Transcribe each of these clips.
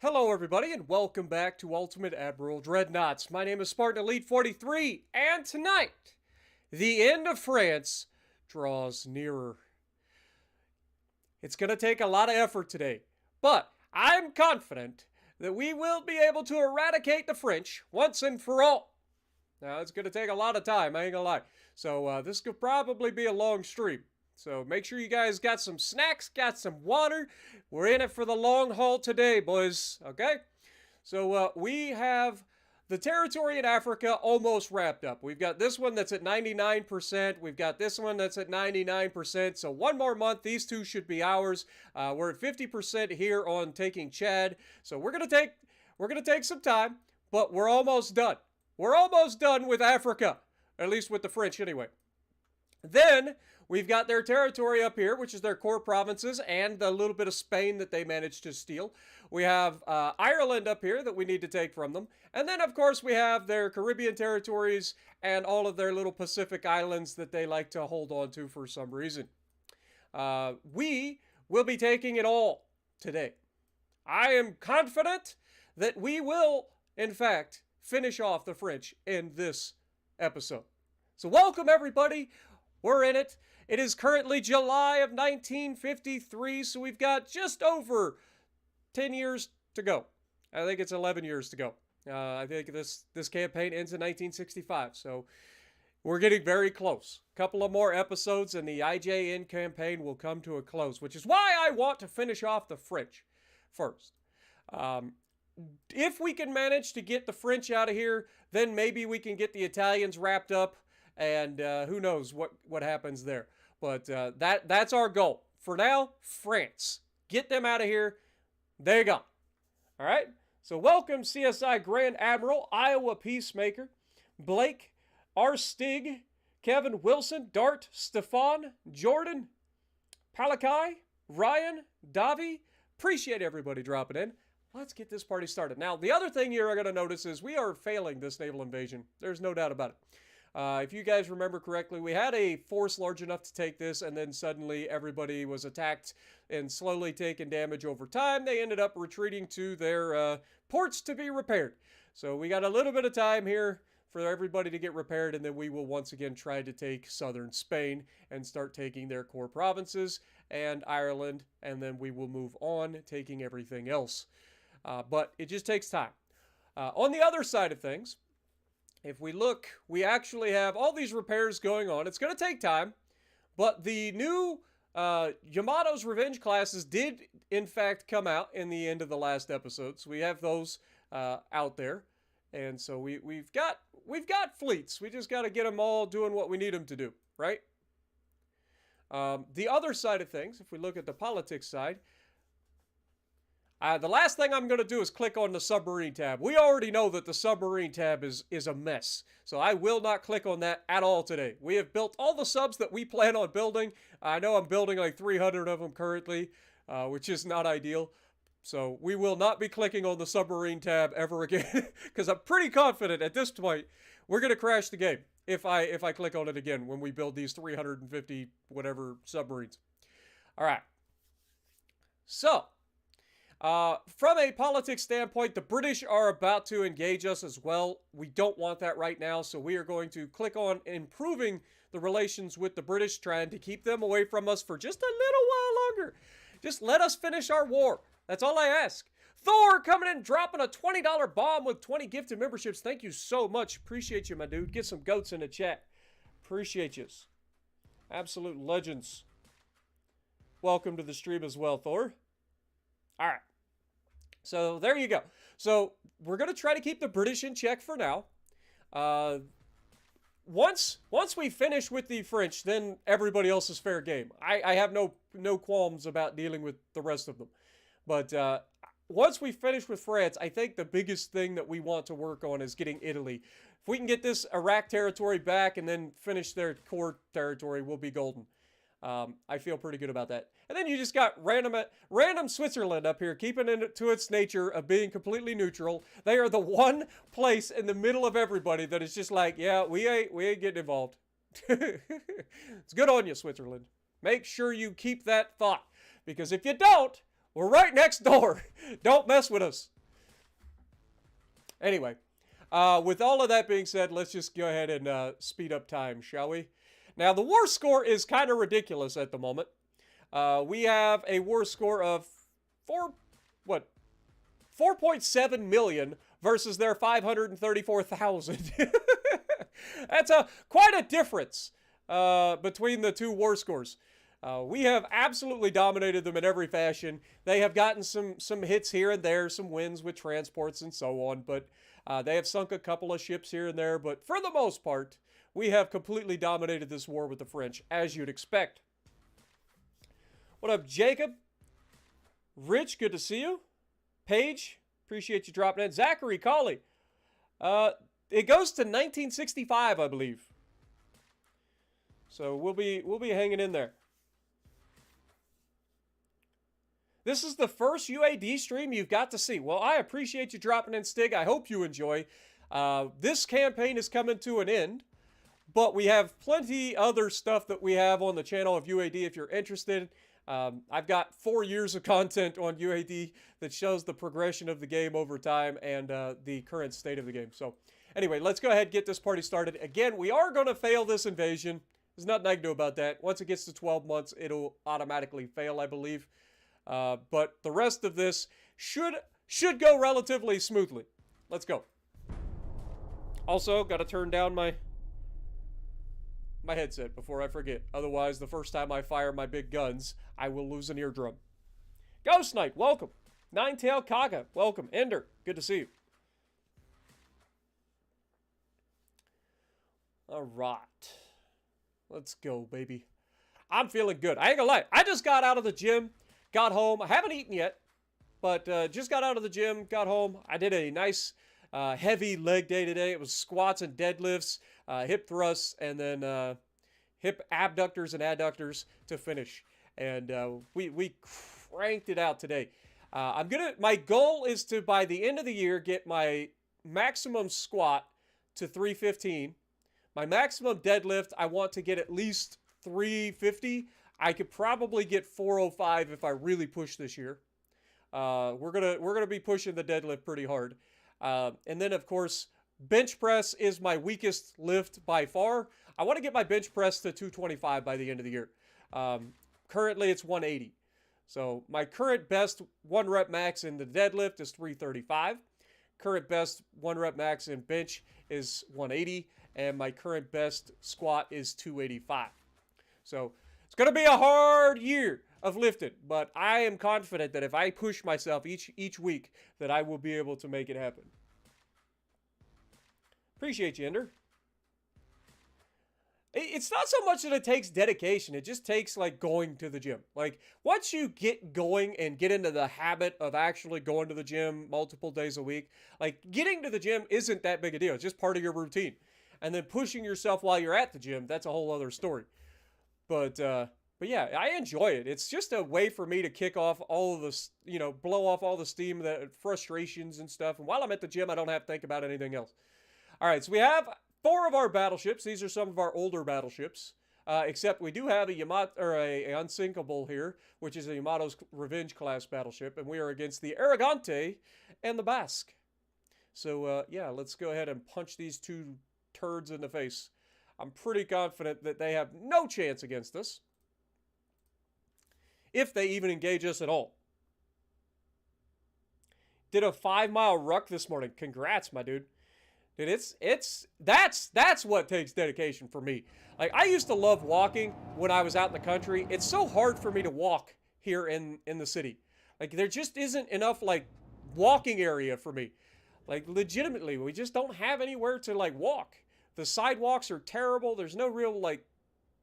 Hello everybody and welcome back to Ultimate Admiral Dreadnoughts. My name is Spartan Elite 43 and tonight, the end of France draws nearer. It's going to take a lot of effort today, but I'm confident that we will be able to eradicate the French once and for all. Now it's going to take a lot of time, I ain't gonna lie. So this could probably be a long stream. So make sure you guys got some snacks, got some water. We're in it for the long haul today, boys. Okay? So we have the territory in Africa almost wrapped up. We've got this one that's at 99%. We've got this one that's at 99%. So one more month, these two should be ours. We're at 50% here on taking Chad. So we're gonna take some time, but we're almost done. We're almost done with Africa, at least with the French anyway. Then we've got their territory up here, which is their core provinces and the little bit of Spain that they managed to steal. We have Ireland up here that we need to take from them. And then, of course, we have their Caribbean territories and all of their little Pacific islands that they like to hold on to for some reason. We will be taking it all today. I am confident that we will, in fact, finish off the French in this episode. So welcome, everybody. We're in it. It is currently July of 1953, so we've got just over 10 years to go. I think it's 11 years to go. I think this campaign ends in 1965, so we're getting very close. A couple of more episodes and the IJN campaign will come to a close, which is why I want to finish off the French first. If we can manage to get the French out of here, then maybe we can get the Italians wrapped up. And who knows what happens there. But that's our goal. For now, France. Get them out of here. There you go. All right? So welcome, CSI Grand Admiral, Iowa Peacemaker, Blake, R. Stig, Kevin Wilson, Dart, Stefan, Jordan, Palakai, Ryan, Davi. Appreciate everybody dropping in. Let's get this party started. Now, the other thing you're going to notice is we are failing this naval invasion. There's no doubt about it. If you guys remember correctly, we had a force large enough to take this, and then suddenly everybody was attacked and slowly taking damage over time. They ended up retreating to their ports to be repaired. So we got a little bit of time here for everybody to get repaired, and then we will once again try to take southern Spain and start taking their core provinces and Ireland, and then we will move on taking everything else. But it just takes time. On the other side of things, if we look, we actually have all these repairs going on. It's going to take time, but the new Yamato's Revenge classes did, in fact, come out in the end of the last episode. So we have those out there, and so we've got fleets. We just got to get them all doing what we need them to do, right? The other side of things, if we look at the politics side, the last thing I'm going to do is click on the submarine tab. We already know that the submarine tab is a mess. So I will not click on that at all today. We have built all the subs that we plan on building. I know I'm building like 300 of them currently, which is not ideal. So we will not be clicking on the submarine tab ever again. Because I'm pretty confident at this point, we're going to crash the game if I click on it again when we build these 350 whatever submarines. All right. So from a politics standpoint, the British are about to engage us as well. We don't want that right now, so we are going to click on improving the relations with the British, trying to keep them away from us for just a little while longer. Just let us finish our war. That's all I ask. Thor coming in, dropping a $20 bomb with 20 gifted memberships. Thank you so much. Appreciate you, my dude. Get some goats in the chat. Appreciate you. Absolute legends. Welcome to the stream as well, Thor. All right, so there you go. So we're going to try to keep the British in check for now. Once we finish with the French, then everybody else is fair game. I have no qualms about dealing with the rest of them. But once we finish with France, I think the biggest thing that we want to work on is getting Italy. If we can get this Iraq territory back and then finish their core territory, we'll be golden. I feel pretty good about that. And then you just got random Switzerland up here, keeping it to its nature of being completely neutral. They are the one place in the middle of everybody that is just like, yeah, we ain't getting involved. It's good on you, Switzerland. Make sure you keep that thought, because if you don't, we're right next door. Don't mess with us. Anyway, with all of that being said, let's just go ahead and speed up time, shall we? Now, the war score is kind of ridiculous at the moment. We have a war score of 4.7 million versus their 534,000. That's quite a difference between the two war scores. We have absolutely dominated them in every fashion. They have gotten some hits here and there, some wins with transports and so on, but they have sunk a couple of ships here and there. But for the most part, we have completely dominated this war with the French, as you'd expect. What up, Jacob? Rich, good to see you. Paige, appreciate you dropping in. Zachary Colley. It goes to 1965, I believe. So we'll be hanging in there. This is the first UAD stream you've got to see. Well, I appreciate you dropping in, Stig. I hope you enjoy. This campaign is coming to an end, but we have plenty other stuff that we have on the channel of UAD if you're interested. I've got 4 years of content on UAD that shows the progression of the game over time and the current state of the game. So anyway, let's go ahead and get this party started. Again, we are going to fail this invasion. There's nothing I can do about that. Once it gets to 12 months, it'll automatically fail, I believe. But the rest of this should go relatively smoothly. Let's go. Also, got to turn down my headset before I forget. Otherwise, the first time I fire my big guns, I will lose an eardrum. Ghost Knight, welcome. Ninetail Kaga, welcome. Ender, good to see you. All right. Let's go, baby. I'm feeling good. I ain't gonna lie. I just got out of the gym, got home. I haven't eaten yet, but just got out of the gym, got home. I did a nice heavy leg day today. It was squats and deadlifts, hip thrusts, and then hip abductors and adductors to finish. And we cranked it out today. My goal is to, by the end of the year, get my maximum squat to 315. My maximum deadlift, I want to get at least 350. I could probably get 405 if I really push this year. We're gonna be pushing the deadlift pretty hard. And then, of course, bench press is my weakest lift by far. I want to get my bench press to 225 by the end of the year. Currently, it's 180. So my current best 1 rep max in the deadlift is 335. Current best 1 rep max in bench is 180. And my current best squat is 285. So it's going to be a hard year of lifting, but I am confident that if I push myself each week, that I will be able to make it happen. Appreciate you, Ender. It's not so much that it takes dedication. It just takes, like, going to the gym. Like, once you get going and get into the habit of actually going to the gym multiple days a week, like, getting to the gym isn't that big a deal. It's just part of your routine. And then pushing yourself while you're at the gym, that's a whole other story. But yeah, I enjoy it. It's just a way for me to kick off all of this, blow off all the steam, the frustrations and stuff. And while I'm at the gym, I don't have to think about anything else. All right, so we have 4 of our battleships. These are some of our older battleships. Except we do have a Yamato, or a Unsinkable here, which is a Yamato's Revenge class battleship. And we are against the Arrogante and the Basque. So, yeah, let's go ahead and punch these two turds in the face. I'm pretty confident that they have no chance against us, if they even engage us at all. Did a 5-mile ruck this morning. Congrats, my dude. Dude, that's what takes dedication for me. Like, I used to love walking when I was out in the country. It's so hard for me to walk here in the city. Like, there just isn't enough, like, walking area for me. Like, legitimately, we just don't have anywhere to, like, walk. The sidewalks are terrible. There's no real, like,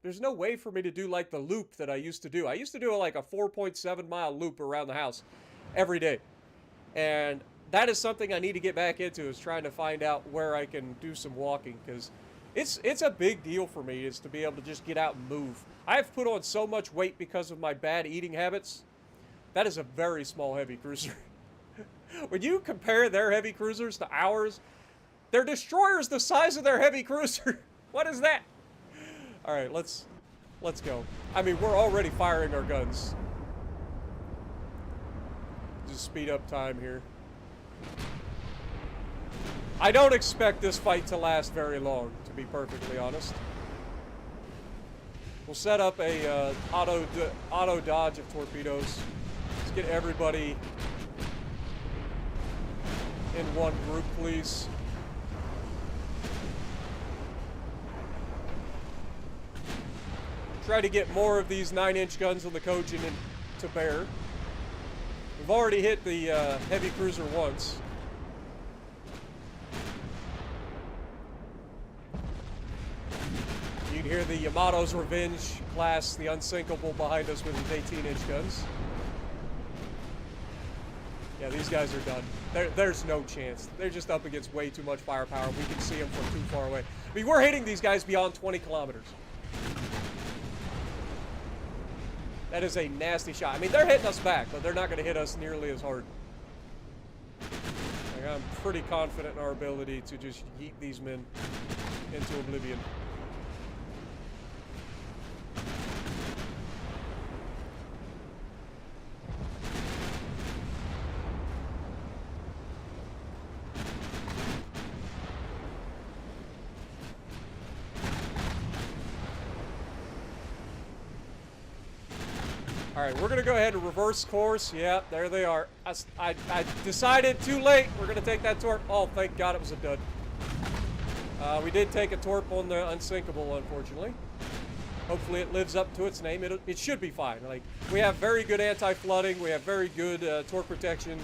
there's no way for me to do, like, the loop that I used to do. I used to do, like, a 4.7-mile loop around the house every day. And that is something I need to get back into, is trying to find out where I can do some walking, because it's a big deal for me, is to be able to just get out and move. I've put on so much weight because of my bad eating habits. That is a very small heavy cruiser. When you compare their heavy cruisers to ours, their destroyer's the size of their heavy cruiser. What is that? All right, let's go. I mean, we're already firing our guns. Just speed up time here. I don't expect this fight to last very long, to be perfectly honest. We'll set up a auto dodge of torpedoes. Let's get everybody in one group, please. Try to get more of these 9-inch guns on the Kojin to bear. We've already hit the heavy cruiser once. You can hear the Yamato's Revenge class, the Unsinkable, behind us with his 18-inch guns. Yeah, these guys are done. There's no chance. They're just up against way too much firepower. We can see them from too far away. I mean, we're hitting these guys beyond 20 kilometers. That is a nasty shot. I mean, they're hitting us back, but they're not going to hit us nearly as hard. Like, I'm pretty confident in our ability to just yeet these men into oblivion. All right, we're going to go ahead and reverse course. Yeah, there they are. I decided too late. We're going to take that torp. Oh, thank God it was a dud. We did take a torp on the Unsinkable, unfortunately. Hopefully it lives up to its name. It should be fine. Like, we have very good anti-flooding. We have very good torp protection.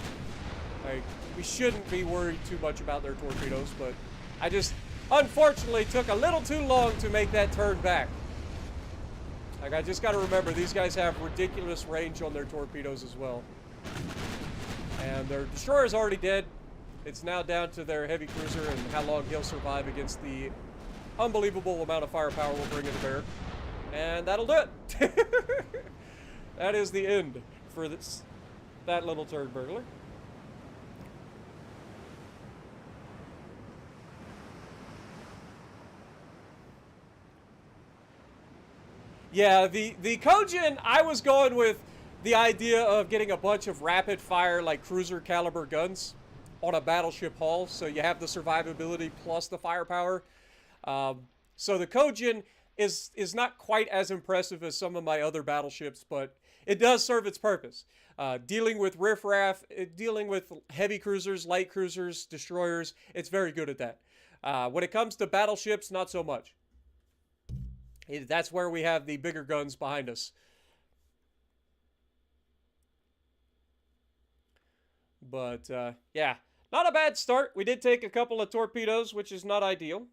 Like, we shouldn't be worried too much about their torpedoes, but I just, unfortunately, took a little too long to make that turn back. Like, I just got to remember, these guys have ridiculous range on their torpedoes as well. And their destroyer's already dead. It's now down to their heavy cruiser and how long he'll survive against the unbelievable amount of firepower we'll bring to bear. And that'll do it. That is the end for that little turd burglar. Yeah, the Kojin, I was going with the idea of getting a bunch of rapid fire, like cruiser caliber guns on a battleship hull, so you have the survivability plus the firepower. So the Kojin is not quite as impressive as some of my other battleships, but it does serve its purpose. Dealing with riffraff, dealing with heavy cruisers, light cruisers, destroyers, it's very good at that. When it comes to battleships, not so much. That's where we have the bigger guns behind us. But, yeah, not a bad start. We did take a couple of torpedoes, which is not ideal.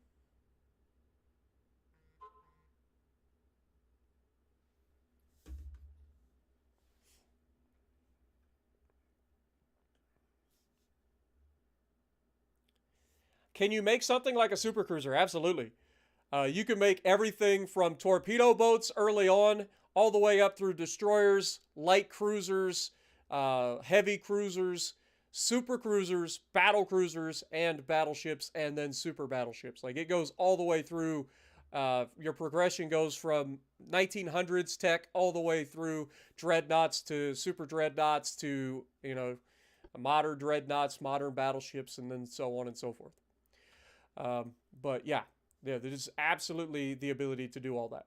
Can you make something like a supercruiser? Absolutely. You can make everything from torpedo boats early on, all the way up through destroyers, light cruisers, heavy cruisers, super cruisers, battle cruisers, and battleships, and then super battleships. Like, it goes all the way through. Your progression goes from 1900s tech all the way through dreadnoughts to super dreadnoughts to, you know, modern dreadnoughts, modern battleships, and then so on and so forth. But yeah, there's absolutely the ability to do all that.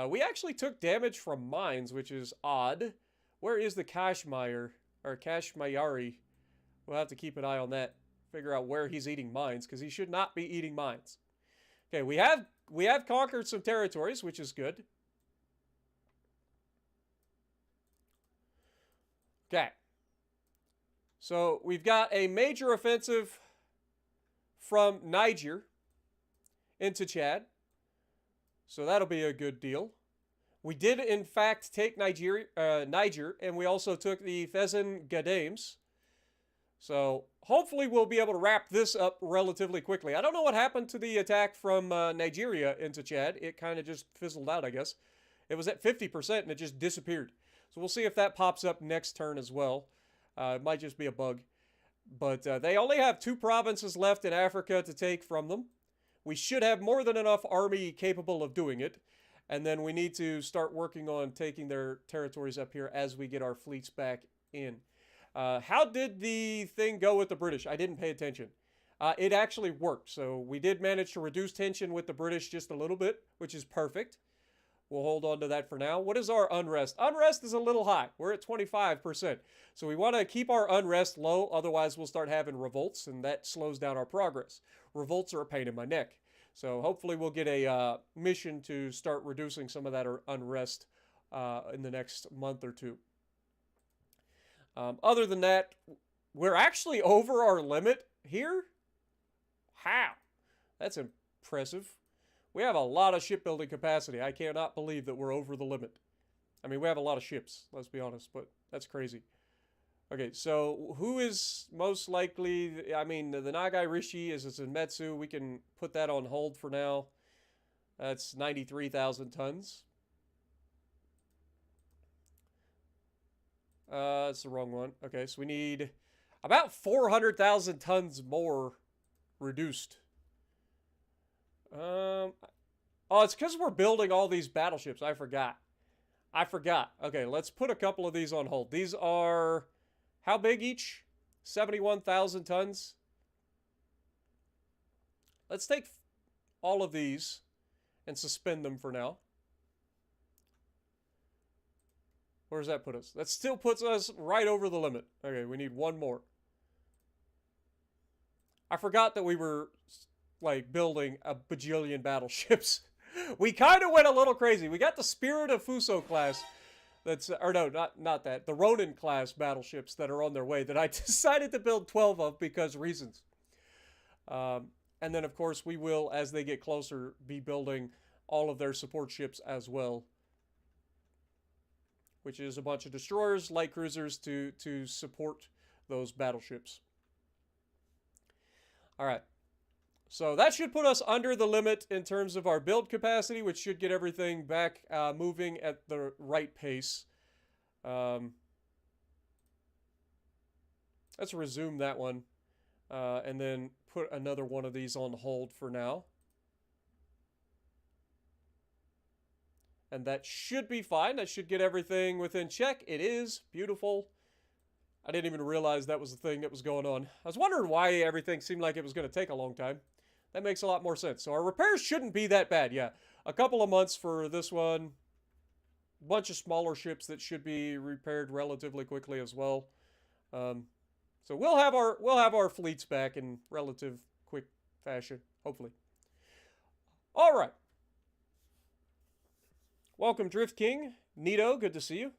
We actually took damage from mines, which is odd. Where is the Kashmir, or Kashmayari? We'll have to keep an eye on that. Figure out where he's eating mines, because he should not be eating mines. Okay, we have conquered some territories, which is good. Okay. So we've got a major offensive from Niger into Chad. So that'll be a good deal. We did, in fact, take Niger, and we also took the Fezzan Gadames. So hopefully we'll be able to wrap this up relatively quickly. I don't know what happened to the attack from Nigeria into Chad. It kind of just fizzled out, I guess. It was at 50% and it just disappeared. So we'll see if that pops up next turn as well. It might just be a bug. But they only have 2 provinces left in Africa to take from them. We should have more than enough army capable of doing it. And then we need to start working on taking their territories up here as we get our fleets back in. How did the thing go with the British? I didn't pay attention. It actually worked. So we did manage to reduce tension with the British just a little bit, which is perfect. We'll hold on to that for now. What is our unrest? Unrest is a little high. We're at 25%. So we want to keep our unrest low. Otherwise, we'll start having revolts, and that slows down our progress. Revolts are a pain in my neck. So hopefully we'll get a mission to start reducing some of that unrest in the next month or two. Other than that, we're actually over our limit here. How? That's impressive. We have a lot of shipbuilding capacity. I cannot believe that we're over the limit. I mean, we have a lot of ships, let's be honest, but that's crazy. Okay, so who is most likely? I mean, the Nagai Rishi is Zenmetsu. We can put that on hold for now. That's 93,000 tons. That's the wrong one. Okay, so we need about 400,000 tons more reduced. Oh, it's because we're building all these battleships. I forgot. Okay, let's put a couple of these on hold. These are, how big each? 71,000 tons. Let's take all of these and suspend them for now. Where does that put us? That still puts us right over the limit. Okay, we need one more. I forgot that we were like building a bajillion battleships. We kind of went a little crazy. We got the Spirit of Fuso class. That's, or no, not that. The Ronin class battleships that are on their way that I decided to build 12 of because reasons. And then, of course, we will, as they get closer, be building all of their support ships as well. Which is a bunch of destroyers, light cruisers to support those battleships. All right. So that should put us under the limit in terms of our build capacity, which should get everything back moving at the right pace. Let's resume that one and then put another one of these on hold for now. And that should be fine. That should get everything within check. It is. Beautiful. I didn't even realize that was the thing that was going on. I was wondering why everything seemed like it was going to take a long time. That makes a lot more sense. So our repairs shouldn't be that bad. Yeah, a couple of months for this one. A bunch of smaller ships that should be repaired relatively quickly as well. So we'll have our fleets back in relative quick fashion, hopefully. All right. Welcome, Drift King. Nito, good to see you.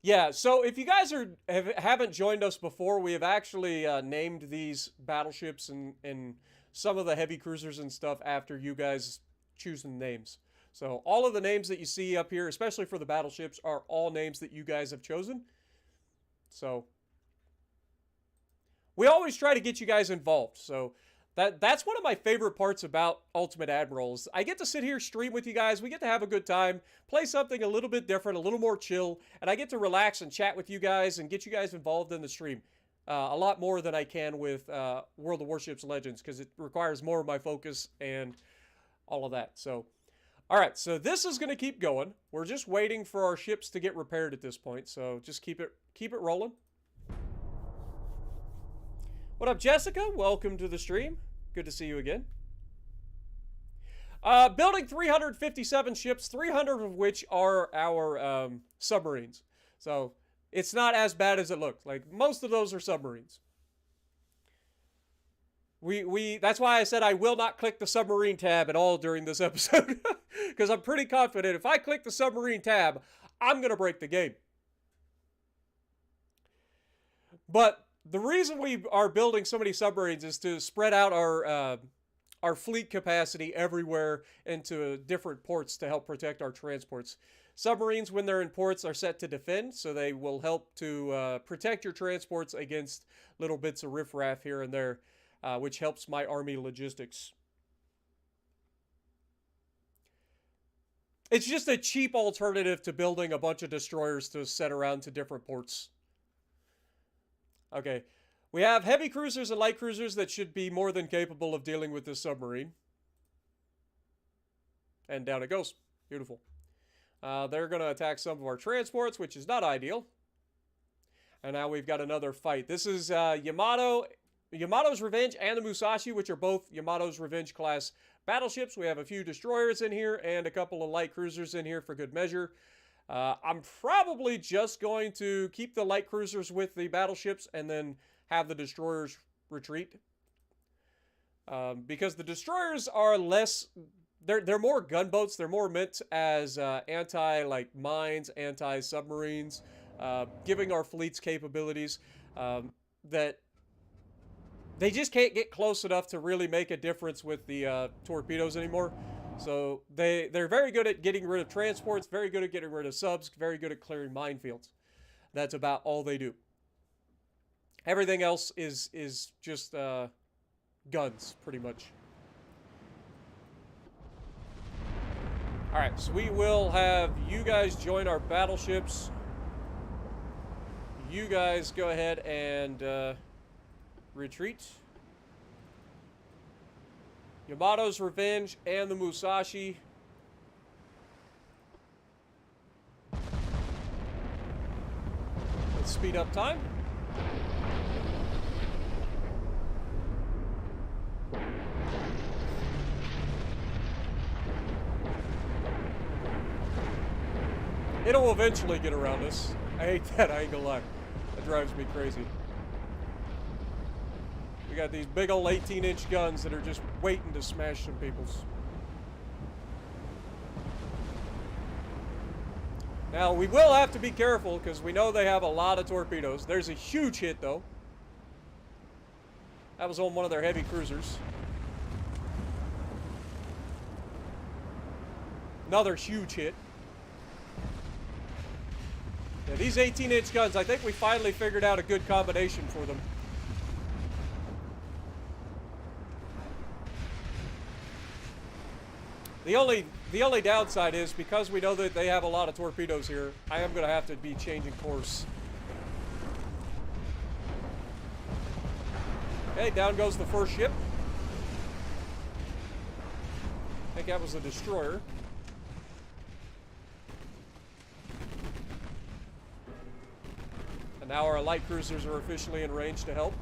Yeah, so if you guys haven't joined us before, we have actually named these battleships and some of the heavy cruisers and stuff after you guys choosing names. So all of the names that you see up here, especially for the battleships, are all names that you guys have chosen. So we always try to get you guys involved. So that's one of my favorite parts about Ultimate Admirals. I get to sit here, stream with you guys. We get to have a good time, play something a little bit different, a little more chill, and I get to relax and chat with you guys and get you guys involved in the stream a lot more than I can with World of Warships Legends because it requires more of my focus and all of that. So, all right, so this is going to keep going. We're just waiting for our ships to get repaired at this point, so just keep it rolling. What up, Jessica? Welcome to the stream. Good to see you again. Building 357 ships, 300 of which are our submarines. So it's not as bad as it looks. Like, most of those are submarines. That's why I said I will not click the submarine tab at all during this episode. Because I'm pretty confident if I click the submarine tab, I'm going to break the game. But the reason we are building so many submarines is to spread out our fleet capacity everywhere into different ports to help protect our transports. Submarines, when they're in ports, are set to defend, so they will help to protect your transports against little bits of riffraff here and there, which helps my army logistics. It's just a cheap alternative to building a bunch of destroyers to set around to different ports. Okay, we have heavy cruisers and light cruisers that should be more than capable of dealing with this submarine. And down it goes. Beautiful. They're going to attack some of our transports, which is not ideal. And now we've got another fight. This is Yamato's Revenge and the Musashi, which are both Yamato's Revenge class battleships. We have a few destroyers in here and a couple of light cruisers in here for good measure. I'm probably just going to keep the light cruisers with the battleships and then have the destroyers retreat. Because the destroyers are less... They're more gunboats. They're more meant as anti, mines, anti-submarines, giving our fleets capabilities that they just can't get close enough to really make a difference with the torpedoes anymore. So they're very good at getting rid of transports, very good at getting rid of subs, very good at clearing minefields. That's about all they do. Everything else is just guns, pretty much. Alright, so we will have you guys join our battleships. You guys go ahead and retreat. Yamato's Revenge and the Musashi. Let's speed up time. It'll eventually get around us. I hate that, I ain't gonna lie. That drives me crazy. We got these big old 18-inch guns that are just waiting to smash some peoples. Now, we will have to be careful because we know they have a lot of torpedoes. There's a huge hit, though. That was on one of their heavy cruisers. Another huge hit. Yeah, these 18-inch guns, I think we finally figured out a good combination for them. The only downside is, because we know that they have a lot of torpedoes here, I am going to have to be changing course. Okay, down goes the first ship. I think that was the destroyer. And now our light cruisers are officially in range to help.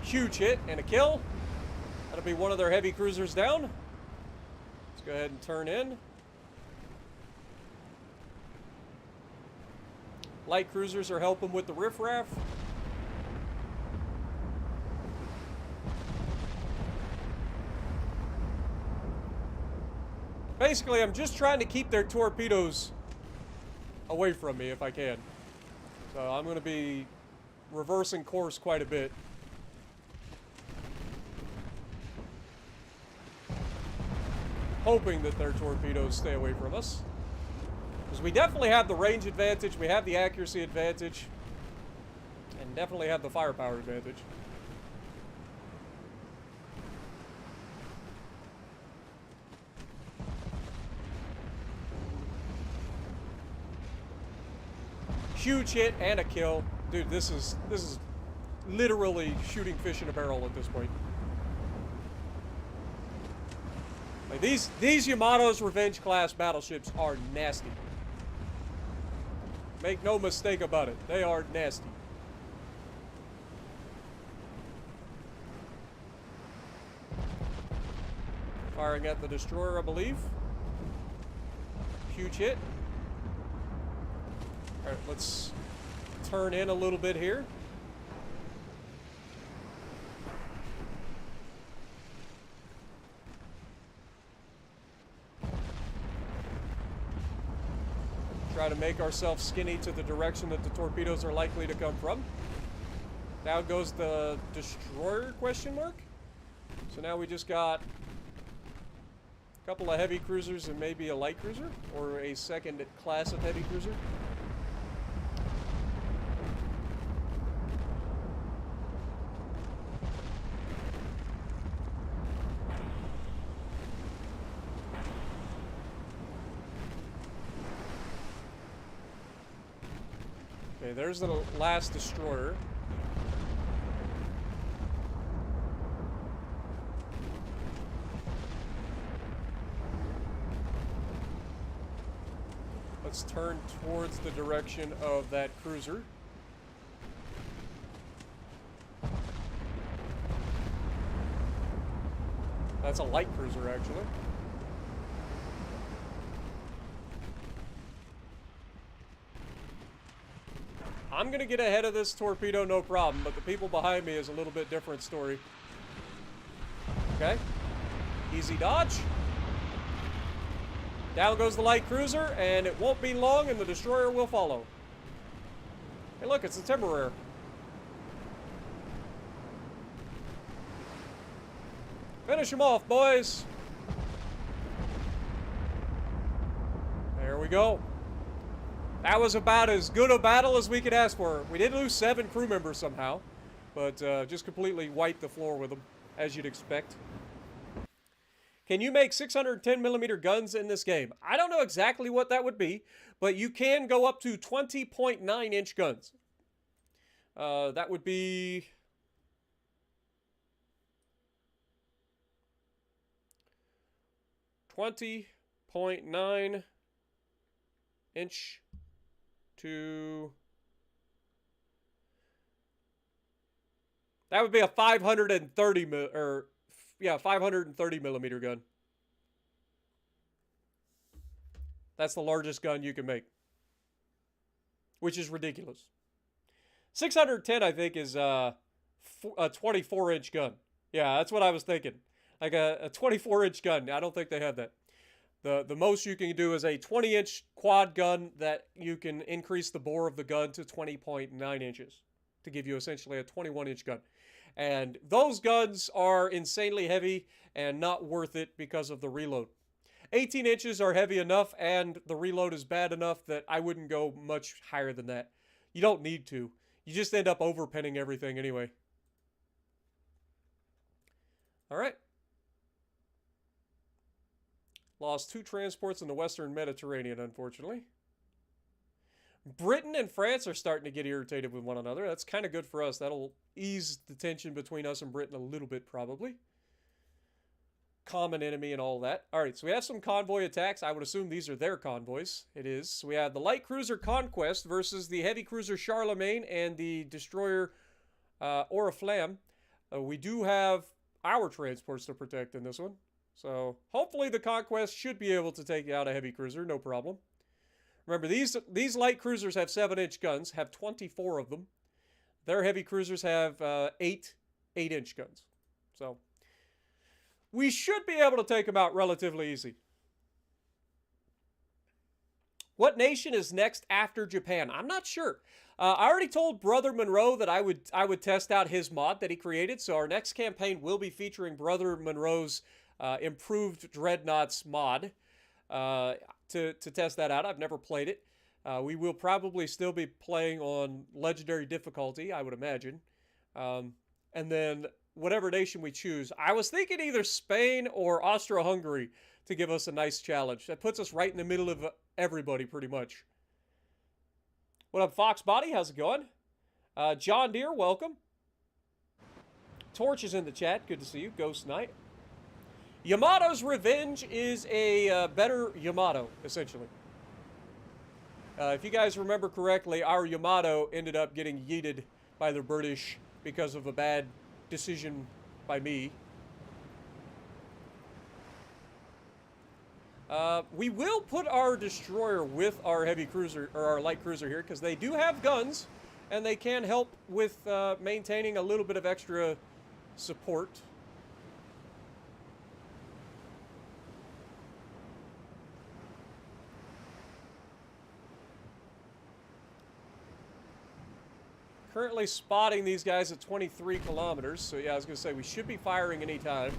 Huge hit and a kill. That'll be one of their heavy cruisers down. Let's go ahead and turn in. Light cruisers are helping with the riffraff. Basically, I'm just trying to keep their torpedoes away from me if I can. So I'm going to be reversing course quite a bit. Hoping that their torpedoes stay away from us. Because we definitely have the range advantage, we have the accuracy advantage, and definitely have the firepower advantage. Huge hit and a kill. Dude, this is literally shooting fish in a barrel at this point. Like these Yamato's Revenge class battleships are nasty. Make no mistake about it. They are nasty. Firing at the destroyer, I believe. Huge hit. Alright, let's turn in a little bit here. Try to make ourselves skinny to the direction that the torpedoes are likely to come from. Now goes the destroyer, question mark. So now we just got a couple of heavy cruisers and maybe a light cruiser, or a second class of heavy cruiser. Okay, there's the last destroyer. Let's turn towards the direction of that cruiser. That's a light cruiser, actually. I'm gonna get ahead of this torpedo, no problem, but the people behind me is a little bit different story. Okay. Easy dodge. Down goes the light cruiser, and it won't be long, and the destroyer will follow. Hey, look, it's a temporary. Finish him off, boys. There we go. That was about as good a battle as we could ask for. We did lose 7 crew members somehow, but just completely wiped the floor with them, as you'd expect. Can you make 610mm guns in this game? I don't know exactly what that would be, but you can go up to 20.9-inch guns. That would be... .9 inch to... That would be a 530mm gun. That's the largest gun you can make, which is ridiculous. 610, I think, is a 24-inch gun. Yeah, that's what I was thinking. Like a 24-inch gun. I don't think they have that. The most you can do is a 20-inch quad gun that you can increase the bore of the gun to 20.9 inches to give you essentially a 21-inch gun. And those guns are insanely heavy and not worth it because of the reload. 18 inches are heavy enough, and the reload is bad enough that I wouldn't go much higher than that. You don't need to. You just end up overpinning everything anyway. All right. Lost 2 transports in the Western Mediterranean, unfortunately. Britain and France are starting to get irritated with one another. That's kind of good for us. That'll ease the tension between us and Britain a little bit, probably. Common enemy and all that. All right, so we have some convoy attacks. I would assume these are their convoys. It is. So we have the light cruiser Conquest versus the heavy cruiser Charlemagne and the destroyer Oriflamme. We do have our transports to protect in this one. So hopefully the Conquest should be able to take out a heavy cruiser, no problem. Remember, these light cruisers have 7-inch guns, have 24 of them. Their heavy cruisers have 8-inch guns. So we should be able to take them out relatively easy. What nation is next after Japan? I'm not sure. I already told Brother Monroe that I would test out his mod that he created. So our next campaign will be featuring Brother Monroe's improved Dreadnoughts mod to test that out. I've never played it. We will probably still be playing on legendary difficulty, I would imagine. And then whatever nation we choose. I was thinking either Spain or Austro-Hungary to give us a nice challenge. That puts us right in the middle of everybody, pretty much. What up, Fox Body? How's it going? John Deere, welcome. Torch is in the chat. Good to see you. Ghost Knight. Yamato's Revenge is a better Yamato, essentially. If you guys remember correctly, our Yamato ended up getting yeeted by the British because of a bad decision by me. We will put our destroyer with our heavy cruiser, or our light cruiser here, because they do have guns, and they can help with maintaining a little bit of extra support. Currently spotting these guys at 23 kilometers, so yeah, I was going to say we should be firing anytime.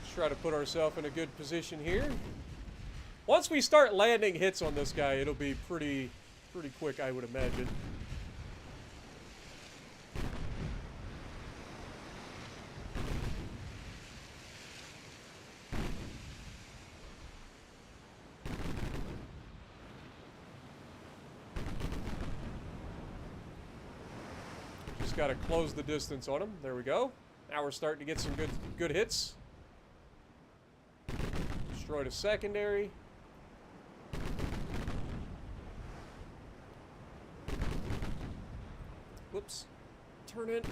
Let's try to put ourselves in a good position here. Once we start landing hits on this guy, it'll be pretty quick, I would imagine. Just got to close the distance on them. There we go. Now we're starting to get some good hits. Destroyed a secondary. Whoops. Turn in.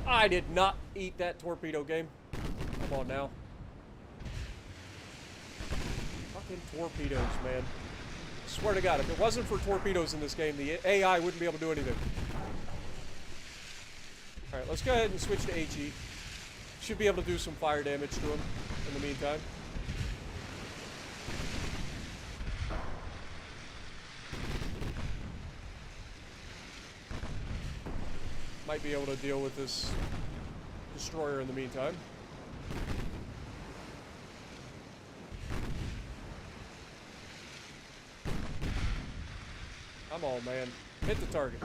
I did not eat that torpedo, game. Come on now. Fucking torpedoes, man. I swear to God, if it wasn't for torpedoes in this game, the AI wouldn't be able to do anything. Alright, let's go ahead and switch to HE. Should be able to do some fire damage to him in the meantime. Might be able to deal with this destroyer in the meantime. Come on, man. Hit the target.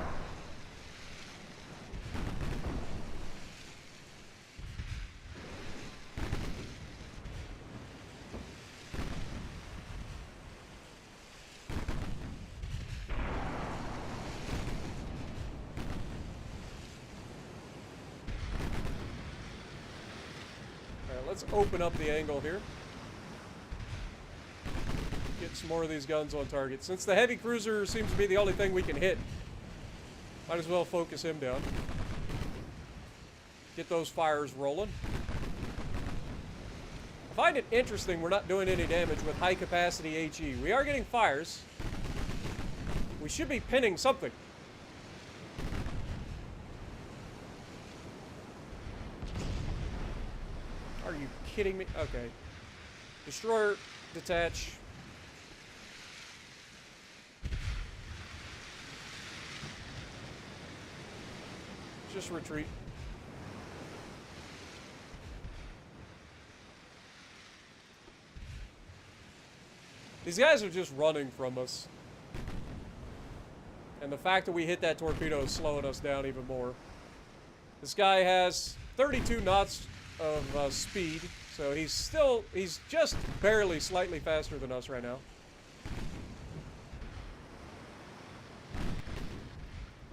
Let's open up the angle here. Get some more of these guns on target. Since the heavy cruiser seems to be the only thing we can hit, might as well focus him down. Get those fires rolling. I find it interesting we're not doing any damage with high capacity HE. We are getting fires. We should be pinning something. Are you kidding me? Okay. Destroyer, detach. Just retreat. These guys are just running from us. And the fact that we hit that torpedo is slowing us down even more. This guy has 32 knots of speed, so he's just barely slightly faster than us right now.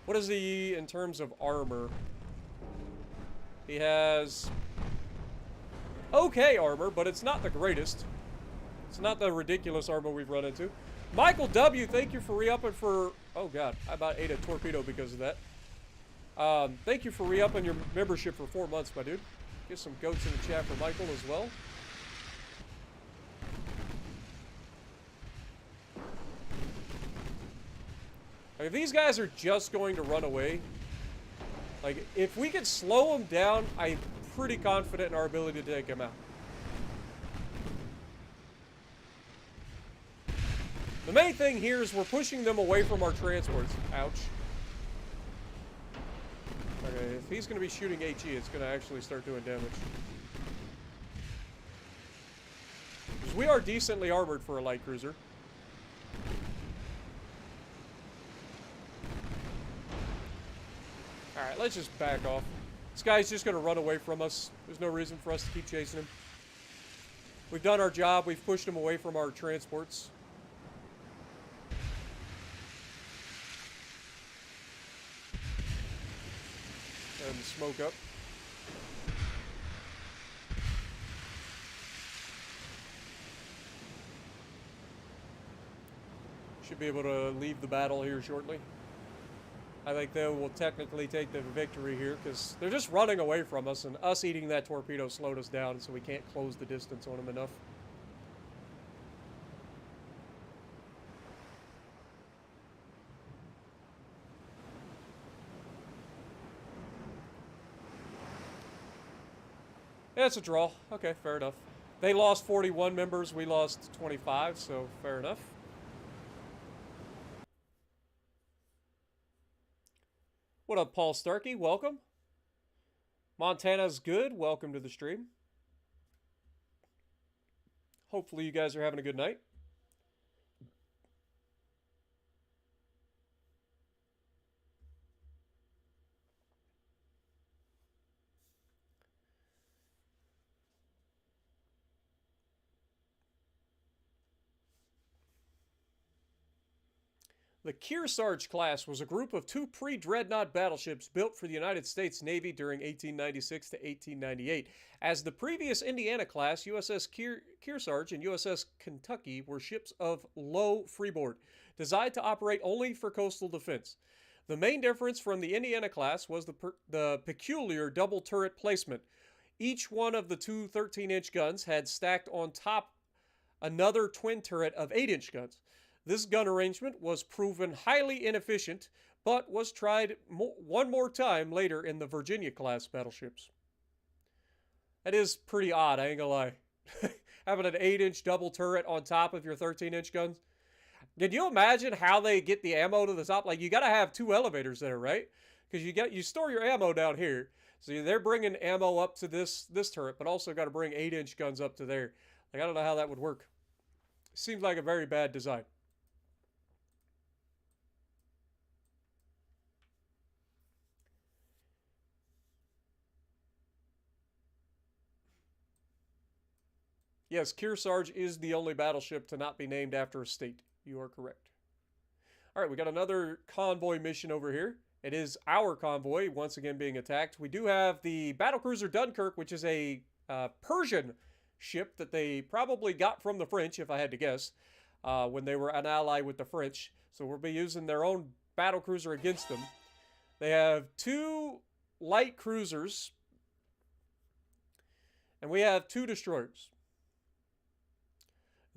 What is he in terms of armor? He has okay armor, but it's not the greatest. It's not the ridiculous armor we've run into. Michael W., thank you for re-upping for... Oh, God. I about ate a torpedo because of that. Thank you for re-upping your membership for 4 months, my dude. Get some goats in the chat for Michael as well. If these guys are just going to run away, like, if we could slow them down, I'm pretty confident in our ability to take them out. The main thing here is we're pushing them away from our transports. Ouch. Okay, if he's going to be shooting HE, it's going to actually start doing damage. Because we are decently armored for a light cruiser. Alright, let's just back off. This guy's just going to run away from us. There's no reason for us to keep chasing him. We've done our job. We've pushed him away from our transports. And smoke up. Should be able to leave the battle here shortly. I think they will technically take the victory here because they're just running away from us, and us eating that torpedo slowed us down, so we can't close the distance on them enough. Yeah, it's a draw. Okay, fair enough. They lost 41 members, we lost 25, so fair enough. What up, Paul Starkey? Welcome. Montana's good. Welcome to the stream. Hopefully you guys are having a good night. The Kearsarge class was a group of 2 pre-dreadnought battleships built for the United States Navy during 1896 to 1898. As the previous Indiana class, USS Kearsarge and USS Kentucky were ships of low freeboard, designed to operate only for coastal defense. The main difference from the Indiana class was the peculiar double turret placement. Each one of the 2 13-inch guns had stacked on top another twin turret of 8-inch guns. This gun arrangement was proven highly inefficient, but was tried one more time later in the Virginia-class battleships. That is pretty odd, I ain't gonna lie. Having an 8-inch double turret on top of your 13-inch guns. Can you imagine how they get the ammo to the top? Like, you gotta have 2 elevators there, right? Because you store your ammo down here. So they're bringing ammo up to this turret, but also got to bring 8-inch guns up to there. Like, I don't know how that would work. Seems like a very bad design. Yes, Kearsarge is the only battleship to not be named after a state. You are correct. All right, we got another convoy mission over here. It is our convoy, once again being attacked. We do have the battlecruiser Dunkirk, which is a Persian ship that they probably got from the French, if I had to guess, when they were an ally with the French. So we'll be using their own battlecruiser against them. They have 2 light cruisers, and we have 2 destroyers.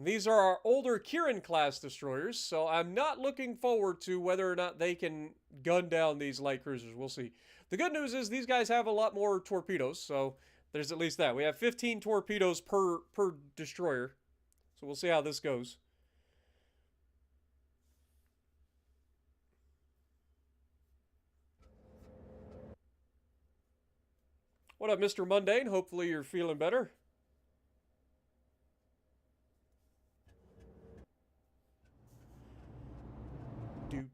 These are our older Kirin-class destroyers, so I'm not looking forward to whether or not they can gun down these light cruisers. We'll see. The good news is these guys have a lot more torpedoes, so there's at least that. We have 15 torpedoes per destroyer, so we'll see how this goes. What up, Mr. Mundane? Hopefully you're feeling better.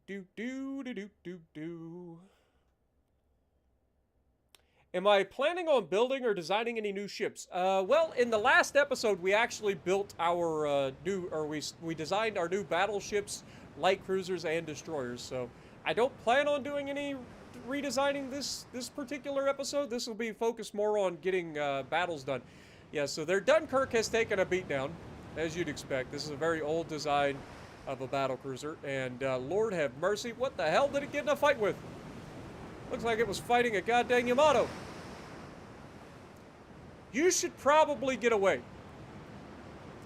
Do. Am I planning on building or designing any new ships? Well, in the last episode, we actually built our we designed our new battleships, light cruisers, and destroyers. So I don't plan on doing any redesigning this particular episode. This will be focused more on getting battles done. Yeah, so their Dunkirk has taken a beatdown, as you'd expect. This is a very old design of a battlecruiser, and Lord have mercy, what the hell did it get in a fight with? Looks like it was fighting a goddamn Yamato. You should probably get away.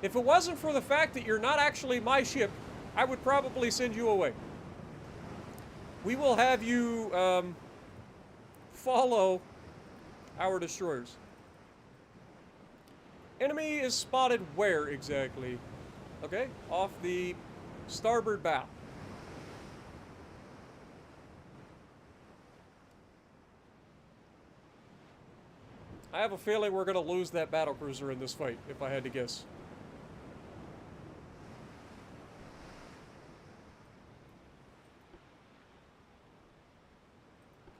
If it wasn't for the fact that you're not actually my ship, I would probably send you away. We will have you follow our destroyers. Enemy is spotted where exactly? Okay, off the starboard bow. I have a feeling we're going to lose that battlecruiser in this fight, if I had to guess.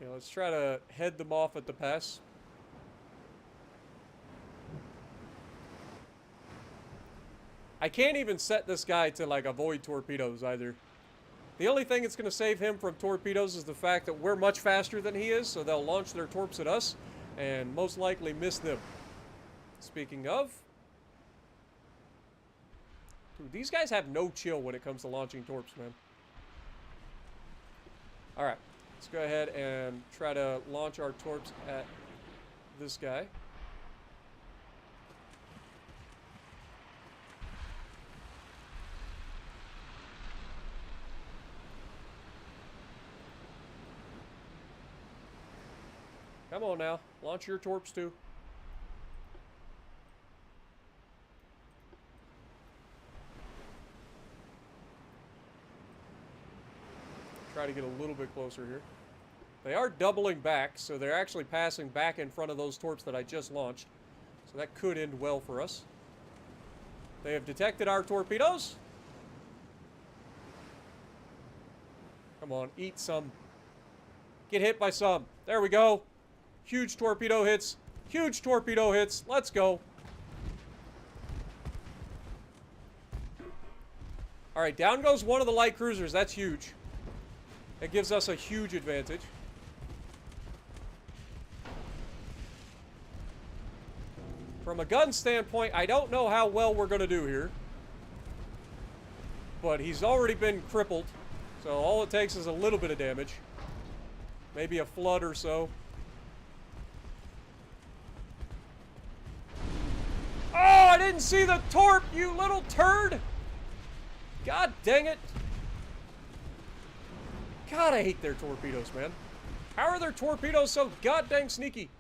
Okay, let's try to head them off at the pass. I can't even set this guy to, like, avoid torpedoes either. The only thing that's going to save him from torpedoes is the fact that we're much faster than he is, so they'll launch their torps at us and most likely miss them. Speaking of... Dude, these guys have no chill when it comes to launching torps, man. Alright, let's go ahead and try to launch our torps at this guy. Come on now, launch your torps too. Try to get a little bit closer here. They are doubling back, so they're actually passing back in front of those torps that I just launched. So that could end well for us. They have detected our torpedoes. Come on, eat some. Get hit by some. There we go. Huge torpedo hits. Huge torpedo hits. Let's go. All right, down goes one of the light cruisers. That's huge. It gives us a huge advantage. From a gun standpoint, I don't know how well we're going to do here. But he's already been crippled. So all it takes is a little bit of damage. Maybe a flood or so. Oh, I didn't see the torp, you little turd! God dang it. God, I hate their torpedoes, man. How are their torpedoes so goddamn sneaky?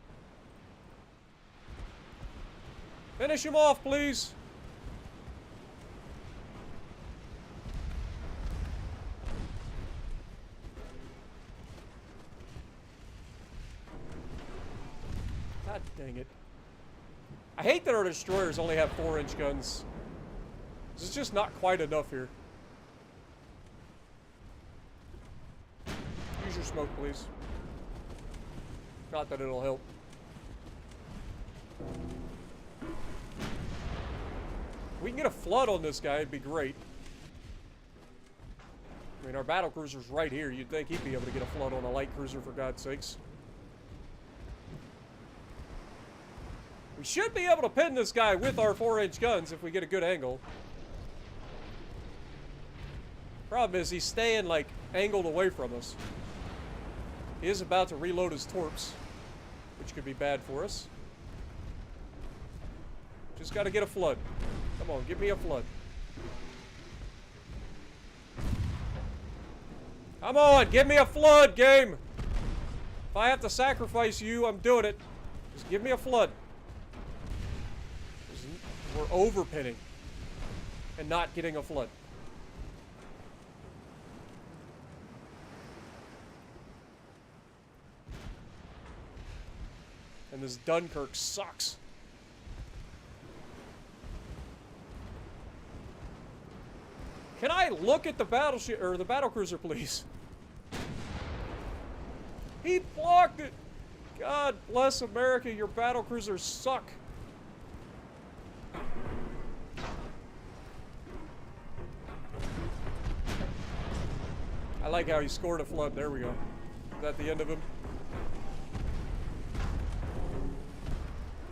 Finish him off, please. God dang it. I hate that our destroyers only have 4-inch guns. This is just not quite enough here. Use your smoke, please. Not that it'll help. We can get a flood on this guy, it'd be great. I mean, our battlecruiser's right here. You'd think he'd be able to get a flood on a light cruiser, for God's sakes. We should be able to pin this guy with our 4-inch guns if we get a good angle. Problem is, he's staying, like, angled away from us. He is about to reload his torps, which could be bad for us. Just gotta get a flood. Come on, give me a flood. Come on, give me a flood, game! If I have to sacrifice you, I'm doing it. Just give me a flood. We're overpinning and not getting a flood. And this Dunkirk sucks. Can I look at the battleship or the battlecruiser, please? He blocked it. God bless America, your battlecruisers suck. I like how he scored a flood. There we go. Is that the end of him?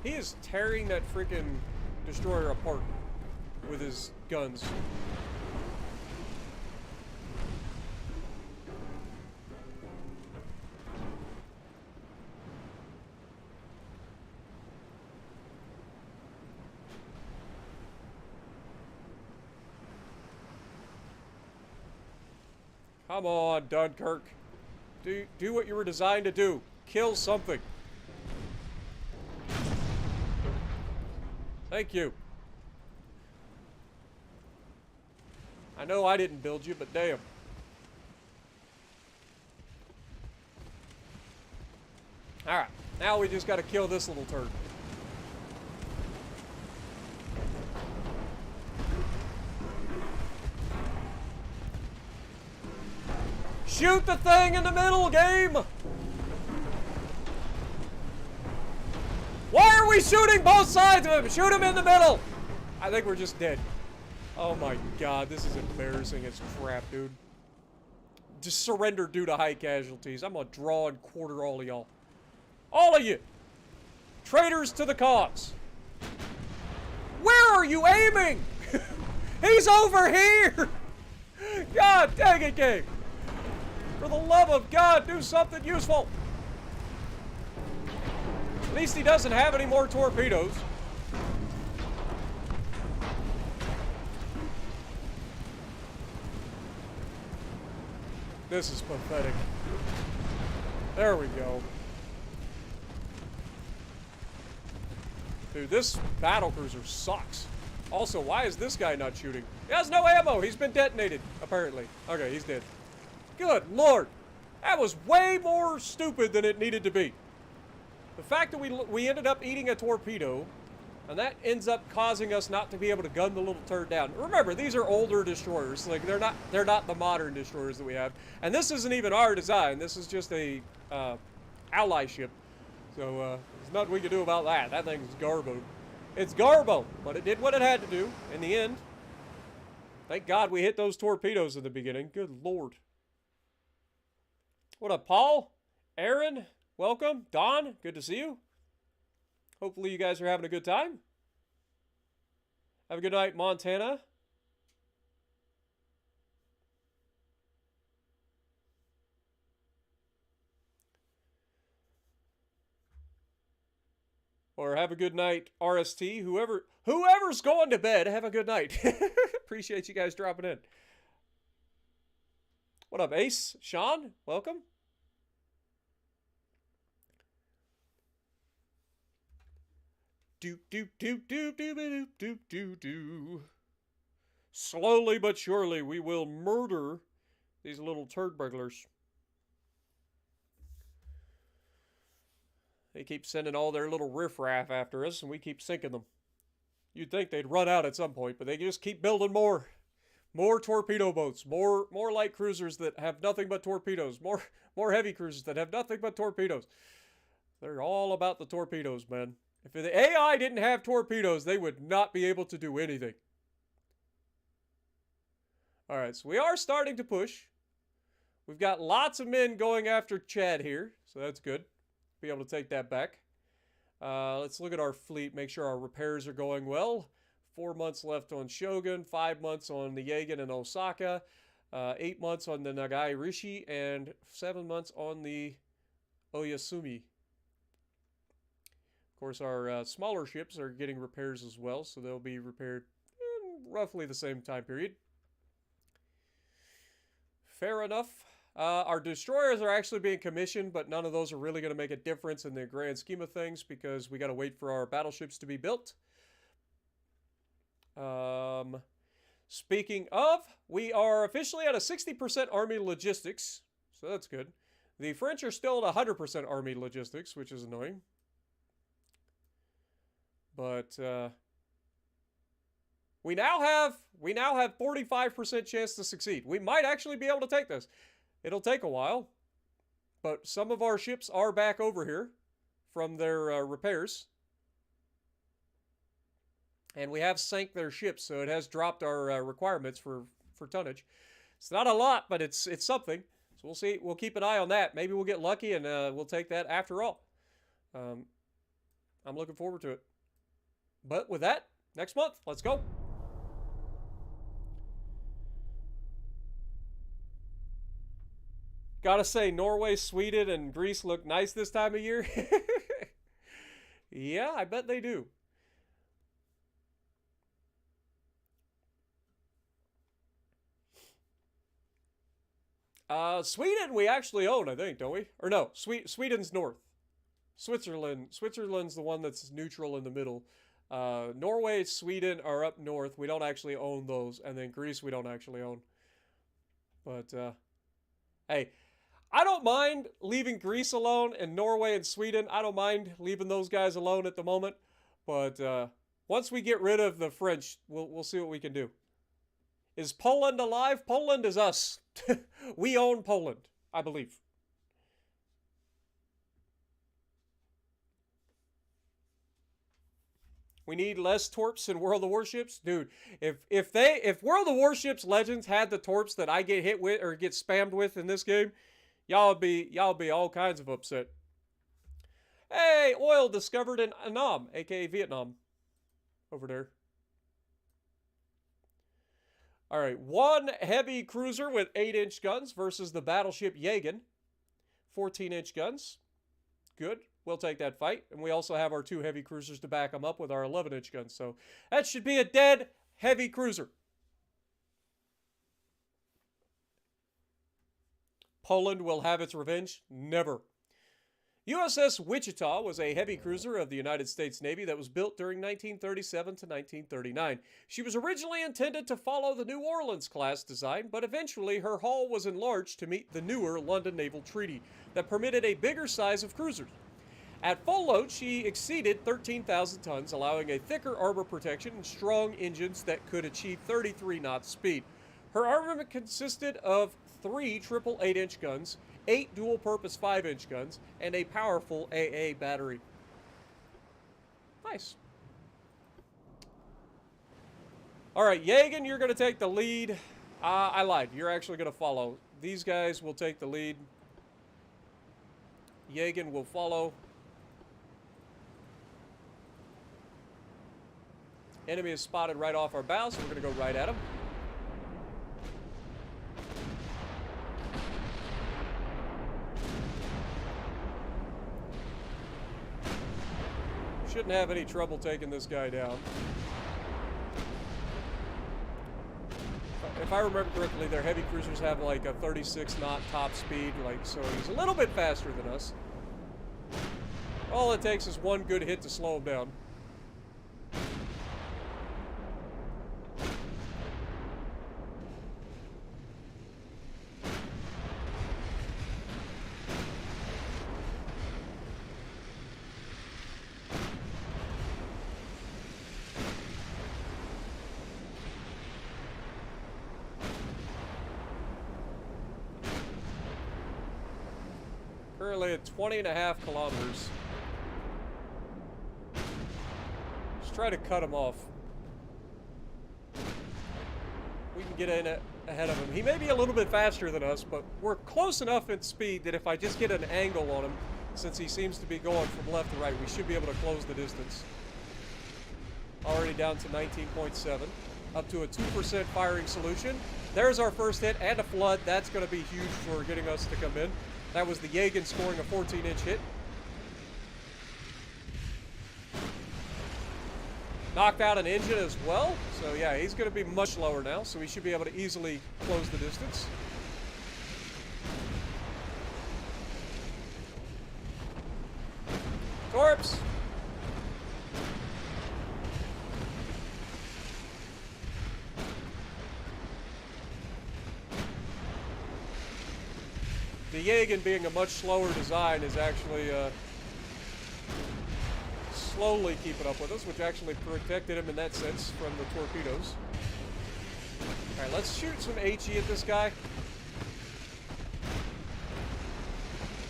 He is tearing that freaking destroyer apart with his guns. Come on, Dunkirk. Do what you were designed to do. Kill something. Thank you. I know I didn't build you, but damn. Alright, now we just gotta kill this little turd. Shoot the thing in the middle, game! Why are we shooting both sides of him? Shoot him in the middle! I think we're just dead. Oh my god, this is embarrassing as crap, dude. Just surrender due to high casualties. I'm gonna draw and quarter all of y'all. All of you! Traitors to the cause! Where are you aiming? He's over here! God dang it, game! For the love of God, do something useful! At least he doesn't have any more torpedoes. This is pathetic. There we go. Dude, this battlecruiser sucks. Also, why is this guy not shooting? He has no ammo! He's been detonated, apparently. Okay, he's dead. Good lord! That was way more stupid than it needed to be. The fact that we ended up eating a torpedo, and that ends up causing us not to be able to gun the little turd down. Remember, these are older destroyers. Like, they're not the modern destroyers that we have. And this isn't even our design. This is just a ally ship. So there's nothing we can do about that. That thing's garbo. It's garbo, but it did what it had to do in the end. Thank God we hit those torpedoes in the beginning. Good lord. What up, Paul? Aaron, welcome. Don, good to see you. Hopefully you guys are having a good time. Have a good night, Montana. Or have a good night, RST. Whoever's going to bed, have a good night. Appreciate you guys dropping in. What up, Ace? Sean, welcome. Do. Slowly but surely, we will murder these little turd burglars. They keep sending all their little riffraff after us, and we keep sinking them. You'd think they'd run out at some point, but they just keep building more. More torpedo boats, more light cruisers that have nothing but torpedoes, more heavy cruisers that have nothing but torpedoes. They're all about the torpedoes, man. If the AI didn't have torpedoes, they would not be able to do anything. All right, so we are starting to push. We've got lots of men going after Chad here, so that's good. Be able to take that back. Let's look at our fleet, make sure our repairs are going well. 4 months left on Shogun, 5 months on the Yagen and Osaka, 8 months on the Nagai Rishi, and 7 months on the Oyasumi. Of course, our smaller ships are getting repairs as well, so they'll be repaired in roughly the same time period. Fair enough. Our destroyers are actually being commissioned, but none of those are really going to make a difference in the grand scheme of things because we got to wait for our battleships to be built. Speaking of, we are officially at a 60% Army logistics, so that's good. The French are still at 100% Army logistics, which is annoying. But we now have 45% chance to succeed. We might actually be able to take this. It'll take a while, but some of our ships are back over here from their repairs. And we have sank their ships, so it has dropped our requirements for tonnage. It's not a lot, but it's something. So we'll see. We'll keep an eye on that. Maybe we'll get lucky and we'll take that after all. I'm looking forward to it. But with that, next month, let's go. Gotta say, Norway, Sweden, and Greece look nice this time of year. Yeah, I bet they do. Sweden we actually own, I think, don't we? Or no, Sweden's north. Switzerland's the one that's neutral in the middle. Norway, Sweden are up north. We don't actually own those. And then Greece we don't actually own. But, hey, I don't mind leaving Greece alone, and Norway and Sweden, I don't mind leaving those guys alone at the moment. But once we get rid of the French, we'll see what we can do. Is Poland alive? Poland is us. We own Poland, I believe. We need less torps in World of Warships, dude. If World of Warships Legends had the torps that I get hit with or get spammed with in this game, y'all be all kinds of upset. Hey, oil discovered in Annam, aka Vietnam, over there. All right, one heavy cruiser with 8-inch guns versus the battleship Yagen, 14-inch guns. Good. We'll take that fight. And we also have our 2 heavy cruisers to back them up with our 11-inch guns. So that should be a dead heavy cruiser. Poland will have its revenge? Never. USS Wichita was a heavy cruiser of the United States Navy that was built during 1937 to 1939. She was originally intended to follow the New Orleans class design, but eventually her hull was enlarged to meet the newer London Naval Treaty that permitted a bigger size of cruisers. At full load, she exceeded 13,000 tons, allowing a thicker armor protection and strong engines that could achieve 33 knots speed. Her armament consisted of 3 triple 8-inch guns, 8 dual-purpose 5-inch guns, and a powerful AA battery. Nice. All right, Yagen, you're going to take the lead. I lied. You're actually going to follow. These guys will take the lead. Jagen will follow. Enemy is spotted right off our bow, so we're going to go right at him. Shouldn't have any trouble taking this guy down. If I remember correctly, their heavy cruisers have like a 36 knot top speed, like, so he's a little bit faster than us. All it takes is one good hit to slow him down. Currently at 20.5 kilometers. Just try to cut him off. We can get in ahead of him. He may be a little bit faster than us, but we're close enough in speed that if I just get an angle on him, since he seems to be going from left to right, we should be able to close the distance. Already down to 19.7. Up to a 2% firing solution. There's our first hit and a flood. That's going to be huge for getting us to come in. That was the Jagen scoring a 14-inch hit. Knocked out an engine as well. So yeah, he's going to be much lower now. So we should be able to easily close the distance. Torps! The Jagen being a much slower design is actually slowly keeping up with us, which actually protected him in that sense from the torpedoes. Alright, let's shoot some HE at this guy.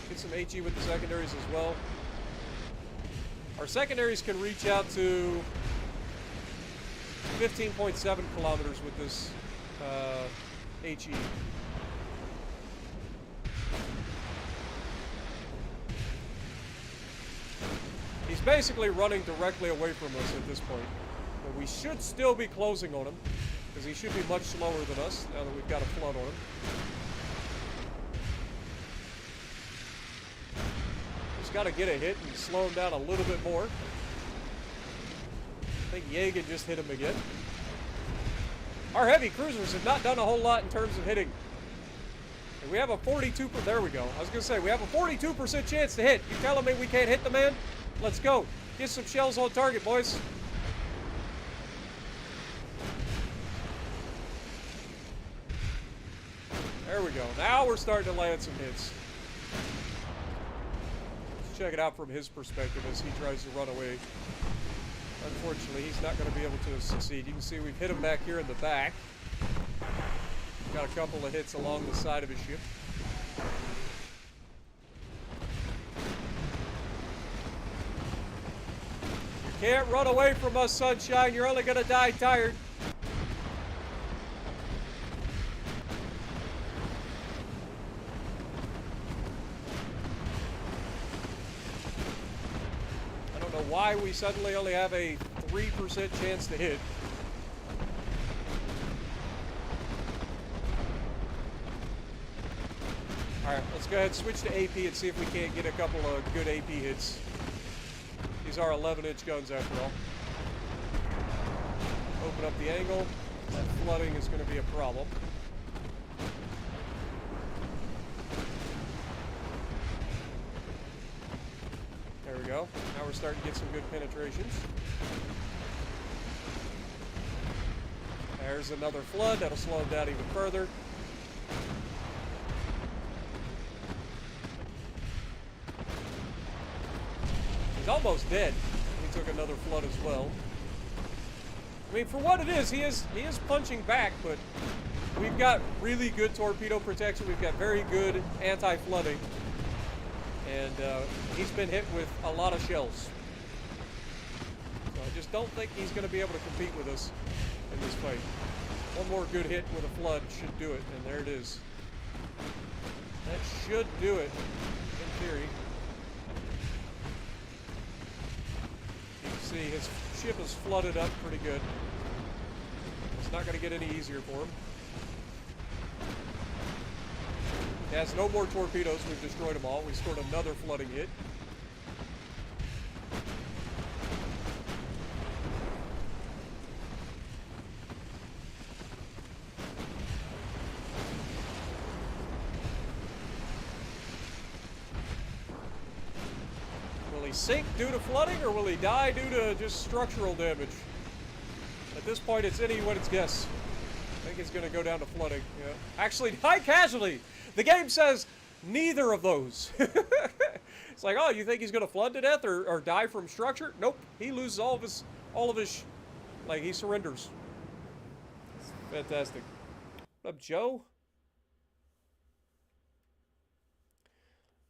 Get some HE with the secondaries as well. Our secondaries can reach out to 15.7 kilometers with this HE. He's basically running directly away from us at this point. But we should still be closing on him, because he should be much slower than us now that we've got a flood on him. Just got to get a hit and slow him down a little bit more. I think Jagen just hit him again. Our heavy cruisers have not done a whole lot in terms of hitting. And we have a 42%, there we go. I was going to say, we have a 42% chance to hit. You telling me we can't hit the man? Let's go. Get some shells on target, boys. There we go. Now we're starting to land some hits. Let's check it out from his perspective as he tries to run away. Unfortunately, he's not going to be able to succeed. You can see we've hit him back here in the back. Got a couple of hits along the side of his ship. You can't run away from us, Sunshine. You're only going to die tired. I don't know why we suddenly only have a 3% chance to hit. Alright, let's go ahead and switch to AP and see if we can't get a couple of good AP hits. These are 11-inch guns after all. Open up the angle. That flooding is going to be a problem. There we go. Now we're starting to get some good penetrations. There's another flood. That'll slow him down even further. He's almost dead. He took another flood as well. I mean, for what it is, he is punching back, but we've got really good torpedo protection. We've got very good anti-flooding. And he's been hit with a lot of shells. So I just don't think he's going to be able to compete with us in this fight. One more good hit with a flood should do it, and there it is. That should do it, in theory. see, his ship is flooded up pretty good. It's not going to get any easier for him. He has no more torpedoes. We've destroyed them all. We scored another flooding hit. Will he sink due to flooding, or will he die due to just structural damage? At this point, it's anyone's guess. I think it's going to go down to flooding. Yeah. Actually, high casualty. The game says neither of those. It's like, oh, you think he's going to flood to death or die from structure? Nope. He loses all of his, like, he surrenders. It's fantastic. What up, Joe?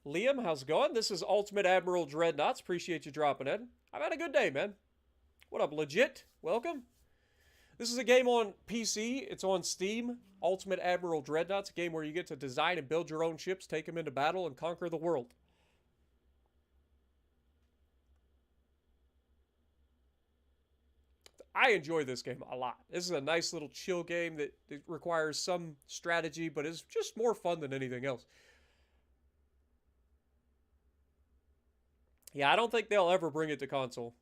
Liam, how's it going? This is Ultimate Admiral Dreadnoughts. Appreciate you dropping in. I've had a good day, man. What up, Legit? Welcome. This is a game on PC. It's on Steam. Ultimate Admiral Dreadnoughts, a game where you get to design and build your own ships, take them into battle, and conquer the world. I enjoy this game a lot. This is a nice little chill game that requires some strategy, but is just more fun than anything else. Yeah, I don't think they'll ever bring it to console.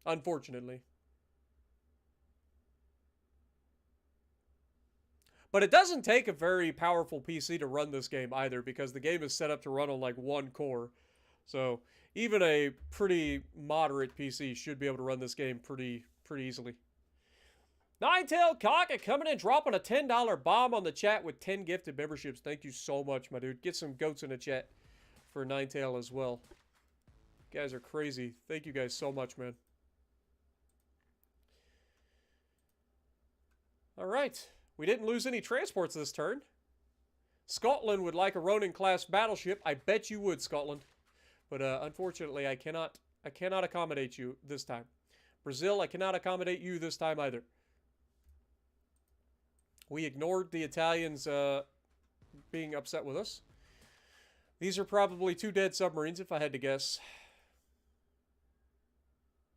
Unfortunately. But it doesn't take a very powerful PC to run this game either, because the game is set up to run on like one core. So even a pretty moderate PC should be able to run this game pretty easily. Ninetail Cock coming in, dropping a $10 bomb on the chat with 10 gifted memberships. Thank you so much, my dude. Get some goats in the chat for Ninetail as well. You guys are crazy. Thank you guys so much, man. All right. We didn't lose any transports this turn. Scotland would like a Ronin-class battleship. I bet you would, Scotland. But unfortunately, I cannot accommodate you this time. Brazil, I cannot accommodate you this time either. We ignored the Italians being upset with us. These are probably 2 dead submarines, if I had to guess.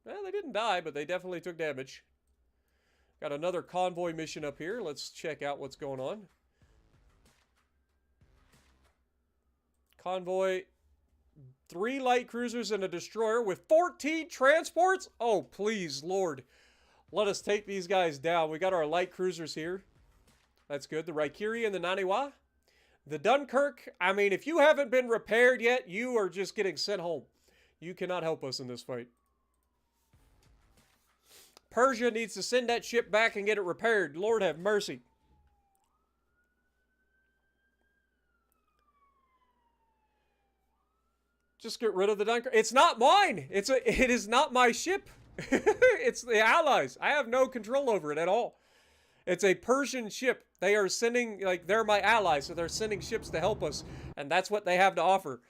Well, they didn't die, but they definitely took damage. Got another convoy mission up here. Let's check out what's going on. Convoy, 3 light cruisers and a destroyer with 14 transports? Oh, please, Lord. Let us take these guys down. We got our light cruisers here. That's good. The Raikiri and the Naniwa. The Dunkirk, I mean, if you haven't been repaired yet, you are just getting sent home. You cannot help us in this fight. Persia needs to send that ship back and get it repaired. Lord have mercy. Just get rid of the Dunkirk. It's not mine. It is not my ship. It's the Allies. I have no control over it at all. It's a Persian ship. They are sending, like, they're my allies, so they're sending ships to help us, and that's what they have to offer.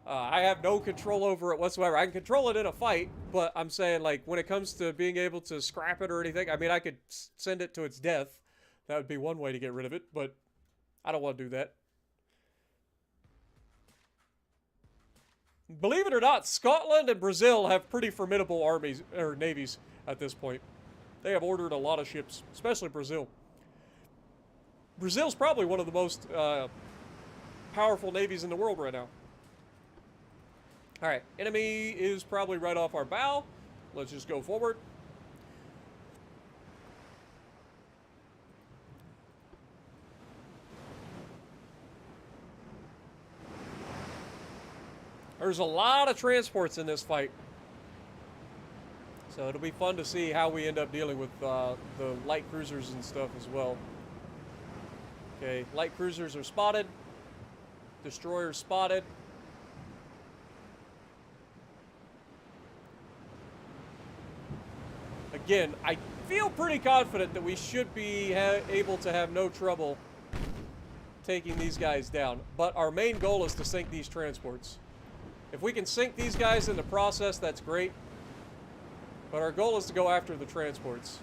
I have no control over it whatsoever. I can control it in a fight, but I'm saying, like, when it comes to being able to scrap it or anything, I mean, I could send it to its death. That would be one way to get rid of it, but I don't want to do that. Believe it or not, Scotland and Brazil have pretty formidable armies, or navies, at this point. They have ordered a lot of ships, especially Brazil. Brazil's probably one of the most powerful navies in the world right now. Alright, enemy is probably right off our bow. Let's just go forward. There's a lot of transports in this fight. So it'll be fun to see how we end up dealing with the light cruisers and stuff as well. Okay, light cruisers are spotted. Destroyers spotted. Again, I feel pretty confident that we should be able to have no trouble taking these guys down. But our main goal is to sink these transports. If we can sink these guys in the process, that's great. But our goal is to go after the transports.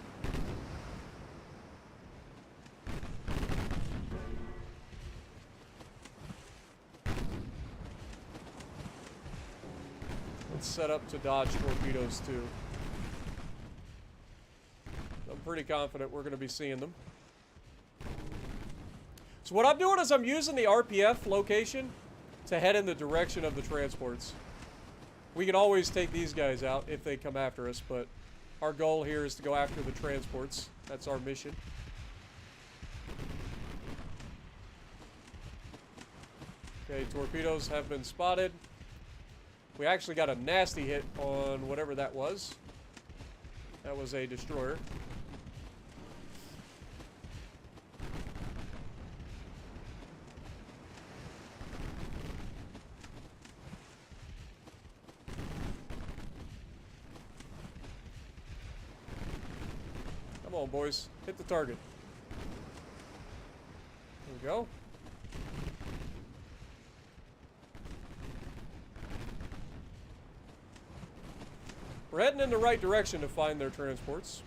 and set up to dodge torpedoes too. I'm pretty confident we're going to be seeing them. So what I'm doing is I'm using the RPF location to head in the direction of the transports. We can always take these guys out if they come after us, but our goal here is to go after the transports. That's our mission. Okay, torpedoes have been spotted. We actually got a nasty hit on whatever that was. That was a destroyer. Come on, boys. Hit the target. There we go. We're heading in the right direction to find their transports.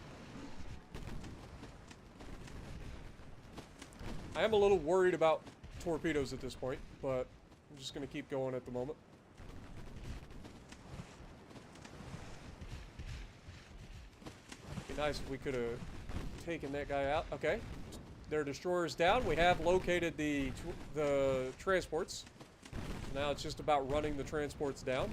I am a little worried about torpedoes at this point, but I'm just going to keep going at the moment. Be nice if we could have taken that guy out. Okay, their destroyer's down. We have located the transports. Now it's just about running the transports down.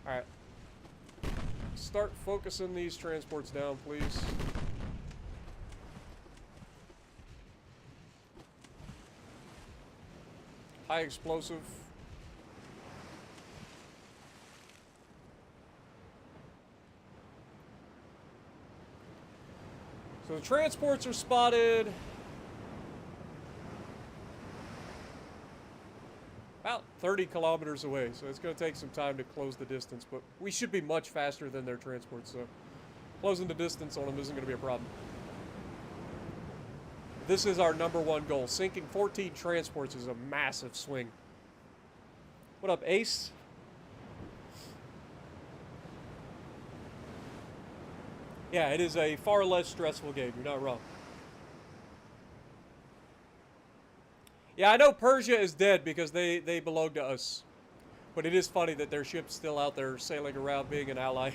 Alright. Start focusing these transports down, please. High explosive. So the transports are spotted about 30 kilometers away, so it's going to take some time to close the distance, but we should be much faster than their transports, so closing the distance on them isn't going to be a problem. This is our #1 goal. Sinking 14 transports is a massive swing. What up, Ace? Yeah, it is a far less stressful game. You're not wrong. Yeah, I know Persia is dead because they belong to us. But it is funny that their ship's still out there sailing around being an ally.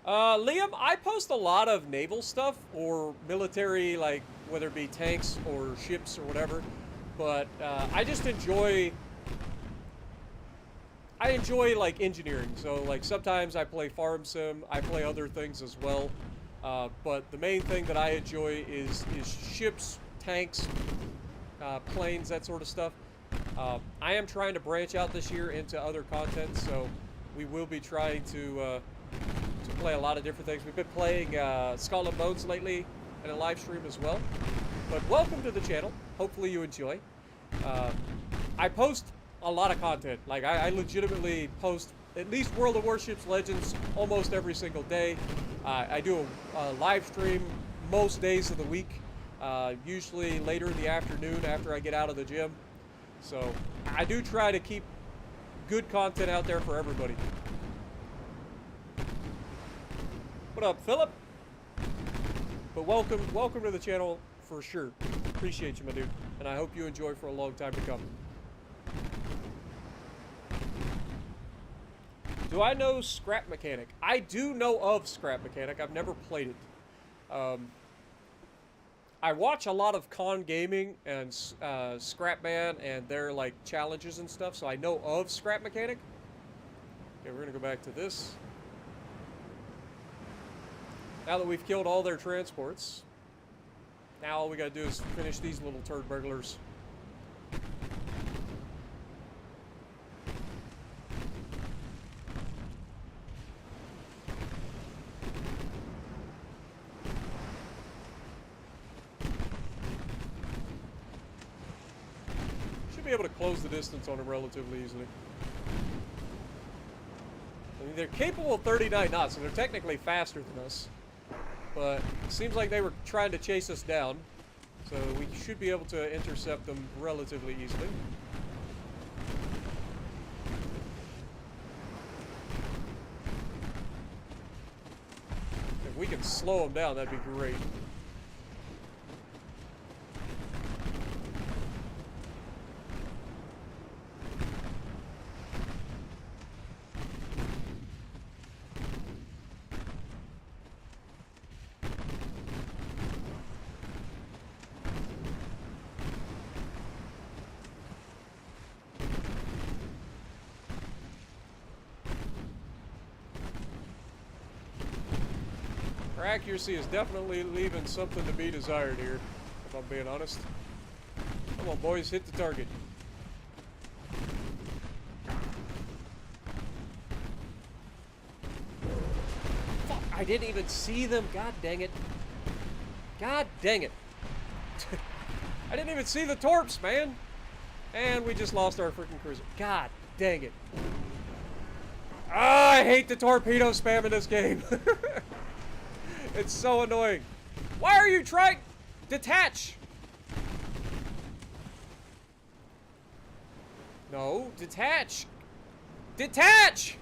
Liam, I post a lot of naval stuff or military, like whether it be tanks or ships or whatever. But I just enjoy like engineering. So like sometimes I play farm sim, I play other things as well. But the main thing that I enjoy is ships, tanks, planes, that sort of stuff. I am trying to branch out this year into other content, so we will be trying to play a lot of different things. We've been playing Skull and Bones lately in a live stream as well. But welcome to the channel. Hopefully you enjoy. I post a lot of content. Like I legitimately post at least World of Warships Legends almost every single day. I do a live stream most days of the week, usually later in the afternoon after I get out of the gym. So I do try to keep good content out there for everybody. What up, Philip? But welcome to the channel for sure. Appreciate you, my dude. And I hope you enjoy for a long time to come. Do I know Scrap Mechanic? I do know of Scrap Mechanic. I've never played it. I watch a lot of Con Gaming and Scrapman and their like challenges and stuff, so I know of Scrap Mechanic. Okay, we're gonna go back to this. Now that we've killed all their transports, now all we gotta do is finish these little turd burglars. Should be able to close the distance on them relatively easily. I mean, they're capable of 39 knots, so they're technically faster than us. But it seems like they were trying to chase us down, so we should be able to intercept them relatively easily. If we can slow them down, that'd be great. Our accuracy is definitely leaving something to be desired here, if I'm being honest. Come on, boys, hit the target. Fuck, I didn't even see them. God dang it. God dang it. I didn't even see the torps, man. And we just lost our freaking cruiser. God dang it. Ah, I hate the torpedo spam in this game. It's so annoying. Why are you trying? Detach. No, detach. Detach!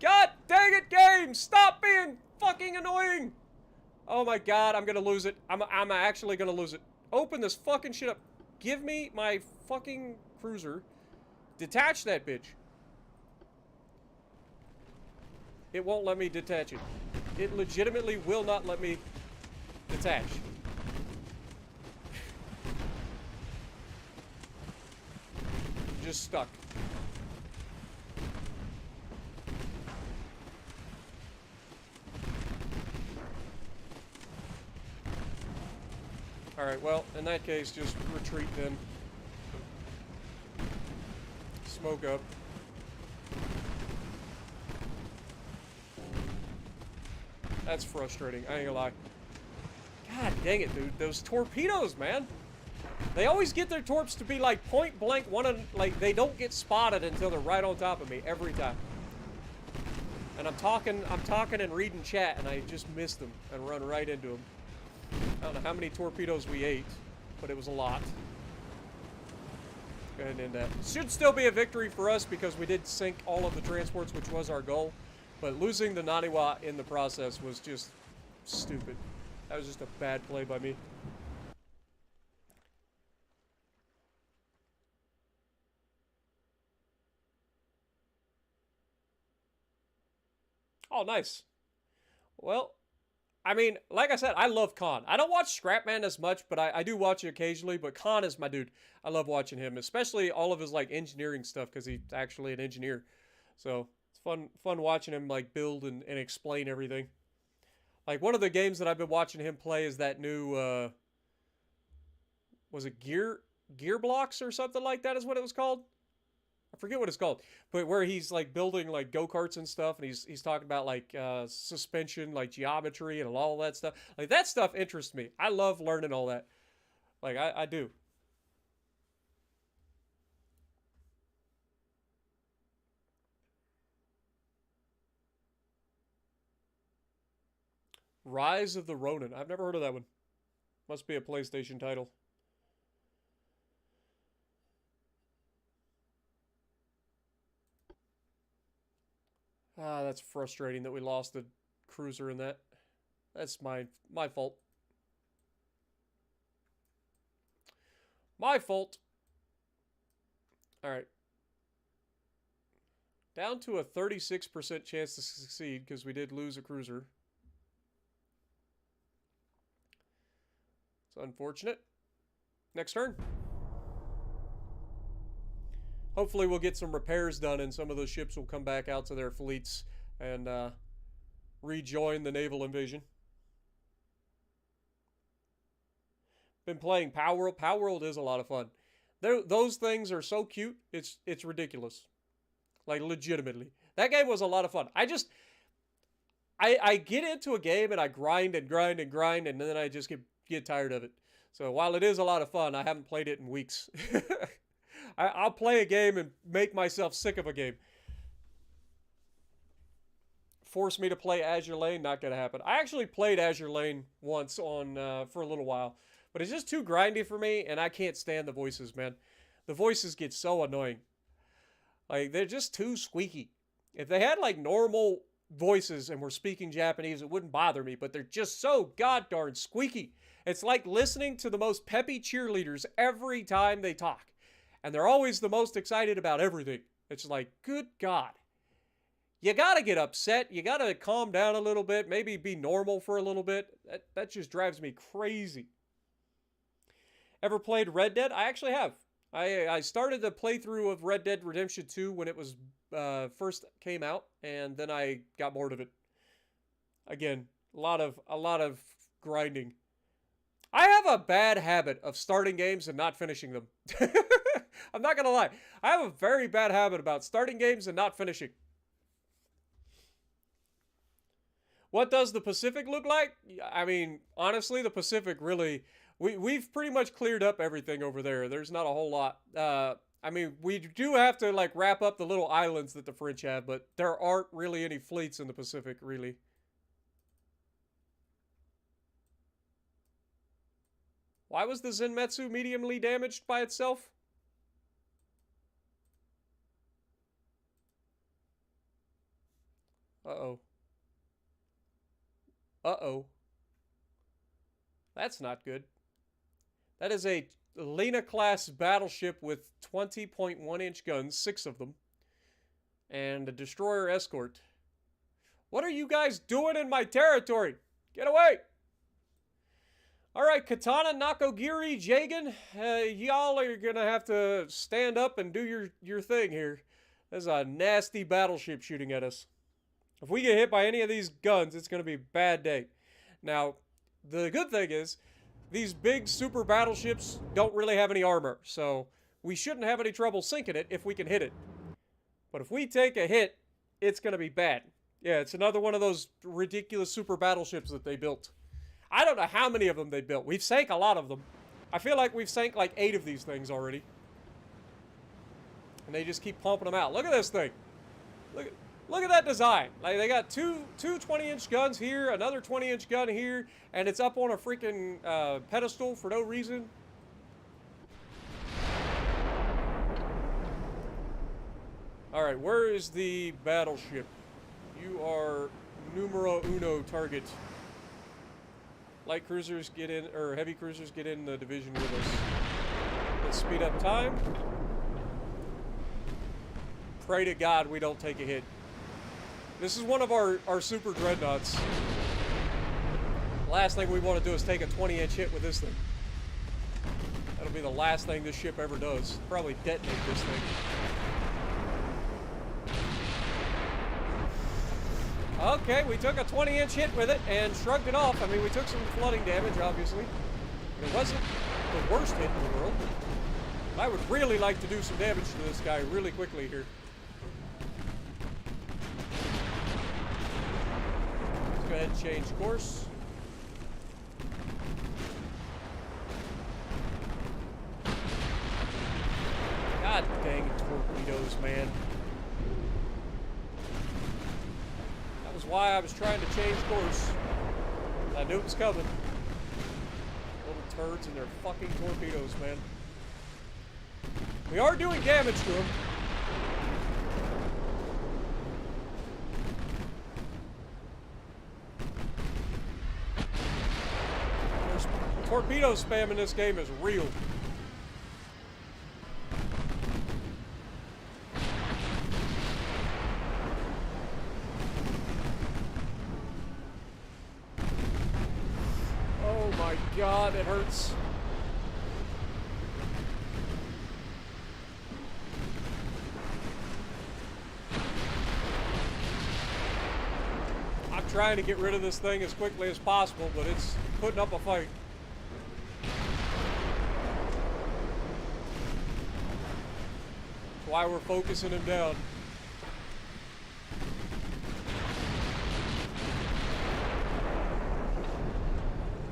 God dang it, game! Stop being fucking annoying! Oh my god, I'm gonna lose it. I'm actually gonna lose it. Open this fucking shit up. Give me my fucking cruiser. Detach that bitch. It won't let me detach it. It legitimately will not let me detach. Just stuck. Alright, well, in that case, just retreat then. Smoke up. That's frustrating, I ain't gonna lie. God dang it, dude. Those torpedoes, man. They always get their torps to be like point blank, like they don't get spotted until they're right on top of me every time. And I'm talking and reading chat and I just miss them and run right into them. I don't know how many torpedoes we ate, but it was a lot. Go ahead and end that. Should still be a victory for us because we did sink all of the transports, which was our goal. But losing the Naniwa in the process was just stupid. That was just a bad play by me. Oh, nice. Well, I mean, like I said, I love Khan. I don't watch Scrapman as much, but I do watch it occasionally. But Khan is my dude. I love watching him, especially all of his like engineering stuff because he's actually an engineer. So it's fun watching him like build and explain everything. Like one of the games that I've been watching him play is that new was it Gear Blocks or something like that is what it was called. I forget what it's called, but where he's like building like go-karts and stuff, and he's talking about like suspension, like geometry and all that stuff. Like that stuff interests me. I love learning all that. Like I do. Rise of the Ronin. I've never heard of that one. Must be a PlayStation title. Ah, that's frustrating that we lost the cruiser in that. That's my fault. My fault. All right. Down to a 36% chance to succeed because we did lose a cruiser. It's unfortunate. Next turn. Hopefully we'll get some repairs done and some of those ships will come back out to their fleets and rejoin the naval invasion. Been playing Power World. Power World is a lot of fun. Those things are so cute. It's ridiculous. Like legitimately. That game was a lot of fun. I get into a game and I grind and grind and grind and then I just get tired of it. So while it is a lot of fun, I haven't played it in weeks. I'll play a game and make myself sick of a game. Force me to play Azure Lane, not gonna happen. I actually played Azure Lane once on for a little while, but it's just too grindy for me, and I can't stand the voices, man. The voices get so annoying. Like they're just too squeaky. If they had like normal voices and were speaking Japanese, it wouldn't bother me, but they're just so god-darn squeaky. It's like listening to the most peppy cheerleaders every time they talk. And they're always the most excited about everything. It's like, good God. You gotta get upset. You gotta calm down a little bit. Maybe be normal for a little bit. That just drives me crazy. Ever played Red Dead? I actually have. I started the playthrough of Red Dead Redemption 2 when it was first came out, and then I got bored of it. Again, a lot of grinding. I have a bad habit of starting games and not finishing them. I'm not gonna lie. I have a very bad habit about starting games and not finishing. What does the Pacific look like? I mean, honestly, the Pacific really... We've pretty much cleared up everything over there. There's not a whole lot. I mean, we do have to, like, wrap up the little islands that the French have, but there aren't really any fleets in the Pacific, really. Why was the Zenmetsu mediumly damaged by itself? Uh-oh. Uh-oh. That's not good. That is a Lena-class battleship with 20.1-inch guns, 6 of them, and a destroyer escort. What are you guys doing in my territory? Get away! Alright, Katana, Nakogiri, Jagan, y'all are gonna have to stand up and do your thing here. There's a nasty battleship shooting at us. If we get hit by any of these guns, it's gonna be a bad day. Now, the good thing is, these big super battleships don't really have any armor, so we shouldn't have any trouble sinking it if we can hit it. But if we take a hit, it's gonna be bad. Yeah, it's another one of those ridiculous super battleships that they built. I don't know how many of them they built. We've sank a lot of them. I feel like we've sank like 8 of these things already. And they just keep pumping them out. Look at this thing. Look at that design. Like, they got two 20-inch guns here, another 20-inch gun here, and it's up on a freaking pedestal for no reason. Alright, where is the battleship? You are numero uno target. Light cruisers get in, or heavy cruisers get in the division with us. Let's speed up time. Pray to God we don't take a hit. This is one of our super dreadnoughts. Last thing we want to do is take a 20-inch hit with this thing. That'll be the last thing this ship ever does. Probably detonate this thing. Okay, we took a 20-inch hit with it and shrugged it off. I mean, we took some flooding damage, obviously. It wasn't the worst hit in the world. I would really like to do some damage to this guy really quickly here. Let's go ahead and change course. God dang it, torpedoes, man. That was why I was trying to change course. I knew it was coming. Little turds and their fucking torpedoes, man. We are doing damage to them. There's torpedo spam in this game is real. Oh my God, it hurts. I'm trying to get rid of this thing as quickly as possible, but it's putting up a fight. That's why we're focusing him down.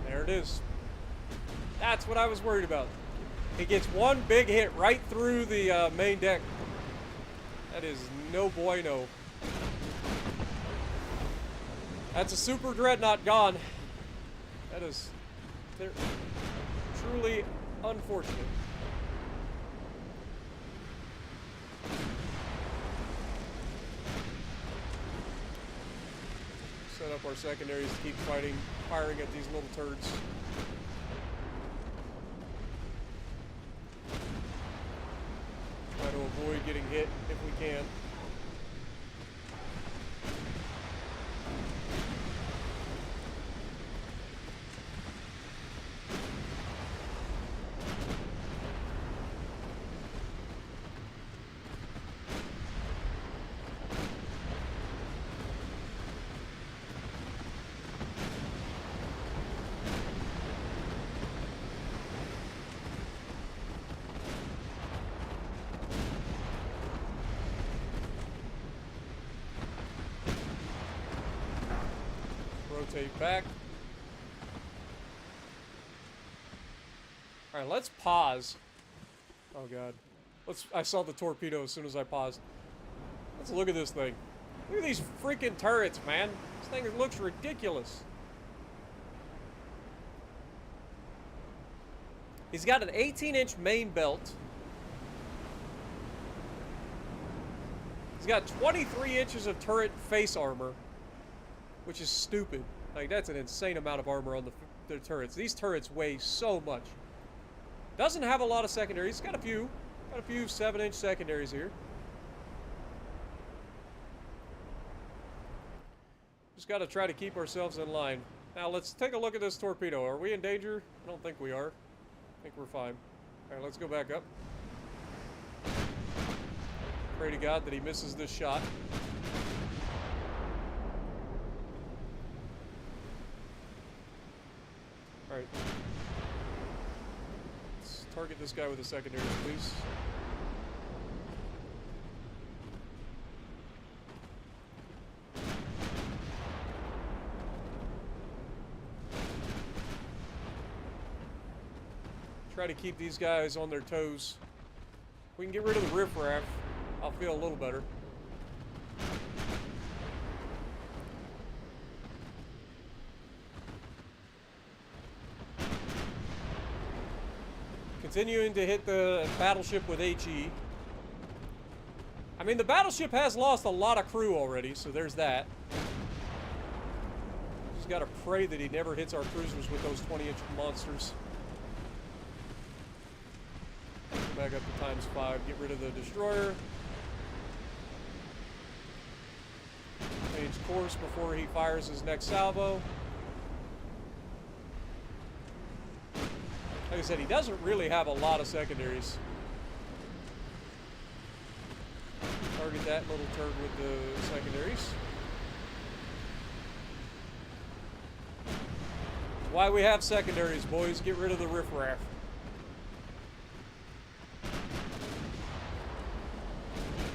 There it is. That's what I was worried about. He gets one big hit right through the main deck. That is no bueno. That's a super dreadnought gone. That is truly unfortunate. Set up our secondaries to keep firing at these little turds. Try to avoid getting hit if we can. Rotate back. Alright, let's pause. Oh god. I saw the torpedo as soon as I paused. Let's look at this thing. Look at these freaking turrets, man. This thing looks ridiculous. He's got an 18-inch main belt. He's got 23 inches of turret face armor, which is stupid. Like, that's an insane amount of armor on the turrets. These turrets weigh so much. Doesn't have a lot of secondaries. Got a few 7-inch secondaries here. Just got to try to keep ourselves in line. Now, let's take a look at this torpedo. Are we in danger? I don't think we are. I think we're fine. Alright, let's go back up. Pray to God that he misses this shot. Alright. Let's target this guy with a secondary, please. Try to keep these guys on their toes. If we can get rid of the riffraff, I'll feel a little better. Continuing to hit the battleship with HE. I mean, the battleship has lost a lot of crew already, so there's that. Just gotta pray that he never hits our cruisers with those 20-inch monsters. Back up to ×5, get rid of the destroyer. Change course before he fires his next salvo. Like I said, he doesn't really have a lot of secondaries. Target that little turd with the secondaries. That's why we have secondaries, boys. Get rid of the riffraff.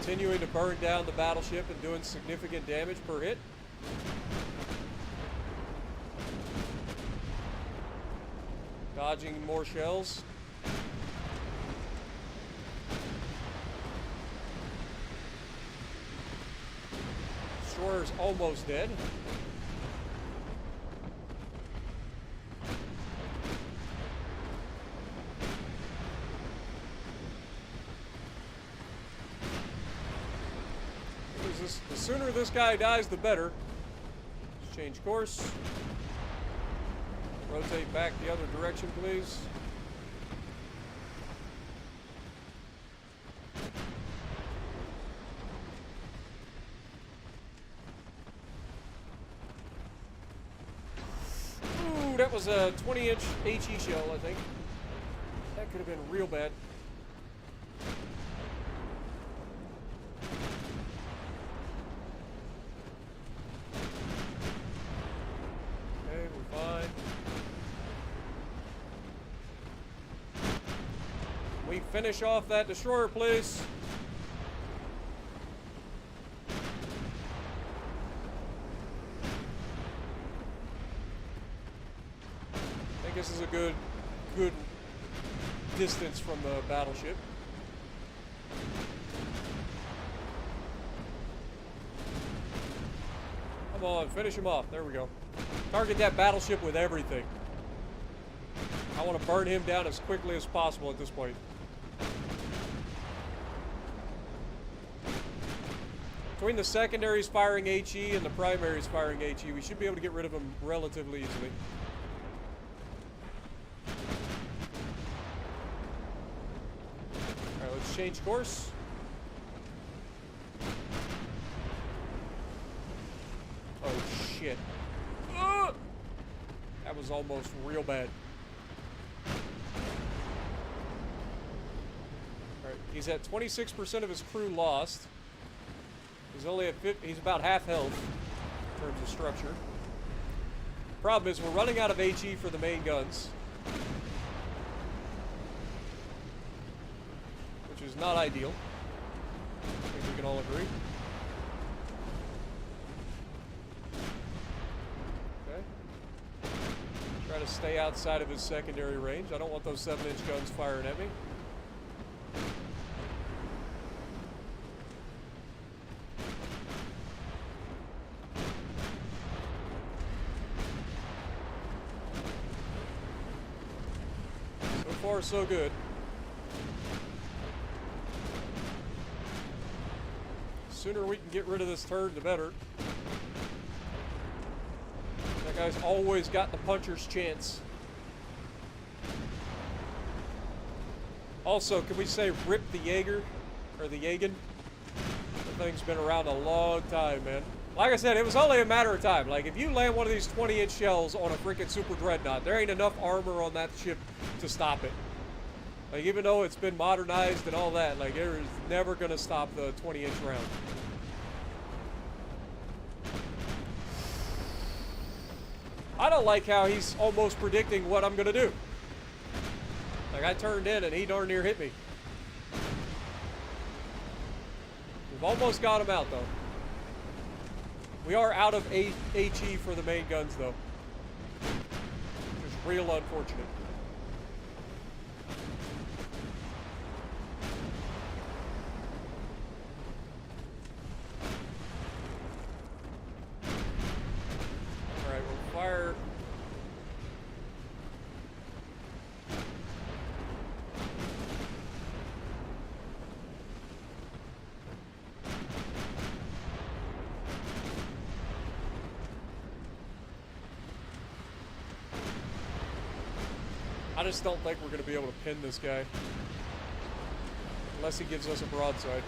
Continuing to burn down the battleship and doing significant damage per hit. Dodging more shells. Destroyer's almost dead. The sooner this guy dies, the better. Let's change course. Rotate back the other direction, please. Ooh, that was a 20-inch HE shell, I think. That could have been real bad. We finish off that destroyer, please. I think this is a good distance from the battleship. Come on, finish him off. There we go. Target that battleship with everything. I want to burn him down as quickly as possible at this point. Between the secondaries firing HE and the primaries firing HE, we should be able to get rid of them relatively easily. Alright, let's change course. Oh, shit. Ugh! That was almost real bad. Alright, he's at 26% of his crew lost. He's only at he's about half health in terms of structure. Problem is, we're running out of HE for the main guns, which is not ideal. I think we can all agree. Okay. Try to stay outside of his secondary range. I don't want those 7-inch guns firing at me. So far, so good. The sooner we can get rid of this turd, the better. That guy's always got the puncher's chance. Also, can we say rip the Jaeger? Or the Jagen? That thing's been around a long time, man. Like I said, it was only a matter of time. Like, if you land one of these 20-inch shells on a freaking Super Dreadnought, there ain't enough armor on that ship to stop it. Like, even though it's been modernized and all that, like, it is never gonna stop the 20-inch round. I don't like how he's almost predicting what I'm gonna do. Like, I turned in and he darn near hit me. We've almost got him out, though. We are out of HE for the main guns, though. Which is real unfortunate. Alright, we'll fire... I just don't think we're going to be able to pin this guy. Unless he gives us a broadside.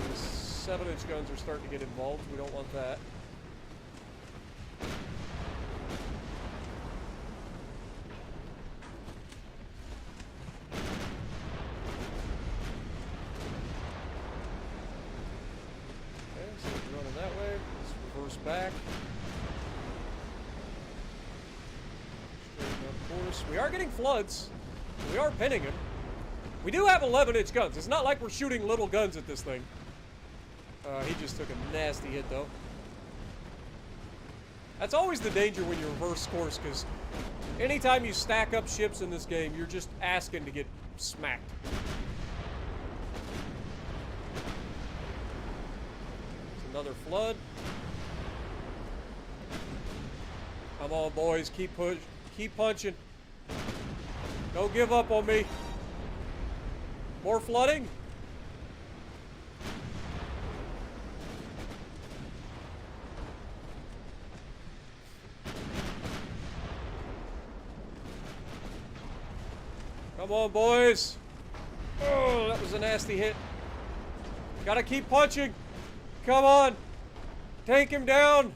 These 7-inch guns are starting to get involved. We don't want that. Okay, so we're running that way. Reverse back. Straighten up course. We are getting floods. We are pinning him. We do have 11-inch guns. It's not like we're shooting little guns at this thing. He just took a nasty hit, though. That's always the danger when you reverse course, because anytime you stack up ships in this game, you're just asking to get smacked. It's another flood. Come on, boys. Keep punching. Don't give up on me. More flooding? Come on, boys. Oh, that was a nasty hit. Gotta keep punching. Come on. Take him down.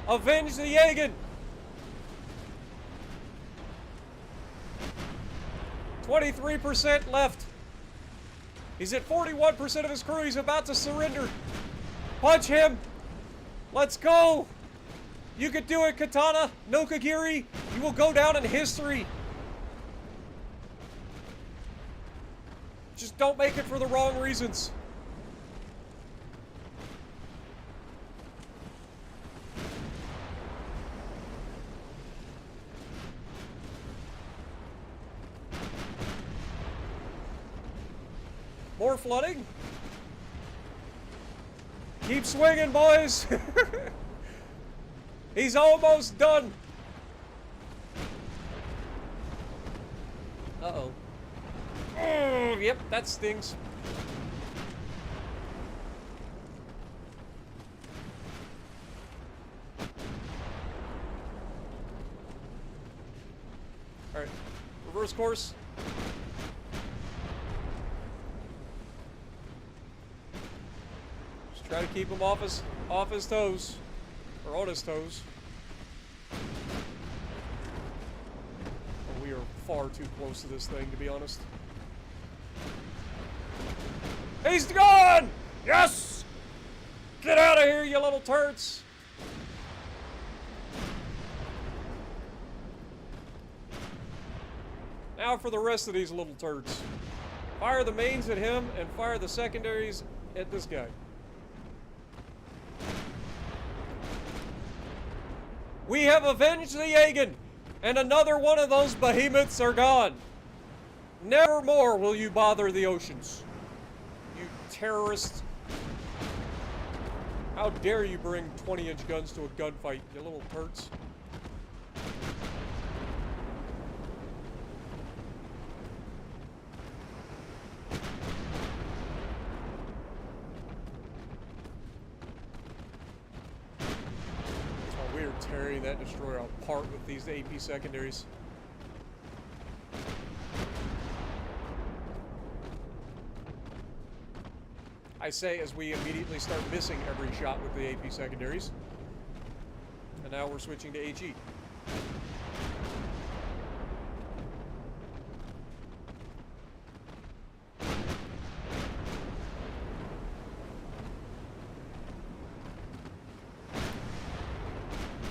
Avenge the Jagen. 23% left. He's at 41% of his crew. He's about to surrender. Punch him. Let's go. You could do it, Katana. Nokagiri. You will go down in history. Just don't make it for the wrong reasons. More flooding. Keep swinging, boys. He's almost done. Uh-oh. Yep, that stings. Alright, reverse course. Just try to keep him off his toes. Or on his toes. Oh, we are far too close to this thing, to be honest. He's gone! Yes! Get out of here, you little turds! Now for the rest of these little turds. Fire the mains at him and fire the secondaries at this guy. We have avenged the IJN, and another one of those behemoths are gone. Never more will you bother the oceans. You terrorists. How dare you bring 20-inch guns to a gunfight, you little turds. Oh, we are tearing that destroyer apart with these AP secondaries. I say as we immediately start missing every shot with the AP secondaries. And now we're switching to HE.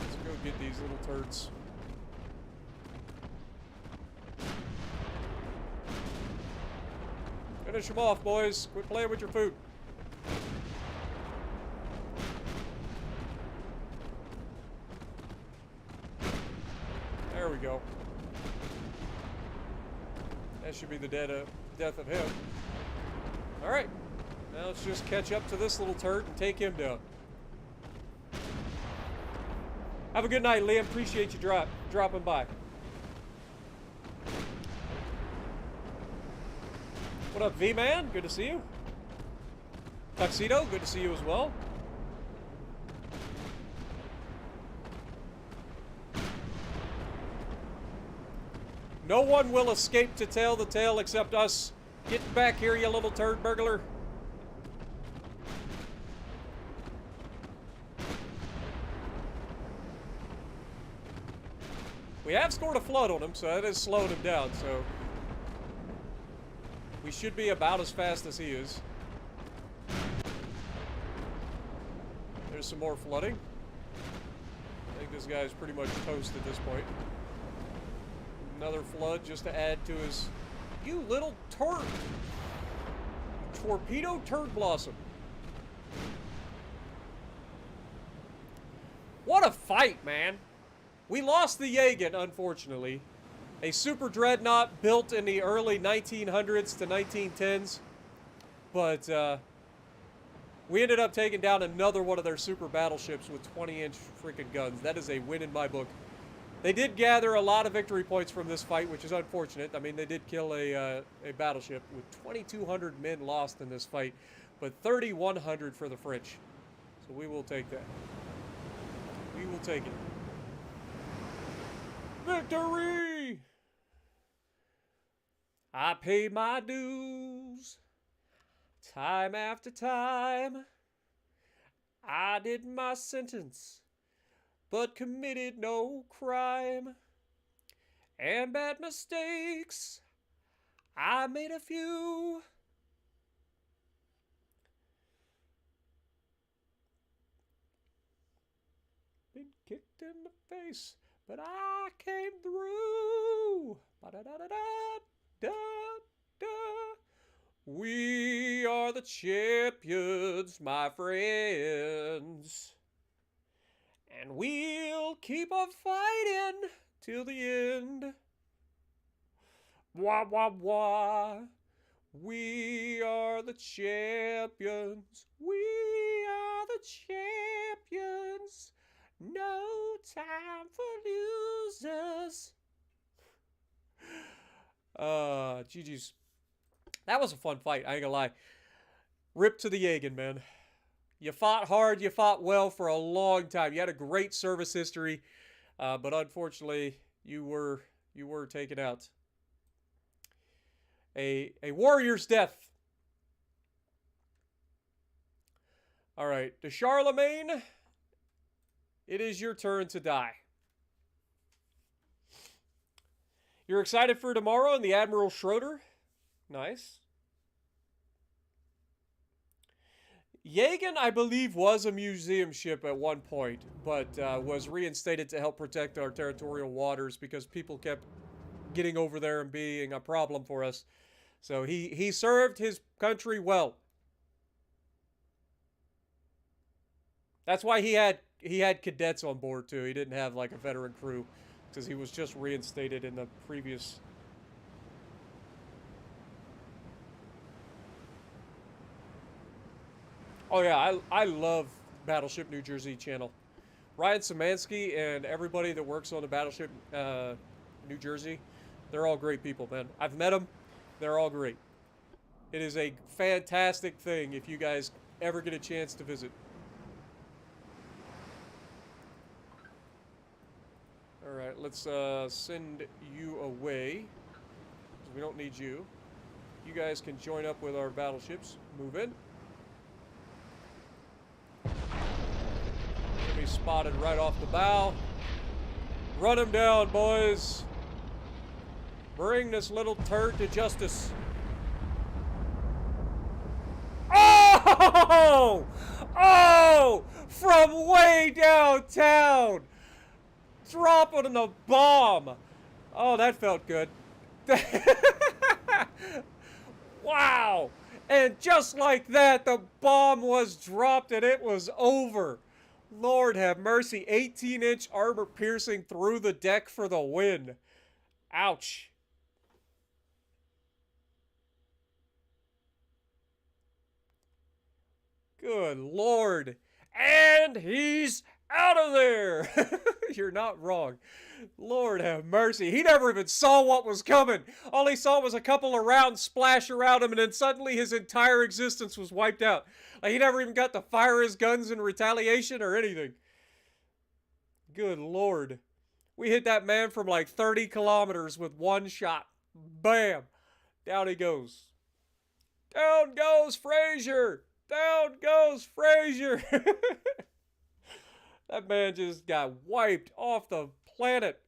Let's go get these little turds. Finish them off, boys. Quit playing with your food. There we go. That should be the death of him. Alright. Now let's just catch up to this little turd and take him down. Have a good night, Liam. Appreciate you dropping by. What up, V-Man? Good to see you. Tuxedo, good to see you as well. No one will escape to tell the tale except us. Get back here, you little turd burglar. We have scored a flood on him, so that has slowed him down, so we should be about as fast as he is. There's some more flooding. I think this guy's pretty much toast at this point. Another flood just to add to his... You little turd! Torpedo turd blossom. What a fight, man! We lost the IJN, unfortunately. A super dreadnought built in the early 1900s to 1910s. But, we ended up taking down another one of their super battleships with 20-inch freaking guns. That is a win in my book. They did gather a lot of victory points from this fight, which is unfortunate. I mean, they did kill a battleship with 2,200 men lost in this fight, but 3,100 for the French. So we will take that. We will take it. Victory! I paid my dues time after time. I did my sentence, but committed no crime. And bad mistakes, I made a few. Been kicked in the face, but I came through. Ba-da-da-da-da-da-da. We are the champions, my friends. And we'll keep on fighting till the end. Wah, wah, wah. We are the champions. We are the champions. No time for losers. GG's. That was a fun fight, I ain't gonna lie. Rip to the IJN, man. You fought hard, you fought well for a long time. You had a great service history, but unfortunately, you were taken out. A warrior's death. All right, to Charlemagne, it is your turn to die. You're excited for tomorrow and the Admiral Schroeder? Nice. IJN, I believe, was a museum ship at one point, but was reinstated to help protect our territorial waters because people kept getting over there and being a problem for us. So he served his country well. That's why he had cadets on board too. He didn't have like a veteran crew because he was just reinstated in the previous. Oh yeah, I love Battleship New Jersey channel. Ryan Szymanski and everybody that works on the Battleship New Jersey, they're all great people, man. I've met them. They're all great. It is a fantastic thing if you guys ever get a chance to visit. Alright, let's send you away. We don't need you. You guys can join up with our battleships. Move in. Enemy spotted right off the bow. Run him down, boys. Bring this little turd to justice. Oh! Oh! From way downtown! Dropping a bomb! Oh, that felt good. Wow! And just like that, the bomb was dropped and it was over. Lord have mercy. 18-inch armor piercing through the deck for the win. Ouch. Good Lord. And he's out of there. You're not wrong. Lord have mercy. He never even saw what was coming. All he saw was a couple of rounds splash around him, and then suddenly his entire existence was wiped out. Like, he never even got to fire his guns in retaliation or anything. Good Lord. We hit that man from like 30 kilometers with one shot. Bam. Down he goes. Down goes Frazier. Down goes Frazier. That man just got wiped off the planet.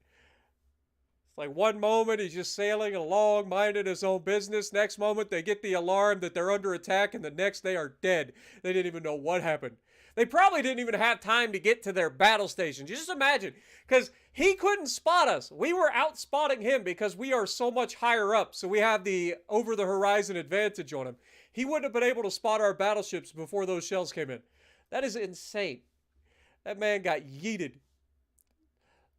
It's like one moment he's just sailing along, minding his own business. Next moment they get the alarm that they're under attack, and the next they are dead. They didn't even know what happened. They probably didn't even have time to get to their battle stations. Just imagine, because he couldn't spot us. We were out spotting him because we are so much higher up, so we have the over-the-horizon advantage on him. He wouldn't have been able to spot our battleships before those shells came in. That is insane. That man got yeeted.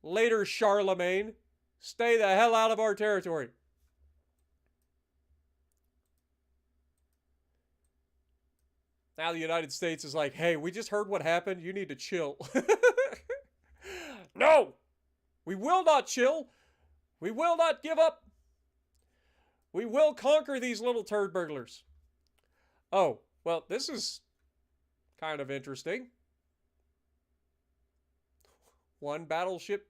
Later, Charlemagne. Stay the hell out of our territory. Now the United States is like, hey, we just heard what happened. You need to chill. No! We will not chill. We will not give up. We will conquer these little turd burglars. Oh, well, this is kind of interesting. One battleship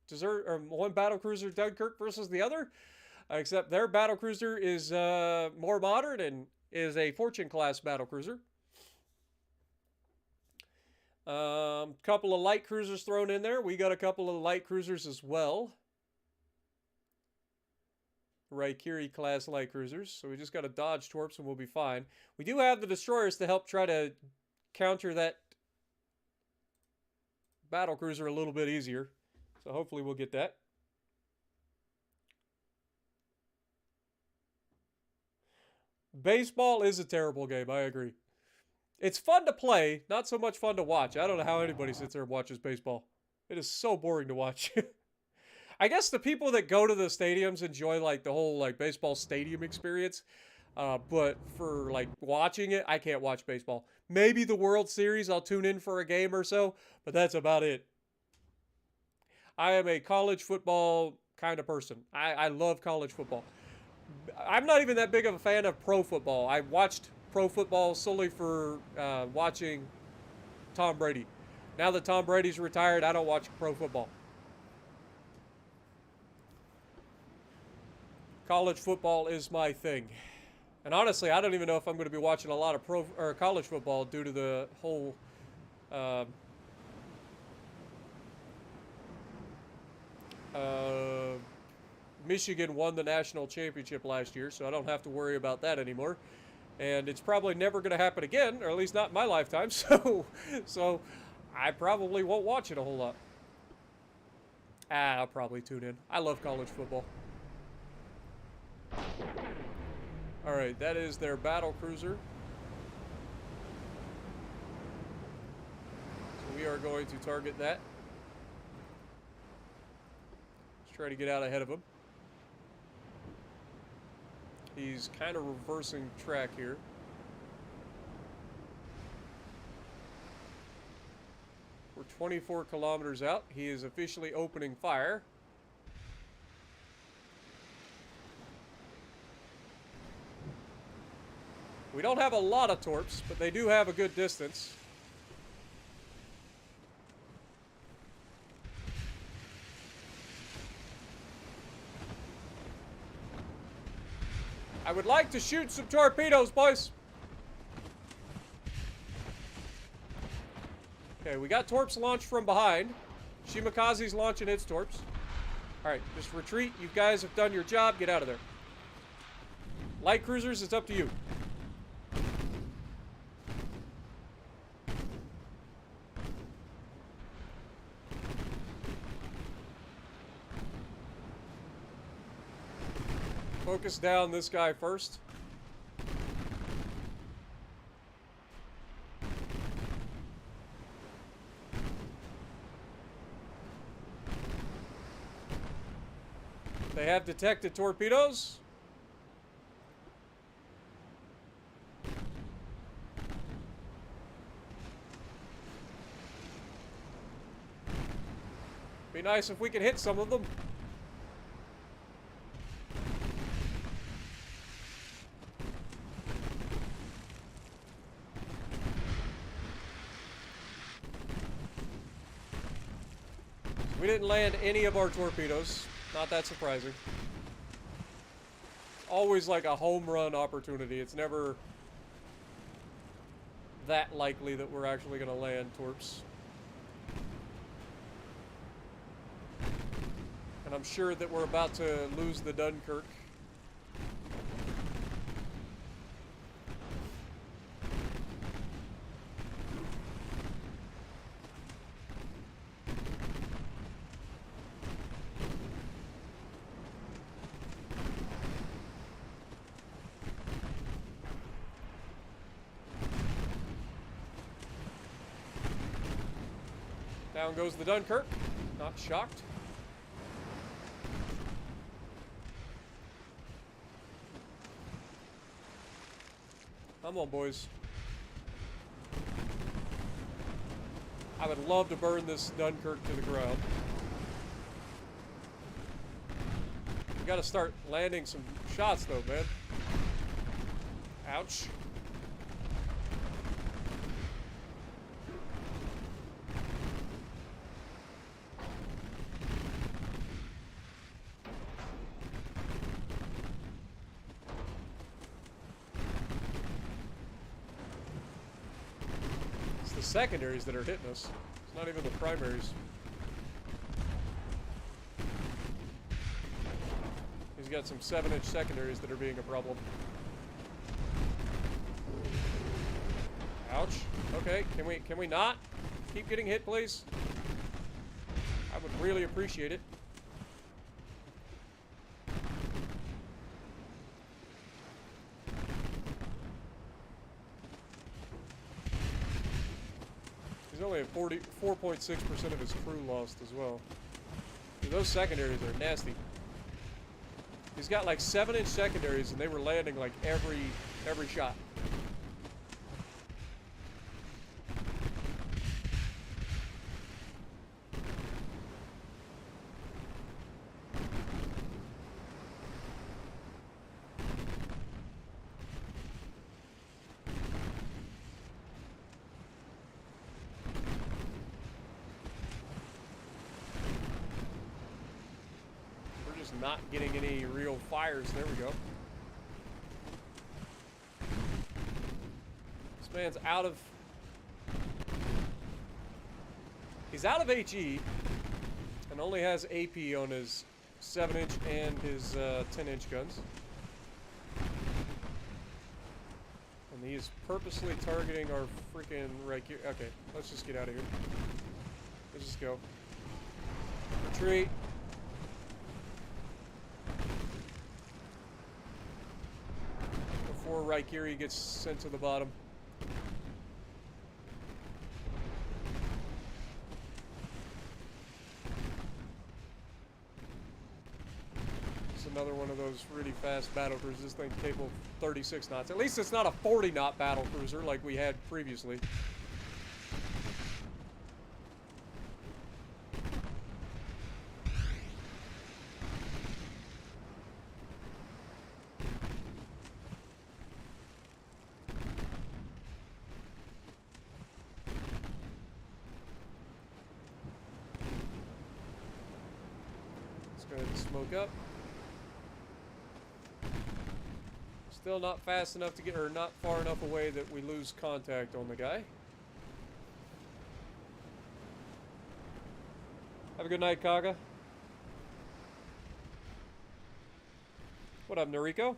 desert, or one battlecruiser Dunkirk versus the other, except their battlecruiser is more modern and is a Fortune class battlecruiser. Couple of light cruisers thrown in there. We got a couple of light cruisers as well. Raikiri class light cruisers. So we just got to dodge torps and we'll be fine. We do have the destroyers to help try to counter that battle cruiser a little bit easier. So hopefully we'll get that. Baseball is a terrible game, I agree. It's fun to play, not so much fun to watch. I don't know how anybody sits there and watches baseball. It is so boring to watch. I guess the people that go to the stadiums enjoy like the whole like baseball stadium experience. But for like watching it, I can't watch baseball. Maybe the World Series, I'll tune in for a game or so, but that's about it. I am a college football kind of person. I love college football. I'm not even that big of a fan of pro football. I watched pro football solely for watching Tom Brady. Now that Tom Brady's retired, I don't watch pro football. College football is my thing. And honestly, I don't even know if I'm going to be watching a lot of pro or college football due to the whole Michigan won the national championship last year, so I don't have to worry about that anymore. And it's probably never going to happen again, or at least not in my lifetime. So I probably won't watch it a whole lot. I'll probably tune in. I love college football. All right, that is their battle cruiser. So we are going to target that. Let's try to get out ahead of him. He's kind of reversing track here. We're 24 kilometers out. He is officially opening fire. We don't have a lot of torps, but they do have a good distance. I would like to shoot some torpedoes, boys. Okay, we got torps launched from behind. Shimakaze's launching its torps. Alright, just retreat. You guys have done your job. Get out of there. Light cruisers, it's up to you. Focus down this guy first. They have detected torpedoes. Be nice if we could hit some of them. We didn't land any of our torpedoes. Not that surprising. Always like a home run opportunity. It's never that likely that we're actually going to land torps. And I'm sure that we're about to lose the Dunkirk. Down goes the Dunkirk. Not shocked. Come on, boys. I would love to burn this Dunkirk to the ground. We gotta start landing some shots, though, man. Ouch. Secondaries that are hitting us. It's not even the primaries. He's got some 7-inch secondaries that are being a problem. Ouch. Okay, can we not keep getting hit, please? I would really appreciate it. He's only at 4.6% of his crew lost as well. Dude, those secondaries are nasty. He's got like 7-inch secondaries and they were landing like every shot. not getting any real fires. There we go. This man's out of... He's out of HE and only has AP on his 7-inch and his 10-inch guns. And he is purposely targeting our freaking right here. Okay, let's just get out of here. Let's just go. Retreat. Before Raikiri gets sent to the bottom. It's another one of those really fast battle cruisers. This thing capable of 36 knots. At least it's not a 40 knot battle cruiser like we had previously. Go ahead and smoke up. Still not fast enough to get, or not far enough away that we lose contact on the guy. Have a good night, Kaga. What up, Noriko?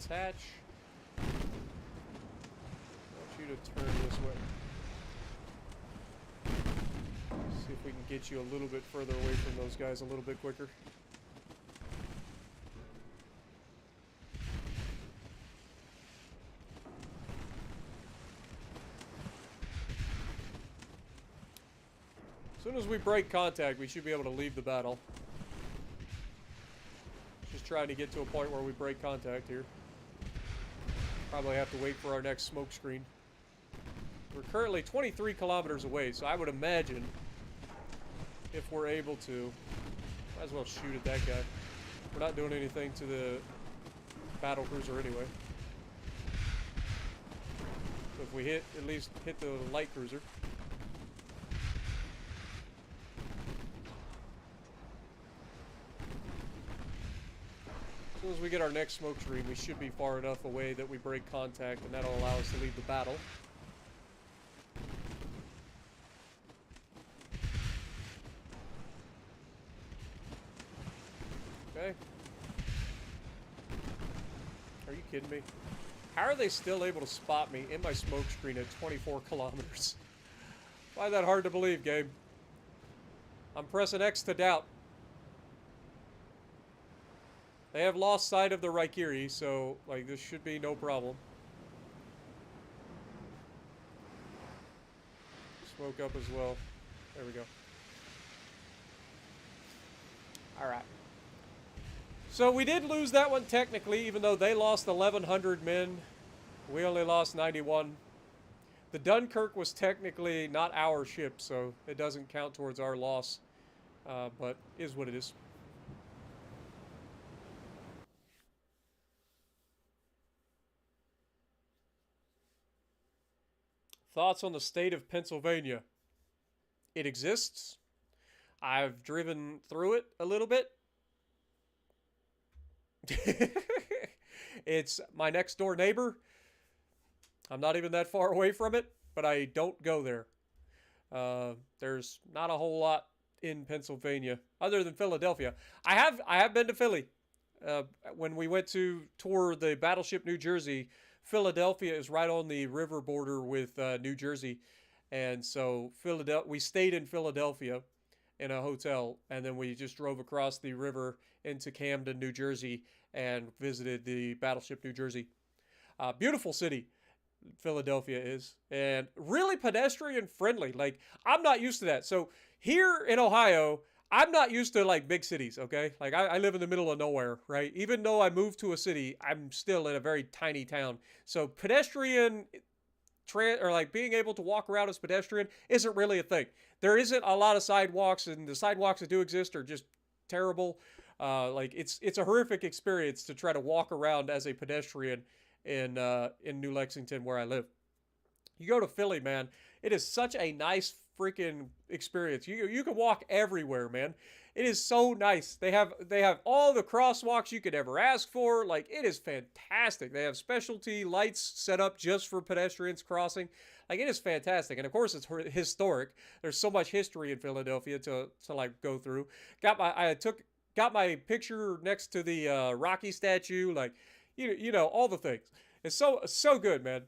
Attach. I want you to turn this way. See if we can get you a little bit further away from those guys a little bit quicker. As soon as we break contact, we should be able to leave the battle. Just trying to get to a point where we break contact here. Probably have to wait for our next smoke screen. We're currently 23 kilometers away, so I would imagine if we're able to, might as well shoot at that guy. We're not doing anything to the battle cruiser anyway. So if we hit, at least hit the light cruiser. As soon as we get our next smoke screen, we should be far enough away that we break contact, and that'll allow us to leave the battle. Okay. Are you kidding me? How are they still able to spot me in my smoke screen at 24 kilometers? Why is that hard to believe, game? I'm pressing X to doubt. They have lost sight of the Raikiri, so, like, this should be no problem. Smoke up as well. There we go. Alright. So we did lose that one technically, even though they lost 1,100 men. We only lost 91. The Dunkirk was technically not our ship, so it doesn't count towards our loss. But is what it is. Thoughts on the state of Pennsylvania? It exists. I've driven through it a little bit. It's my next door neighbor. I'm not even that far away from it, but I don't go there. There's not a whole lot in Pennsylvania other than Philadelphia. I have been to Philly. When we went to tour the Battleship New Jersey, Philadelphia is right on the river border with New Jersey, and so we stayed in Philadelphia in a hotel, and then we just drove across the river into Camden, New Jersey, and visited the Battleship New Jersey. Beautiful city, Philadelphia is, and really pedestrian friendly. Like, I'm not used to that. So here in Ohio, I'm not used to like big cities, okay? Like I live in the middle of nowhere, right? Even though I moved to a city, I'm still in a very tiny town. So pedestrian or like being able to walk around as pedestrian isn't really a thing. There isn't a lot of sidewalks, and the sidewalks that do exist are just terrible. Like it's a horrific experience to try to walk around as a pedestrian in New Lexington where I live. You go to Philly, man, it is such a nice freaking experience. You can walk everywhere, man. It is so nice. They have all the crosswalks you could ever ask for. Like it is fantastic. They have specialty lights set up just for pedestrians crossing. Like it is fantastic. And of course it's historic. There's so much history in Philadelphia to like go through. Got my picture next to the Rocky statue. Like you know all the things. It's so good, man.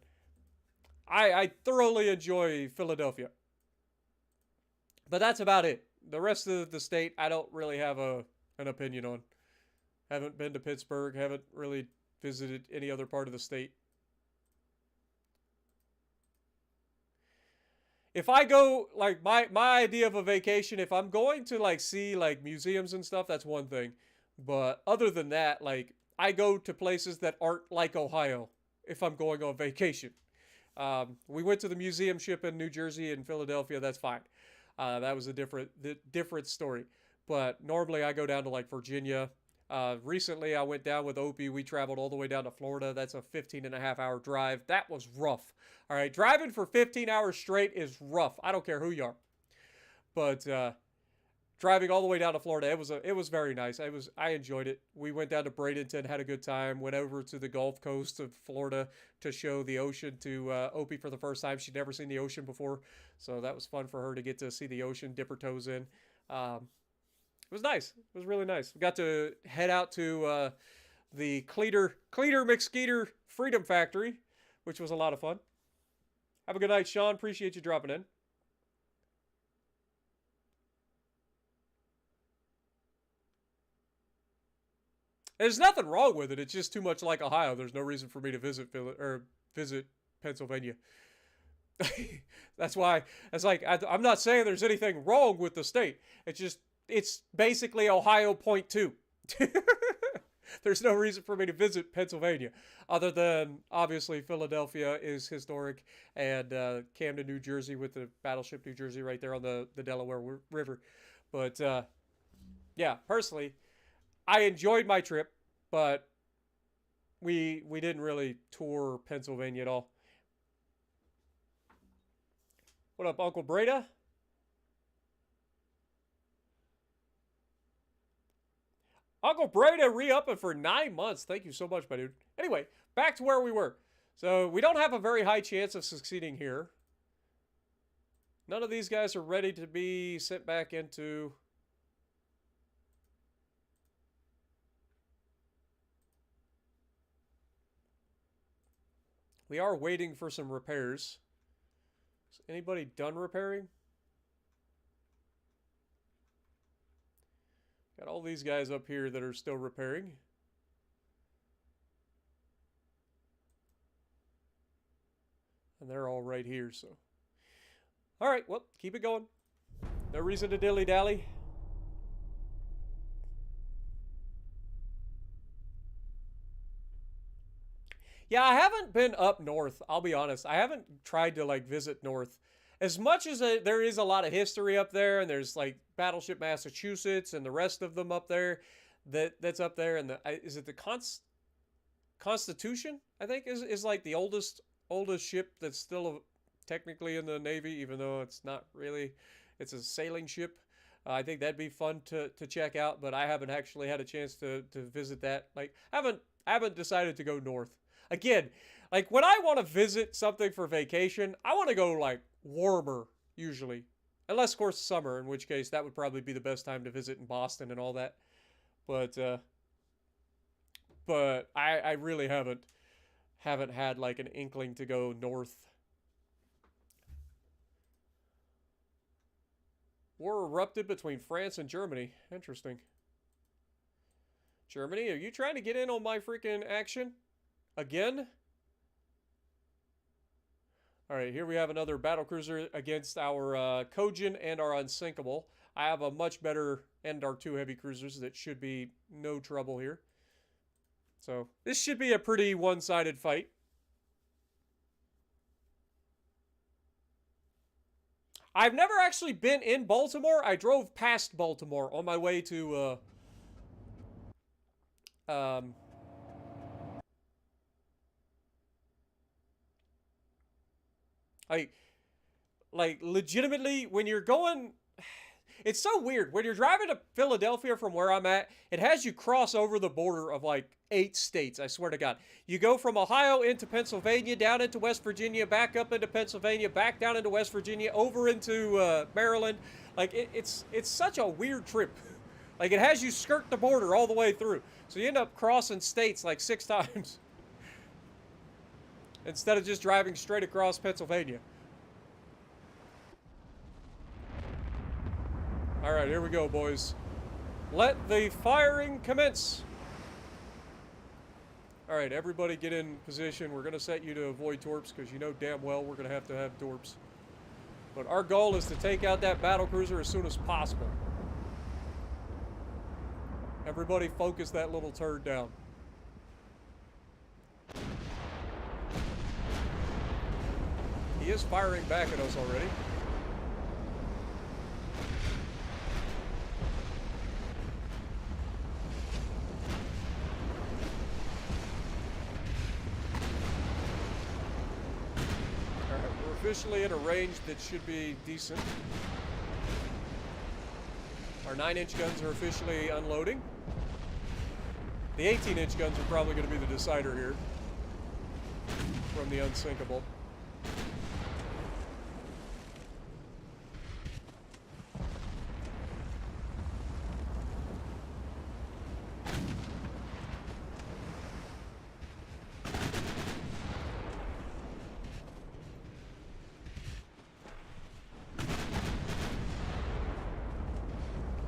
I thoroughly enjoy Philadelphia. But that's about it. The rest of the state, I don't really have an opinion on. Haven't been to Pittsburgh. Haven't really visited any other part of the state. If I go, like, my idea of a vacation, if I'm going to, like, see, like, museums and stuff, that's one thing. But other than that, like, I go to places that aren't like Ohio if I'm going on vacation. We went to the museum ship in New Jersey and Philadelphia. That's fine. That was a different story. But normally I go down to like Virginia. Recently I went down with Opie. We traveled all the way down to Florida. That's a 15-and-a-half-hour drive. That was rough. All right, driving for 15 hours straight is rough. I don't care who you are. But driving all the way down to Florida, it was very nice. I enjoyed it. We went down to Bradenton, had a good time. Went over to the Gulf Coast of Florida to show the ocean to Opie for the first time. She'd never seen the ocean before, so that was fun for her to get to see the ocean, dip her toes in. It was nice. It was really nice. We got to head out to the Cleater McSkeeter Freedom Factory, which was a lot of fun. Have a good night, Sean. Appreciate you dropping in. There's nothing wrong with it. It's just too much like Ohio. There's no reason for me to visit Pennsylvania. That's why it's like I'm not saying there's anything wrong with the state. It's basically Ohio point two. There's no reason for me to visit Pennsylvania other than obviously Philadelphia is historic and Camden, New Jersey with the battleship New Jersey right there on the Delaware River. But yeah, personally, I enjoyed my trip, but we didn't really tour Pennsylvania at all. What up, Uncle Breda? Uncle Breda re-upping for 9 months. Thank you so much, my dude. Anyway, back to where we were. So we don't have a very high chance of succeeding here. None of these guys are ready to be sent back into... We are waiting for some repairs. Is anybody done repairing? Got all these guys up here that are still repairing. And they're all right here, so. All right, well, keep it going. No reason to dilly-dally. Yeah, I haven't been up north. I'll be honest. I haven't tried to like visit north. As much as there is a lot of history up there, and there's like Battleship Massachusetts and the rest of them up there, that's up there. And is it the Constitution? I think is like the oldest ship that's still technically in the Navy, even though it's not really. It's a sailing ship. I think that'd be fun to check out, but I haven't actually had a chance to visit that. Like, I haven't decided to go north. Again, like when I want to visit something for vacation, I want to go like warmer usually. Unless of course summer, in which case that would probably be the best time to visit in Boston and all that. But I really haven't had like an inkling to go north. War erupted between France and Germany. Interesting. Germany, are you trying to get in on my freaking action? Again? Alright, here we have another battlecruiser against our Kojin and our Unsinkable. I have a much better, and our 2 heavy cruisers that should be no trouble here. So, this should be a pretty one-sided fight. I've never actually been in Baltimore. I drove past Baltimore on my way to, like, legitimately, when you're going... It's so weird. When you're driving to Philadelphia from where I'm at, it has you cross over the border of, like, 8 states, I swear to God. You go from Ohio into Pennsylvania, down into West Virginia, back up into Pennsylvania, back down into West Virginia, over into Maryland. Like, it's such a weird trip. Like, it has you skirt the border all the way through. So you end up crossing states, like, 6 times. Instead of just driving straight across Pennsylvania. Alright, here we go, boys. Let the firing commence. Alright, everybody get in position. We're going to set you to avoid torps, because you know damn well we're going to have torps. But our goal is to take out that battlecruiser as soon as possible. Everybody focus that little turd down. He is firing back at us already. Officially at a range that should be decent. Our 9-inch guns are officially unloading. The 18-inch guns are probably going to be the decider here from the unsinkable.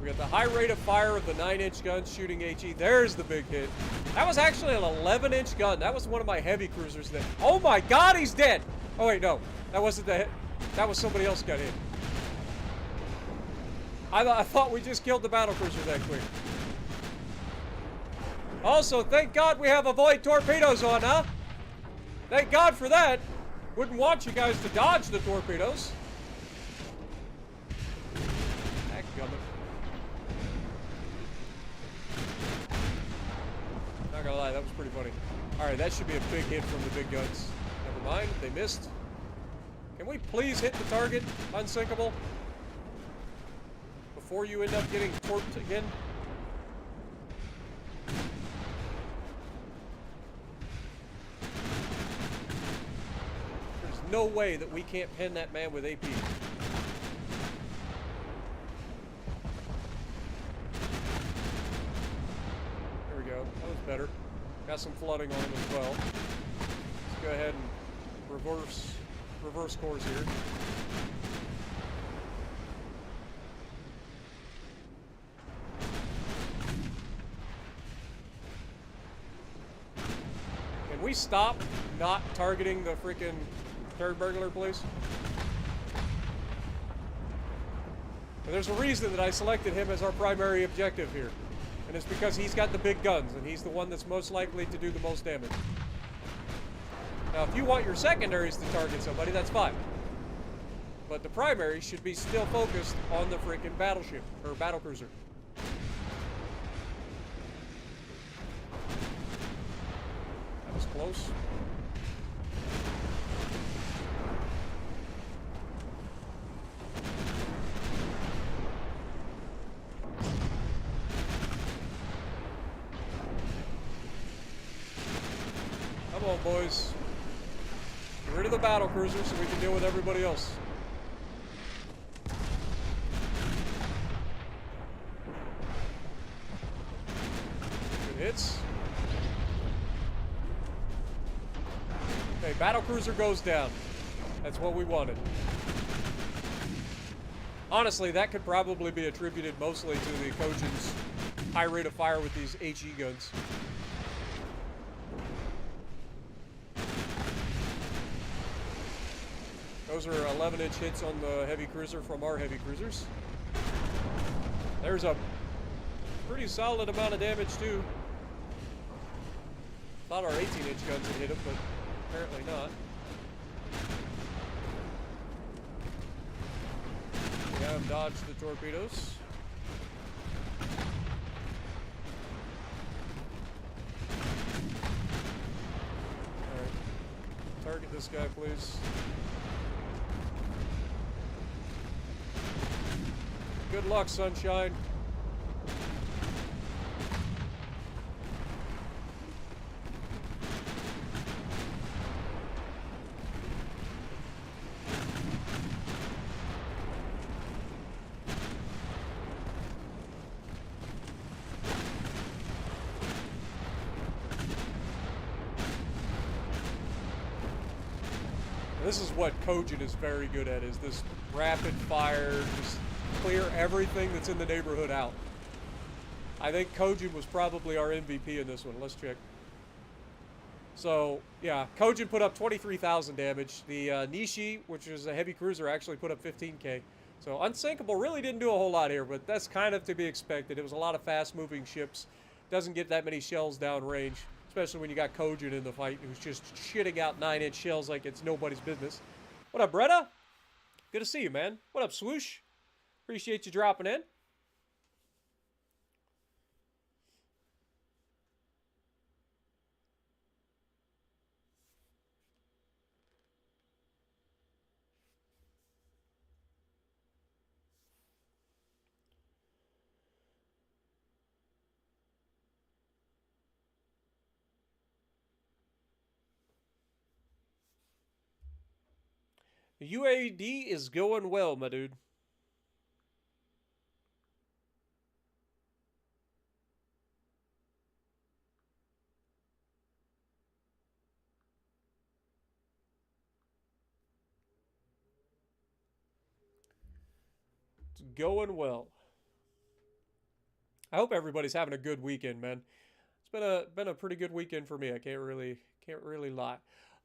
We got the high rate of fire of the 9-inch guns shooting HE. There's the big hit. That was actually an 11-inch gun. That was one of my heavy cruisers that... Oh my God, he's dead! Oh wait, no. That wasn't the hit. That was somebody else got hit. I thought we just killed the battlecruiser that quick. Also, thank God we have avoid torpedoes on, huh? Thank God for that. Wouldn't want you guys to dodge the torpedoes. Dadgummit. Not gonna lie, that was pretty funny. Alright, that should be a big hit from the big guns. Never mind, they missed. Can we please hit the target, unsinkable? Before you end up getting torped again? There's no way that we can't pin that man with AP. There we go. That was better. Got some flooding on him as well. Let's go ahead and reverse course here. Can we stop not targeting the freaking turd burglar, please? And there's a reason that I selected him as our primary objective here. And it's because he's got the big guns, and he's the one that's most likely to do the most damage. Now, if you want your secondaries to target somebody, that's fine. But the primary should be still focused on the freaking battleship, or battlecruiser. That was close. Come on, boys. Get rid of the battlecruiser so we can deal with everybody else. Good hits. Okay, battlecruiser goes down. That's what we wanted. Honestly, that could probably be attributed mostly to the Kojin's high rate of fire with these HE guns. Those are 11-inch hits on the heavy cruiser from our heavy cruisers. There's a pretty solid amount of damage, too. Thought our 18-inch guns would hit him, but apparently not. We have dodged the torpedoes. Alright. Target this guy, please. Good luck, sunshine. This is what Kojin is very good at, is this rapid fire, just clear everything that's in the neighborhood out. I think Kojin was probably our MVP in this one. Let's check. So, yeah, Kojin put up 23,000 damage. The Nishi, which is a heavy cruiser, actually put up 15k. So Unsinkable really didn't do a whole lot here, but that's kind of to be expected. It was a lot of fast-moving ships. Doesn't get that many shells downrange, especially when you got Kojin in the fight, who's just shitting out 9-inch shells like it's nobody's business. What up, Bretta? Good to see you, man. What up, Swoosh? Appreciate you dropping in. The UAD is going well, my dude. It's going well. I hope everybody's having a good weekend, man. It's been a pretty good weekend for me. I can't really lie.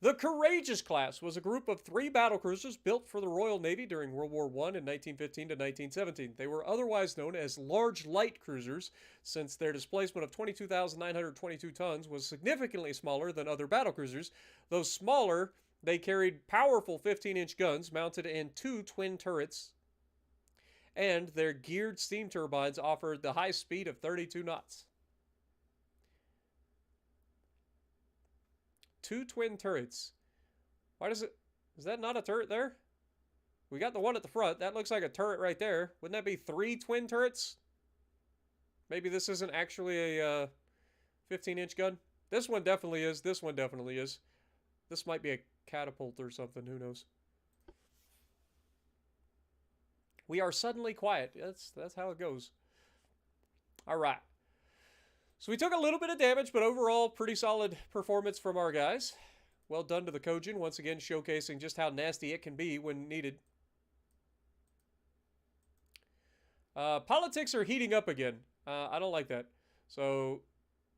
The Courageous class was a group of 3 battlecruisers built for the Royal Navy during World War I in 1915 to 1917. They were otherwise known as large light cruisers, since their displacement of 22,922 tons was significantly smaller than other battlecruisers. Though smaller, they carried powerful 15-inch guns mounted in 2 twin turrets, and their geared steam turbines offered the high speed of 32 knots. 2 twin turrets. Why does it... Is that not a turret there? We got the one at the front. That looks like a turret right there. Wouldn't that be 3 twin turrets? Maybe this isn't actually a 15-inch gun. This one definitely is. This one definitely is. This might be a catapult or something. Who knows? We are suddenly quiet. That's how it goes. All right. So we took a little bit of damage, but overall, pretty solid performance from our guys. Well done to the Kojin, once again showcasing just how nasty it can be when needed. Politics are heating up again. I don't like that. So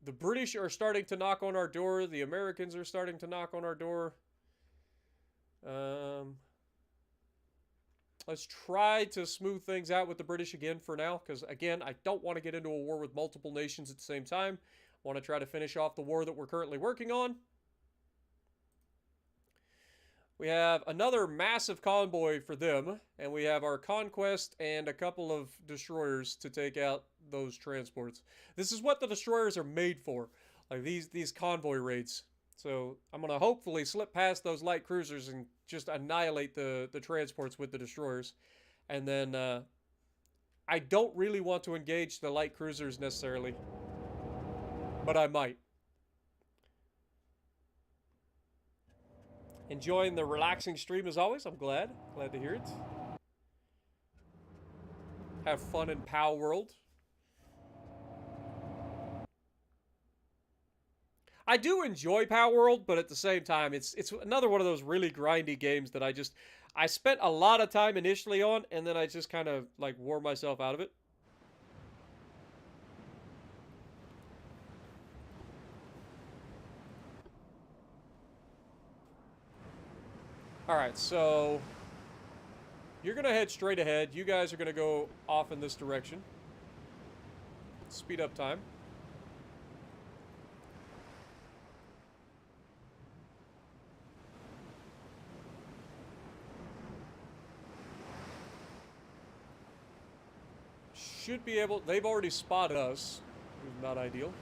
the British are starting to knock on our door. The Americans are starting to knock on our door. Let's try to smooth things out with the British again for now, because, again, I don't want to get into a war with multiple nations at the same time. I want to try to finish off the war that we're currently working on. We have another massive convoy for them, and we have our Conquest and a couple of destroyers to take out those transports. This is what the destroyers are made for, like these convoy raids. So I'm going to hopefully slip past those light cruisers and just annihilate the transports with the destroyers. And then I don't really want to engage the light cruisers necessarily, but I might. Enjoying the relaxing stream as always. I'm glad to hear it. Have fun in POW World. I do enjoy POW World, but at the same time, it's another one of those really grindy games that I spent a lot of time initially on, and then I just kind of like wore myself out of it. Alright, so you're going to head straight ahead. You guys are going to go off in this direction. Speed up time. Should be able... They've already spotted us. Not ideal.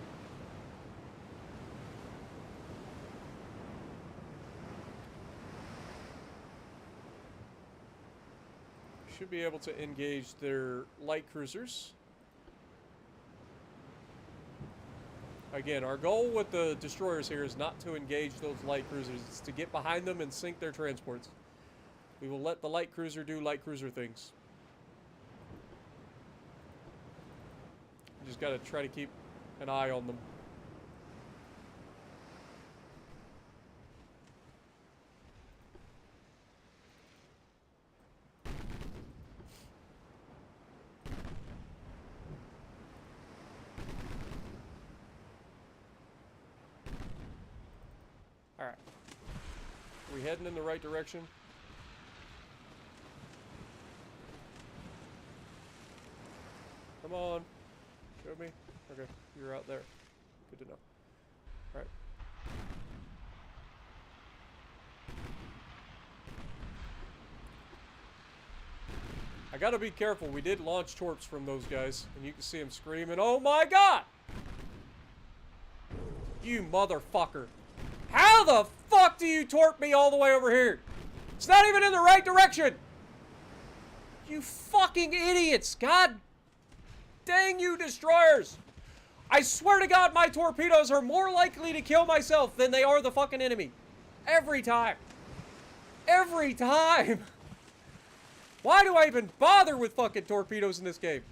Should be able to engage their light cruisers. Again, our goal with the destroyers here is not to engage those light cruisers. It's to get behind them and sink their transports. We will let the light cruiser do light cruiser things. Just gotta try to keep an eye on them. Alright. Are we heading in the right direction? Come on. Show me. Okay, you're out there. Good to know. Alright. I gotta be careful. We did launch torps from those guys, and you can see them screaming, "Oh my god! You motherfucker! How the fuck do you torp me all the way over here? It's not even in the right direction! You fucking idiots! God dang you destroyers! I swear to God, my torpedoes are more likely to kill myself than they are the fucking enemy. Every time. Every time! Why do I even bother with fucking torpedoes in this game?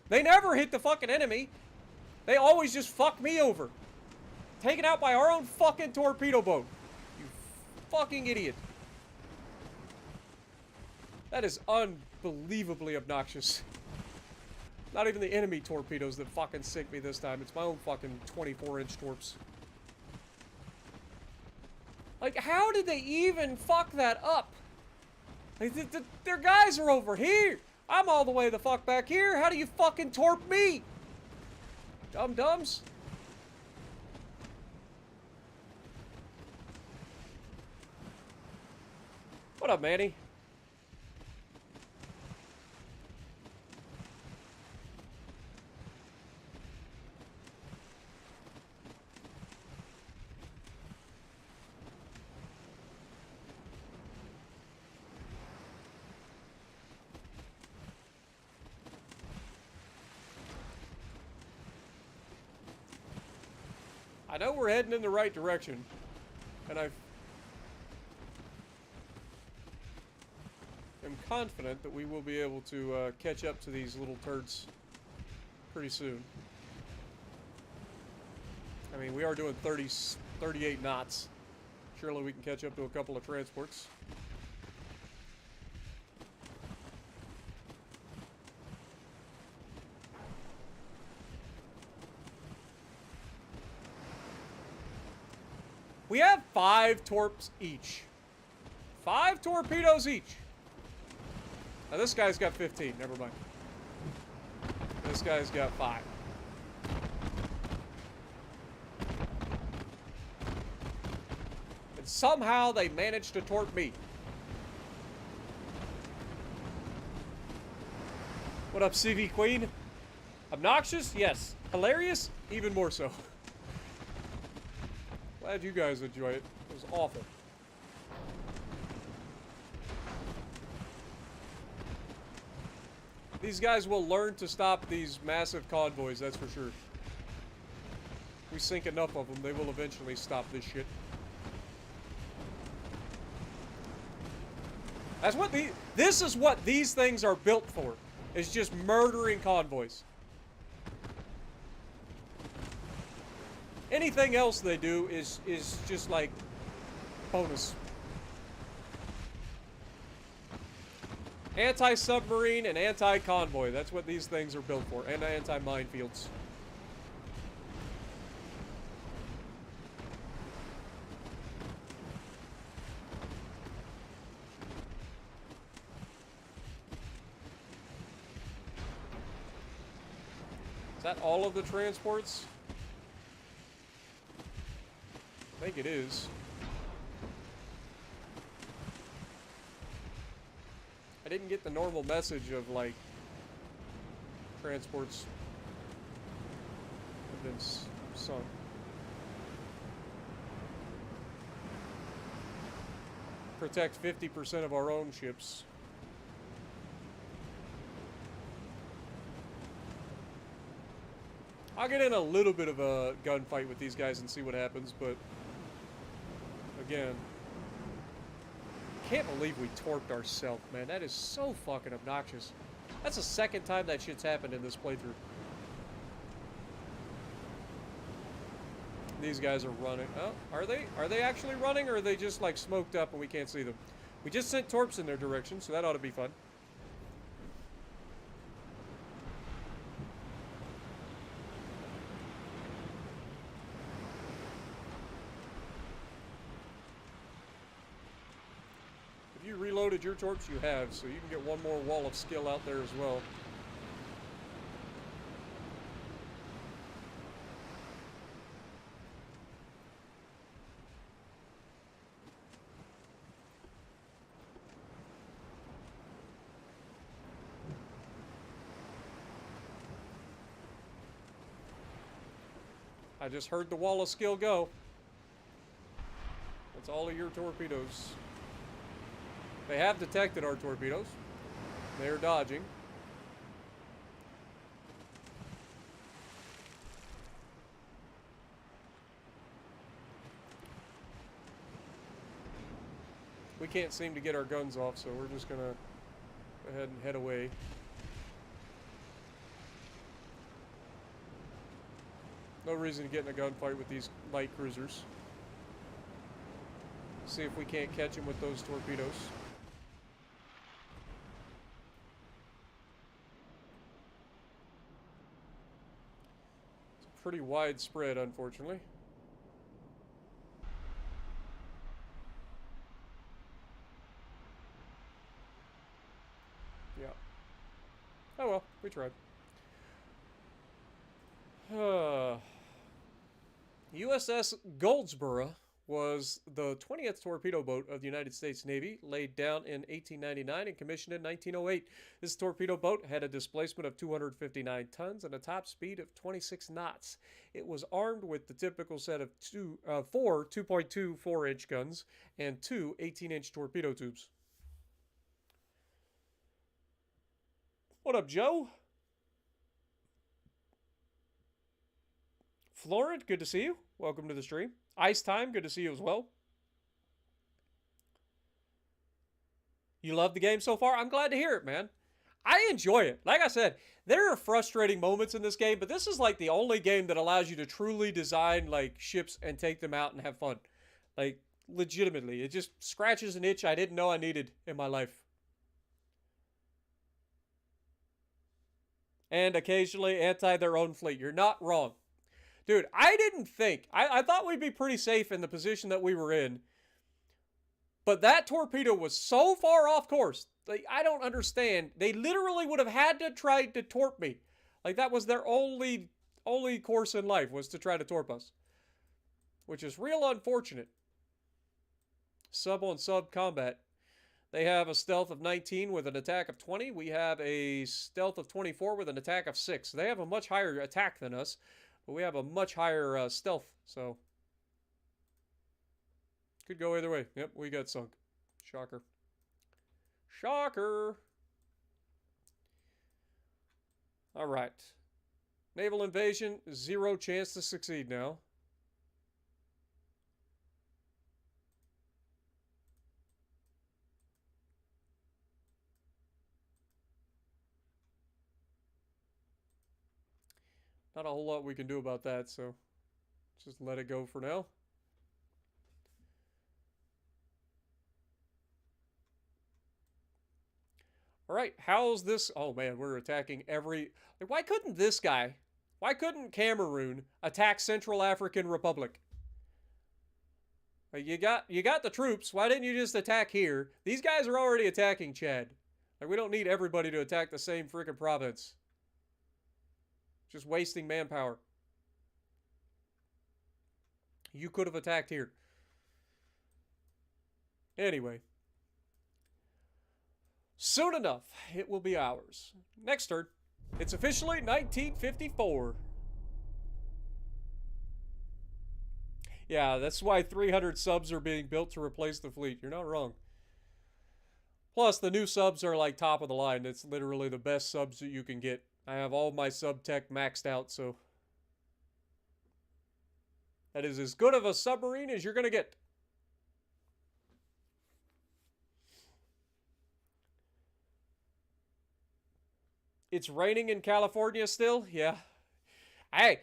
They never hit the fucking enemy. They always just fuck me over. Taken out by our own fucking torpedo boat. You fucking idiot. That is unbelievably obnoxious. Not even the enemy torpedoes that fucking sink me this time. It's my own fucking 24-inch torps. Like, how did they even fuck that up? Like, their guys are over here. I'm all the way the fuck back here. How do you fucking torp me? Dum-dums? What up, Manny? I know we're heading in the right direction, and I am confident that we will be able to catch up to these little turds pretty soon. I mean, we are doing 38 knots. Surely we can catch up to a couple of transports. We have 5 torps each. 5 torpedoes each. Now this guy's got 15, never mind. This guy's got 5. And somehow they managed to torp me. What up, CV Queen? Obnoxious? Yes. Hilarious? Even more so. Glad you guys enjoy it. It was awful. These guys will learn to stop these massive convoys, that's for sure. We sink enough of them, they will eventually stop this shit. That's what this is what these things are built for. Is just murdering convoys. Anything else they do is just like bonus. Anti-submarine and anti-convoy. That's what these things are built for. And anti-minefields. Is that all of the transports? I think it is. I didn't get the normal message of, like, transports have been sunk. Protect 50% of our own ships. I'll get in a little bit of a gunfight with these guys and see what happens, but again, can't believe we torped ourselves, man. That is so fucking obnoxious. That's the second time that shit's happened in this playthrough. These guys are running. Oh, are they? Are they actually running, or are they just like smoked up and we can't see them? We just sent torps in their direction, so that ought to be fun. If you reloaded your torps, you have, so you can get one more wall of skill out there as well. I just heard the wall of skill go. That's all of your torpedoes. They have detected our torpedoes. They're dodging. We can't seem to get our guns off, so we're just gonna go ahead and head away. No reason to get in a gunfight with these light cruisers. See if we can't catch them with those torpedoes. It's pretty widespread, unfortunately. Yeah. Oh well, we tried. USS Goldsboro was the 20th torpedo boat of the United States Navy, laid down in 1899 and commissioned in 1908. This torpedo boat had a displacement of 259 tons and a top speed of 26 knots. It was armed with the typical set of four 2.2 4-inch guns and two 18-inch torpedo tubes. What up, Joe? Florent, good to see you. Welcome to the stream. Ice Time, good to see you as well. You love the game so far? I'm glad to hear it, man. I enjoy it. Like I said, there are frustrating moments in this game, but this is like the only game that allows you to truly design like ships and take them out and have fun. Like, legitimately. It just scratches an itch I didn't know I needed in my life. And occasionally anti their own fleet. You're not wrong. Dude, I didn't think. I thought we'd be pretty safe in the position that we were in. But that torpedo was so far off course. Like, I don't understand. They literally would have had to try to torp me. Like, that was their only course in life, was to try to torp us. Which is real unfortunate. Sub on sub combat. They have a stealth of 19 with an attack of 20. We have a stealth of 24 with an attack of 6. They have a much higher attack than us. But we have a much higher stealth, so could go either way. Yep, we got sunk. Shocker. Shocker! Alright. Naval invasion, 0 chance to succeed now. Not a whole lot we can do about that, so just let it go for now. All right, how's this? Oh man, we're attacking every. Like, why couldn't this guy? Why couldn't Cameroon attack Central African Republic? Like, you got the troops. Why didn't you just attack here? These guys are already attacking Chad. Like, we don't need everybody to attack the same freaking province. Just wasting manpower. You could have attacked here. Anyway. Soon enough, it will be ours. Next turn. It's officially 1954. Yeah, that's why 300 subs are being built to replace the fleet. You're not wrong. Plus, the new subs are like top of the line. It's literally the best subs that you can get. I have all my sub tech maxed out, so that is as good of a submarine as you're going to get. It's raining in California still? Yeah. Hey,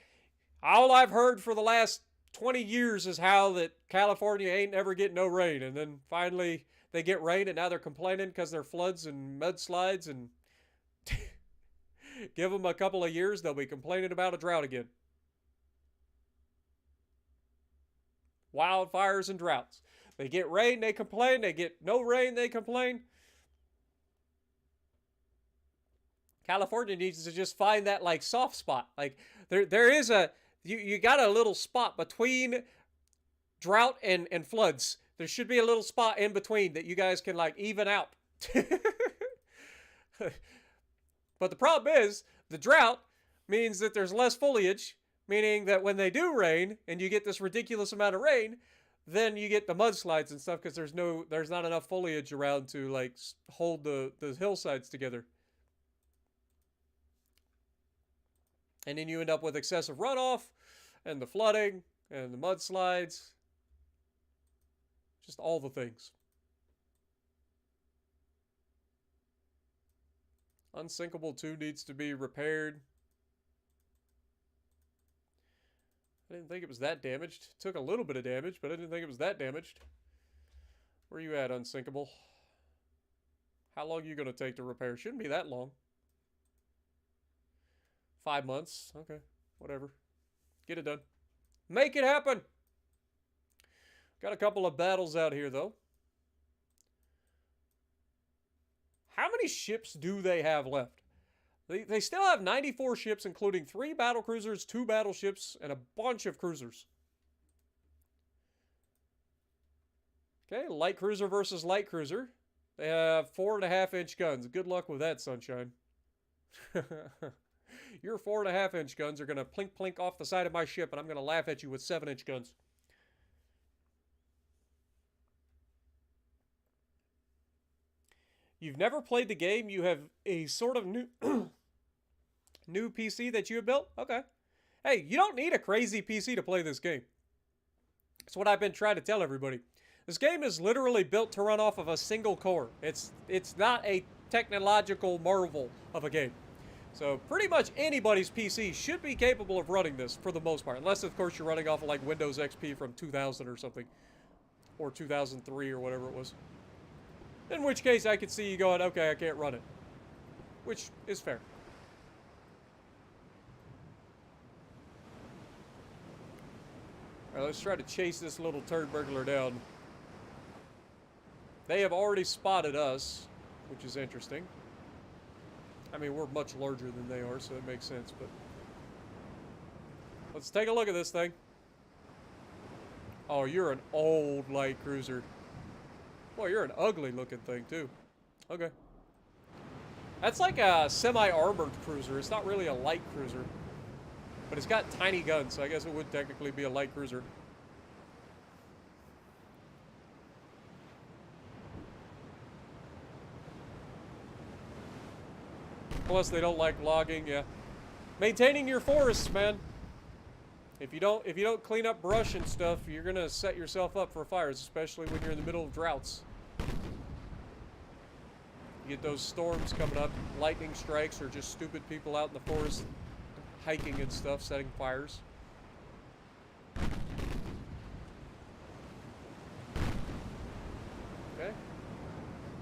all I've heard for the last 20 years is how that California ain't ever getting no rain. And then finally they get rain and now they're complaining because there are floods and mudslides. And give them a couple of years, they'll be complaining about a drought again. Wildfires and droughts. They get rain, they complain. They get no rain, they complain. California needs to just find that like soft spot. Like there is a you got a little spot between drought and floods. There should be a little spot in between that you guys can like even out. But the problem is the drought means that there's less foliage, meaning that when they do rain and you get this ridiculous amount of rain, then you get the mudslides and stuff because there's not enough foliage around to like hold the hillsides together. And then you end up with excessive runoff and the flooding and the mudslides. Just all the things. Unsinkable 2 needs to be repaired. I didn't think it was that damaged. It took a little bit of damage, but I didn't think it was that damaged. Where are you at, Unsinkable? How long are you going to take to repair? Shouldn't be that long. 5 months. Okay, whatever. Get it done. Make it happen! Got a couple of battles out here, though. How many ships do they have left? They still have 94 ships, including 3 battlecruisers, 2 battleships, and a bunch of cruisers. Okay, light cruiser versus light cruiser. They have 4.5-inch guns. Good luck with that, sunshine. Your 4.5-inch guns are going to plink plink off the side of my ship, and I'm going to laugh at you with 7-inch guns. You've never played the game. You have a sort of new new PC that you have built? Okay. Hey, you don't need a crazy PC to play this game. That's what I've been trying to tell everybody. This game is literally built to run off of a single core. It's not a technological marvel of a game. So pretty much anybody's PC should be capable of running this for the most part. Unless, of course, you're running off of like Windows XP from 2000 or something. Or 2003 or whatever it was. In which case, I could see you going, okay, I can't run it. Which is fair. Alright, let's try to chase this little turd burglar down. They have already spotted us, which is interesting. I mean, we're much larger than they are, so it makes sense, but... Let's take a look at this thing. Oh, you're an old light cruiser. Boy, you're an ugly looking thing, too. Okay. That's like a semi-armored cruiser. It's not really a light cruiser. But it's got tiny guns, so I guess it would technically be a light cruiser. Plus, they don't like logging, yeah. Maintaining your forests, man. If you don't clean up brush and stuff, you're gonna set yourself up for fires, especially when you're in the middle of droughts. You get those storms coming up, lightning strikes, or just stupid people out in the forest hiking and stuff, setting fires. Okay.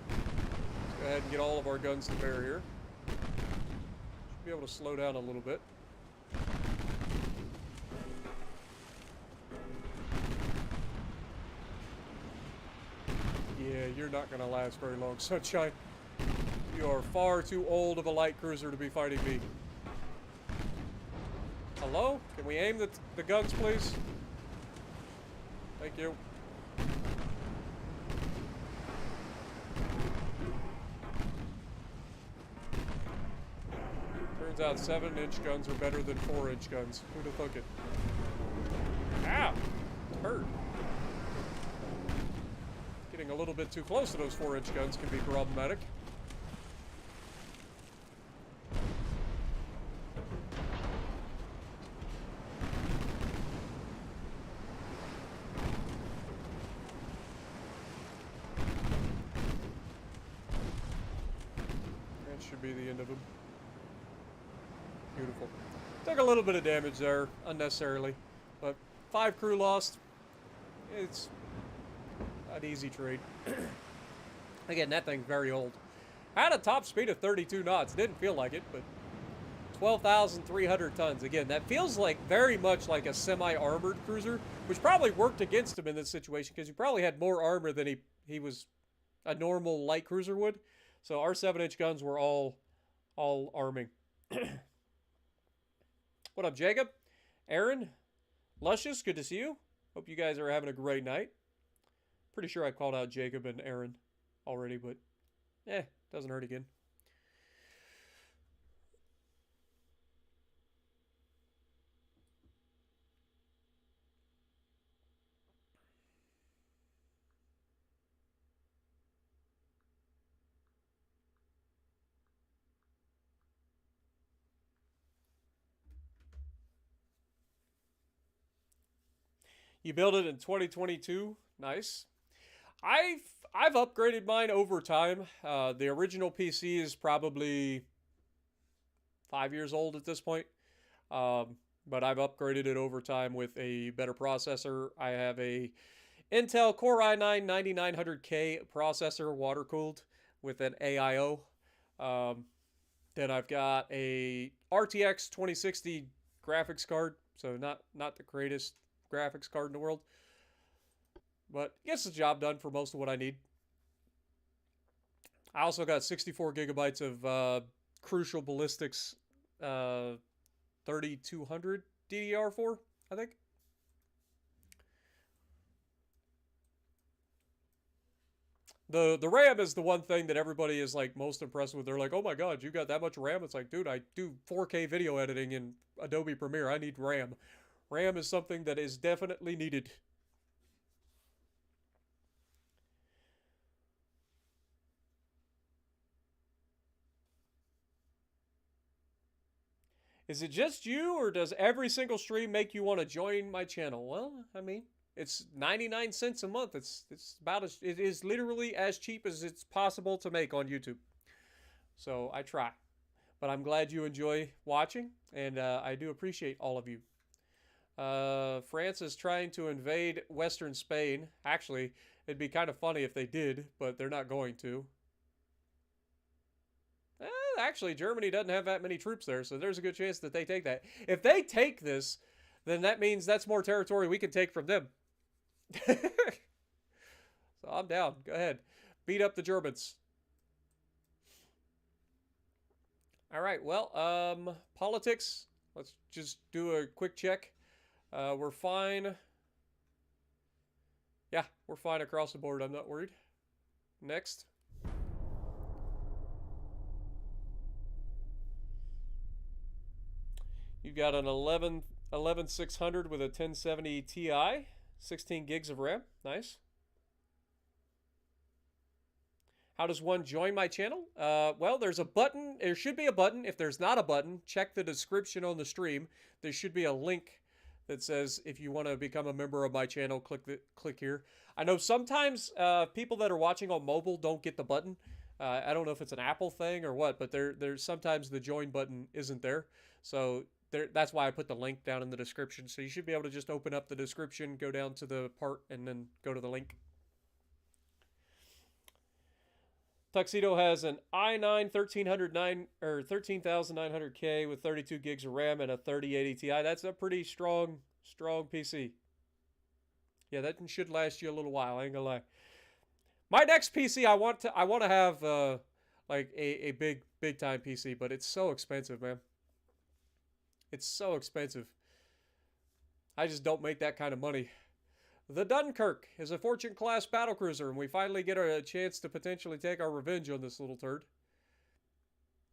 Let's go ahead and get all of our guns to bear here. Should be able to slow down a little bit. Yeah, you're not going to last very long, Sunshine. You are far too old of a light cruiser to be fighting me. Hello? Can we aim the guns, please? Thank you. Turns out 7-inch guns are better than 4-inch guns. Who'd have thunk it? Ow! It hurt. Getting a little bit too close to those 4-inch guns can be problematic. That should be the end of him. Beautiful. Took a little bit of damage there, unnecessarily. But 5 crew lost. It's an easy trade. Again, that thing's very old. Had a top speed of 32 knots. Didn't feel like it, but 12,300 tons. Again, that feels like very much like a semi-armored cruiser, which probably worked against him in this situation because he probably had more armor than he was a normal light cruiser would. So our 7-inch guns were all arming. What up, Jacob? Aaron? Luscious, good to see you. Hope you guys are having a great night. Pretty sure I called out Jacob and Aaron already, but doesn't hurt again. You built it in 2022. Nice. I've upgraded mine over time. The original PC is probably 5 years old at this point. But I've upgraded it over time with a better processor. I have a Intel Core i9-9900K processor, water-cooled, with an AIO. Then I've got a RTX 2060 graphics card, so not the greatest graphics card in the world, but gets the job done for most of what I need. I also got 64 gigabytes of Crucial Ballistics 3200 DDR4, I think. The RAM is the one thing that everybody is like most impressed with. They're like, "Oh my god, you got that much RAM?" It's like, dude, I do 4K video editing in Adobe Premiere. I need RAM. RAM is something that is definitely needed. Is it just you, or does every single stream make you want to join my channel? Well, I mean, it's 99 cents a month. It's about as, it is literally as cheap as it's possible to make on YouTube. So I try. But I'm glad you enjoy watching, and I do appreciate all of you. France is trying to invade Western Spain. Actually, it'd be kind of funny if they did, but they're not going to. Actually, Germany doesn't have that many troops there, so there's a good chance that they take that. If they take this, then that means that's more territory we can take from them. So I'm down. Go ahead. Beat up the Germans. All right, well, politics. Let's just do a quick check. We're fine. Yeah, we're fine across the board. I'm not worried. Next. You've got an 11600 with a 1070 Ti, 16 gigs of RAM. Nice. How does one join my channel? Well, there's a button. There should be a button. If there's not a button, check the description on the stream. There should be a link that says if you want to become a member of my channel, click here. I know sometimes people that are watching on mobile don't get the button. I don't know if it's an Apple thing or what, but there's sometimes the join button isn't there. So that's why I put the link down in the description. So you should be able to just open up the description, go down to the part, and then go to the link. Tuxedo has an i9 13900K with 32 gigs of RAM and a 3080 Ti. That's a pretty strong PC. Yeah, that should last you a little while. I ain't gonna lie. My next PC, I want to have like a big time PC, but it's so expensive, man. It's so expensive. I just don't make that kind of money. The Dunkirk is a Fortune-class battlecruiser, and we finally get a chance to potentially take our revenge on this little turd.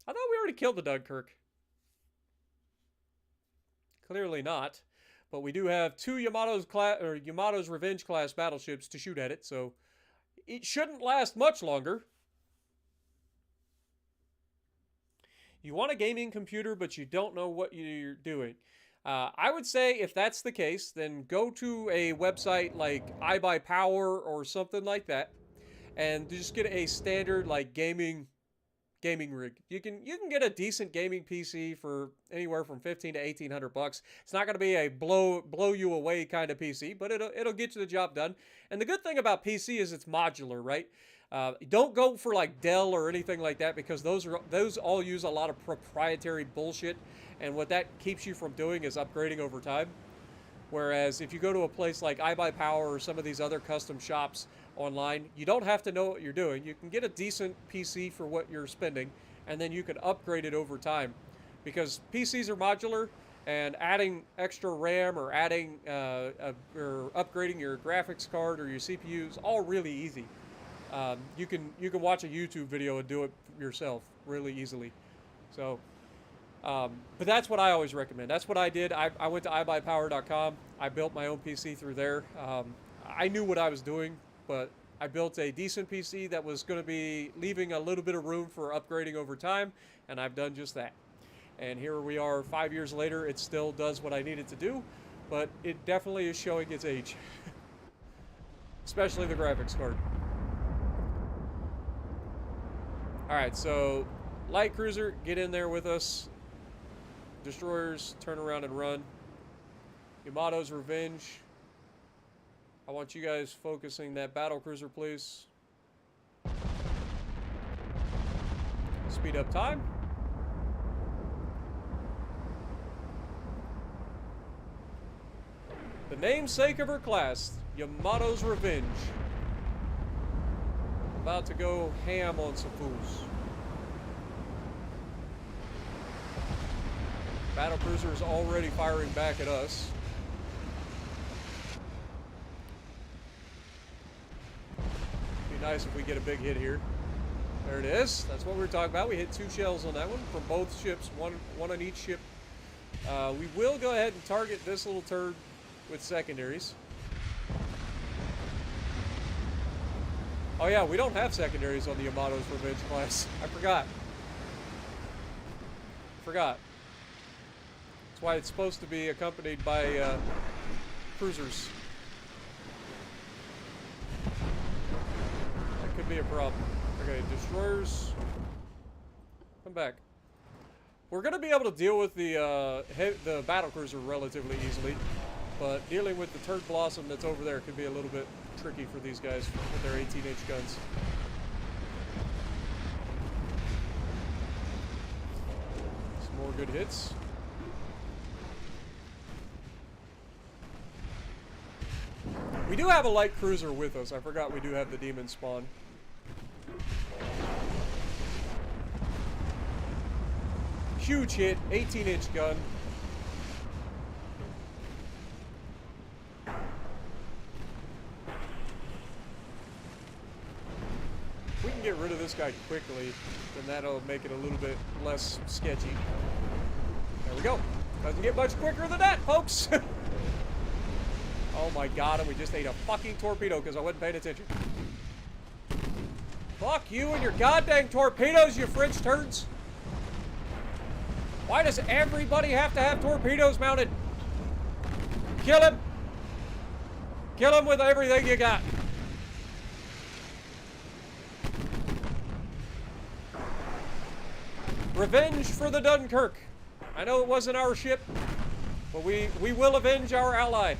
I thought we already killed the Dunkirk. Clearly not. But we do have two Yamato's Revenge class battleships to shoot at it, so it shouldn't last much longer. You want a gaming computer, but you don't know what you're doing. I would say if that's the case, then go to a website like iBuyPower or something like that, and just get a standard like gaming rig. You can get a decent gaming PC for anywhere from $1,500 to $1,800. It's not going to be a blow you away kind of PC, but it'll get you the job done. And the good thing about PC is it's modular, right? Don't go for like Dell or anything like that, because those all use a lot of proprietary bullshit, and what that keeps you from doing is upgrading over time. Whereas if you go to a place like iBuyPower or some of these other custom shops online, you don't have to know what you're doing. You can get a decent PC for what you're spending, and then you can upgrade it over time. Because PCs are modular, and adding extra RAM or adding or upgrading your graphics card or your CPU is all really easy. You can watch a YouTube video and do it yourself really easily. So, but that's what I always recommend. That's what I did. I went to iBuyPower.com. I built my own PC through there. I knew what I was doing, but I built a decent PC that was going to be leaving a little bit of room for upgrading over time, and I've done just that. And here we are 5 years later. It still does what I needed to do, but it definitely is showing its age. Especially the graphics card. Alright, so light cruiser, get in there with us. Destroyers, turn around and run. Yamato's Revenge. I want you guys focusing that battle cruiser, please. Speed up time. The namesake of her class, Yamato's Revenge. About to go ham on some fools. Battlecruiser is already firing back at us. Be nice if we get a big hit here. There it is. That's what we were talking about. We hit 2 shells on that one from both ships, one on each ship. We will go ahead and target this little turd with secondaries. Oh yeah, we don't have secondaries on the Yamato's Revenge class. I forgot. That's why it's supposed to be accompanied by cruisers. That could be a problem. Okay, destroyers. Come back. We're going to be able to deal with the battlecruiser relatively easily, but dealing with the turd blossom that's over there could be a little bit tricky for these guys with their 18-inch guns. Some more good hits. We do have a light cruiser with us. I forgot we do have the demon spawn. Huge hit, 18-inch gun. If we can get rid of this guy quickly, then that'll make it a little bit less sketchy. There we go. Doesn't get much quicker than that, folks. Oh my god, and we just ate a fucking torpedo because I wasn't paying attention. Fuck you and your goddamn torpedoes, you French turds. Why does everybody have to have torpedoes mounted? Kill him. Kill him with everything you got. Revenge for the Dunkirk. I know it wasn't our ship, but we will avenge our ally.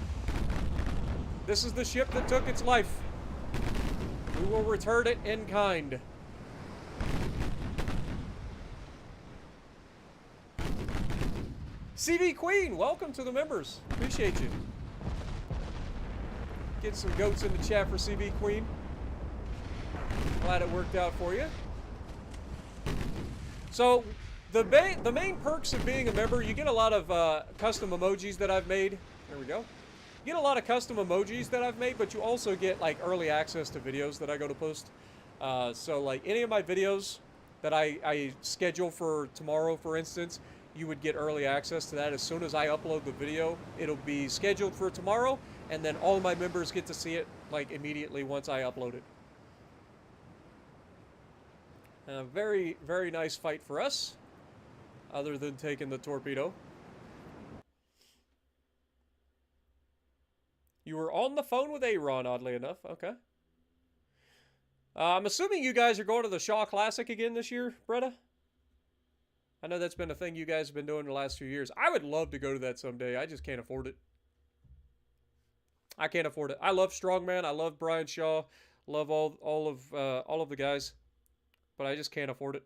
This is the ship that took its life. We will return it in kind. CV Queen, welcome to the members. Appreciate you. Get some goats in the chat for CV Queen. Glad it worked out for you. So, the main perks of being a member, you get a lot of custom emojis that I've made. There we go. You get a lot of custom emojis that I've made, but you also get like early access to videos that I go to post. So like any of my videos that I schedule for tomorrow, for instance, you would get early access to that. As soon as I upload the video, it'll be scheduled for tomorrow, and then all of my members get to see it like immediately once I upload it. Very, very nice fight for us, other than taking the torpedo. You were on the phone with Aaron, oddly enough. Okay. I'm assuming you guys are going to the Shaw Classic again this year, Bretta? I know that's been a thing you guys have been doing the last few years. I would love to go to that someday. I just can't afford it. I can't afford it. I love Strongman. I love Brian Shaw. Love all of the guys, but I just can't afford it.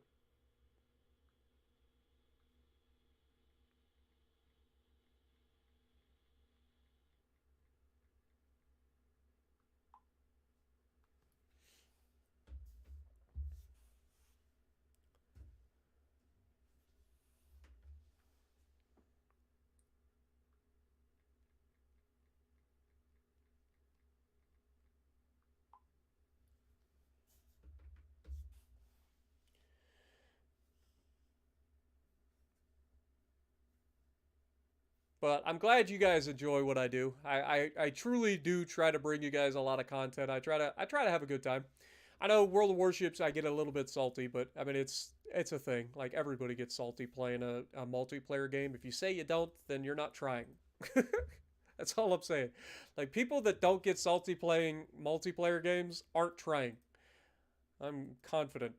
But I'm glad you guys enjoy what I do. I truly do try to bring you guys a lot of content. I try to have a good time. I know World of Warships I get a little bit salty, but I mean it's a thing. Like everybody gets salty playing a multiplayer game. If you say you don't, then you're not trying. That's all I'm saying. Like people that don't get salty playing multiplayer games aren't trying. I'm confident.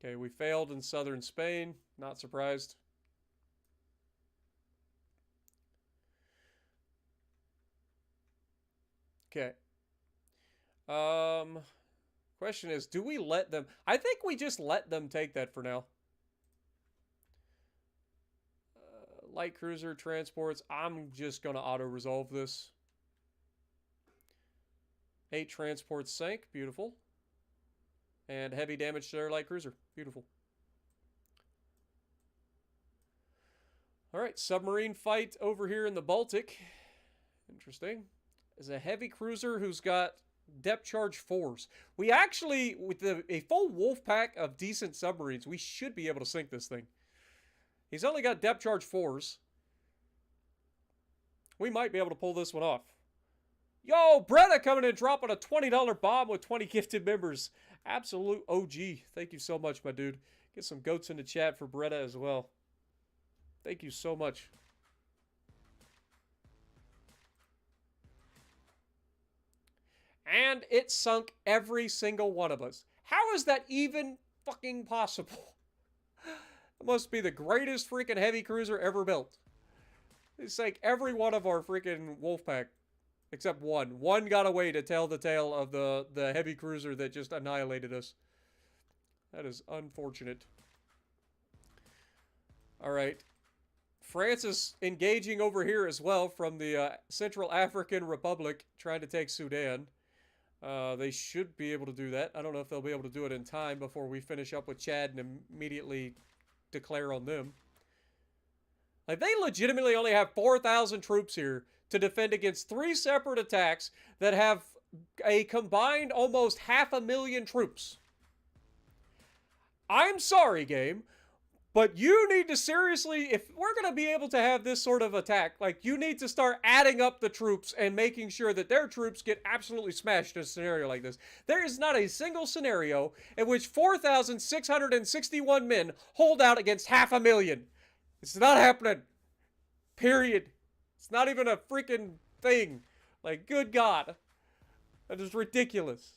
Okay, we failed in southern Spain. Not surprised. Okay. Question is, do we let them? I think we just let them take that for now. Light cruiser transports. I'm just gonna auto resolve this. 8 transports sank. Beautiful. And heavy damage to their light cruiser. Beautiful. All right, submarine fight over here in the Baltic. Interesting. Is a heavy cruiser who's got depth charge 4s. We actually, with a full wolf pack of decent submarines, we should be able to sink this thing. He's only got depth charge 4s. We might be able to pull this one off. Yo, Bretta coming in dropping a $20 bomb with 20 gifted members. Absolute OG. Thank you so much, my dude. Get some goats in the chat for Bretta as well. Thank you so much. And it sunk every single one of us. How is that even fucking possible? It must be the greatest freaking heavy cruiser ever built. It sank every one of our freaking Wolfpack. Except one. One got away to tell the tale of the heavy cruiser that just annihilated us. That is unfortunate. Alright. France is engaging over here as well from the Central African Republic, trying to take Sudan. They should be able to do that. I don't know if they'll be able to do it in time before we finish up with Chad and immediately declare on them. Like, they legitimately only have 4,000 troops here to defend against 3 separate attacks that have a combined almost 500,000 troops. I'm sorry, game, but you need to seriously, if we're going to be able to have this sort of attack, like, you need to start adding up the troops and making sure that their troops get absolutely smashed in a scenario like this. There is not a single scenario in which 4,661 men hold out against 500,000. It's not happening. Period. It's not even a freaking thing. Like, good God. That is ridiculous.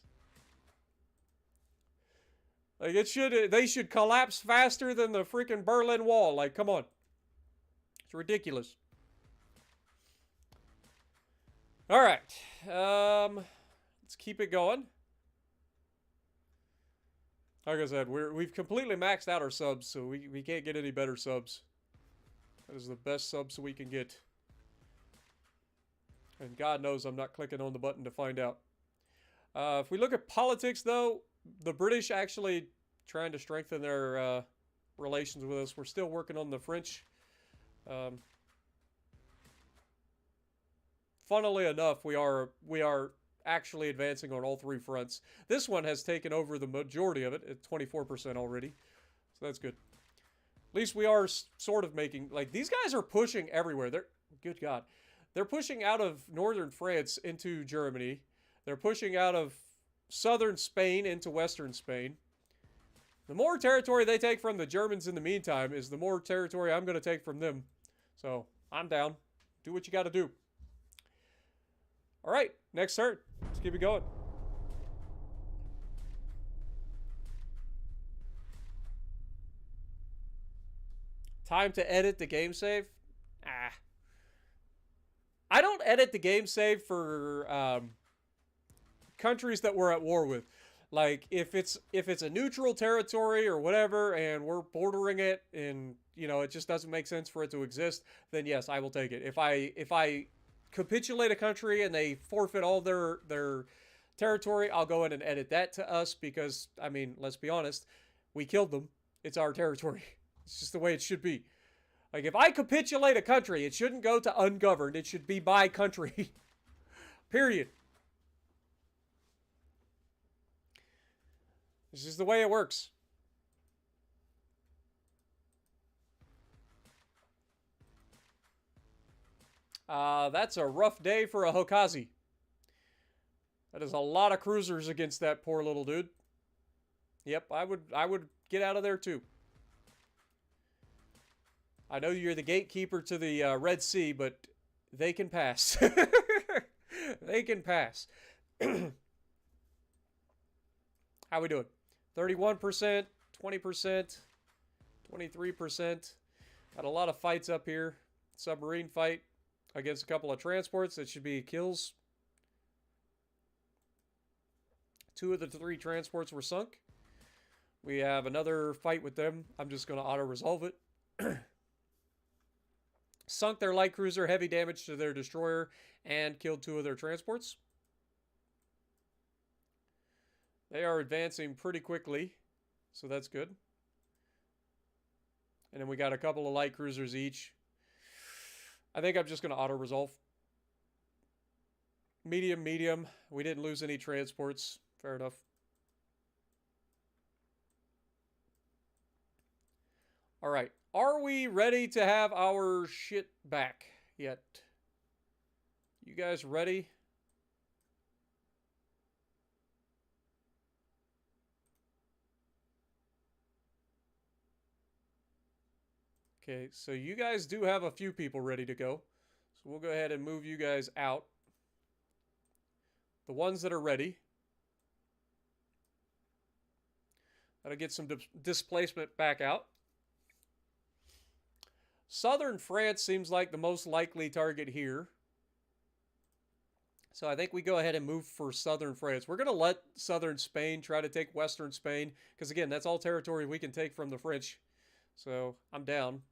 Like, they should collapse faster than the freaking Berlin Wall. Like, come on. It's ridiculous. Alright. Let's keep it going. Like I said, we've completely maxed out our subs, so we can't get any better subs. That is the best subs we can get. And God knows I'm not clicking on the button to find out. If we look at politics, though, the British actually trying to strengthen their relations with us. We're still working on the French. Funnily enough, we are actually advancing on all three fronts. This one has taken over the majority of it at 24% already, so that's good. At least we are sort of making, like, these guys are pushing everywhere. Good God. They're pushing out of northern France into Germany. They're pushing out of southern Spain into western Spain. The more territory they take from the Germans in the meantime is the more territory I'm going to take from them. So, I'm down. Do what you got to do. All right, next turn. Let's keep it going. Time to edit the game save? I don't edit the game save for countries that we're at war with. Like, if it's a neutral territory or whatever, and we're bordering it, and you know it just doesn't make sense for it to exist, then yes, I will take it. If I capitulate a country and they forfeit all their territory, I'll go in and edit that to us because, I mean, let's be honest, we killed them. It's our territory. It's just the way it should be. Like, if I capitulate a country, it shouldn't go to ungoverned. It should be by country. Period. This is the way it works. That's a rough day for a Hokazi. That is a lot of cruisers against that poor little dude. Yep, I would get out of there too. I know you're the gatekeeper to the Red Sea, but they can pass. They can pass. How we doing? 31%, 20%, 23%. Got a lot of fights up here. Submarine fight against a couple of transports. That should be kills. 2 of the 3 transports were sunk. We have another fight with them. I'm just going to auto-resolve it. Sunk their light cruiser, heavy damage to their destroyer, and killed 2 of their transports. They are advancing pretty quickly, so that's good. And then we got a couple of light cruisers each. I think I'm just going to auto-resolve. Medium, medium. We didn't lose any transports. Fair enough. All right. Are we ready to have our shit back yet? You guys ready? Okay, so you guys do have a few people ready to go. So we'll go ahead and move you guys out. The ones that are ready. That'll get some displacement back out. Southern France seems like the most likely target here. So I think we go ahead and move for southern France. We're going to let southern Spain try to take western Spain. Because again, that's all territory we can take from the French. So I'm down.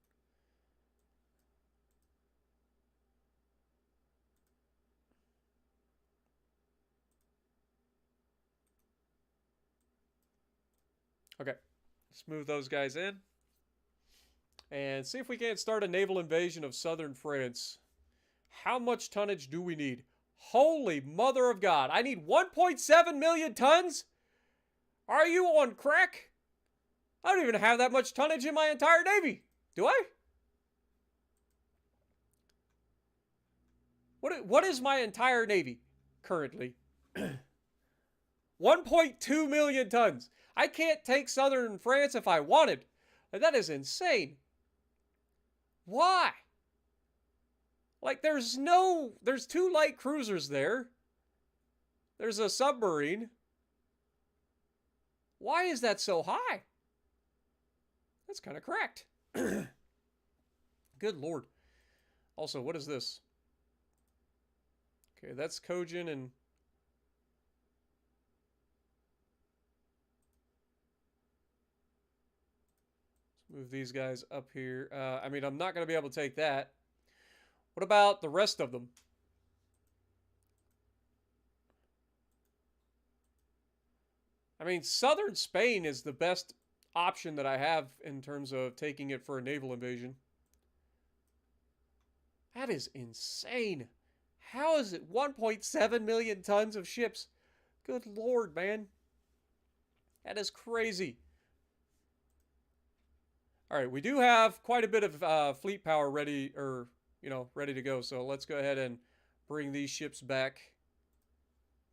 Okay. Let's move those guys in. And see if we can't start a naval invasion of southern France. How much tonnage do we need? Holy mother of God. I need 1.7 million tons? Are you on crack? I don't even have that much tonnage in my entire Navy. Do I? What is my entire Navy currently? 1.2 million tons. I can't take southern France if I wanted. That is insane. Why? Like, there's 2 light cruisers there. There's a submarine. Why is that so high? That's kind of cracked. Good Lord. Also, what is this? Okay, that's Kojin and... Let's move these guys up here. I mean, I'm not going to be able to take that. What about the rest of them? I mean, southern Spain is the best option that I have in terms of taking it for a naval invasion. That is insane. How is it 1.7 million tons of ships? Good Lord, man. That is crazy. All right, we do have quite a bit of fleet power ready, or, ready to go. So let's go ahead and bring these ships back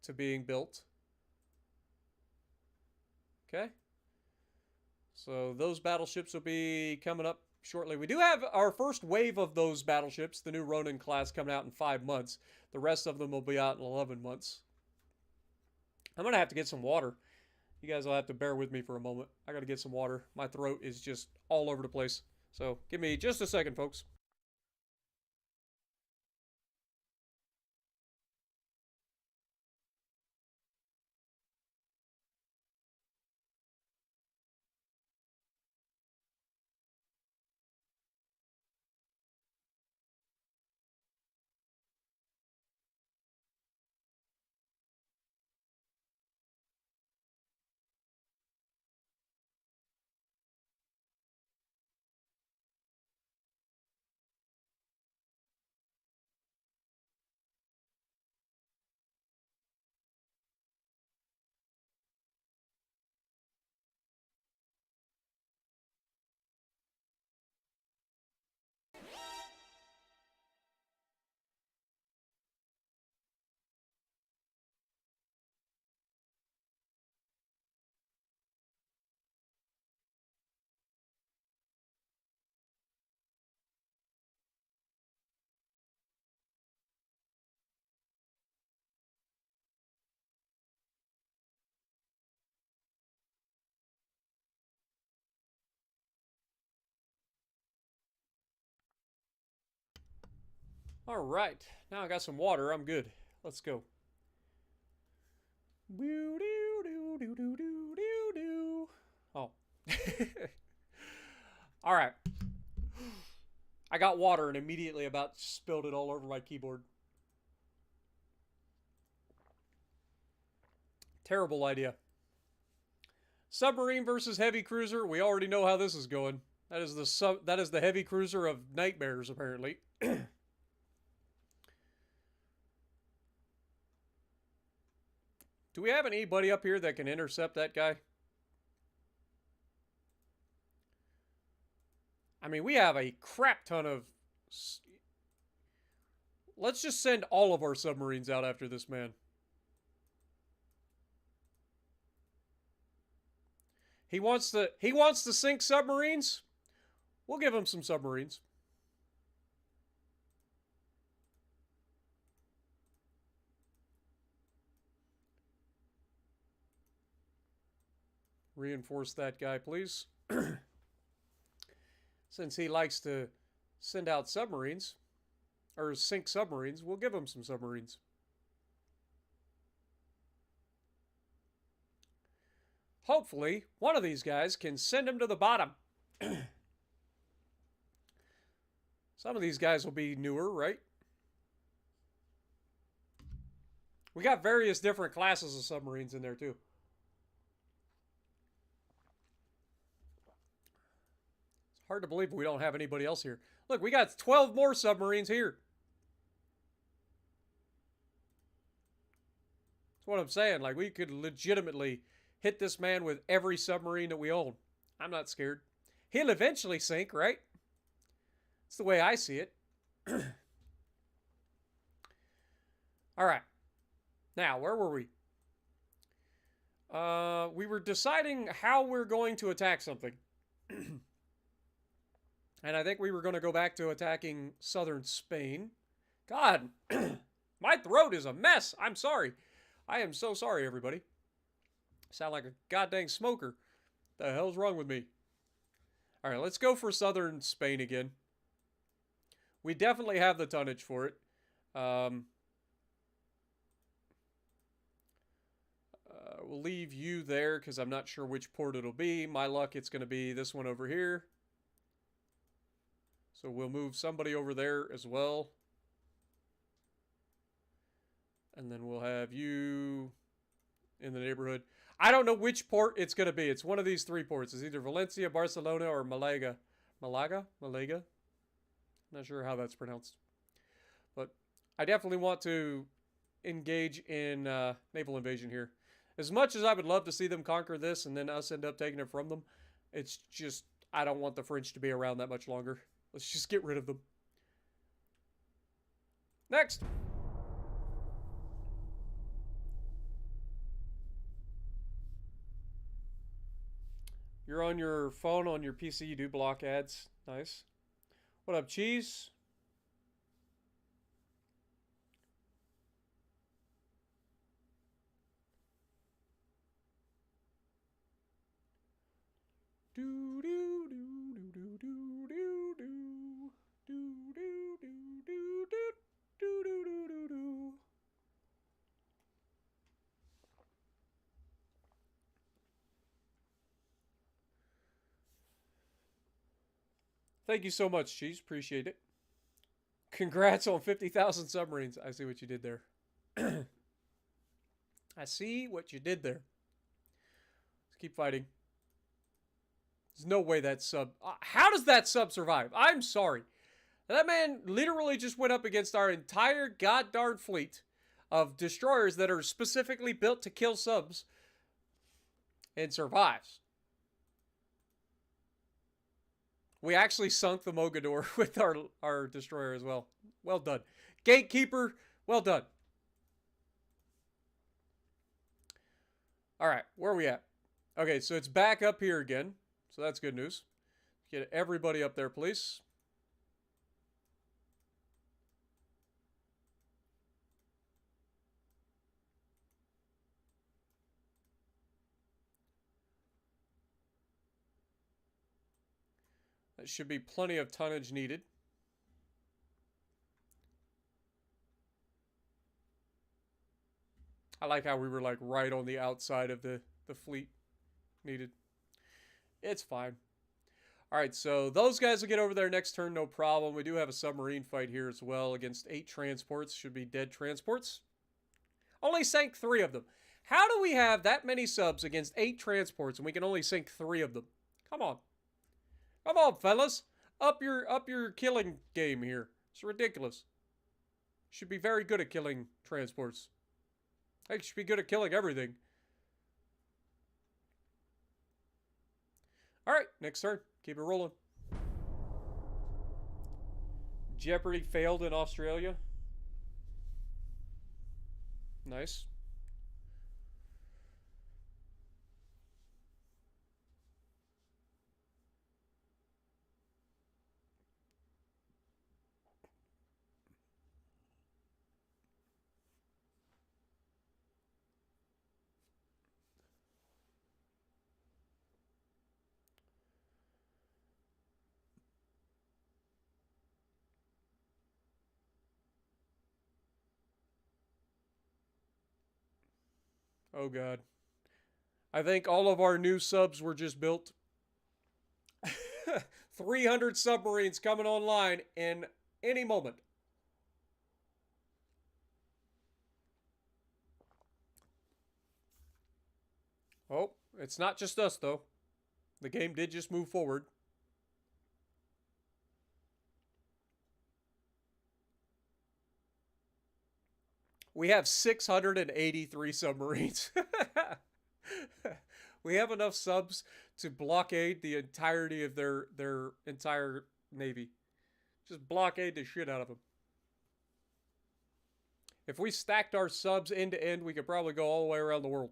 to being built. Okay. So those battleships will be coming up shortly. We do have our first wave of those battleships, the new Ronin class, coming out in 5 months. The rest of them will be out in 11 months. I'm going to have to get some water. You guys will have to bear with me for a moment. I got to get some water. My throat is just all over the place. So give me just a second, folks. All right. Now I got some water. I'm good. Let's go. Oh. All right. I got water and immediately about spilled it all over my keyboard. Terrible idea. Submarine versus heavy cruiser. We already know how this is going. That is the heavy cruiser of nightmares, apparently. Do we have anybody up here that can intercept that guy? I mean, we have a crap ton of... Let's just send all of our submarines out after this man. He wants to sink submarines? We'll give him some submarines. Reinforce that guy, please. Since he likes to send out submarines, or sink submarines, we'll give him some submarines. Hopefully, one of these guys can send him to the bottom. Some of these guys will be newer, right? We got various different classes of submarines in there, too. It's hard to believe we don't have anybody else here. Look, we got 12 more submarines here. That's what I'm saying. Like, we could legitimately hit this man with every submarine that we own. I'm not scared. He'll eventually sink, right? That's the way I see it. All right. Now, where were we? We were deciding how we're going to attack something. And I think we were going to go back to attacking southern Spain. God, my throat is a mess. I'm sorry. I am so sorry, everybody. Sound like a goddamn smoker. The hell's wrong with me? All right, let's go for southern Spain again. We definitely have the tonnage for it. We'll leave you there because I'm not sure which port it'll be. My luck, it's going to be this one over here. So we'll move somebody over there as well. And then we'll have you in the neighborhood. I don't know which port it's going to be. It's one of these three ports. It's either Valencia, Barcelona, or Malaga. Malaga? Not sure how that's pronounced. But I definitely want to engage in naval invasion here. As much as I would love to see them conquer this and then us end up taking it from them, it's just, I don't want the French to be around that much longer. Let's just get rid of them. Next. You're on your phone, on your PC, you do block ads. Nice. What up, Cheese? Do do do do do do do do do do do do do do do do. Thank you so much, Cheese. Appreciate it. Congrats on 50,000 submarines. I see what you did there. I see what you did there. Let's keep fighting. There's no way that sub... how does that sub survive? I'm sorry. That man literally just went up against our entire goddamn fleet of destroyers that are specifically built to kill subs and survives. We actually sunk the Mogador with our destroyer as well. Well done. Gatekeeper, well done. All right, where are we at? Okay, so it's back up here again. So that's good news. Get everybody up there, please. That should be plenty of tonnage needed. I like how we were like right on the outside of the fleet needed. It's fine. All right, so those guys will get over there next turn, no problem. We do have a submarine fight here as well against 8 transports. Should be dead transports. Only sank 3 of them. How do we have that many subs against 8 transports and we can only sink 3 of them? Come on. Come on, fellas. Up your killing game here. It's ridiculous. Should be very good at killing transports. Heck, should be good at killing everything. Alright, next turn. Keep it rolling. Jeopardy failed in Australia. Nice. Oh, God. I think all of our new subs were just built. 300 submarines coming online in any moment. Oh, it's not just us, though. The game did just move forward. We have 683 submarines. We have enough subs to blockade the entirety of their entire navy. Just blockade the shit out of them. If we stacked our subs end to end, we could probably go all the way around the world.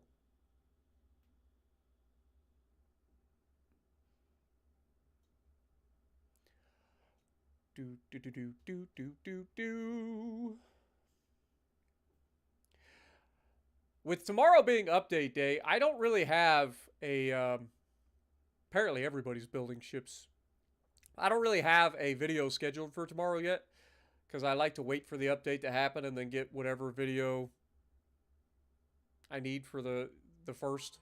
Do do do do do do do do. With tomorrow being update day, I don't really have a... apparently everybody's building ships. I don't really have a video scheduled for tomorrow yet, because I like to wait for the update to happen and then get whatever video I need for the first.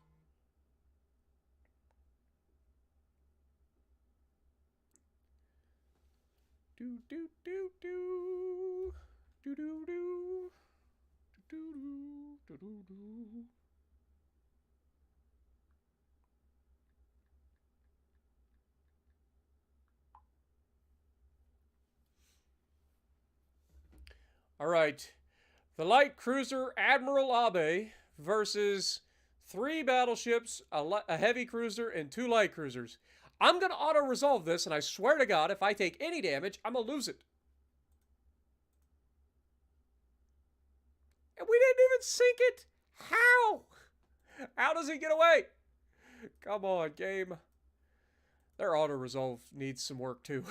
Do do do do do do do do do do do do. All right. The light cruiser Admiral Abe versus 3 battleships, a heavy cruiser, and 2 light cruisers. I'm going to auto-resolve this, and I swear to God, if I take any damage, I'm going to lose it. And we didn't even sink it. How? How does he get away? Come on, game. Their auto-resolve needs some work, too.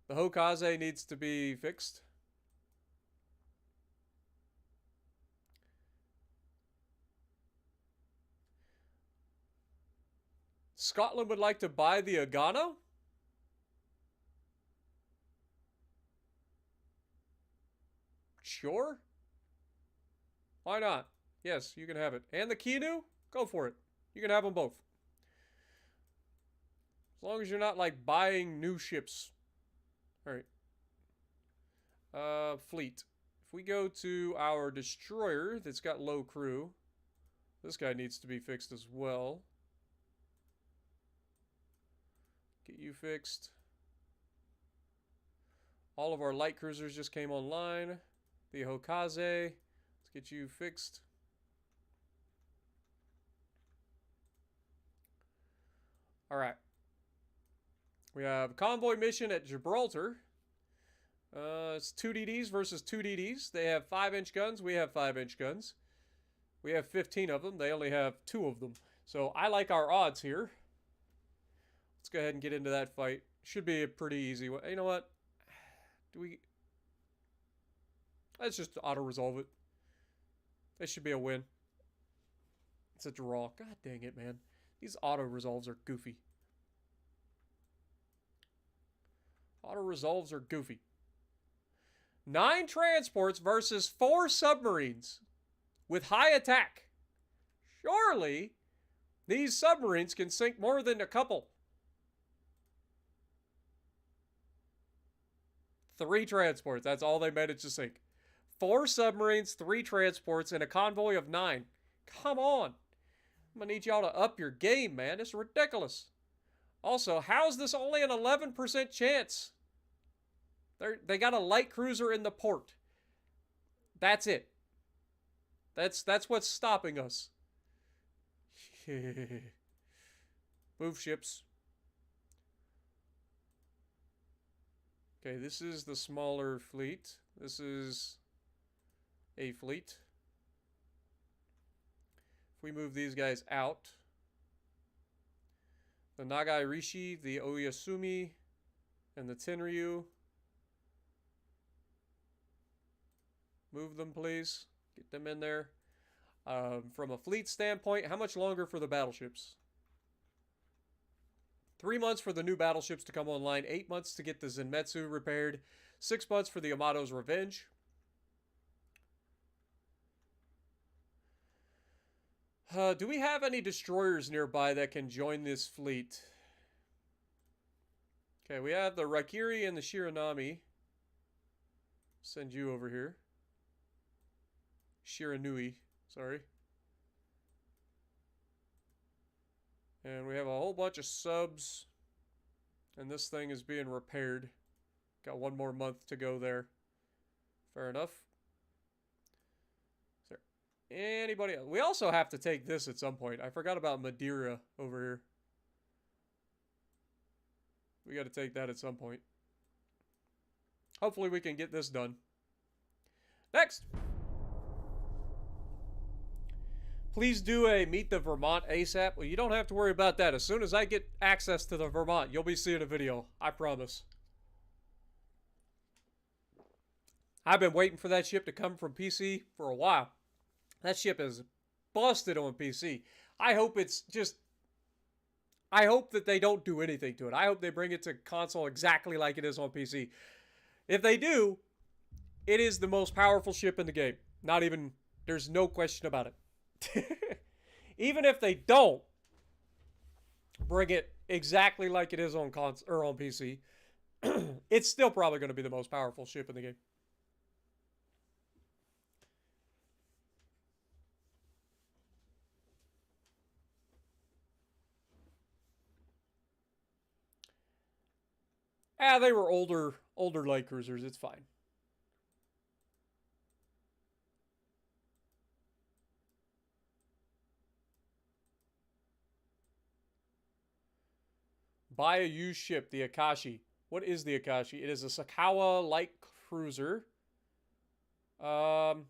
The Hokaze needs to be fixed. Scotland would like to buy the Agano? Sure. Why not? Yes, you can have it. And the Kinu? Go for it. You can have them both. As long as you're not, like, buying new ships. Alright. Fleet. If we go to our destroyer that's got low crew, this guy needs to be fixed as well. Get you fixed. All of our light cruisers just came online. The Hokaze. Let's get you fixed. Alright. We have a convoy mission at Gibraltar. It's 2 DDs versus 2 DDs. They have 5-inch guns. We have 5-inch guns. We have 15 of them. They only have 2 of them. So I like our odds here. Let's go ahead and get into that fight. Should be a pretty easy one. You know what? Let's just auto-resolve it. This should be a win. It's a draw. God dang it, man. These auto-resolves are goofy. Auto-resolves are goofy. 9 transports versus 4 submarines with high attack. Surely these submarines can sink more than a couple. 3 transports. That's all they managed to sink. 4 submarines, 3 transports, and a convoy of 9. Come on. I'm going to need y'all to up your game, man. It's ridiculous. Also, how's this only an 11% chance? They got a light cruiser in the port. That's it. That's what's stopping us. Move ships. Okay, this is the smaller fleet. This is a fleet. If we move these guys out, the Nagai Rishi, the Oyasumi, and the Tenryu. Move them, please. Get them in there. From a fleet standpoint, how much longer for the battleships? 3 months for the new battleships to come online. 8 months to get the Zenmetsu repaired. 6 months for the Yamato's Revenge. Do we have any destroyers nearby that can join this fleet? Okay, we have the Raikiri and the Shiranami. Send you over here. Shiranui, sorry. And we have a whole bunch of subs. And this thing is being repaired. Got 1 more month to go there. Fair enough. Is there anybody else? We also have to take this at some point. I forgot about Madeira over here. We got to take that at some point. Hopefully we can get this done. Next! Please do a Meet the Vermont ASAP. Well, you don't have to worry about that. As soon as I get access to the Vermont, you'll be seeing a video. I promise. I've been waiting for that ship to come from PC for a while. That ship is busted on PC. I hope it's just... I hope that they don't do anything to it. I hope they bring it to console exactly like it is on PC. If they do, it is the most powerful ship in the game. Not even... There's no question about it. Even if they don't bring it exactly like it is on console or on PC, it's still probably going to be the most powerful ship in the game. They were older light cruisers. It's fine. Buy a used ship, the Akashi. What is the Akashi? It is a Sakawa light cruiser. No.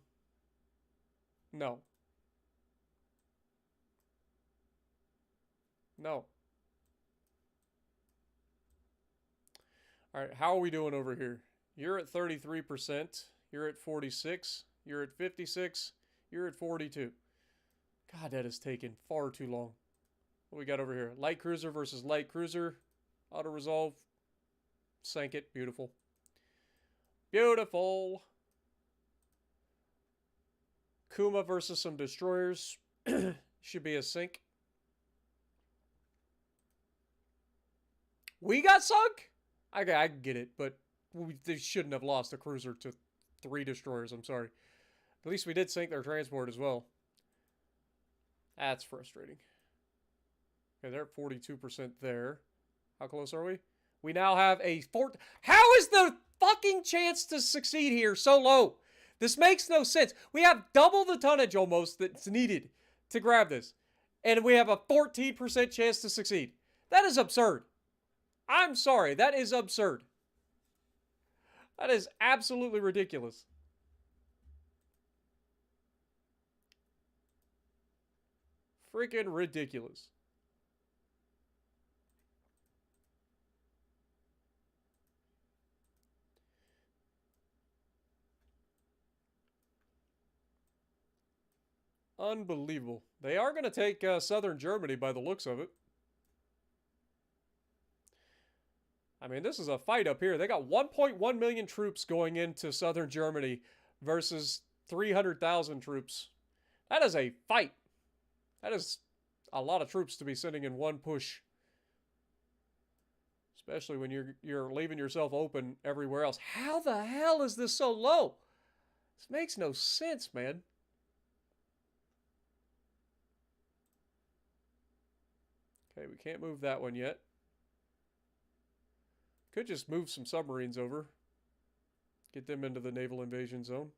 No. Alright, how are we doing over here? You're at 33%. You're at 46. You're at 56. You're at 42. God, that has taken far too long. What we got over here? Light cruiser versus light cruiser. Auto resolve. Sank it. Beautiful. Beautiful. Kuma versus some destroyers. Should be a sink. We got sunk? I get it, but they shouldn't have lost a cruiser to 3 destroyers. I'm sorry. At least we did sink their transport as well. That's frustrating. Okay, they're at 42% there. How close are we? We now have a fort. How is the fucking chance to succeed here so low? This makes no sense. We have double the tonnage almost that's needed to grab this. And we have a 14% chance to succeed. That is absurd. I'm sorry. That is absurd. That is absolutely ridiculous. Freaking ridiculous. Unbelievable. They are going to take southern Germany by the looks of it. I mean, this is a fight up here. They got 1.1 million troops going into southern Germany versus 300,000 troops. That is a fight. That is a lot of troops to be sending in one push. Especially when you're leaving yourself open everywhere else. How the hell is this so low? This makes no sense, man. Okay, we can't move that one yet. Could just move some submarines over. Get them into the naval invasion zone.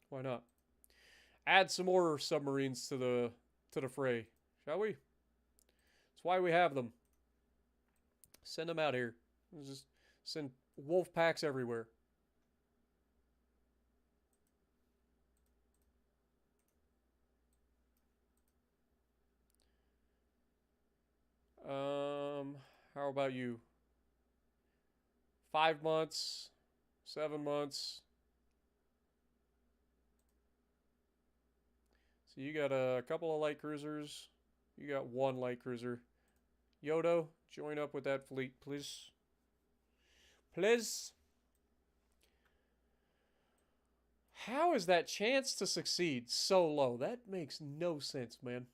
Why not? Add some more submarines to the fray, shall we? That's why we have them. Send them out here. Just send wolf packs everywhere. How about you? 5 months, 7 months. So you got a couple of light cruisers. You got 1 light cruiser. Yodo, join up with that fleet, please. Please. How is that chance to succeed so low? That makes no sense, man.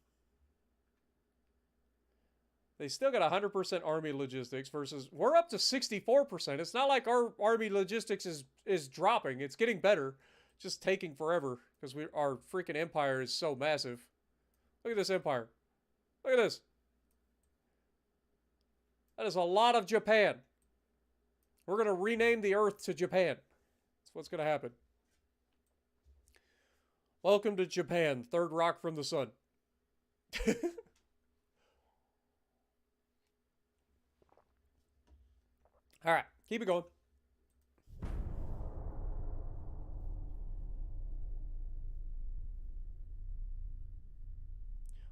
They still got 100% Army logistics versus we're up to 64%. It's not like our Army logistics is dropping. It's getting better. Just taking forever because our freaking empire is so massive. Look at this empire. Look at this. That is a lot of Japan. We're going to rename the Earth to Japan. That's what's going to happen. Welcome to Japan, third rock from the sun. All right, keep it going.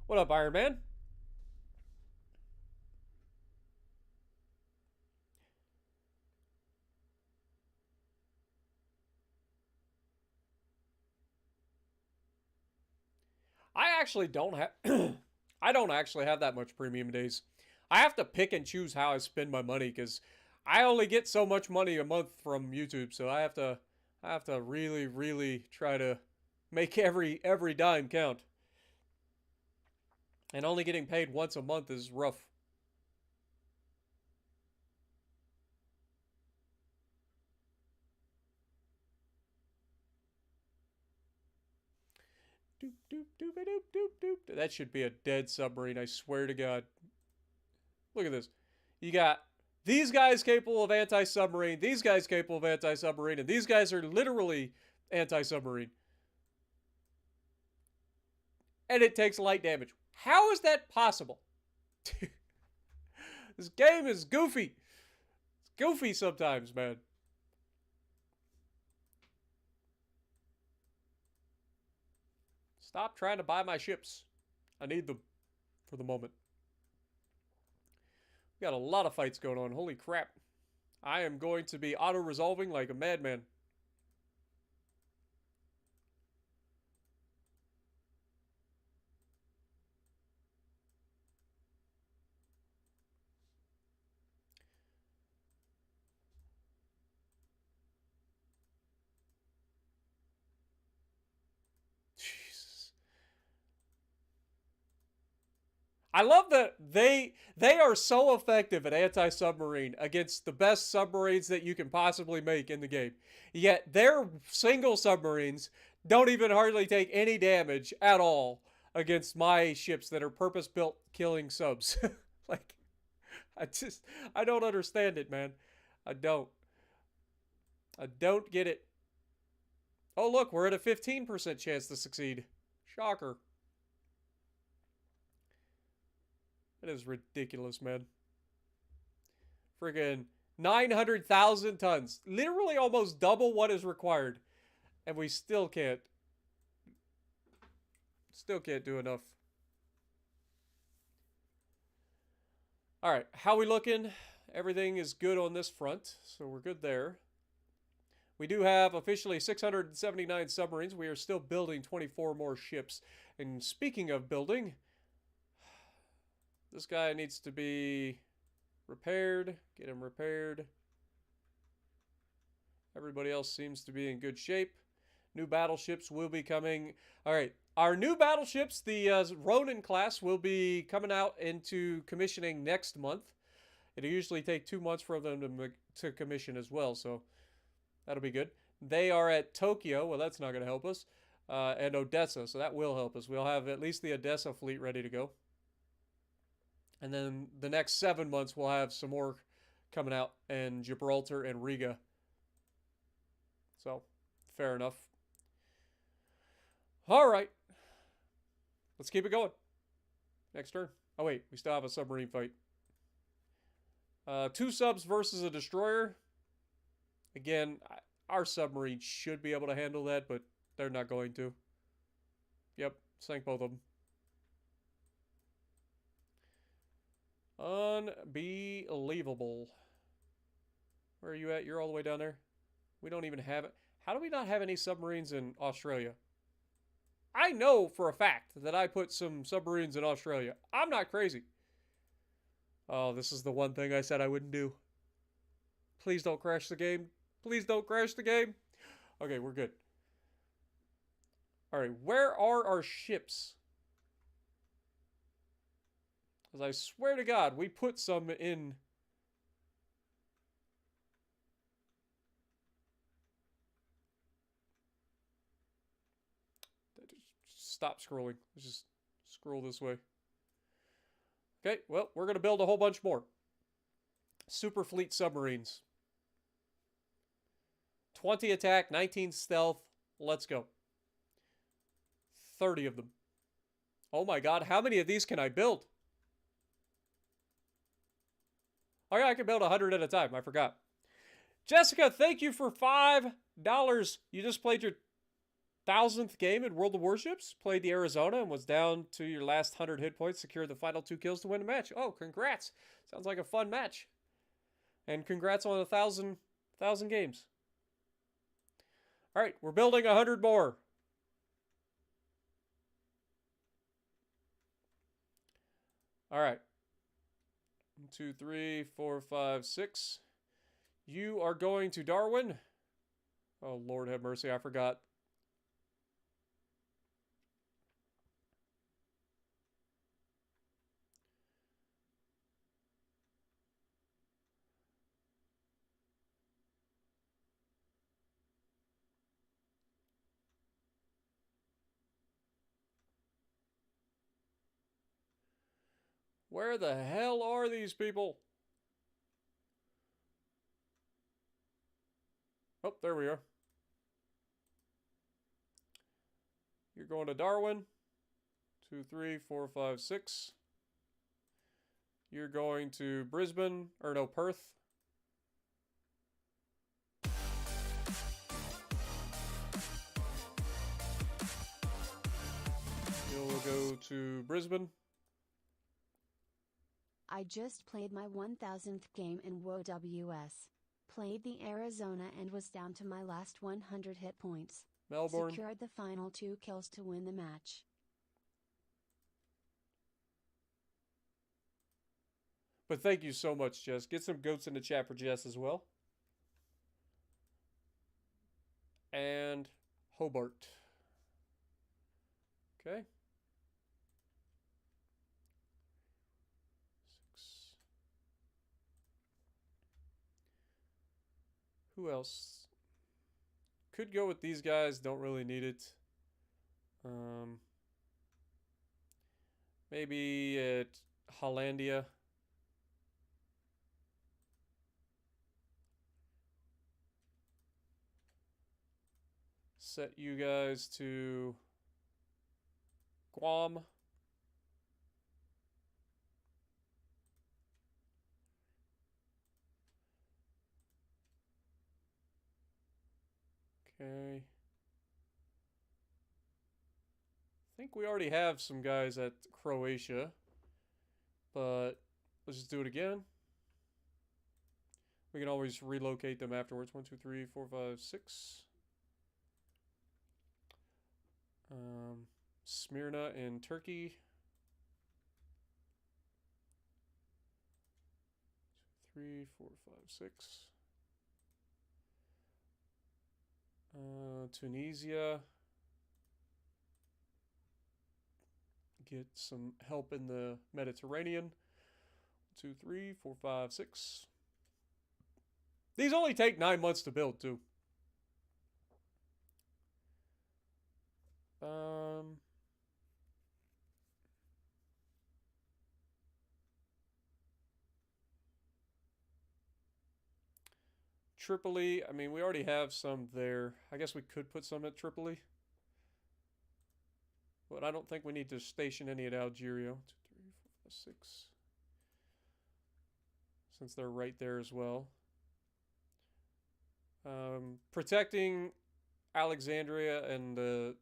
What up, Iron Man? I actually don't have I don't actually have that much premium days. I have to pick and choose how I spend my money because I only get so much money a month from YouTube, so I have to really, really try to make every dime count. And only getting paid once a month is rough. Doop, doop, doop, doop, doop, doop. That should be a dead submarine, I swear to God. Look at this. You got these guys capable of anti-submarine, these guys capable of anti-submarine, and these guys are literally anti-submarine. And it takes light damage. How is that possible? This game is goofy. It's goofy sometimes, man. Stop trying to buy my ships. I need them for the moment. We got a lot of fights going on. Holy crap. I am going to be auto-resolving like a madman. Jesus. I love that they are so effective at anti-submarine against the best submarines that you can possibly make in the game. Yet their single submarines don't even hardly take any damage at all against my ships that are purpose-built killing subs. Like, I don't understand it, man. I don't. I don't get it. Oh, look, we're at a 15% chance to succeed. Shocker. That is ridiculous, man. Friggin' 900,000 tons. Literally almost double what is required. And we still can't. Still can't do enough. Alright, how we looking? Everything is good on this front, so we're good there. We do have officially 679 submarines. We are still building 24 more ships. And speaking of building, this guy needs to be repaired. Get him repaired. Everybody else seems to be in good shape. New battleships will be coming. All right. Our new battleships, the Ronin class, will be coming out into commissioning next month. It'll usually take 2 months for them to commission as well, so that'll be good. They are at Tokyo. Well, that's not going to help us. And Odessa, so that will help us. We'll have at least the Odessa fleet ready to go. And then the next 7 months, we'll have some more coming out in Gibraltar and Riga. So, fair enough. All right. Let's keep it going. Next turn. Oh, wait. We still have a submarine fight. 2 subs versus a destroyer. Again, our submarine should be able to handle that, but they're not going to. Yep. Sank both of them. Unbelievable. Where are you at? You're all the way down there. We don't even have it. How do we not have any submarines in Australia? I know for a fact that I put some submarines in Australia. I'm not crazy. Oh, this is the one thing I said I wouldn't do. Please don't crash the game. Please don't crash the game. Okay, we're good. All right, where are our ships? Because I swear to God, we put some in. Stop scrolling. Let's just scroll this way. Okay, well, we're going to build a whole bunch more. Super fleet submarines. 20 attack, 19 stealth. Let's go. 30 of them. Oh my God, how many of these can I build? Oh yeah, I can build 100 at a time. I forgot. Jessica, thank you for $5. You just played your 1000th game in World of Warships, played the Arizona, and was down to your last 100 hit points, secured the final 2 kills to win the match. Oh, congrats. Sounds like a fun match. And congrats on 1,000 games. All right, we're building 100 more. All right. 1, 2, 3, 4, 5, 6. You are going to Darwin. Oh, Lord have mercy, I forgot. Where the hell are these people? Oh, there we are. You're going to Darwin. 2, 3, 4, 5, 6. You're going to Brisbane, or no, Perth. You'll go to Brisbane. I just played my 1000th game in WoWWS. Played the Arizona and was down to my last 100 hit points. Melbourne. Secured the final 2 kills to win the match. But thank you so much, Jess. Get some goats in the chat for Jess as well. And Hobart. Okay. 6. Who else? Could go with these guys. Don't really need it. Maybe at Hollandia. Set you guys to Guam. Okay. I think we already have some guys at Croatia, but let's just do it again. We can always relocate them afterwards. 1, 2, 3, 4, 5, 6. Smyrna in Turkey. 3, 4, 5, 6. Tunisia. Get some help in the Mediterranean. 2, 3, 4, 5, 6. These only take 9 months to build, too. Tripoli, I mean, we already have some there. I guess we could put some at Tripoli. But I don't think we need to station any at Algeria. 2, 3, 4, 5, 6. Since they're right there as well. Protecting Alexandria and the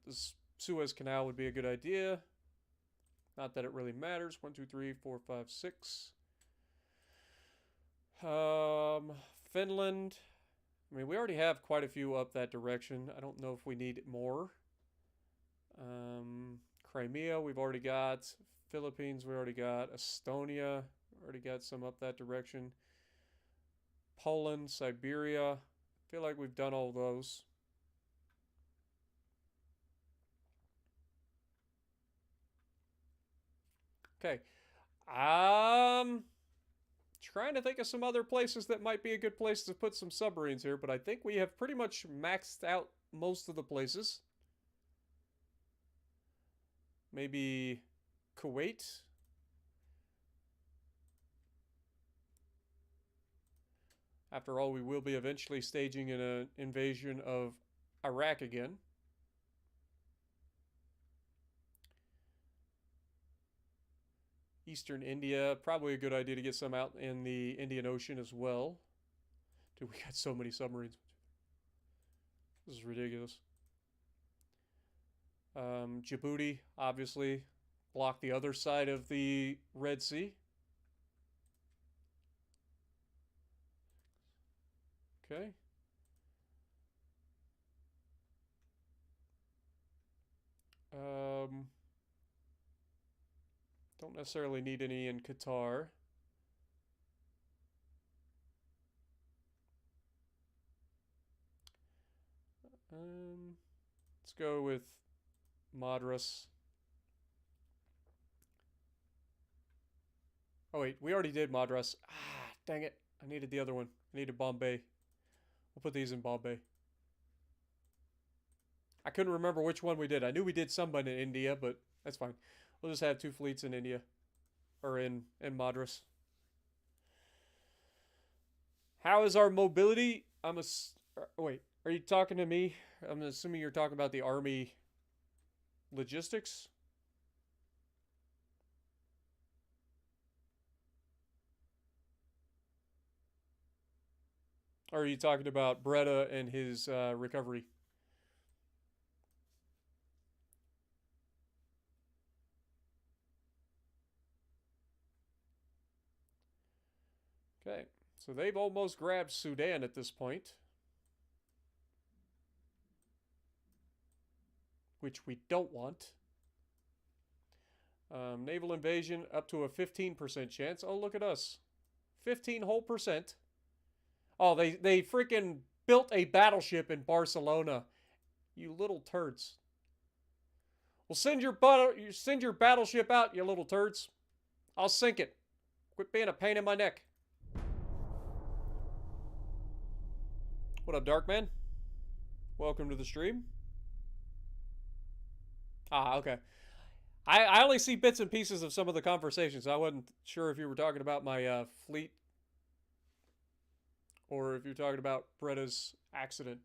Suez Canal would be a good idea. Not that it really matters. 1, 2, 3, 4, 5, 6. Finland. I mean, we already have quite a few up that direction. I don't know if we need more. Crimea, we've already got. Philippines, we already got. Estonia, already got some up that direction. Poland, Siberia. I feel like we've done all those. Okay. Trying to think of some other places that might be a good place to put some submarines here, but I think we have pretty much maxed out most of the places. Maybe Kuwait. After all, we will be eventually staging an invasion of Iraq again. Eastern India, probably a good idea to get some out in the Indian Ocean as well. Dude, we got so many submarines. This is ridiculous. Djibouti, obviously, block the other side of the Red Sea. Okay. Don't necessarily need any in Qatar. Let's go with Madras. Oh wait, we already did Madras. Ah, dang it. I needed the other one. I needed Bombay. We'll put these in Bombay. I couldn't remember which one we did. I knew we did some in India, but that's fine. We'll just have 2 fleets in India. Or in Madras. How is our mobility? Wait, are you talking to me? I'm assuming you're talking about the army logistics. Or are you talking about Bretta and his recovery? Okay, so they've almost grabbed Sudan at this point, which we don't want. Naval invasion up to a 15% chance. Oh, look at us. 15 whole percent. Oh, they freaking built a battleship in Barcelona. You little turds. Well, send your battleship out, you little turds. I'll sink it. Quit being a pain in my neck. What up, Darkman? Welcome to the stream. Ah, okay. I only see bits and pieces of some of the conversations. I wasn't sure if you were talking about my fleet or if you're talking about Bretta's accident.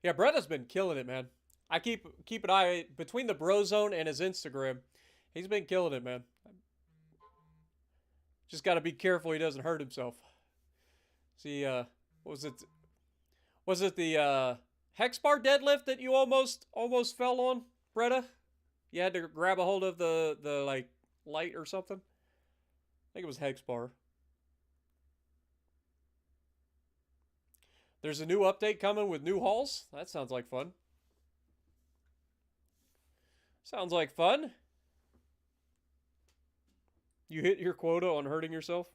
Yeah, Bretta's been killing it, man. I keep an eye between the Bro Zone and his Instagram. He's been killing it, man. Just got to be careful he doesn't hurt himself. See, what was it? Was it the hex bar deadlift that you almost fell on, Bretta? You had to grab a hold of the like light or something. I think it was hex bar. There's a new update coming with new halls. That sounds like fun. Sounds like fun. You hit your quota on hurting yourself?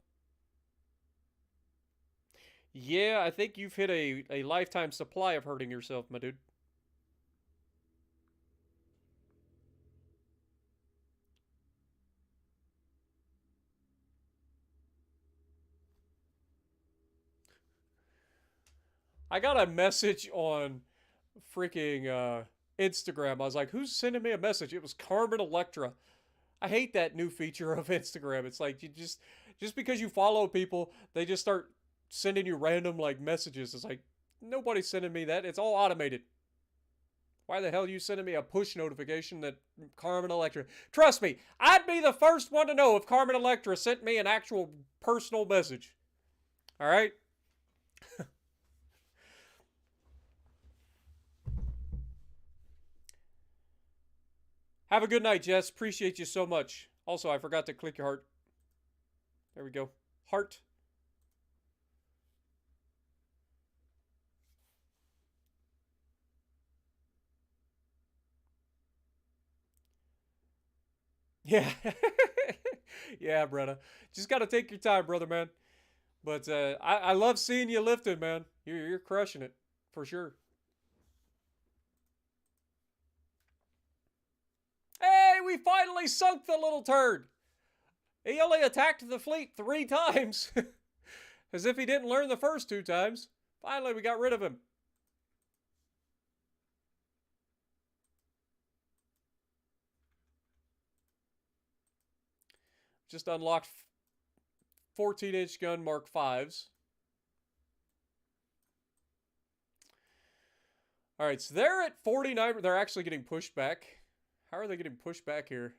Yeah, I think you've hit a lifetime supply of hurting yourself, my dude. I got a message on freaking Instagram. I was like, who's sending me a message? It was Carmen Electra. I hate that new feature of Instagram. It's like you just because you follow people, they just start sending you random like messages. It's like nobody's sending me that. It's all automated. Why the hell are you sending me a push notification that Carmen Electra? Trust me, I'd be the first one to know if Carmen Electra sent me an actual personal message. All right? Have a good night, Jess. Appreciate you so much. Also, I forgot to click your heart. There we go. Heart. Yeah. Yeah, Brenna. Just got to take your time, brother, man. But I love seeing you lifting, man. You're crushing it. For sure. Hey, we finally sunk the little turd. He only attacked the fleet 3 times. As if he didn't learn the first 2 times. Finally, we got rid of him. Just unlocked 14-inch gun Mark 5s. All right, so they're at 49. They're actually getting pushed back. How are they getting pushed back here?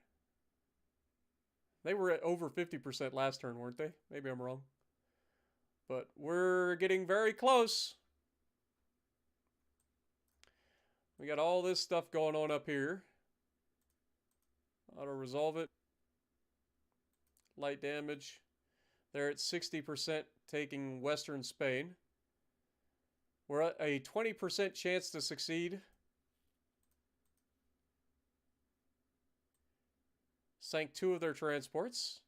They were at over 50% last turn, weren't they? Maybe I'm wrong. But we're getting very close. We got all this stuff going on up here. Auto resolve it. Light damage. They're at 60% taking Western Spain. We're at a 20% chance to succeed. Sank 2 of their transports.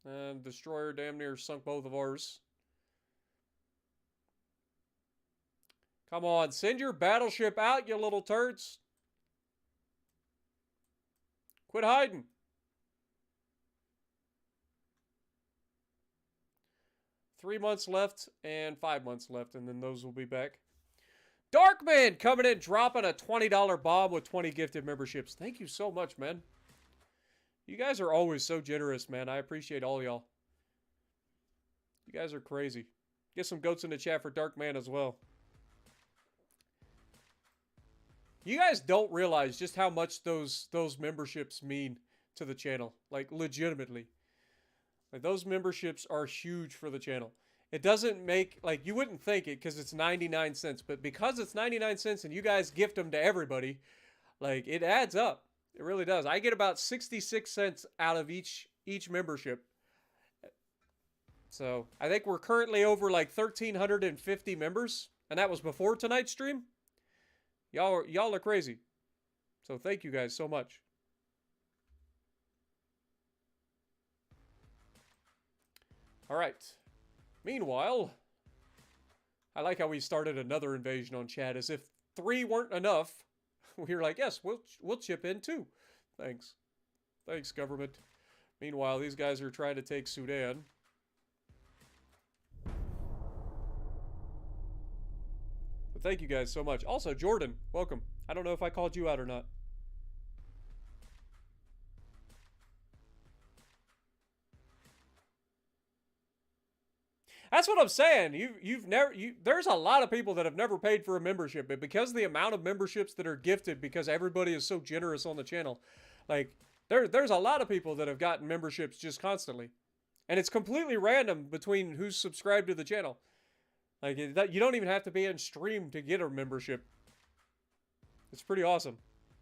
And destroyer damn near sunk both of ours. Come on, send your battleship out, you little turds. Quit hiding. Three months left and 5 months left, and then those will be back. Darkman coming in, dropping a $20 bomb with 20 gifted memberships. Thank you so much, man. You guys are always so generous, man. I appreciate all y'all. You guys are crazy. Get some goats in the chat for Darkman as well. You guys don't realize just how much those memberships mean to the channel. Like, legitimately. Like, those memberships are huge for the channel. It doesn't make, like, you wouldn't think it because it's 99 cents. But because it's 99 cents and you guys gift them to everybody, like, it adds up. It really does. I get about 66 cents out of each membership. So, I think we're currently over, like, 1,350 members. And that was before tonight's stream. Y'all are crazy. So, thank you guys so much. All right. Meanwhile, I like how we started another invasion on chat as if 3 weren't enough. We were like, yes, we'll chip in too. Thanks. Thanks, government. Meanwhile, these guys are trying to take Sudan. But thank you guys so much. Also, Jordan, welcome. I don't know if I called you out or not. That's what I'm saying. There's a lot of people that have never paid for a membership, but because of the amount of memberships that are gifted, because everybody is so generous on the channel, like there's a lot of people that have gotten memberships just constantly, and it's completely random between who's subscribed to the channel. Like you don't even have to be in stream to get a membership. It's pretty awesome.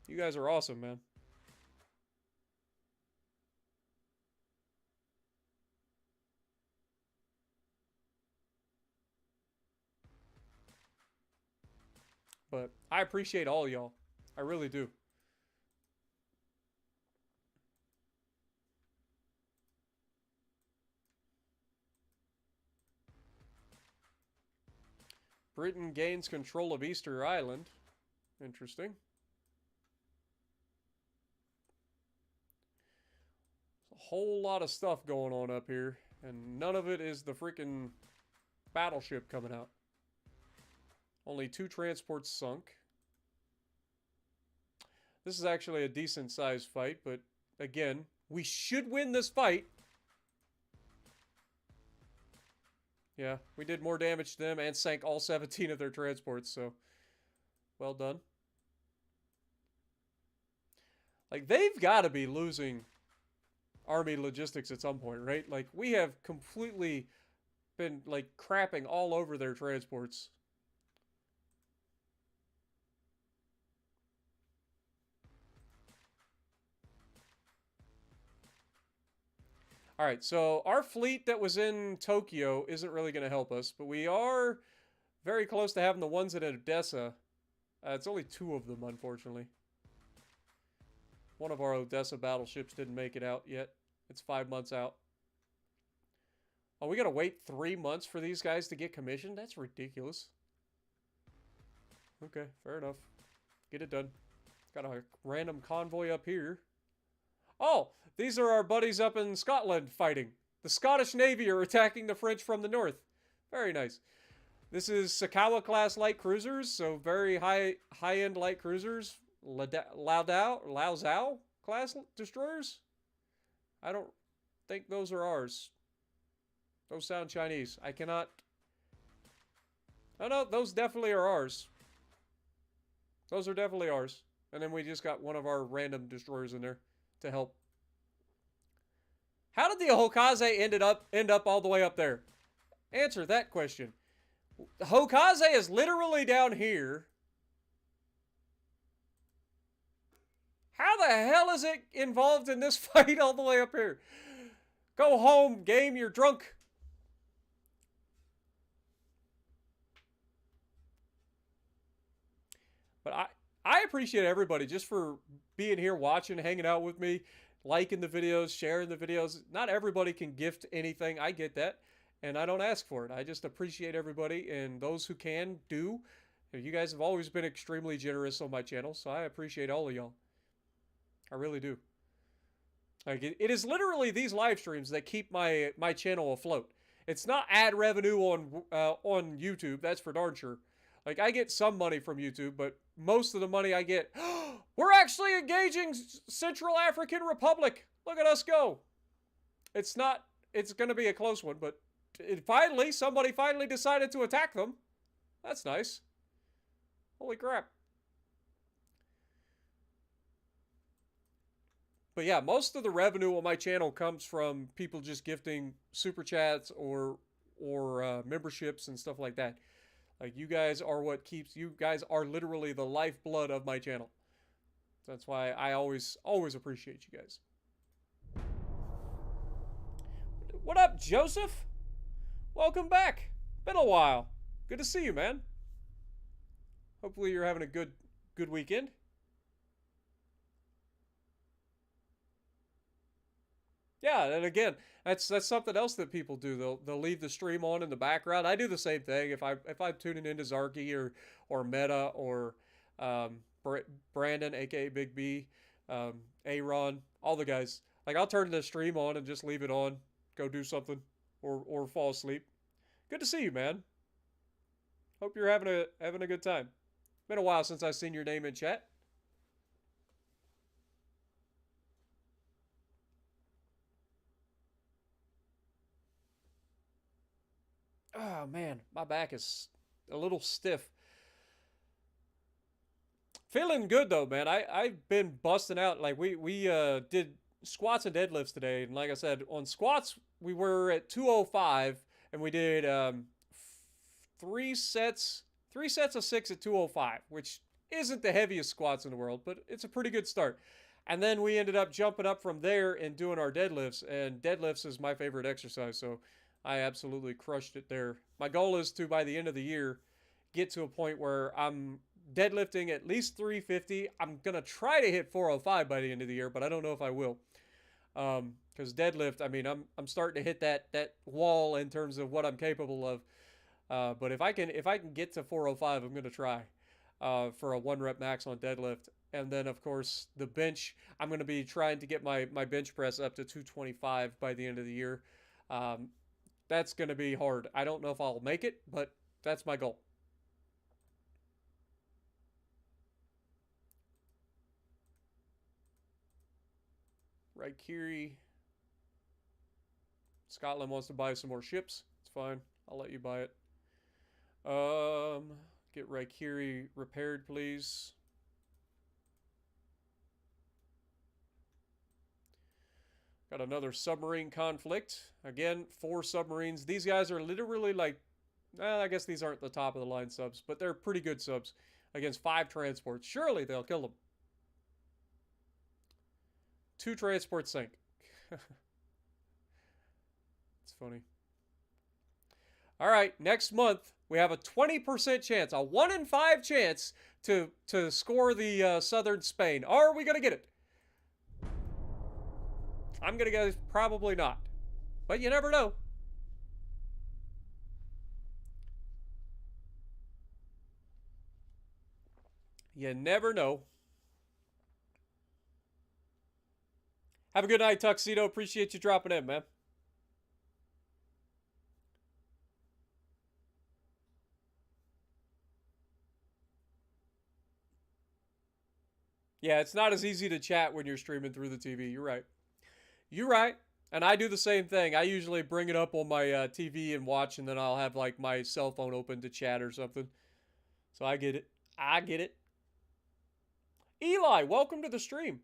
You guys are awesome, man. But I appreciate all y'all. I really do. Britain gains control of Easter Island. Interesting. A whole lot of stuff going on up here, and none of it is the freaking battleship coming out. Only 2 transports sunk. This is actually a decent sized fight, but again, we should win this fight. Yeah, we did more damage to them and sank all 17 of their transports, so well done. Like, they've got to be losing army logistics at some point, right? Like, we have completely been, like, crapping all over their transports. Alright, so our fleet that was in Tokyo isn't really going to help us, but we are very close to having the ones at Odessa. It's only 2 of them, unfortunately. One of our Odessa battleships didn't make it out yet. It's 5 months out. Oh, we gotta wait 3 months for these guys to get commissioned? That's ridiculous. Okay, fair enough. Get it done. Got a random convoy up here. Oh, these are our buddies up in Scotland fighting. The Scottish Navy are attacking the French from the north. Very nice. This is Sakawa class light cruisers, so very high-end light cruisers. Lao Zhao class destroyers? I don't think those are ours. Those sound Chinese. I cannot... Oh no, those definitely are ours. Those are definitely ours. And then we just got one of our random destroyers in there to help. How did the Hokaze end up all the way up there? Answer that question. Hokaze is literally down here. How the hell is it involved in this fight all the way up here? Go home, game, you're drunk. But I appreciate everybody just for being here, watching, hanging out with me, liking the videos, sharing the videos. Not everybody can gift anything. I get that. And I don't ask for it. I just appreciate everybody. And those who can, do. You guys have always been extremely generous on my channel. So I appreciate all of y'all. I really do. Like it is literally these live streams that keep my channel afloat. It's not ad revenue on YouTube. That's for darn sure. Like, I get some money from YouTube, but most of the money I get... We're actually engaging Central African Republic! Look at us go! It's not... It's going to be a close one, but somebody finally decided to attack them. That's nice. Holy crap. But yeah, most of the revenue on my channel comes from people just gifting super chats or memberships and stuff like that. Like, you guys are what keeps, you guys are literally the lifeblood of my channel. That's why I always appreciate you guys. What up, Joseph? Welcome back. Been a while. Good to see you, man. Hopefully you're having a good weekend. Yeah, and again, that's something else that people do. They'll leave the stream on in the background. I do the same thing if I'm tuning into Zarky or Meta or Brandon, aka Big B, Aaron, all the guys. Like, I'll turn the stream on and just leave it on, go do something, or fall asleep. Good to see you, man. Hope you're having a good time. Been a while since I've seen your name in chat. Oh man, my back is a little stiff. Feeling good though, man. I've been busting out. Like, we did squats and deadlifts today, and like I said, on squats we were at 205, and we did three sets of 6 at 205, which isn't the heaviest squats in the world, but it's a pretty good start. And then we ended up jumping up from there and doing our deadlifts, and deadlifts is my favorite exercise, so I absolutely crushed it there. My goal is to, by the end of the year, get to a point where I'm deadlifting at least 350. I'm going to try to hit 405 by the end of the year, but I don't know if I will. Because deadlift, I mean, I'm starting to hit that wall in terms of what I'm capable of. But if I can get to 405, I'm going to try for a 1 rep max on deadlift. And then, of course, the bench, I'm going to be trying to get my bench press up to 225 by the end of the year. That's going to be hard. I don't know if I'll make it, but that's my goal. Raikiri. Scotland wants to buy some more ships. It's fine. I'll let you buy it. Get Raikiri repaired, please. Got another submarine conflict. Again, 4 submarines. These guys are literally like, I guess these aren't the top of the line subs, but they're pretty good subs against 5 transports. Surely they'll kill them. 2 transports sink. It's funny. All right, next month we have a 20% chance, a 1 in 5 chance to score the southern Spain. Are we gonna get it? I'm gonna guess probably not, but you never know. You never know. Have a good night, Tuxedo. Appreciate you dropping in, man. Yeah, it's not as easy to chat when you're streaming through the TV. You're right. You're right. And I do the same thing. I usually bring it up on my TV and watch, and then I'll have like my cell phone open to chat or something. So I get it. I get it. Eli, welcome to the stream.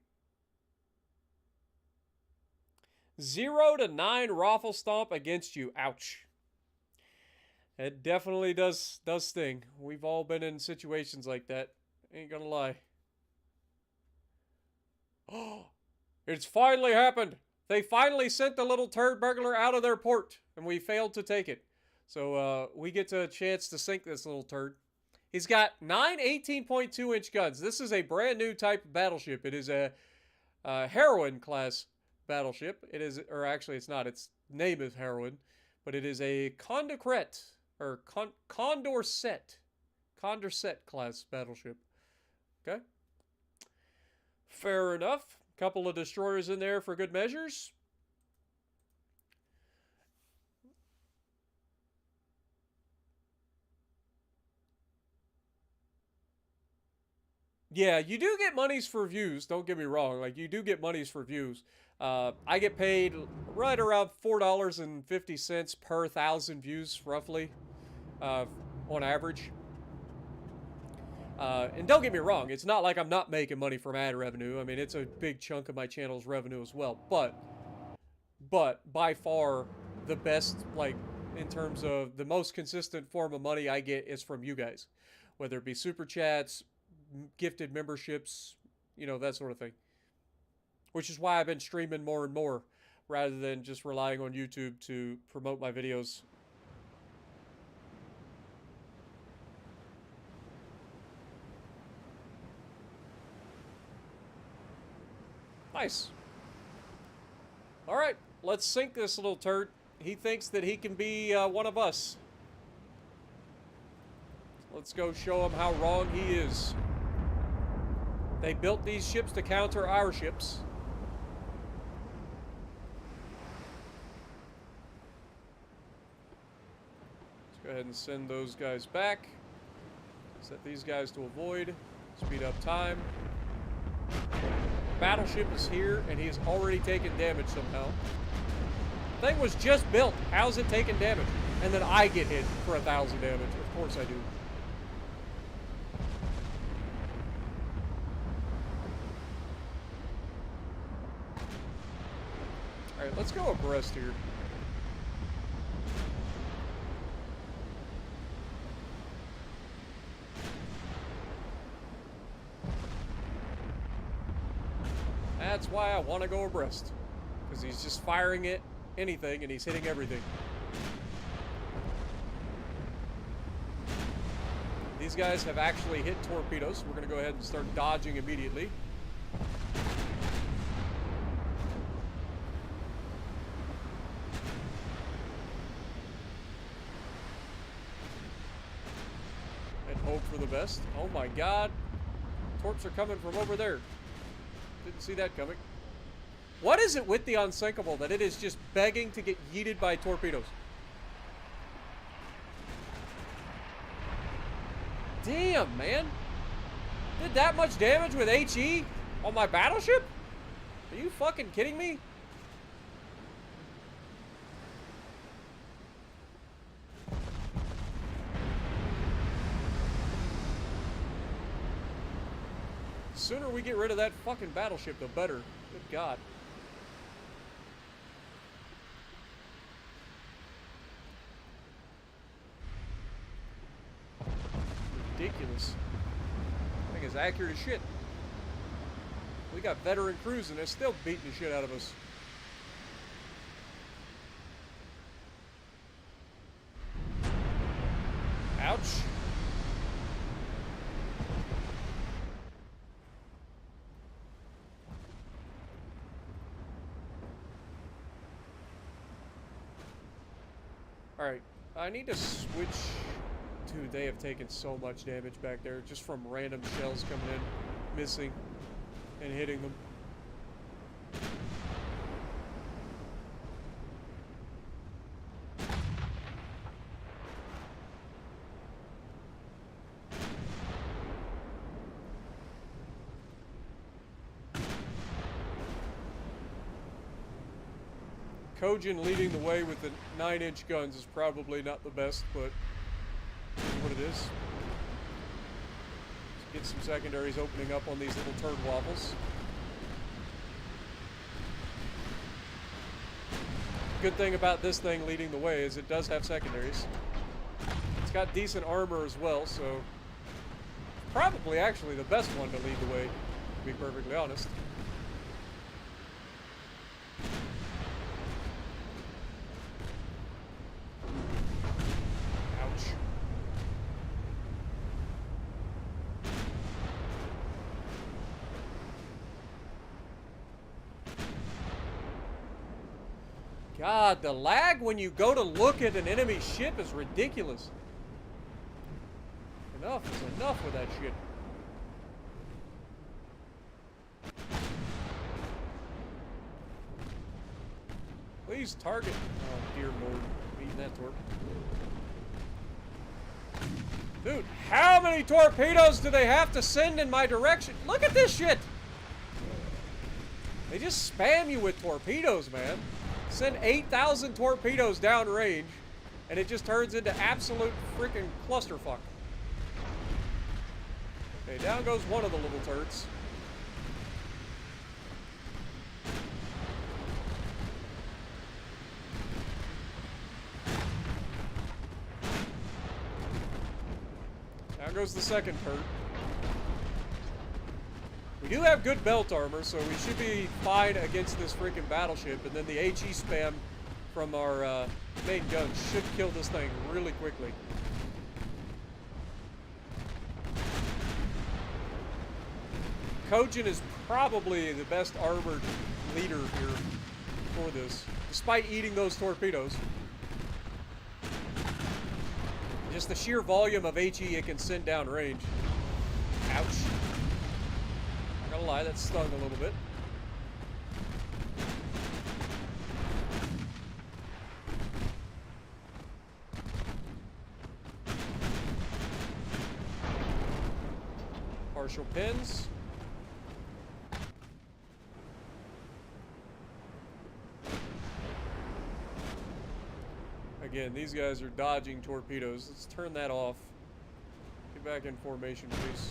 0-9 Raffle Stomp against you. Ouch. It definitely does sting. We've all been in situations like that. Ain't gonna lie. Oh, it's finally happened. They finally sent the little turd burglar out of their port, and we failed to take it. So we get a chance to sink this little turd. He's got 9 18.2-inch guns. This is a brand new type of battleship. It is a heroine class battleship. It is, or actually it's not. Its name is heroine, but it is a Condorcet or Condorcet class battleship. Okay. Fair enough. Couple of destroyers in there for good measures. Yeah, you do get monies for views. Don't get me wrong. Like, you do get monies for views. I get paid right around $4.50 per 1,000 views, roughly, on average. And don't get me wrong, it's not like I'm not making money from ad revenue. I mean, it's a big chunk of my channel's revenue as well. But by far, the best, like, in terms of the most consistent form of money I get is from you guys. Whether it be super chats, gifted memberships, you know, that sort of thing. Which is why I've been streaming more and more, rather than just relying on YouTube to promote my videos. Nice. Alright, let's sink this little turd. He thinks that he can be one of us. Let's go show him how wrong he is. They built these ships to counter our ships. Let's go ahead and send those guys back. Set these guys to avoid. Speed up time. Battleship is here, and he has already taken damage somehow. The thing was just built. How's it taking damage? And then I get hit for 1,000 damage. Of course I do. Alright, let's go abreast here. That's why I want to go abreast. Because he's just firing at anything and he's hitting everything. These guys have actually hit torpedoes. We're going to go ahead and start dodging immediately. And hope for the best. Oh my god. Torps are coming from over there. Didn't see that coming. What is it with the unsinkable that it is just begging to get yeeted by torpedoes? Damn, man. Did that much damage with HE on my battleship? Are you fucking kidding me? The sooner we get rid of that fucking battleship, the better. Good God. Ridiculous. I think it's accurate as shit. We got veteran crews and they're still beating the shit out of us. Ouch. Alright, I need to switch. Dude, they have taken so much damage back there just from random shells coming in, missing, and hitting them. Kojin leading the way with the 9-inch guns is probably not the best, but it's what it is. Let's get some secondaries opening up on these little turd waffles. Good thing about this thing leading the way is it does have secondaries. It's got decent armor as well, so probably actually the best one to lead the way, to be perfectly honest. God, the lag when you go to look at an enemy ship is ridiculous. Enough is enough with that shit. Please target. Oh, dear Lord. I'm eating that torp. Dude, how many torpedoes do they have to send in my direction? Look at this shit! They just spam you with torpedoes, man. Send 8,000 torpedoes downrange, and it just turns into absolute freaking clusterfuck. Okay, down goes one of the little turrets. Down goes the second turret. We do have good belt armor, so we should be fine against this freaking battleship. And then the HE spam from our main gun should kill this thing really quickly. Kojin is probably the best armored leader here for this, despite eating those torpedoes. Just the sheer volume of HE it can send down range. Ouch. Not gonna lie, that stung a little bit. Partial pins. Again, these guys are dodging torpedoes. Let's turn that off. Get back in formation, please.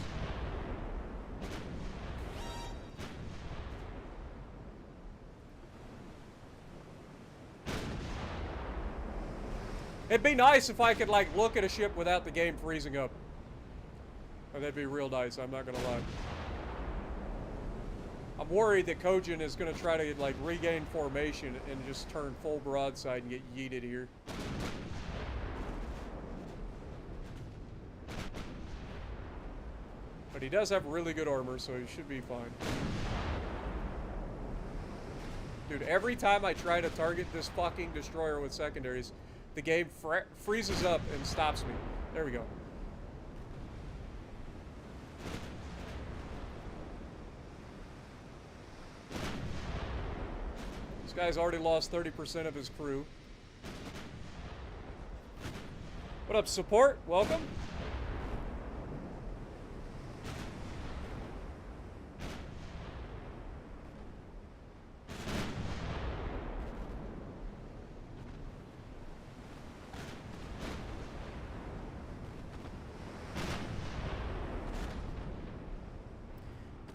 It'd be nice if I could, like, look at a ship without the game freezing up. Oh, that'd be real nice, I'm not gonna lie. I'm worried that Kojin is gonna try to, like, regain formation and just turn full broadside and get yeeted here. But he does have really good armor, so he should be fine. Dude, every time I try to target this fucking destroyer with secondaries, the game freezes up and stops me. There we go. This guy's already lost 30% of his crew. What up, support? Welcome.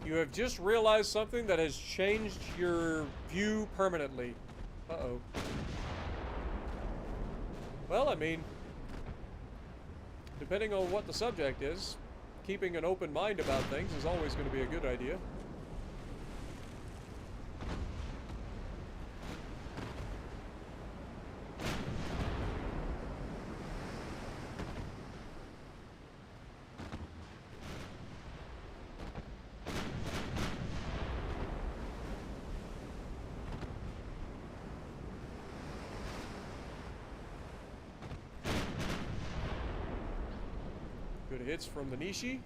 You have just realized something that has changed your view permanently. Uh-oh. Well, I mean, depending on what the subject is, keeping an open mind about things is always going to be a good idea. Good hits from the Nishi.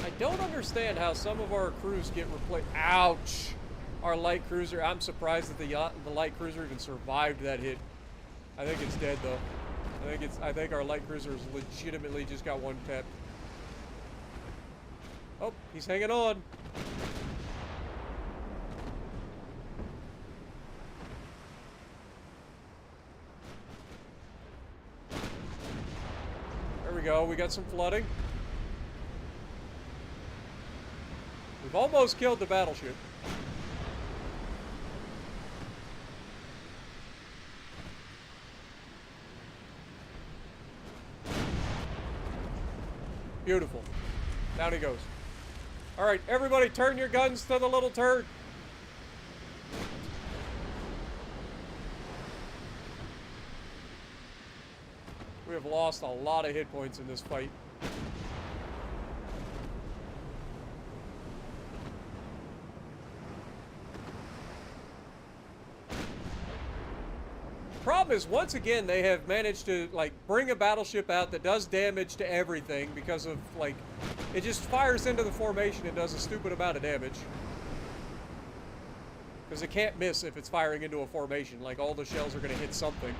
I don't understand how some of our crews get replaced. Ouch! Our light cruiser. I'm surprised that the light cruiser even survived that hit. I think it's dead though. I think our light cruiser has legitimately just got one tap. Oh, he's hanging on. Go. We got some flooding. We've almost killed the battleship. Beautiful. Down he goes. All right, everybody turn your guns to the little turd. We have lost a lot of hit points in this fight. The problem is, once again, they have managed to, like, bring a battleship out that does damage to everything because of, like, it just fires into the formation and does a stupid amount of damage. Because it can't miss if it's firing into a formation. Like, all the shells are going to hit something.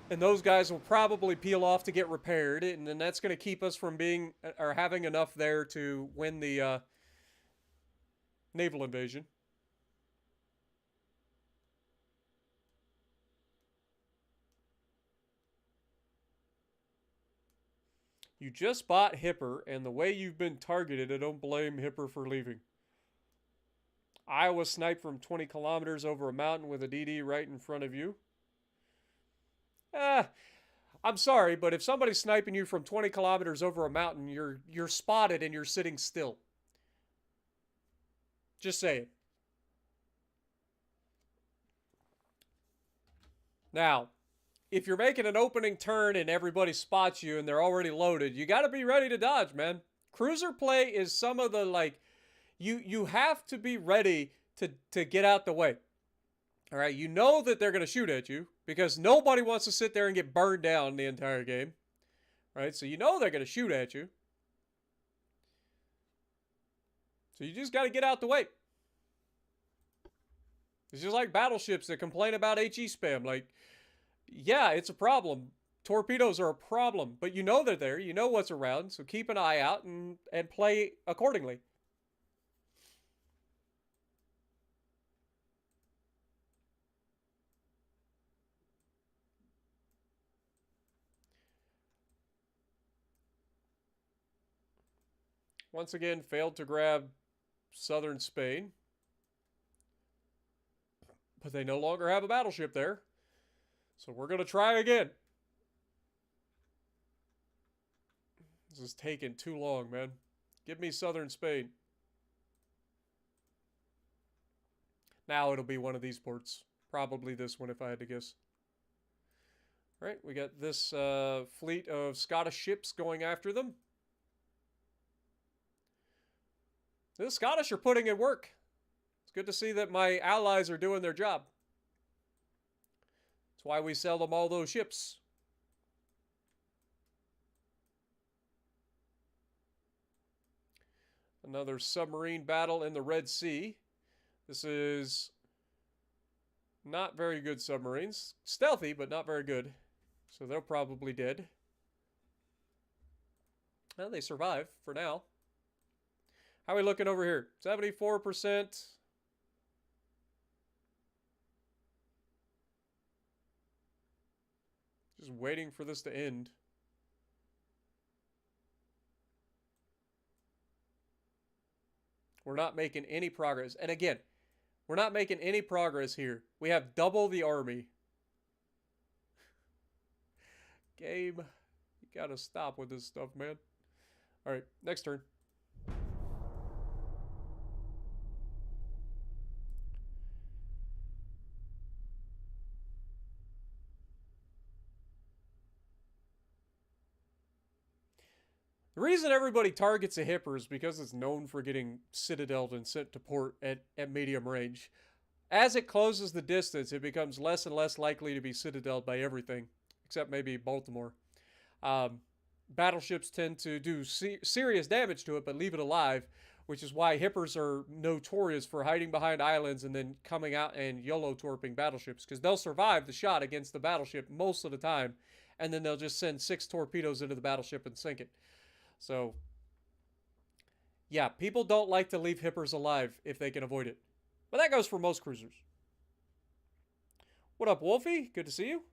And those guys will probably peel off to get repaired, and then that's going to keep us from being, or having enough there to win the naval invasion. You just bought Hipper, and the way you've been targeted, I don't blame Hipper for leaving. Iowa sniped from 20 kilometers over a mountain with a DD right in front of you. I'm sorry, but if somebody's sniping you from 20 kilometers over a mountain, you're spotted and you're sitting still. Just saying. Now, if you're making an opening turn and everybody spots you and they're already loaded, you got to be ready to dodge, man. Cruiser play is some of the, like, you have to be ready to get out the way. All right, you know that they're going to shoot at you because nobody wants to sit there and get burned down the entire game. Right? So you know they're going to shoot at you. So you just got to get out the way. It's just like battleships that complain about HE spam. Like, yeah, it's a problem. Torpedoes are a problem, but you know they're there. You know what's around, so keep an eye out and play accordingly. Once again, failed to grab southern Spain. But they no longer have a battleship there. So we're going to try again. This is taking too long, man. Give me southern Spain. Now it'll be one of these ports. Probably this one if I had to guess. All right, we got this fleet of Scottish ships going after them. The Scottish are putting in work. It's good to see that my allies are doing their job. That's why we sell them all those ships. Another submarine battle in the Red Sea. This is not very good submarines. Stealthy, but not very good. So they're probably dead. Well, they survive for now. How are we looking over here? 74%. Just waiting for this to end. We're not making any progress. And again, we're not making any progress here. We have double the army. Game, you gotta stop with this stuff, man. All right, next turn. The reason everybody targets a Hipper is because it's known for getting citadeled and sent to port at medium range. As it closes the distance, it becomes less and less likely to be citadeled by everything, except maybe Baltimore. Battleships tend to do serious damage to it, but leave it alive, which is why Hippers are notorious for hiding behind islands and then coming out and YOLO torping battleships, because they'll survive the shot against the battleship most of the time, and then they'll just send 6 torpedoes into the battleship and sink it. So, yeah, people don't like to leave Hippers alive if they can avoid it. But that goes for most cruisers. What up, Wolfie? Good to see you.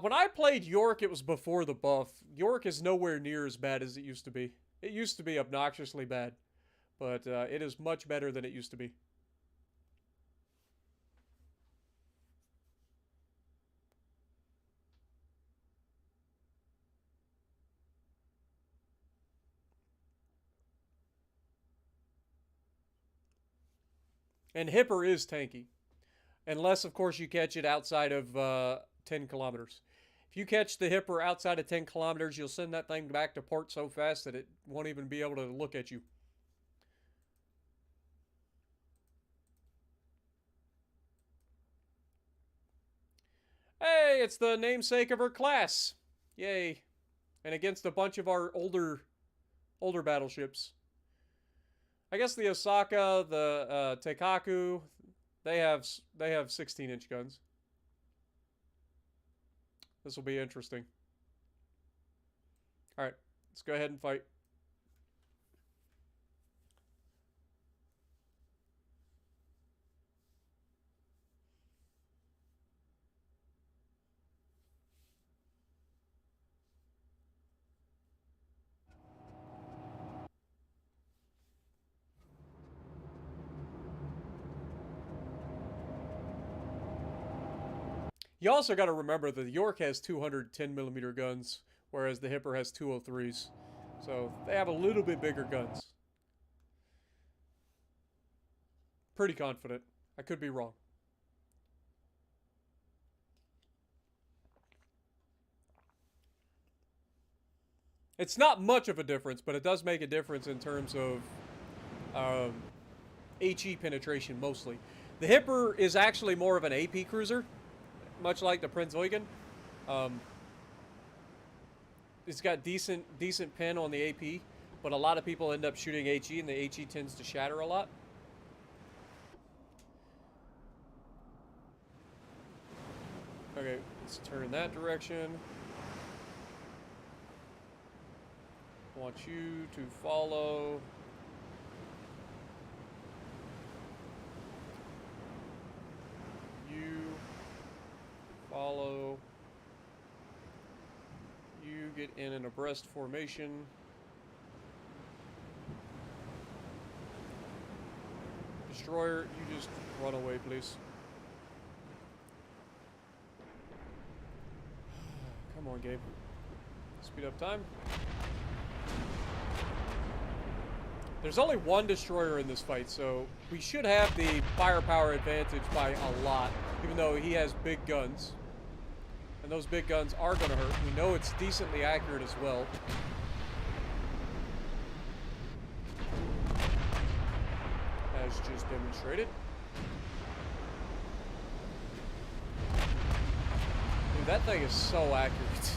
When I played York, it was before the buff. York is nowhere near as bad as it used to be. It used to be obnoxiously bad, but it is much better than it used to be. And Hipper is tanky. Unless, of course, you catch it outside of 10 kilometers. If you catch the Hipper outside of 10 kilometers, you'll send that thing back to port so fast that it won't even be able to look at you. Hey, it's the namesake of her class. Yay. And against a bunch of our older battleships. I guess the Osaka, the Teikaku, they have 16-inch guns. This will be interesting. All right, let's go ahead and fight. You also got to remember that the York has 210mm guns, whereas the Hipper has 203s. So they have a little bit bigger guns. Pretty confident. I could be wrong. It's not much of a difference, but it does make a difference in terms of HE penetration mostly. The Hipper is actually more of an AP cruiser, much like the Prinz Eugen. It's got decent pen on the AP, but a lot of people end up shooting HE, and the HE tends to shatter a lot. Okay, let's turn in that direction. I want you to follow. You follow. You get in an abreast formation. Destroyer, you just run away, please. Come on, Gabe. Speed up time. There's only one destroyer in this fight, so we should have the firepower advantage by a lot, even though he has big guns. And those big guns are going to hurt. We know it's decently accurate as well. As just demonstrated. Dude, that thing is so accurate.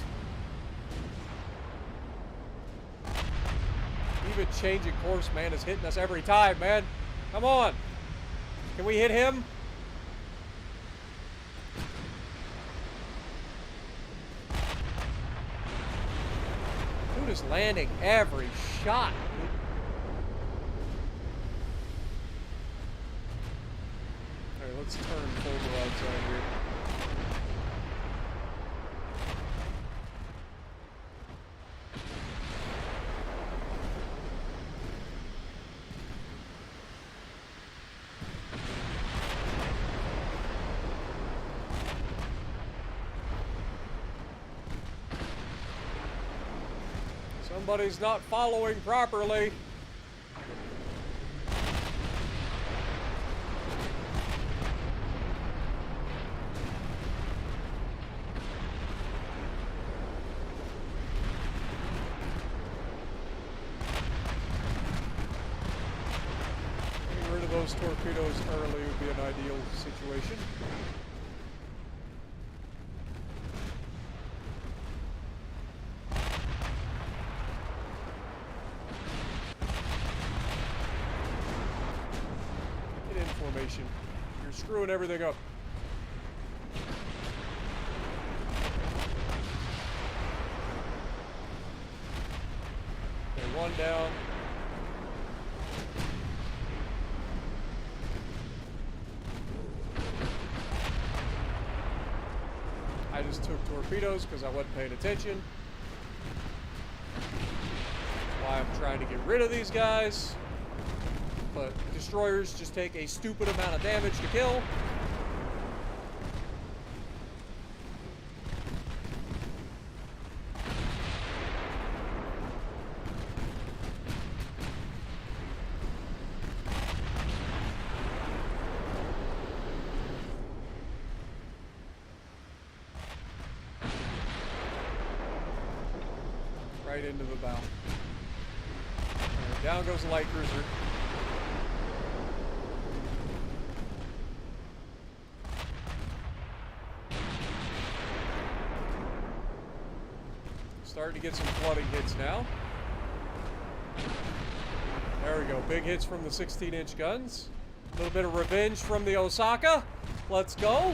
Even changing course, man, is hitting us every time, man. Come on. Can we hit him? Dude is landing every shot. Alright, let's turn full broadside here. Somebody's not following properly. Getting rid of those torpedoes early would be an ideal situation. You're screwing everything up. Okay, one down. I just took torpedoes because I wasn't paying attention. That's why I'm trying to get rid of these guys. But destroyers just take a stupid amount of damage to kill. Right into the bow. And down goes the light cruiser. Starting to get some flooding hits now. There we go. Big hits from the 16-inch guns. A little bit of revenge from the Osaka. Let's go.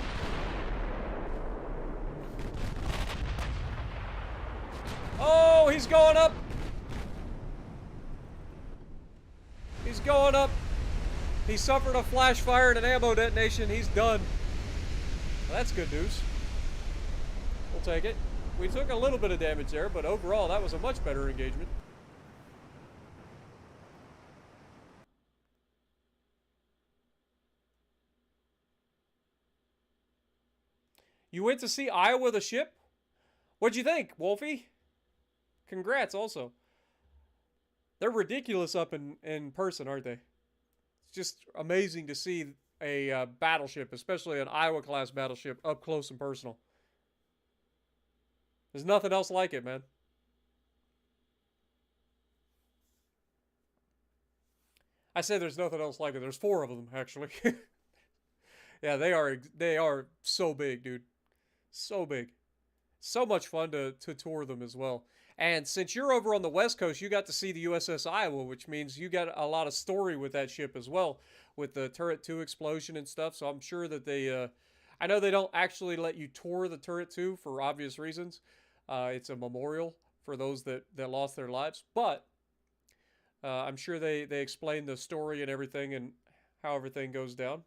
Oh, he's going up. He's going up. He suffered a flash fire and an ammo detonation. He's done. Well, that's good news. We'll take it. We took a little bit of damage there, but overall, that was a much better engagement. You went to see Iowa the ship? What'd you think, Wolfie? Congrats also. They're ridiculous up in person, aren't they? It's just amazing to see a battleship, especially an Iowa-class battleship, up close and personal. There's nothing else like it, man. I say there's nothing else like it. There's 4 of them, actually. Yeah, they are so big, dude. So big. So much fun to tour them as well. And since you're over on the West Coast, you got to see the USS Iowa, which means you got a lot of story with that ship as well, with the Turret 2 explosion and stuff. So I'm sure that they, I know they don't actually let you tour the Turret 2 for obvious reasons. It's a memorial for those that lost their lives. But I'm sure they explain the story and everything and how everything goes down.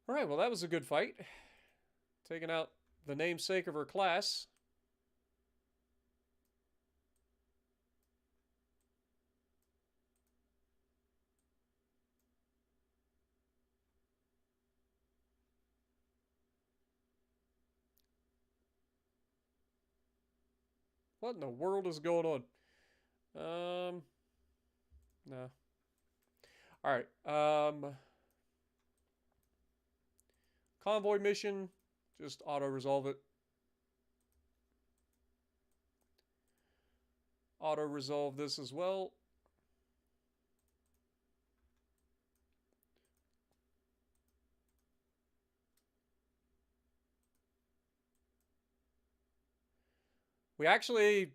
All right, well, that was a good fight. Taking out the namesake of her class. What in the world is going on? No. All right. Convoy mission, just auto-resolve it. Auto-resolve this as well. We actually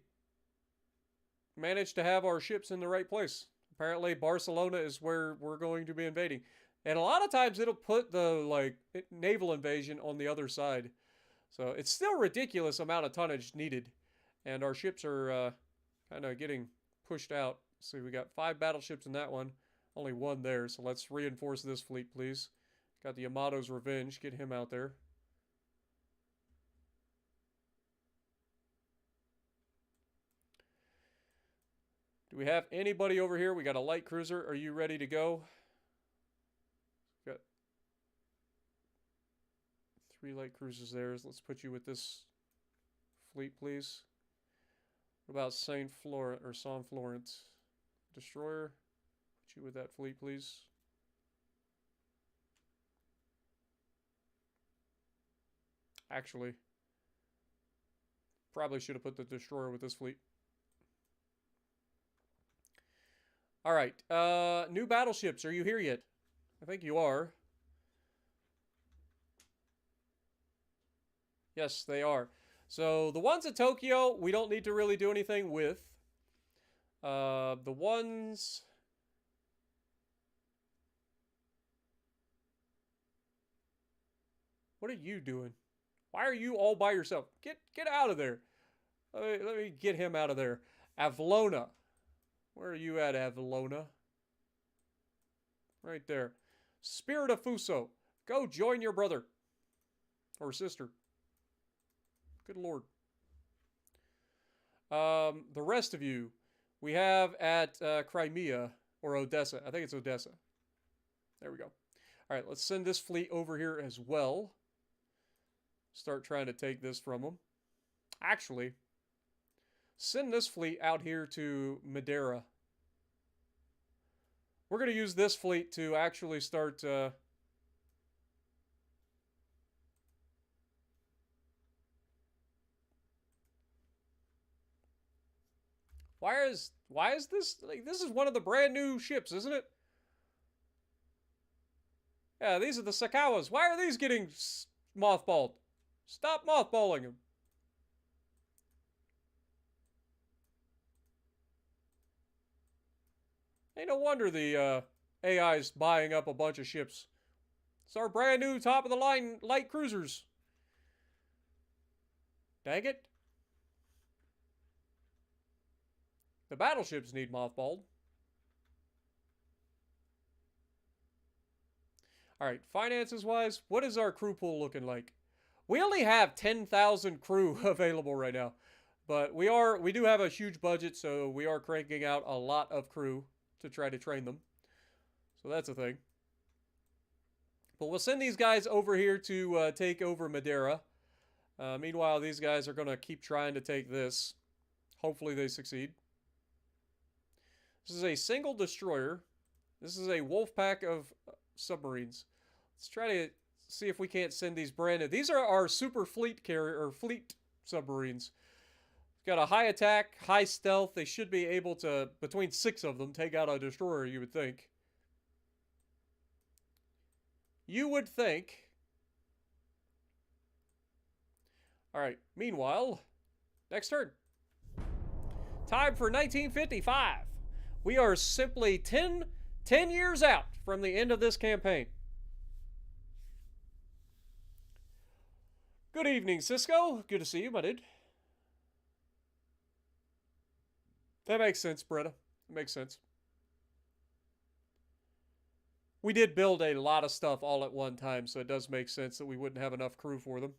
managed to have our ships in the right place. Apparently, Barcelona is where we're going to be invading. And a lot of times it'll put the naval invasion on the other side. So it's still a ridiculous amount of tonnage needed. And our ships are kind of getting pushed out. So we got 5 battleships in that one. Only 1 there. So let's reinforce this fleet, please. Got the Yamato's Revenge. Get him out there. Do we have anybody over here? We got a light cruiser. Are you ready to go? Got 3 light cruisers there. Let's put you with this fleet, please. What about Saint Florent or Saint Florent? Destroyer. Put you with that fleet, please. Actually, probably should have put the destroyer with this fleet. All right. New battleships. Are you here yet? I think you are. Yes, they are. So the ones at Tokyo, we don't need to really do anything with. The ones... What are you doing? Why are you all by yourself? Get out of there. Let me get him out of there. Avlona. Where are you at, Avlona? Right there. Spirit of Fuso. Go join your brother. Or sister. Good lord. The rest of you, we have at Crimea or Odessa. I think it's Odessa. There we go. All right, let's send this fleet over here as well. Start trying to take this from them. Actually, send this fleet out here to Madeira. We're going to use this fleet to actually start... Why is this... this is one of the brand new ships, isn't it? Yeah, these are the Sakawas. Why are these getting mothballed? Stop mothballing them. Ain't no wonder the AI is buying up a bunch of ships. It's our brand new top of the line light cruisers. Dang it. The battleships need mothballed. Alright, finances wise, what is our crew pool looking like? We only have 10,000 crew available right now. But we do have a huge budget, so we are cranking out a lot of crew to try to train them. So that's a thing. But we'll send these guys over here to take over Madeira. Meanwhile, these guys are going to keep trying to take this. Hopefully they succeed. This is a single destroyer. This is a wolf pack of submarines. Let's try to see if we can't send these brand new. These are our super fleet carrier or fleet submarines. Got a high attack, high stealth. They should be able to, between 6 of them, take out a destroyer, you would think. You would think. Alright, meanwhile, next turn. Time for 1955. We are simply 10 years out from the end of this campaign. Good evening, Cisco. Good to see you, my dude. That makes sense, Bretta. That makes sense. We did build a lot of stuff all at one time, so it does make sense that we wouldn't have enough crew for them.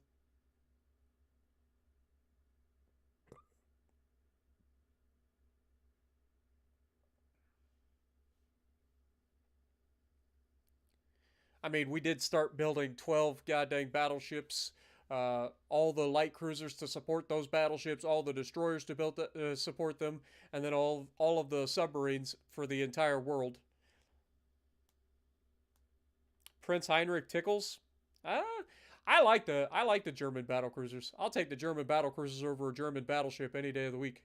I mean, we did start building 12 goddamn battleships, all the light cruisers to support those battleships, all the destroyers to support them, and then all of the submarines for the entire world. Prince Heinrich tickles. I like the German battle cruisers. I'll take the German battle cruisers over a German battleship any day of the week.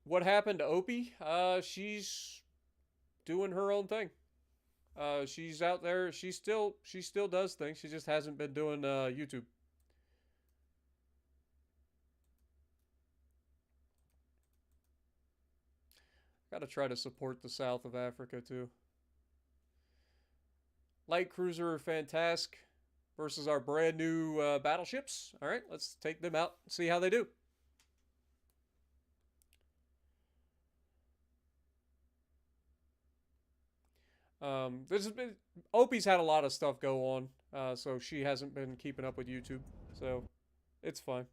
What happened to Opie? She's doing her own thing. She's out there. She still does things. She just hasn't been doing YouTube. Gotta try to support the south of Africa too. Light cruiser Fantasque versus our brand new battleships. All right, let's take them out and see how they do. Opie's had a lot of stuff go on, so she hasn't been keeping up with YouTube, so it's fine.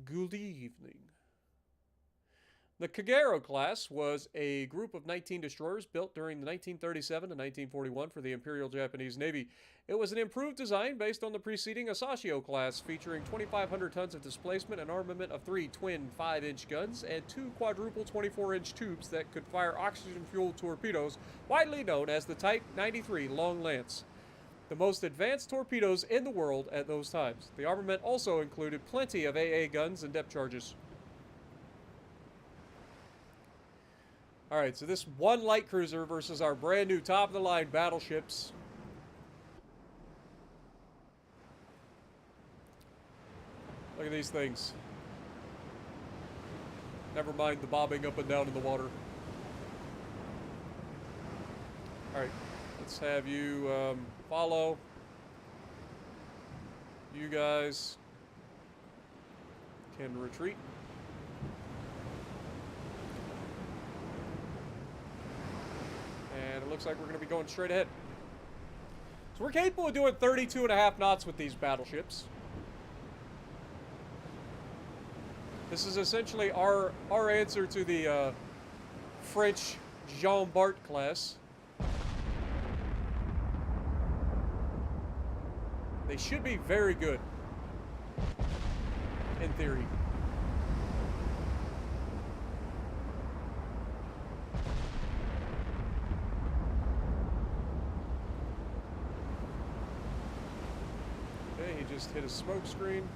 Good evening. The Kagero class was a group of 19 destroyers built during the 1937 to 1941 for the Imperial Japanese Navy. It was an improved design based on the preceding Asashio class, featuring 2,500 tons of displacement, an armament of 3 twin 5-inch guns, and 2 quadruple 24-inch tubes that could fire oxygen-fueled torpedoes, widely known as the Type 93 Long Lance. The most advanced torpedoes in the world at those times. The armament also included plenty of AA guns and depth charges. Alright, so this one light cruiser versus our brand new top-of-the-line battleships. Look at these things. Never mind the bobbing up and down in the water. Alright, let's have you follow. You guys can retreat. And it looks like we're going to be going straight ahead. So we're capable of doing 32.5 knots with these battleships. This is essentially our answer to the French Jean Bart class. They should be very good, in theory. he just hit a smoke screen.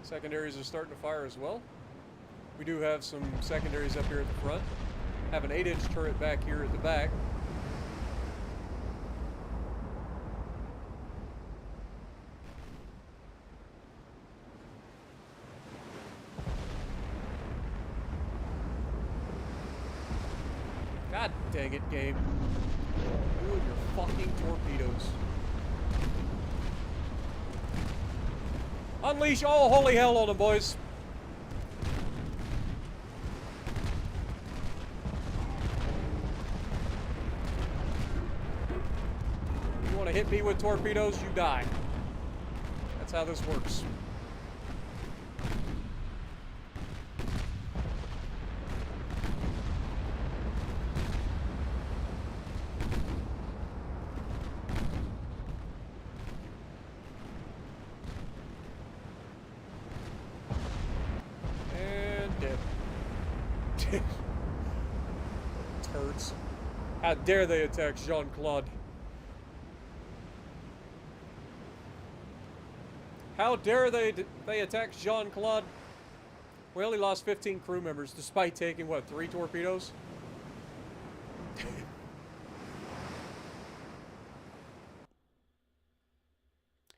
Secondaries are starting to fire as well. We do have some secondaries up here at the front. Have an 8-inch turret back here at the back. God dang it, game. You and your fucking torpedoes. Unleash all holy hell on them, boys. You want to hit me with torpedoes, you die. That's how this works. Turds. How dare they attack Jean-Claude? How dare they attack Jean-Claude? We only lost 15 crew members despite taking, what, 3 torpedoes?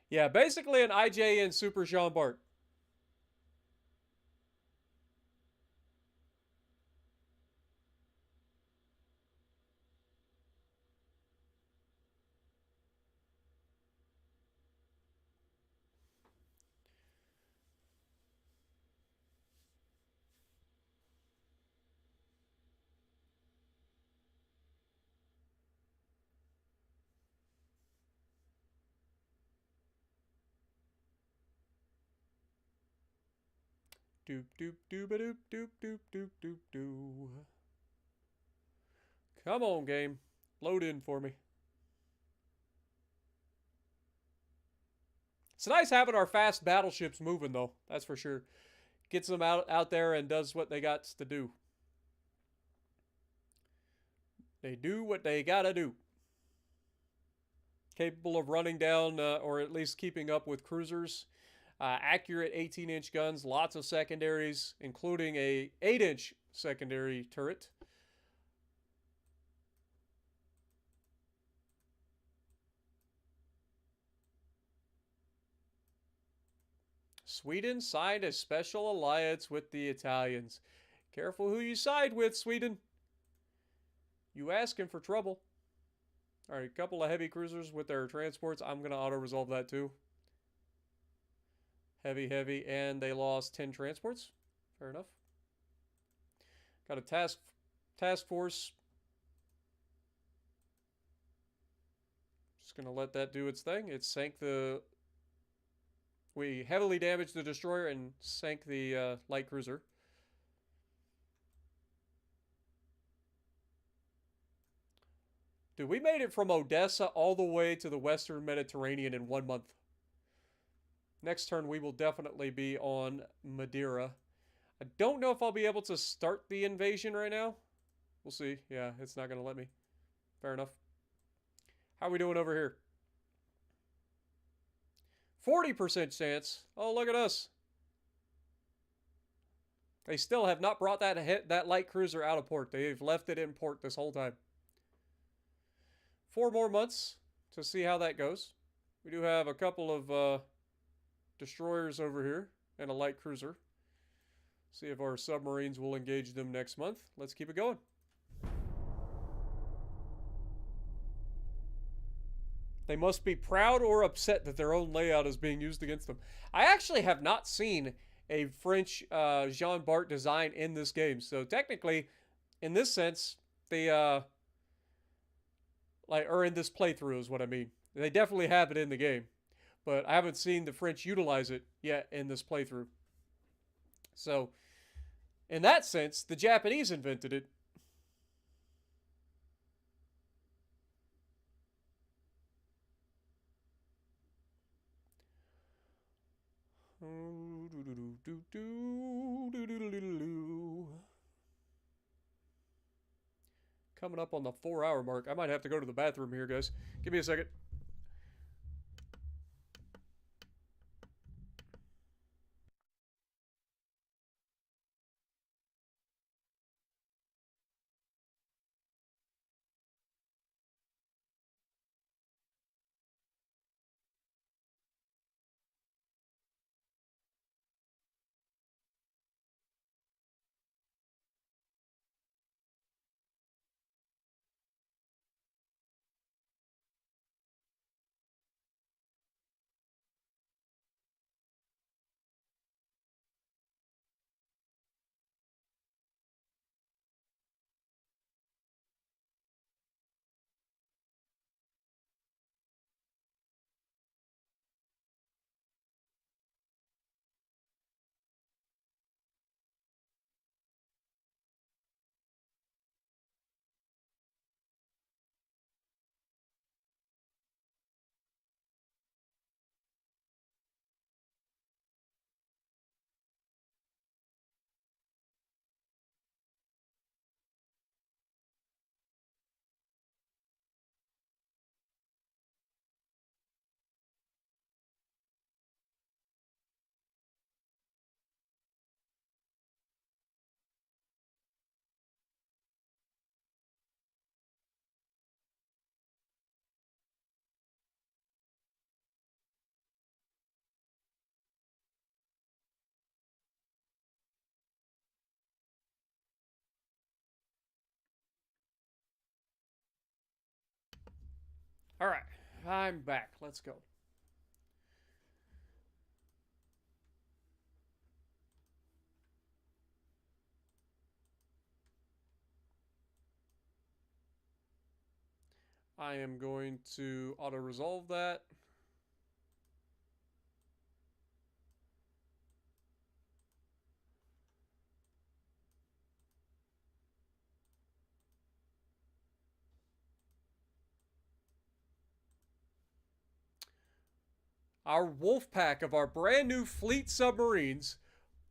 Yeah, basically an IJN Super Jean Bart. Doop doop doop doop doop doop doop doop doo. Come on, game. Load in for me. It's nice having our fast battleships moving, though. That's for sure. Gets them out there and does what they got to do. They do what they gotta do. Capable of running down, or at least keeping up with cruisers. Accurate 18-inch guns, lots of secondaries, including a 8-inch secondary turret. Sweden signed a special alliance with the Italians. Careful who you side with, Sweden. You asking for trouble. Alright, a couple of heavy cruisers with their transports. I'm going to auto-resolve that too. Heavy, and they lost 10 transports. Fair enough. Got a task force. Just going to let that do its thing. It sank the... We heavily damaged the destroyer and sank the light cruiser. Dude, we made it from Odessa all the way to the Western Mediterranean in 1 month. Next turn, we will definitely be on Madeira. I don't know if I'll be able to start the invasion right now. We'll see. Yeah, it's not going to let me. Fair enough. How are we doing over here? 40% chance. Oh, look at us. They still have not brought that light cruiser out of port. They've left it in port this whole time. 4 more months to see how that goes. We do have a couple of destroyers over here and a light cruiser. See if our submarines will engage them next month. Let's keep it going. They must be proud or upset that their own layout is being used against them. I actually have not seen a French Jean Bart design in this game. So technically, in this sense, they or in this playthrough is what I mean. They definitely have it in the game, but I haven't seen the French utilize it yet in this playthrough. So, in that sense, the Japanese invented it. Coming up on the 4-hour mark. I might have to go to the bathroom here, guys. Give me a second. All right, I'm back. Let's go. I am going to auto-resolve that. Our wolf pack of our brand new fleet submarines,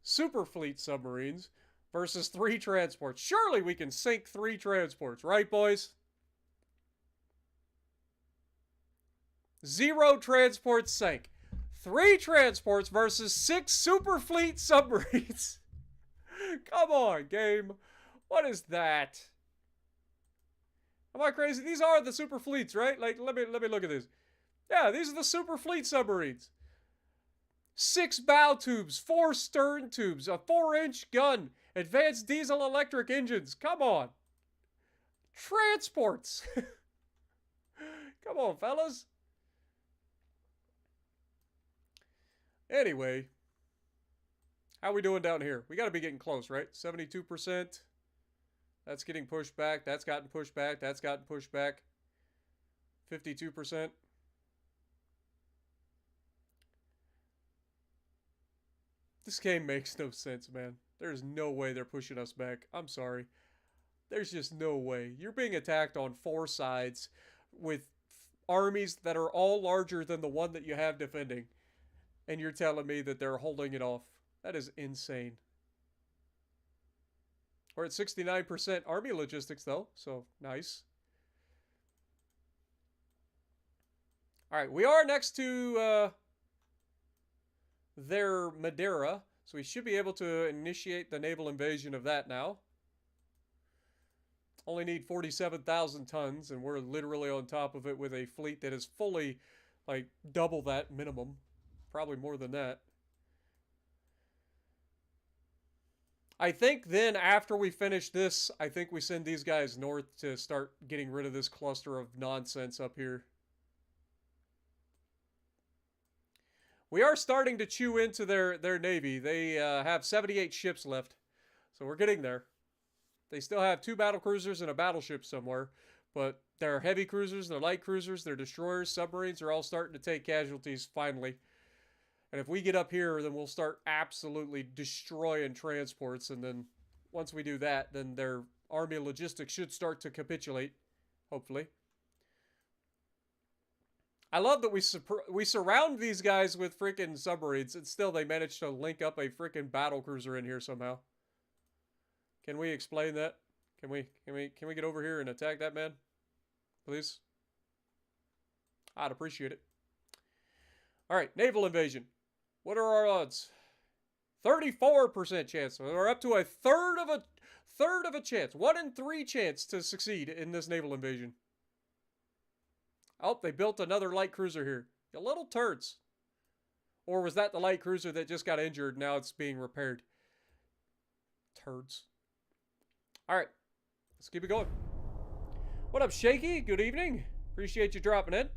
super fleet submarines, versus 3 transports. Surely we can sink 3 transports, right, boys? 0 transports sank. 3 transports versus 6 super fleet submarines. Come on, game. What is that? Am I crazy? These are the super fleets, right? Like, let me look at this. Yeah, these are the super fleet submarines. 6 bow tubes, 4 stern tubes, a 4-inch gun, advanced diesel electric engines. Come on. Transports. Come on, fellas. Anyway, how we doing down here? We got to be getting close, right? 72%. That's getting pushed back. That's gotten pushed back. That's gotten pushed back. 52%. This game makes no sense, man. There's no way they're pushing us back. I'm sorry. There's just no way. You're being attacked on 4 sides with armies that are all larger than the one that you have defending. And you're telling me that they're holding it off. That is insane. We're at 69% army logistics, though. So, nice. Alright, we are next to their Madeira. So we should be able to initiate the naval invasion of that now. Only need 47,000 tons, and we're literally on top of it with a fleet that is fully, like, double that minimum. Probably more than that. I think then after we finish this, I think we send these guys north to start getting rid of this cluster of nonsense up here. We are starting to chew into their navy. They have 78 ships left, so we're getting there. They still have 2 battle cruisers and a battleship somewhere, but their heavy cruisers, their light cruisers, their destroyers, submarines are all starting to take casualties finally. And if we get up here, then we'll start absolutely destroying transports, and then once we do that, then their army logistics should start to capitulate, hopefully. I love that we surround these guys with freaking submarines, and still they managed to link up a freaking battle cruiser in here somehow. Can we explain that? Can we get over here and attack that man, please? I'd appreciate it. All right, naval invasion. What are our odds? 34% chance. We're up to a third of a chance. 1 in 3 chance to succeed in this naval invasion. Oh, they built another light cruiser here. You little turds. Or was that the light cruiser that just got injured? Now it's being repaired. Turds. All right, let's keep it going. What up, Shaky? Good evening. Appreciate you dropping in.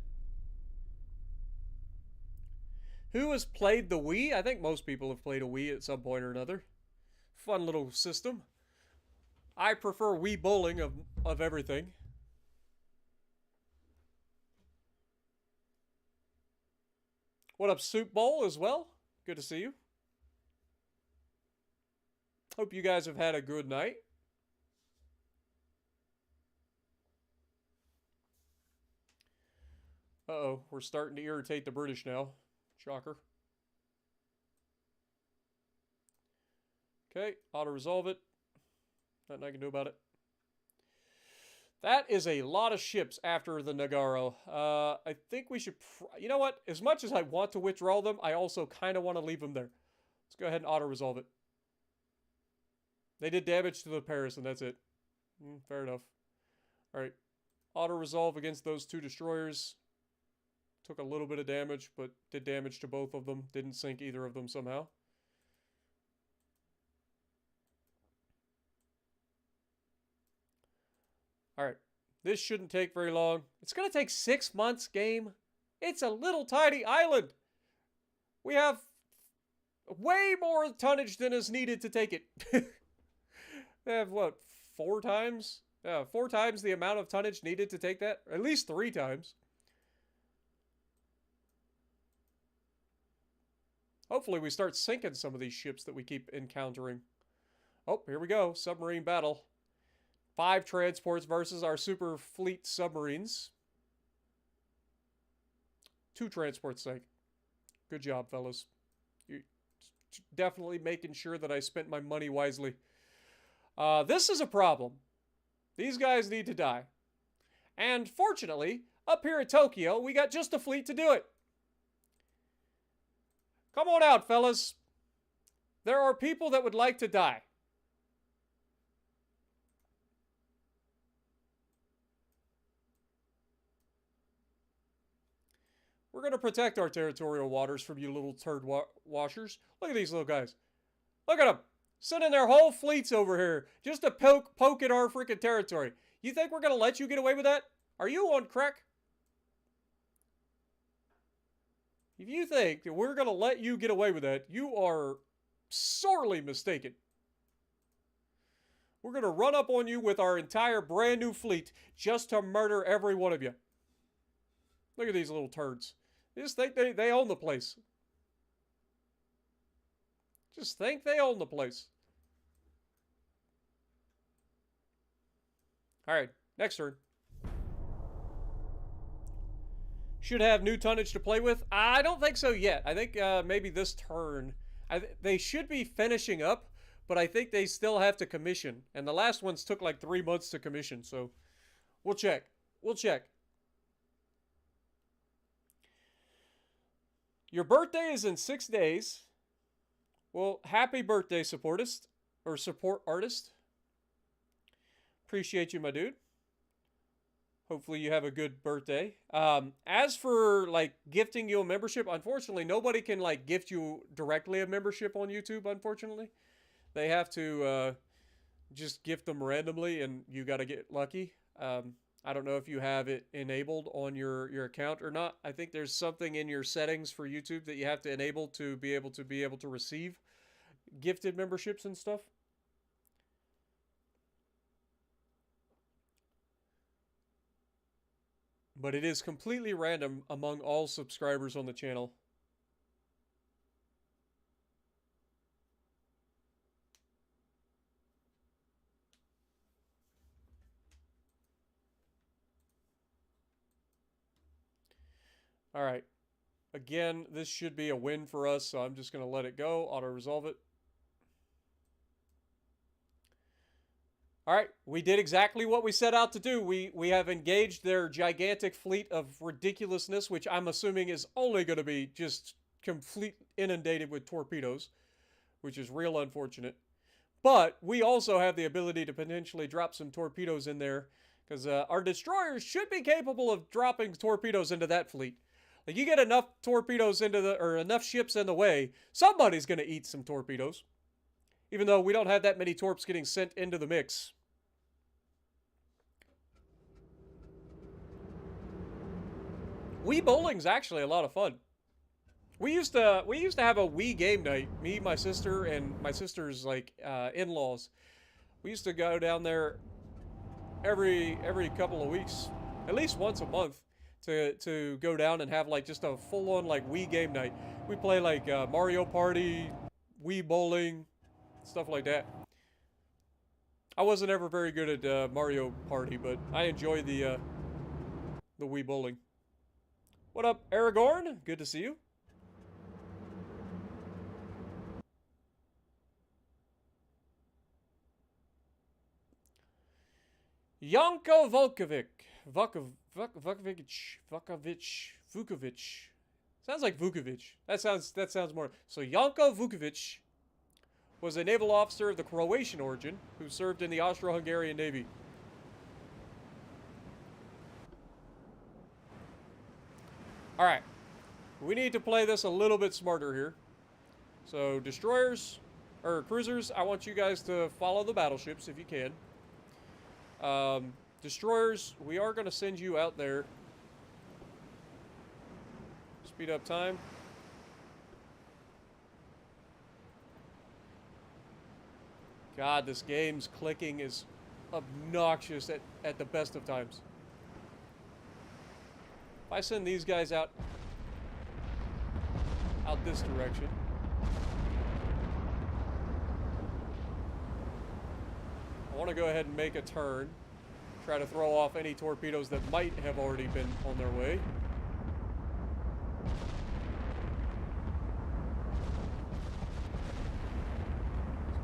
Who has played the Wii? I think most people have played a Wii at some point or another. Fun little system. I prefer Wii bowling of everything. What up, Soup Bowl as well? Good to see you. Hope you guys have had a good night. Uh-oh, we're starting to irritate the British now. Shocker. Okay, auto-resolve it. Nothing I can do about it. That is a lot of ships after the Nagaro. I think we should... You know what? As much as I want to withdraw them, I also kind of want to leave them there. Let's go ahead and auto-resolve it. They did damage to the Paris, and that's it. Fair enough. Alright. Auto-resolve against those 2 destroyers. Took a little bit of damage, but did damage to both of them. Didn't sink either of them somehow. Alright. This shouldn't take very long. It's going to take 6 months, game. It's a little tiny island. We have way more tonnage than is needed to take it. They have, what, 4 times? Yeah, 4 times the amount of tonnage needed to take that. At least 3 times. Hopefully we start sinking some of these ships that we keep encountering. Oh, here we go. Submarine battle. 5 transports versus our super fleet submarines. 2 transports sank. Good job, fellas. You're definitely making sure that I spent my money wisely. This is a problem. These guys need to die. And fortunately, up here at Tokyo, we got just a fleet to do it. Come on out, fellas. There are people that would like to die. We're going to protect our territorial waters from you little turd washers. Look at these little guys. Look at them. Sending their whole fleets over here just to poke at our freaking territory. You think we're going to let you get away with that? Are you on crack? If you think that we're going to let you get away with that, you are sorely mistaken. We're going to run up on you with our entire brand new fleet just to murder every one of you. Look at these little turds. They just think they own the place. Just think they own the place. Alright, next turn. Should have new tonnage to play with? I don't think so yet. I think maybe this turn. They should be finishing up, but I think they still have to commission. And the last ones took like 3 months to commission, so we'll check. We'll check. Your birthday is in 6 days. Well, happy birthday, supportist. Or support artist. Appreciate you, my dude. Hopefully you have a good birthday. As for, like, gifting you a membership, unfortunately, nobody can, like, gift you directly a membership on YouTube, unfortunately. They have to just gift them randomly, and you got to get lucky. I don't know if you have it enabled on your account or not. I think there's something in your settings for YouTube that you have to enable to be able to receive gifted memberships and stuff. But it is completely random among all subscribers on the channel. All right. Again, this should be a win for us, so I'm just going to let it go. Auto-resolve it. All right. We did exactly what we set out to do. We have engaged their gigantic fleet of ridiculousness, which I'm assuming is only going to be just complete inundated with torpedoes, which is real unfortunate. But we also have the ability to potentially drop some torpedoes in there, because our destroyers should be capable of dropping torpedoes into that fleet. Like, you get enough torpedoes into the, or enough ships in the way, somebody's going to eat some torpedoes. Even though we don't have that many torps getting sent into the mix. Wii bowling's actually a lot of fun. We used to have a Wii game night. Me, my sister, and my sister's like in-laws. We used to go down there every couple of weeks, at least once a month, to go down and have like just a full-on like Wii game night. We play like Mario Party, Wii bowling, stuff like that. I wasn't ever very good at Mario Party, but I enjoy the Wii bowling. What up, Aragorn? Good to see you. Janko Vukovic. Vukovic. Sounds like Vukovic. That sounds more. So Janko Vukovic was a naval officer of the Croatian origin who served in the Austro-Hungarian Navy. All right. We need to play this a little bit smarter here. So destroyers or cruisers, I want you guys to follow the battleships if you can. Destroyers, we are going to send you out there. Speed up time. God, this game's clicking is obnoxious at the best of times. If I send these guys out this direction. I want to go ahead and make a turn. Try to throw off any torpedoes that might have already been on their way.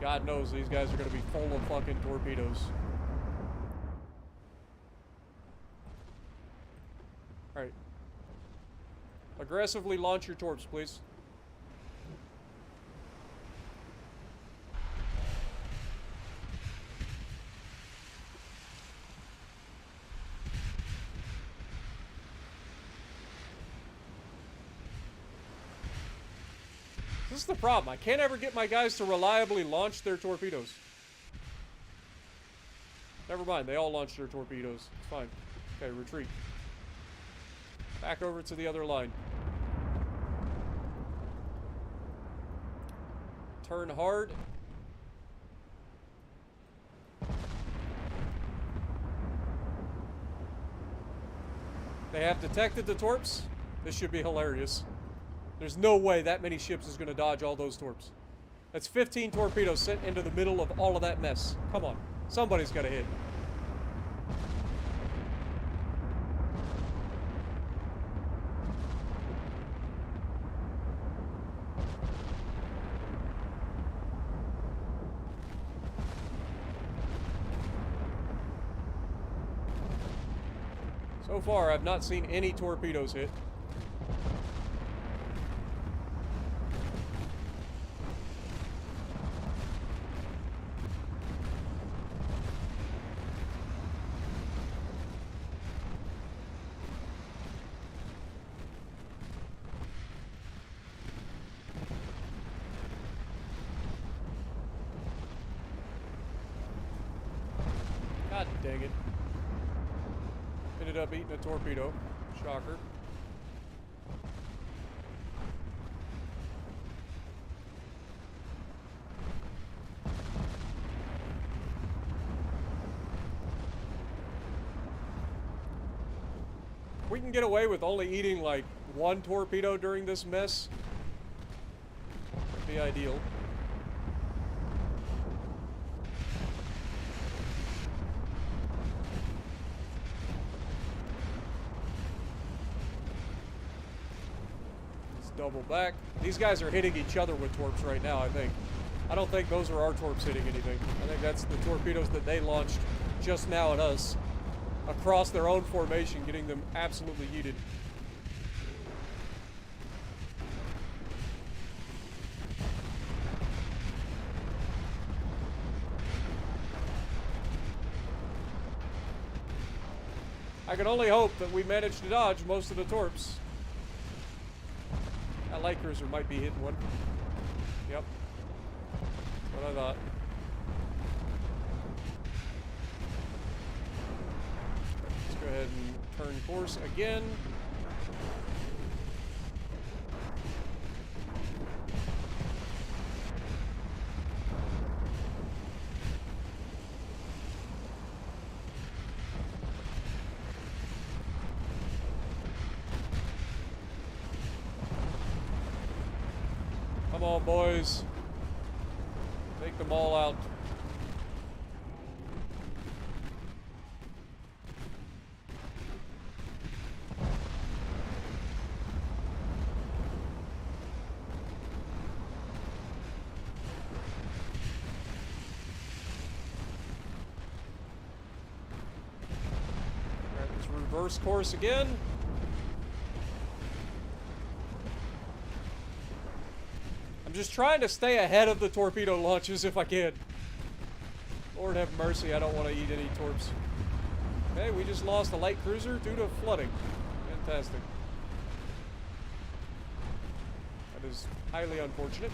God knows these guys are going to be full of fucking torpedoes. Alright. Aggressively launch your torps, please. This is the problem. I can't ever get my guys to reliably launch their torpedoes. Never mind, they all launched their torpedoes. It's fine. Okay, retreat. Back over to the other line. Turn hard. They have detected the torps. This should be hilarious. There's no way that many ships is going to dodge all those torps. That's 15 torpedoes sent into the middle of all of that mess. Come on. Somebody's got to hit. So far, I've not seen any torpedoes hit. God dang it. Ended up eating a torpedo. Shocker. If we can get away with only eating like one torpedo during this mess, that'd be ideal. double back. These guys are hitting each other with torps right now, I think. I don't think those are our torps hitting anything. I think that's the torpedoes that they launched just now at us across their own formation, getting them absolutely yeeted. I can only hope that we managed to dodge most of the torps. That light cruiser might be hitting one. Yep. That's what I thought. Let's go ahead and turn course again. Come on, boys. Take them all out. Alright, let's reverse course again. Just trying to stay ahead of the torpedo launches if I can. Lord have mercy, I don't want to eat any torps. Okay, we just lost a light cruiser due to flooding. Fantastic. That is highly unfortunate.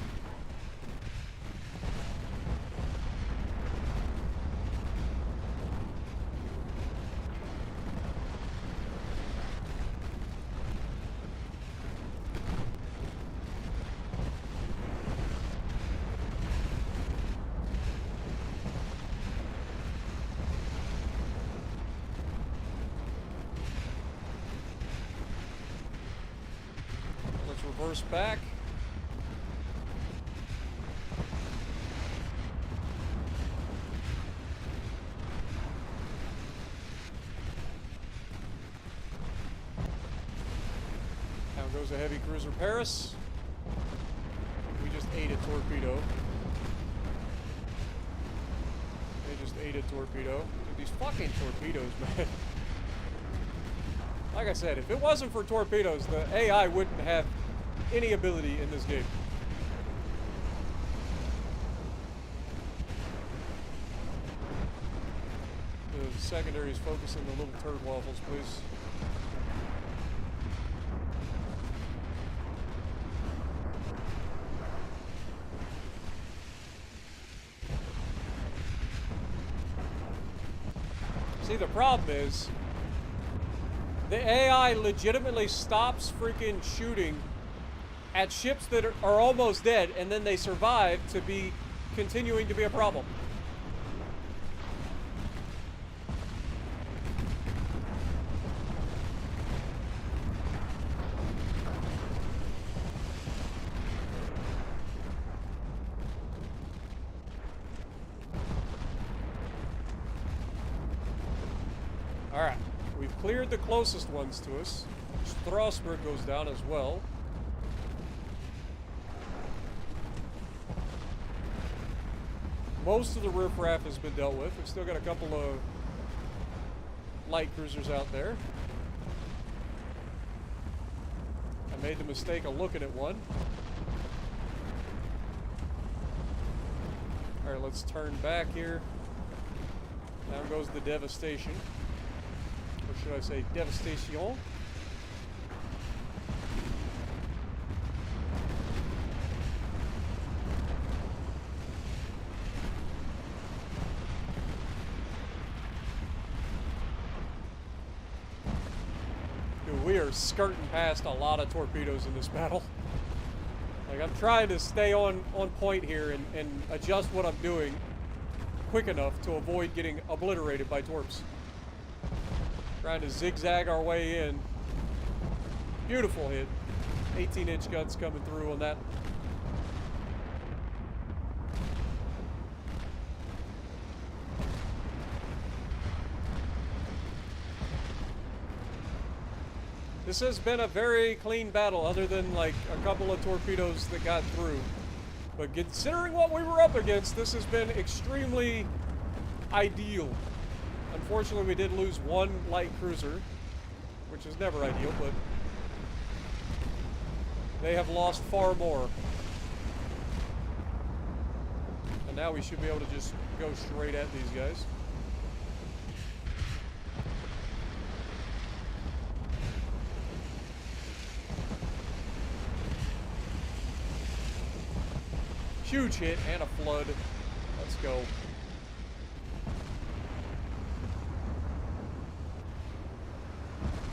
Reverse back. Down goes a heavy cruiser Paris. We just ate a torpedo. They just ate a torpedo. Dude, these fucking torpedoes, man. Like I said, if it wasn't for torpedoes, the AI wouldn't have any ability in this game. The secondaries focus on the little turd waffles, please. See, the problem is the AI legitimately stops freaking shooting at ships that are almost dead, and then they survive to be continuing to be a problem. Alright, we've cleared the closest ones to us. Strasbourg goes down as well. Most of the riffraff has been dealt with. We've still got a couple of light cruisers out there. I made the mistake of looking at one. Alright, let's turn back here. Down goes the devastation. Or should I say devastation? We are skirting past a lot of torpedoes in this battle. Like, I'm trying to stay on point here and adjust what I'm doing quick enough to avoid getting obliterated by torps. Trying to zigzag our way in. Beautiful hit. 18-inch guns coming through on that. This has been a very clean battle, other than like a couple of torpedoes that got through. But considering what we were up against, this has been extremely ideal. Unfortunately, we did lose one light cruiser, which is never ideal, but they have lost far more. And now we should be able to just go straight at these guys. Huge hit and a flood. Let's go.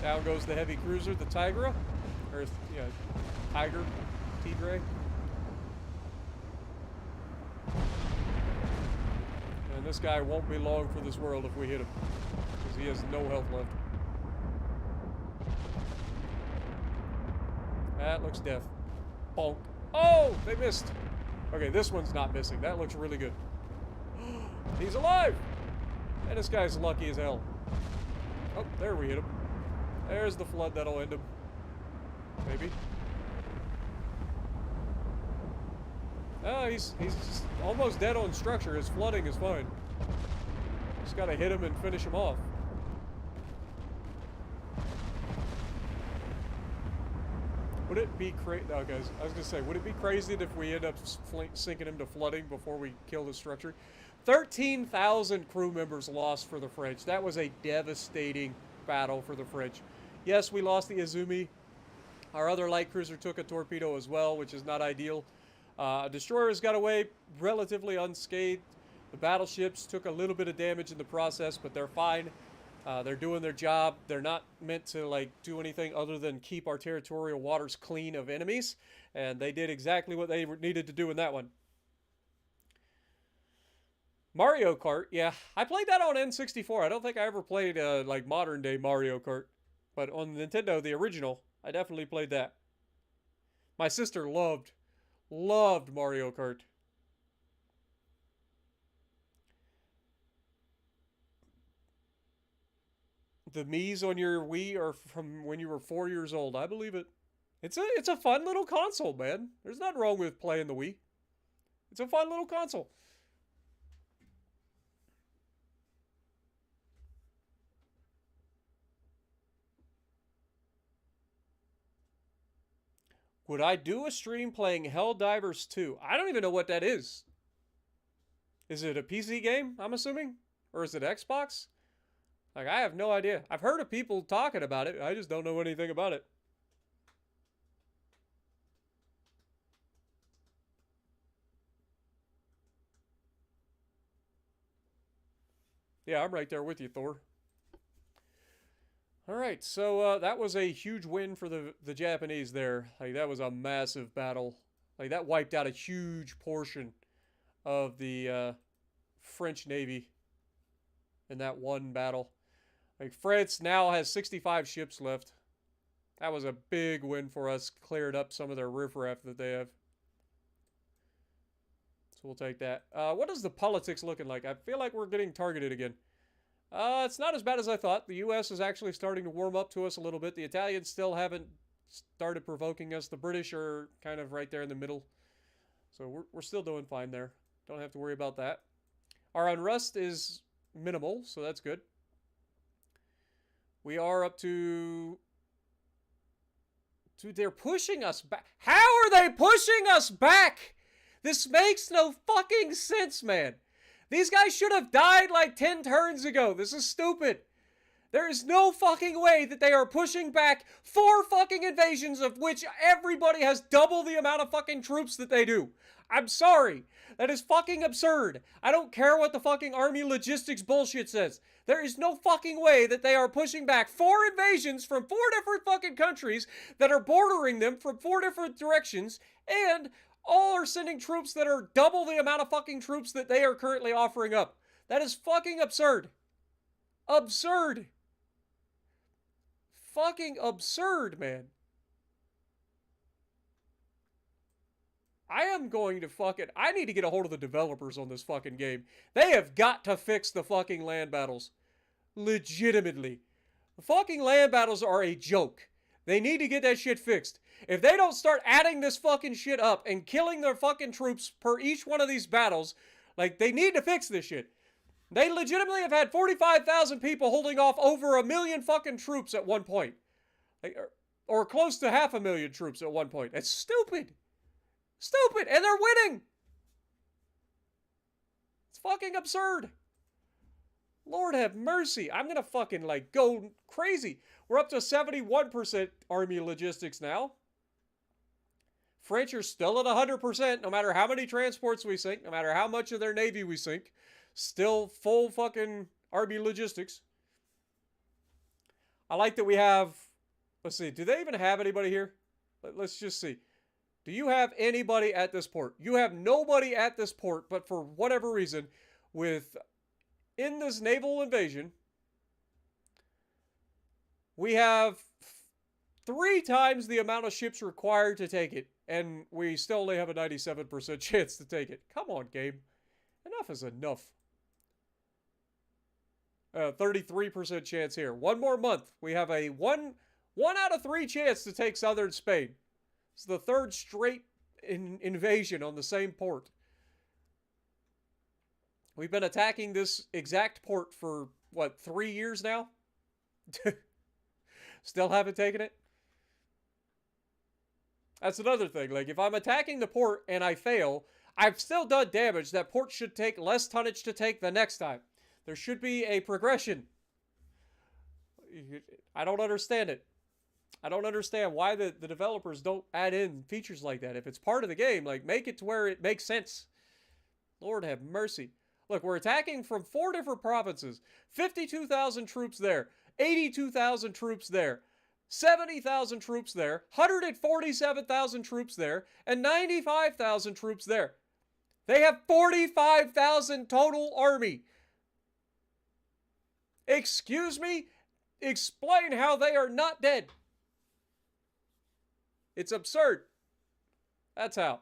Down goes the heavy cruiser, the Tigra. Or, yeah, Tiger. Tigre. And this guy won't be long for this world if we hit him. Because he has no health left. That looks death. Bonk. Oh! They missed! Okay, this one's not missing. That looks really good. He's alive! And this guy's lucky as hell. Oh, there we hit him. There's the flood that'll end him. Maybe. Oh, he's just almost dead on structure. His flooding is fine. Just gotta hit him and finish him off. Would it be crazy? No, guys, I was gonna say, would it be crazy if we end up sinking him to flooding before we kill the structure? 13,000 crew members lost for the French. That was a devastating battle for the French. Yes, we lost the Izumi. Our other light cruiser took a torpedo as well, which is not ideal. Destroyers got away relatively unscathed. The battleships took a little bit of damage in the process, but they're fine. They're doing their job. They're not meant to like do anything other than keep our territorial waters clean of enemies, and they did exactly what they needed to do in that one. Mario Kart, yeah, I played that on N64. I don't think I ever played like modern day Mario Kart, but on Nintendo, the original, I definitely played that. My sister loved Mario Kart. The Mii's on your Wii are from when you were 4 years old. I believe it. It's a fun little console, man. There's nothing wrong with playing the Wii. It's a fun little console. Would I do a stream playing Helldivers 2? I don't even know what that is. Is it a PC game, I'm assuming? Or is it Xbox? Like, I have no idea. I've heard of people talking about it. I just don't know anything about it. Yeah, I'm right there with you, Thor. Alright, so that was a huge win for the Japanese there. Like, that was a massive battle. Like, that wiped out a huge portion of the French Navy in that one battle. Like, France now has 65 ships left. That was a big win for us. Cleared up some of their riffraff that they have. So we'll take that. What is the politics looking like? I feel like we're getting targeted again. It's not as bad as I thought. The U.S. is actually starting to warm up to us a little bit. The Italians still haven't started provoking us. The British are kind of right there in the middle. So we're still doing fine there. Don't have to worry about that. Our unrest is minimal, so that's good. We are up to... Dude, they're pushing us back. How are they pushing us back? This makes no fucking sense, man. These guys should have died like 10 turns ago. This is stupid. There is no fucking way that they are pushing back 4 fucking invasions of which everybody has double the amount of fucking troops that they do. I'm sorry. That is fucking absurd. I don't care what the fucking army logistics bullshit says. There is no fucking way that they are pushing back 4 invasions from 4 different fucking countries that are bordering them from 4 different directions, and all are sending troops that are double the amount of fucking troops that they are currently offering up. That is fucking absurd. Absurd. Fucking absurd, man. I am going to I need to get a hold of the developers on this fucking game. They have got to fix the fucking land battles. Legitimately. The fucking land battles are a joke. They need to get that shit fixed. If they don't start adding this fucking shit up and killing their fucking troops per each one of these battles, like, they need to fix this shit. They legitimately have had 45,000 people holding off over 1 million fucking troops at one point. Like, or close to 500,000 troops at one point. It's stupid. Stupid. And they're winning. It's fucking absurd. Lord have mercy. I'm going to fucking, like, go crazy. We're up to 71% army logistics now. French are still at 100%, no matter how many transports we sink, no matter how much of their navy we sink. Still full fucking army logistics. I like that we have, let's see, do they even have anybody here? Let's just see. Do you have anybody at this port? You have nobody at this port, but for whatever reason, in this naval invasion, we have 3 times the amount of ships required to take it, and we still only have a 97% chance to take it. Come on, game. Enough is enough. 33% chance here. One more month. We have a 1 out of 3 chance to take southern Spain. It's the 3rd straight invasion on the same port. We've been attacking this exact port for, what, 3 years now? Still haven't taken it? That's another thing. Like, if I'm attacking the port and I fail, I've still done damage. That port should take less tonnage to take the next time. There should be a progression. I don't understand it. I don't understand why the developers don't add in features like that. If it's part of the game, like, make it to where it makes sense. Lord have mercy. Look, we're attacking from 4 different provinces. 52,000 troops there. 82,000 troops there. 70,000 troops there. 147,000 troops there. And 95,000 troops there. They have 45,000 total army. Excuse me? Explain how they are not dead. It's absurd. That's how.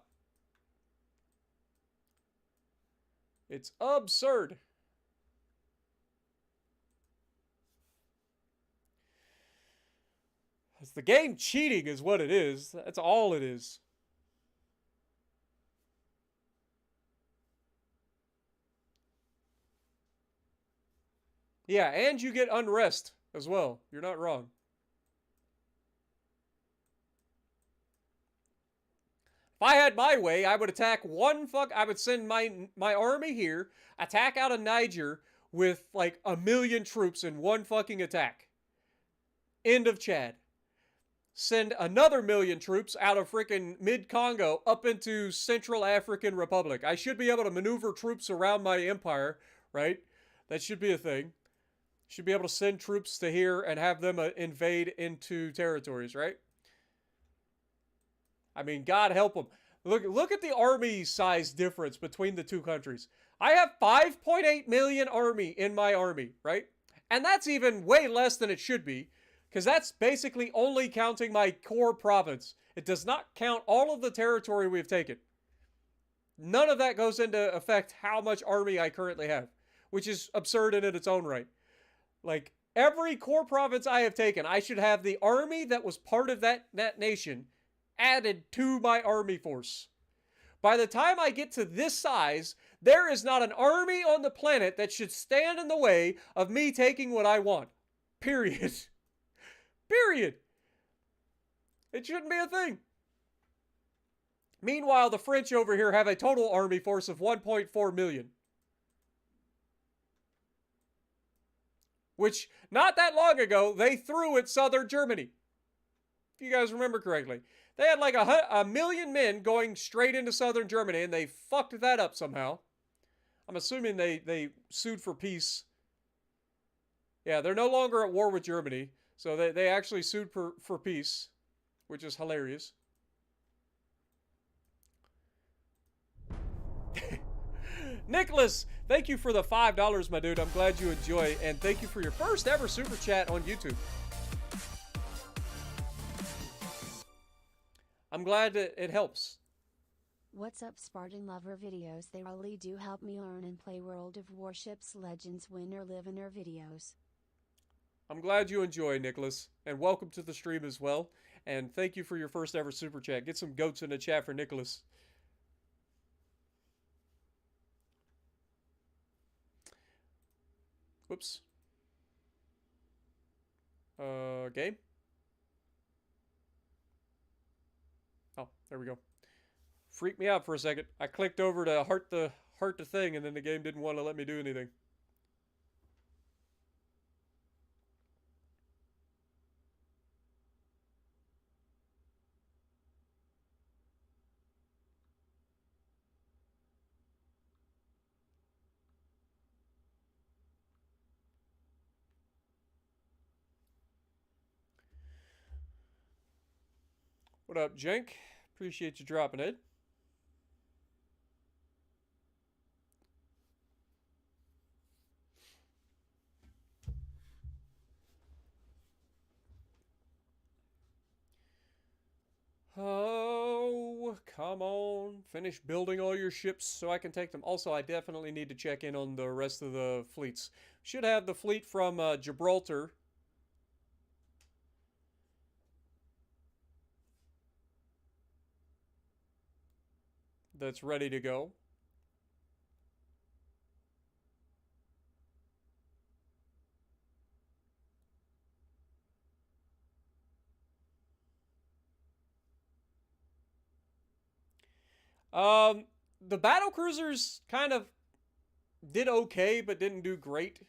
It's absurd. It's the game cheating is what it is. That's all it is. Yeah, and you get unrest as well. You're not wrong. If I had my way, I would attack I would send my army here, attack out of Niger with like 1 million troops in one fucking attack. End of Chad. Send another 1 million troops out of freaking mid-Congo up into Central African Republic. I should be able to maneuver troops around my empire, right? That should be a thing. Should be able to send troops to here and have them invade into territories, right? I mean, God help them. Look at the army size difference between the two countries. I have 5.8 million army in my army, right? And that's even way less than it should be, because that's basically only counting my core province. It does not count all of the territory we've taken. None of that goes into effect how much army I currently have, which is absurd in its own right. Like, every core province I have taken, I should have the army that was part of that nation added to my army force. By the time I get to this size, there is not an army on the planet that should stand in the way of me taking what I want. Period. Period. It shouldn't be a thing. Meanwhile, the French over here have a total army force of 1.4 million. Which, not that long ago, they threw at southern Germany. If you guys remember correctly. They had like 1 million men going straight into southern Germany, and they fucked that up somehow. I'm assuming they sued for peace. Yeah, they're no longer at war with Germany, so they actually sued for peace, which is hilarious. Nicholas, thank you for the $5, my dude. I'm glad you enjoy, and thank you for your first ever super chat on YouTube. I'm glad that it helps. What's up, Spartan Lover videos? They really do help me learn and play World of Warships Legends, win or live in our videos. I'm glad you enjoy, Nicholas, and welcome to the stream as well. And thank you for your first ever super chat. Get some goats in the chat for Nicholas. Whoops. Game? Oh, there we go. Freaked me out for a second. I clicked over to heart the thing, and then the game didn't want to let me do anything. What up, Jenk? Appreciate you dropping it. Oh, come on. Finish building all your ships so I can take them. Also, I definitely need to check in on the rest of the fleets. Should have the fleet from Gibraltar. That's ready to go. The battle cruisers kind of did okay, but didn't do great.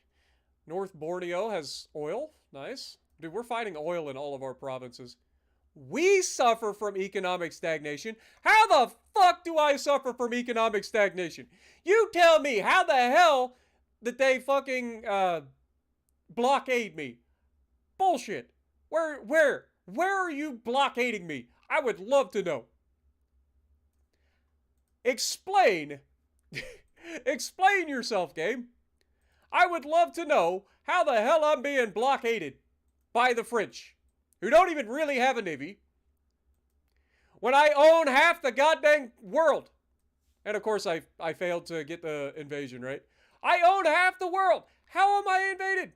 North Borneo has oil. Nice. Dude, we're fighting oil in all of our provinces. We suffer from economic stagnation. How the fuck do I suffer from economic stagnation? You tell me how the hell that they fucking blockade me. Bullshit. Where are you blockading me? I would love to know. Explain. Explain yourself, game. I would love to know how the hell I'm being blockaded by the French, who don't even really have a navy, when I own half the goddamn world. And of course, I failed to get the invasion, right? I own half the world. How am I invaded?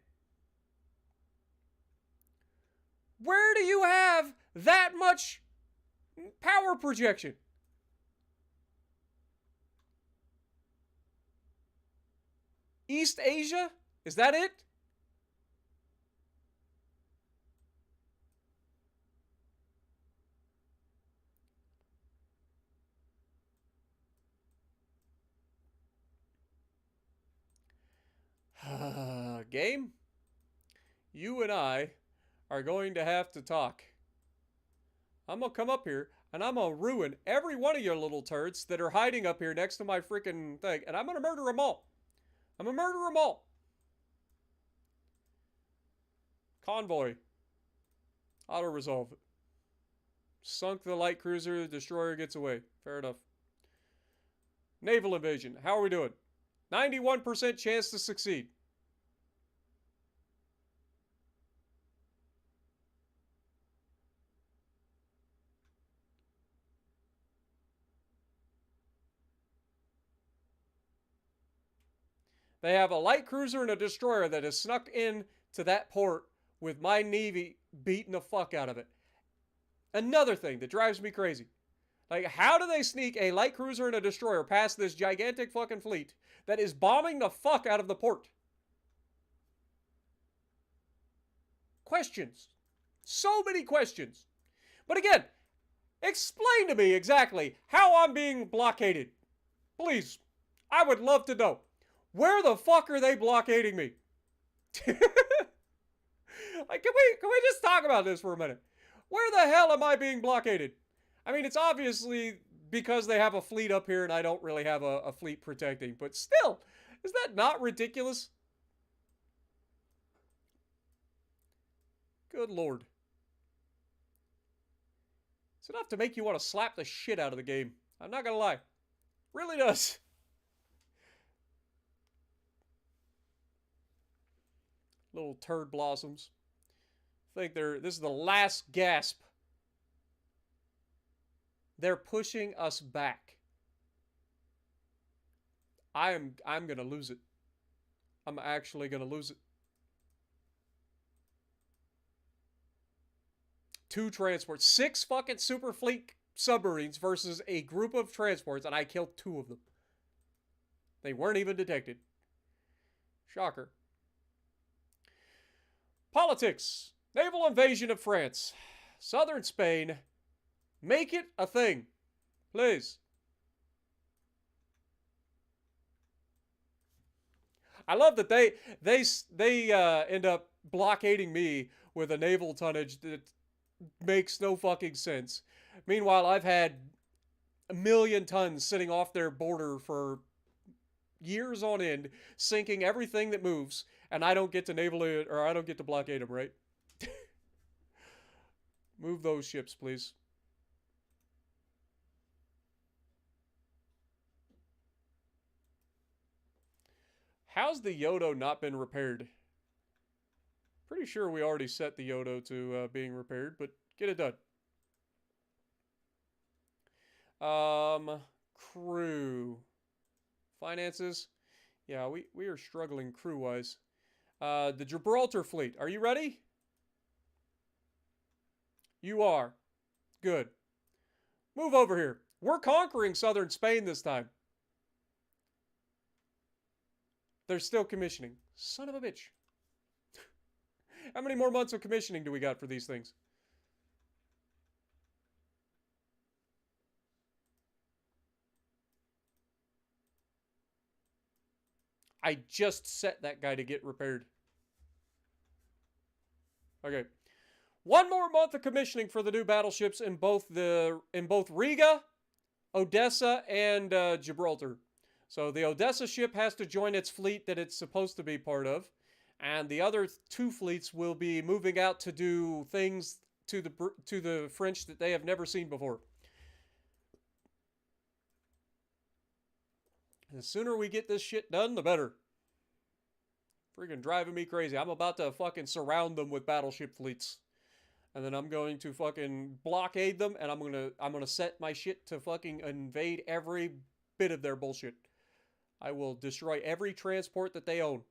Where do you have that much power projection? East Asia? Is that it? Game? You and I are going to have to talk. I'm going to come up here and I'm going to ruin every one of your little turds that are hiding up here next to my freaking thing. And I'm going to murder them all. I'm going to murder them all. Convoy. Auto-resolve. Sunk the light cruiser. The destroyer gets away. Fair enough. Naval invasion. How are we doing? 91% chance to succeed. They have a light cruiser and a destroyer that has snuck in to that port with my navy beating the fuck out of it. Another thing that drives me crazy. Like, how do they sneak a light cruiser and a destroyer past this gigantic fucking fleet that is bombing the fuck out of the port? Questions. So many questions. But again, explain to me exactly how I'm being blockaded. Please. I would love to know. Where the fuck are they blockading me? Like, can we just talk about this for a minute? Where the hell am I being blockaded? I mean, it's obviously because they have a fleet up here and I don't really have a fleet protecting, but still, is that not ridiculous? Good lord. It's enough to make you want to slap the shit out of the game. I'm not gonna lie. Really does. Little turd blossoms. I think this is the last gasp. They're pushing us back. I'm gonna lose it. I'm actually gonna lose it. 2 transports. 6 fucking super fleet submarines versus a group of transports, and I killed 2 of them. They weren't even detected. Shocker. Politics. Naval invasion of France. Southern Spain. Make it a thing. Please. I love that they end up blockading me with a naval tonnage that makes no fucking sense. Meanwhile, I've had 1,000,000 tons sitting off their border for years on end, sinking everything that moves, and I don't get to naval it, or I don't get to blockade them, right? Move those ships, please. How's the Yodo not been repaired? Pretty sure we already set the Yodo to being repaired, but get it done. Crew. Finances. Yeah, we are struggling crew-wise. The Gibraltar fleet. Are you ready? You are. Good. Move over here. We're conquering southern Spain this time. They're still commissioning. Son of a bitch. How many more months of commissioning do we got for these things? I just set that guy to get repaired. Okay. 1 more month of commissioning for the new battleships in both Riga, Odessa, and Gibraltar. So the Odessa ship has to join its fleet that it's supposed to be part of, and the other 2 fleets will be moving out to do things to the French that they have never seen before. The sooner we get this shit done, the better. Freaking driving me crazy. I'm about to fucking surround them with battleship fleets. And then I'm going to fucking blockade them, and I'm gonna set my shit to fucking invade every bit of their bullshit. I will destroy every transport that they own.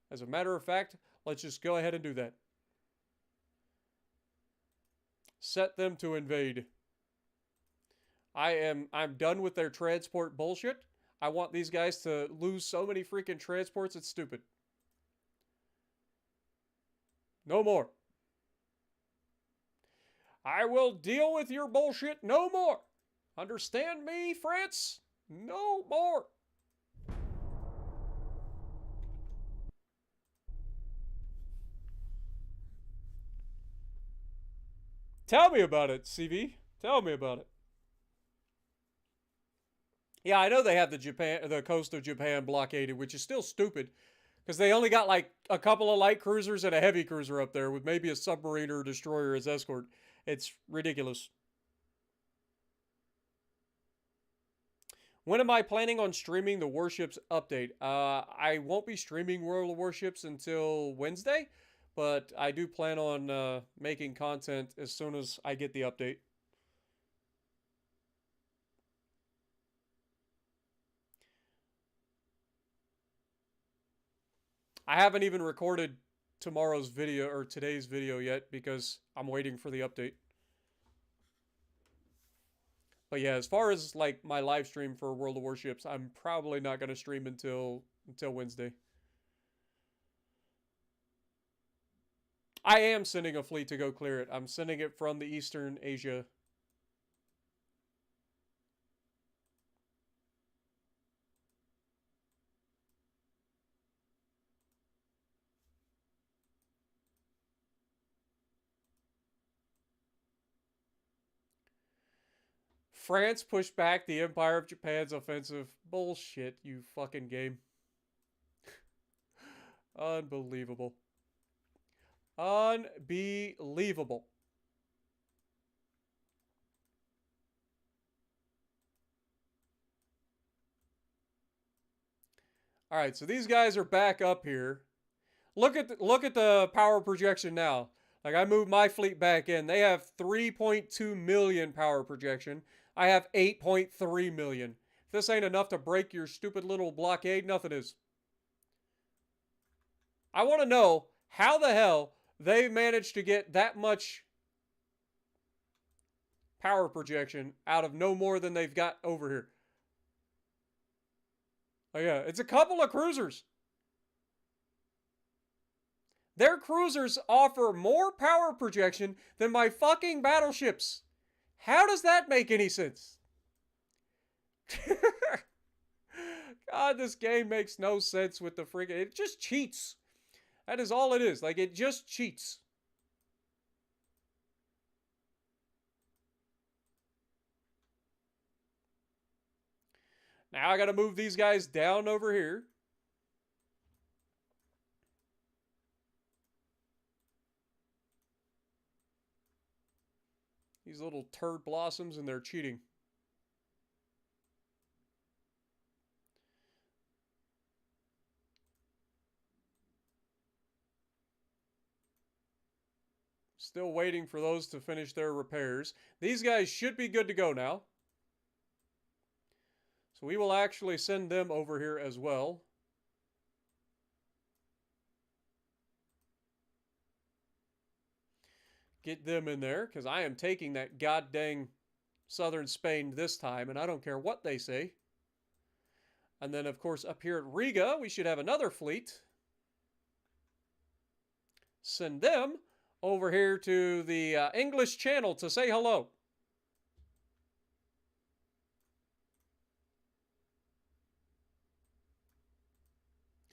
As a matter of fact, let's just go ahead and do that. Set them to invade. I'm done with their transport bullshit. I want these guys to lose so many freaking transports, it's stupid. No more. I will deal with your bullshit no more. Understand me, France? No more. Tell me about it, CV. Tell me about it. Yeah, I know they have the coast of Japan blockaded, which is still stupid. Because they only got like a couple of light cruisers and a heavy cruiser up there with maybe a submarine or a destroyer as escort. It's ridiculous. When am I planning on streaming the Warships update? I won't be streaming World of Warships until Wednesday, but I do plan on making content as soon as I get the update. I haven't even recorded tomorrow's video or today's video yet because I'm waiting for the update. But yeah, as far as like my live stream for World of Warships, I'm probably not going to stream until Wednesday. I am sending a fleet to go clear it. I'm sending it from the Eastern Asia. France pushed back the Empire of Japan's offensive. Bullshit, you fucking game. Unbelievable. Unbelievable. All right, so these guys are back up here. Look at the power projection now. Like I moved my fleet back in. They have 3.2 million power projection. I have 8.3 million. If this ain't enough to break your stupid little blockade, nothing is. I want to know how the hell they managed to get that much power projection out of no more than they've got over here. Oh yeah, it's a couple of cruisers. Their cruisers offer more power projection than my fucking battleships. How does that make any sense? God, this game makes no sense with the friggin'... It just cheats. That is all it is. Like, it just cheats. Now I gotta move these guys down over here. These little turd blossoms, and they're cheating. Still waiting for those to finish their repairs. These guys should be good to go now. So we will actually send them over here as well. Get them in there, because I am taking that goddamn southern Spain this time, and I don't care what they say. And then, of course, up here at Riga, we should have another fleet. Send them over here to the English Channel to say hello.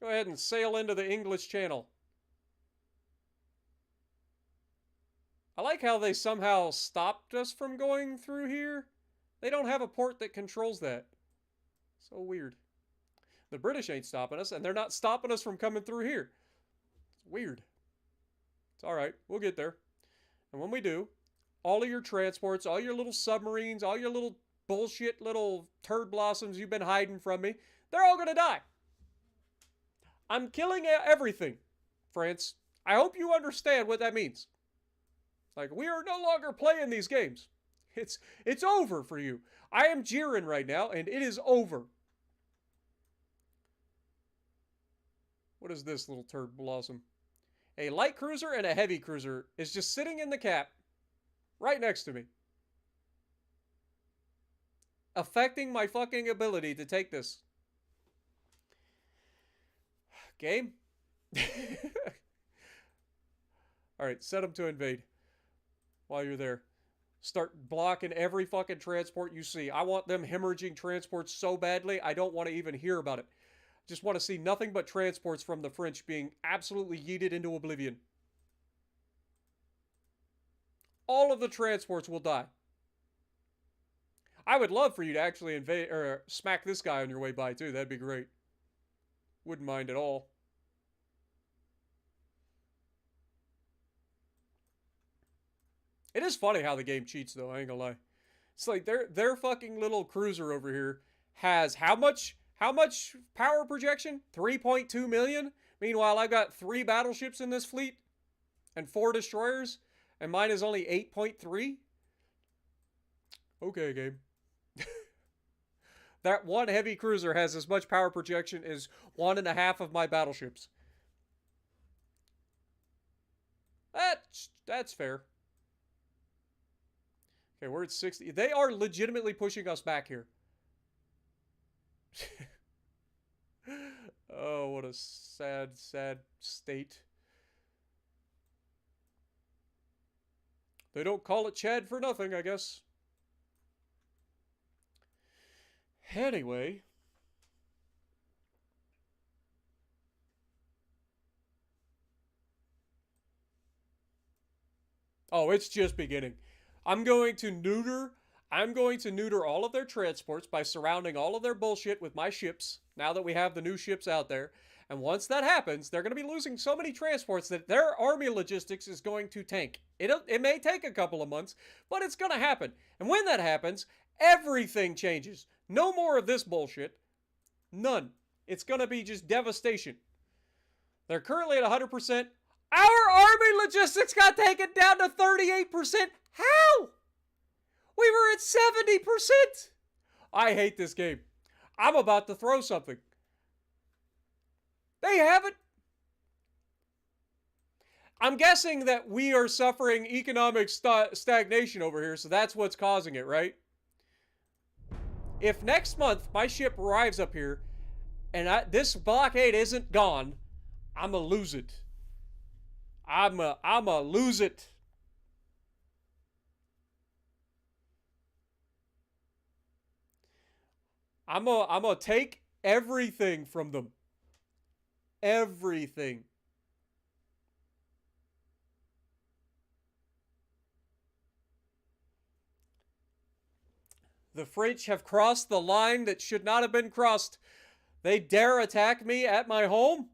Go ahead and sail into the English Channel. I like how they somehow stopped us from going through here. They don't have a port that controls that. So weird. The British ain't stopping us, and they're not stopping us from coming through here. It's weird. It's alright. We'll get there. And when we do, all of your transports, all your little submarines, all your little bullshit little turd blossoms you've been hiding from me, they're all gonna die. I'm killing everything, France. I hope you understand what that means. Like, we are no longer playing these games. It's over for you. I am jeering right now, and it is over. What is this little turd blossom? A light cruiser and a heavy cruiser is just sitting in the cap right next to me, affecting my fucking ability to take this. Game? Alright, set them to invade. While you're there, start blocking every fucking transport you see. I want them hemorrhaging transports so badly, I don't want to even hear about it. I just want to see nothing but transports from the French being absolutely yeeted into oblivion. All of the transports will die. I would love for you to actually invade or smack this guy on your way by too. That'd be great. Wouldn't mind at all. It is funny how the game cheats, though. I ain't gonna lie. It's like their fucking little cruiser over here has how much power projection? 3.2 million. Meanwhile, I've got 3 battleships in this fleet and 4 destroyers, and mine is only 8.3. Okay, game. That one heavy cruiser has as much power projection as 1.5 of my battleships. That's fair. Okay, we're at 60. They are legitimately pushing us back here. Oh, what a sad, sad state. They don't call it Chad for nothing, I guess. Anyway. Oh, it's just beginning. I'm going to neuter all of their transports by surrounding all of their bullshit with my ships, now that we have the new ships out there. And once that happens, they're going to be losing so many transports that their army logistics is going to tank. It may take a couple of months, but it's going to happen. And when that happens, everything changes. No more of this bullshit. None. It's going to be just devastation. They're currently at 100%. Our army logistics got taken down to 38%. How? We were at 70%. I hate this game. I'm about to throw something. They haven't. I'm guessing that we are suffering economic stagnation over here, so that's what's causing it, right? If next month my ship arrives up here and this blockade isn't gone, I'ma lose it. I'ma lose it. I'ma take everything from them. Everything. The French have crossed the line that should not have been crossed. They dare attack me at my home?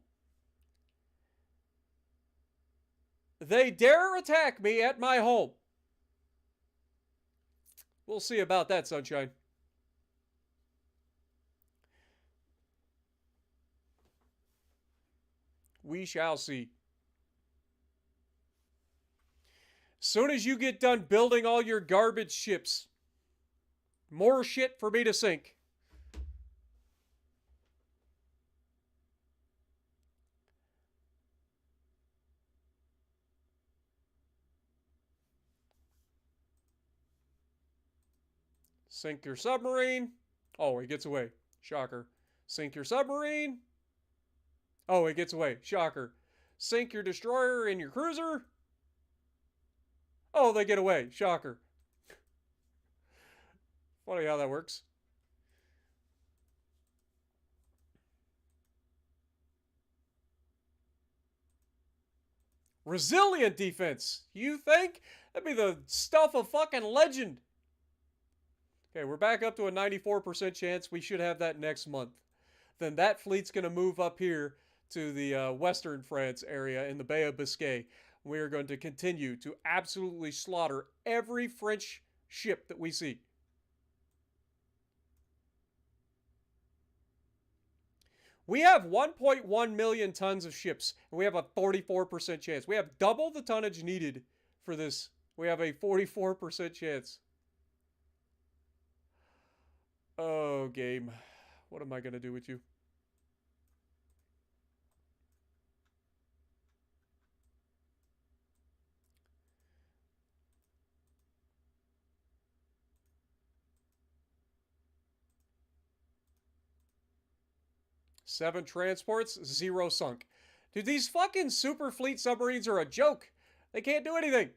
They dare attack me at my home. We'll see about that, sunshine. We shall see. Soon as you get done building all your garbage ships, more shit for me to sink. Sink your submarine. Oh, he gets away. Shocker. Sink your submarine. Oh, it gets away. Shocker. Sink your destroyer and your cruiser. Oh, they get away. Shocker. Funny how that works. Resilient defense. You think? That'd be the stuff of fucking legend. Okay, we're back up to a 94% chance. We should have that next month. Then that fleet's going to move up here to the Western France area in the Bay of Biscay. We are going to continue to absolutely slaughter every French ship that we see. We have 1.1 million tons of ships, and we have a 44% chance. We have double the tonnage needed for this. We have a 44% chance. Oh, game. What am I going to do with you? Seven transports, 0 sunk. Dude, these fucking super fleet submarines are a joke. They can't do anything.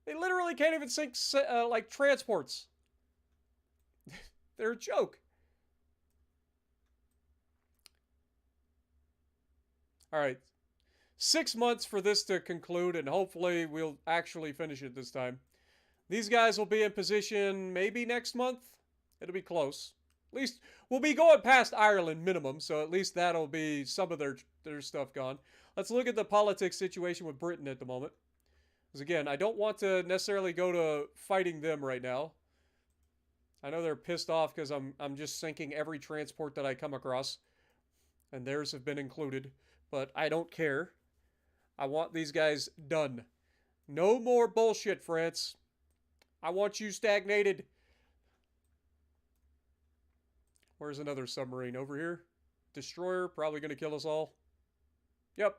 They literally can't even sink like transports. They're a joke. All right. 6 months for this to conclude, and hopefully we'll actually finish it this time. These guys will be in position maybe next month. It'll be close. At least we'll be going past Ireland minimum, so at least that'll be some of their stuff gone. Let's look at the politics situation with Britain at the moment. Because again, I don't want to necessarily go to fighting them right now. I know they're pissed off because I'm just sinking every transport that I come across. And theirs have been included. But I don't care. I want these guys done. No more bullshit, France. I want you stagnated. Where's another submarine? Over here? Destroyer, probably going to kill us all. Yep.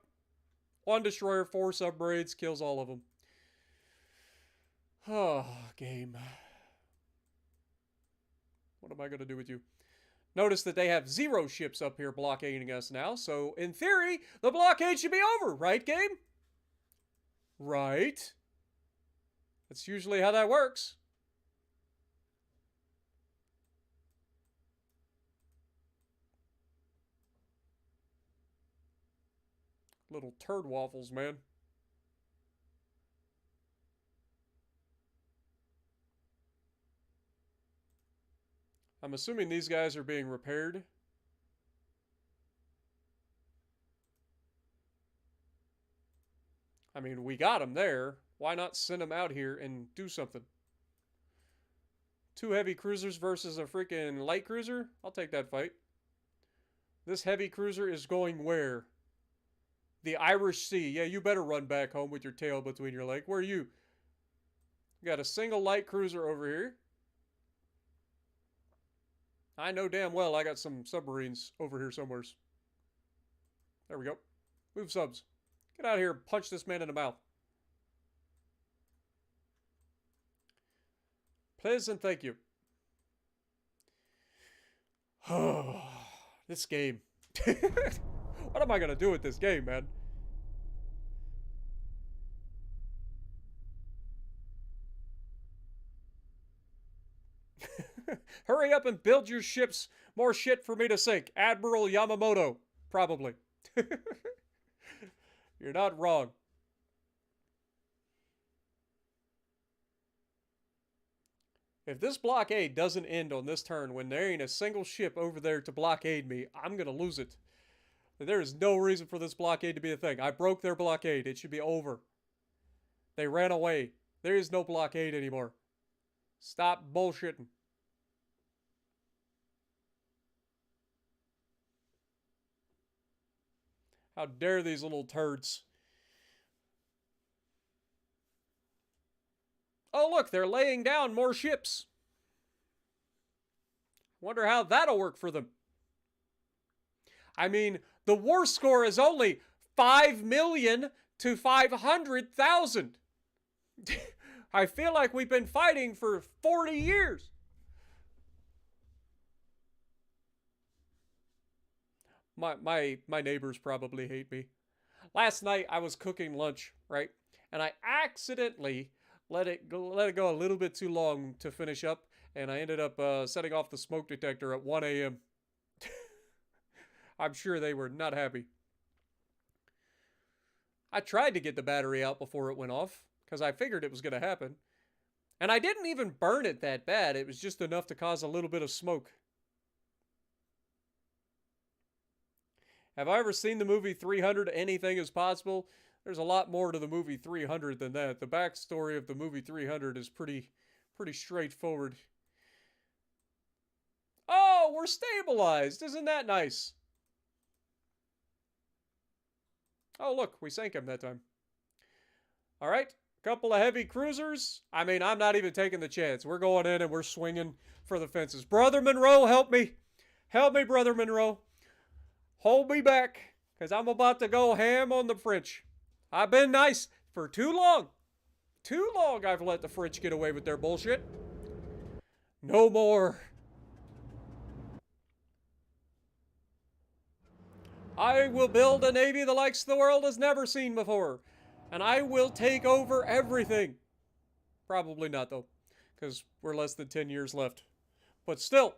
1 destroyer, 4 submarines, kills all of them. Oh, game. What am I going to do with you? Notice that they have 0 ships up here blockading us now, so in theory, the blockade should be over, right, game? Right. That's usually how that works. Little turd waffles, man. I'm assuming these guys are being repaired. I mean, we got them there. Why not send them out here and do something? 2 heavy cruisers versus a freaking light cruiser? I'll take that fight. This heavy cruiser is going where? The Irish Sea. Yeah, you better run back home with your tail between your legs. Where are you? You got a single light cruiser over here. I know damn well I got some submarines over here somewhere. There we go. Move subs. Get out of here and punch this man in the mouth. Please and thank you. Oh, this game. What am I going to do with this game, man? Hurry up and build your ships. More shit for me to sink. Admiral Yamamoto. Probably. You're not wrong. If this blockade doesn't end on this turn when there ain't a single ship over there to blockade me, I'm going to lose it. There is no reason for this blockade to be a thing. I broke their blockade. It should be over. They ran away. There is no blockade anymore. Stop bullshitting. How dare these little turds. Oh, look, they're laying down more ships. Wonder how that'll work for them. I mean, the war score is only 5 million to 500,000. I feel like we've been fighting for 40 years. My neighbors probably hate me. Last night I was cooking lunch, right? And I accidentally let it go a little bit too long to finish up, and I ended up setting off the smoke detector at 1 a.m. I'm sure they were not happy. I tried to get the battery out before it went off, because I figured it was going to happen. And I didn't even burn it that bad. It was just enough to cause a little bit of smoke. Have I ever seen the movie 300? Anything is possible. There's a lot more to the movie 300 than that. The backstory of the movie 300 is pretty straightforward. Oh, we're stabilized. Isn't that nice? Oh, look, we sank him that time. All right, couple of heavy cruisers. I mean, I'm not even taking the chance. We're going in and we're swinging for the fences. Brother Monroe, help me. Help me, Brother Monroe. Hold me back, because I'm about to go ham on the French. I've been nice for too long. Too long I've let the French get away with their bullshit. No more. I will build a navy the likes the world has never seen before. And I will take over everything. Probably not, though, because we're less than 10 years left. But still.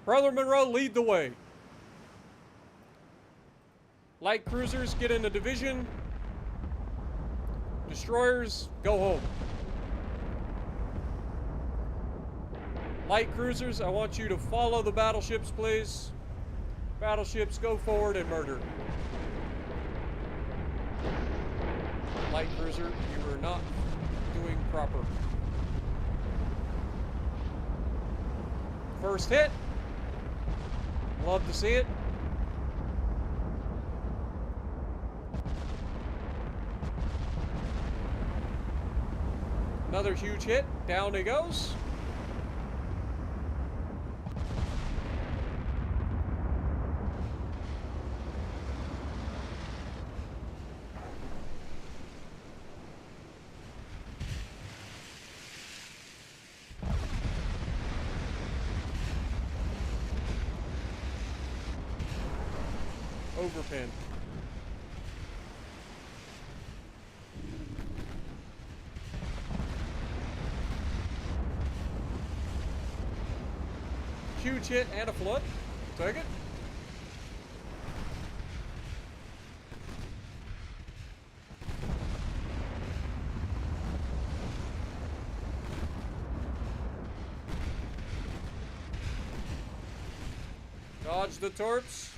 Brother Monroe, lead the way. Light cruisers, get in the division. Destroyers, go home. Light cruisers, I want you to follow the battleships, please. Battleships, go forward and murder. Light cruiser, you are not doing proper. First hit. Love to see it. Another huge hit. Down he goes. Overpin. Huge hit and a flood. Take it. Dodge the torps.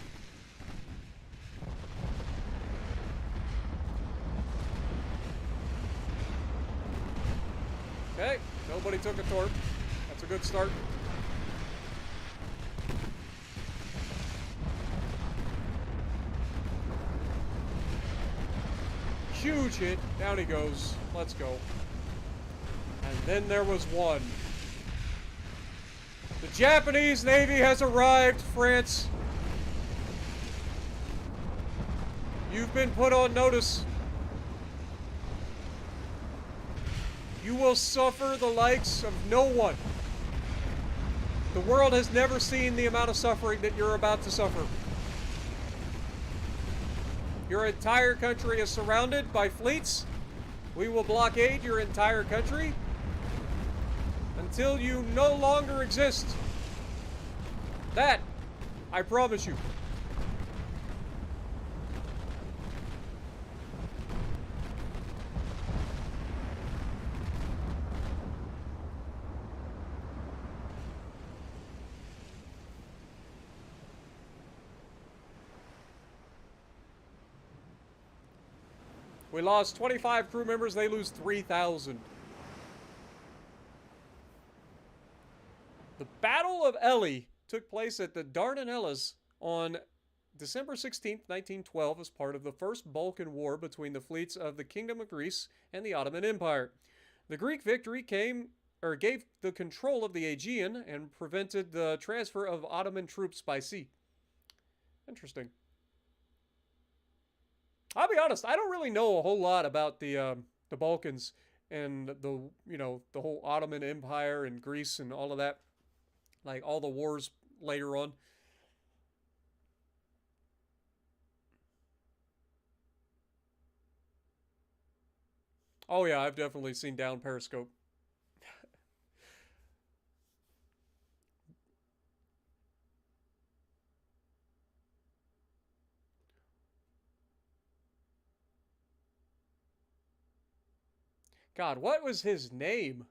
Okay, nobody took a torp. That's a good start. huge hit. Down he goes. Let's go. And then there was one. The Japanese Navy has arrived, France. You've been put on notice. You will suffer the likes of no one. The world has never seen the amount of suffering that you're about to suffer. Your entire country is surrounded by fleets. We will blockade your entire country until you no longer exist. That, I promise you. We lost 25 crew members, they lose 3,000. The Battle of Ely took place at the Dardanelles on December 16th, 1912 as part of the First Balkan War between the fleets of the Kingdom of Greece and the Ottoman Empire. The Greek victory gave the control of the Aegean and prevented the transfer of Ottoman troops by sea. Interesting. I'll be honest, I don't really know a whole lot about the Balkans and the whole Ottoman Empire and Greece and all of that, like all the wars later on. Oh yeah, I've definitely seen down Periscope. God, what was his name?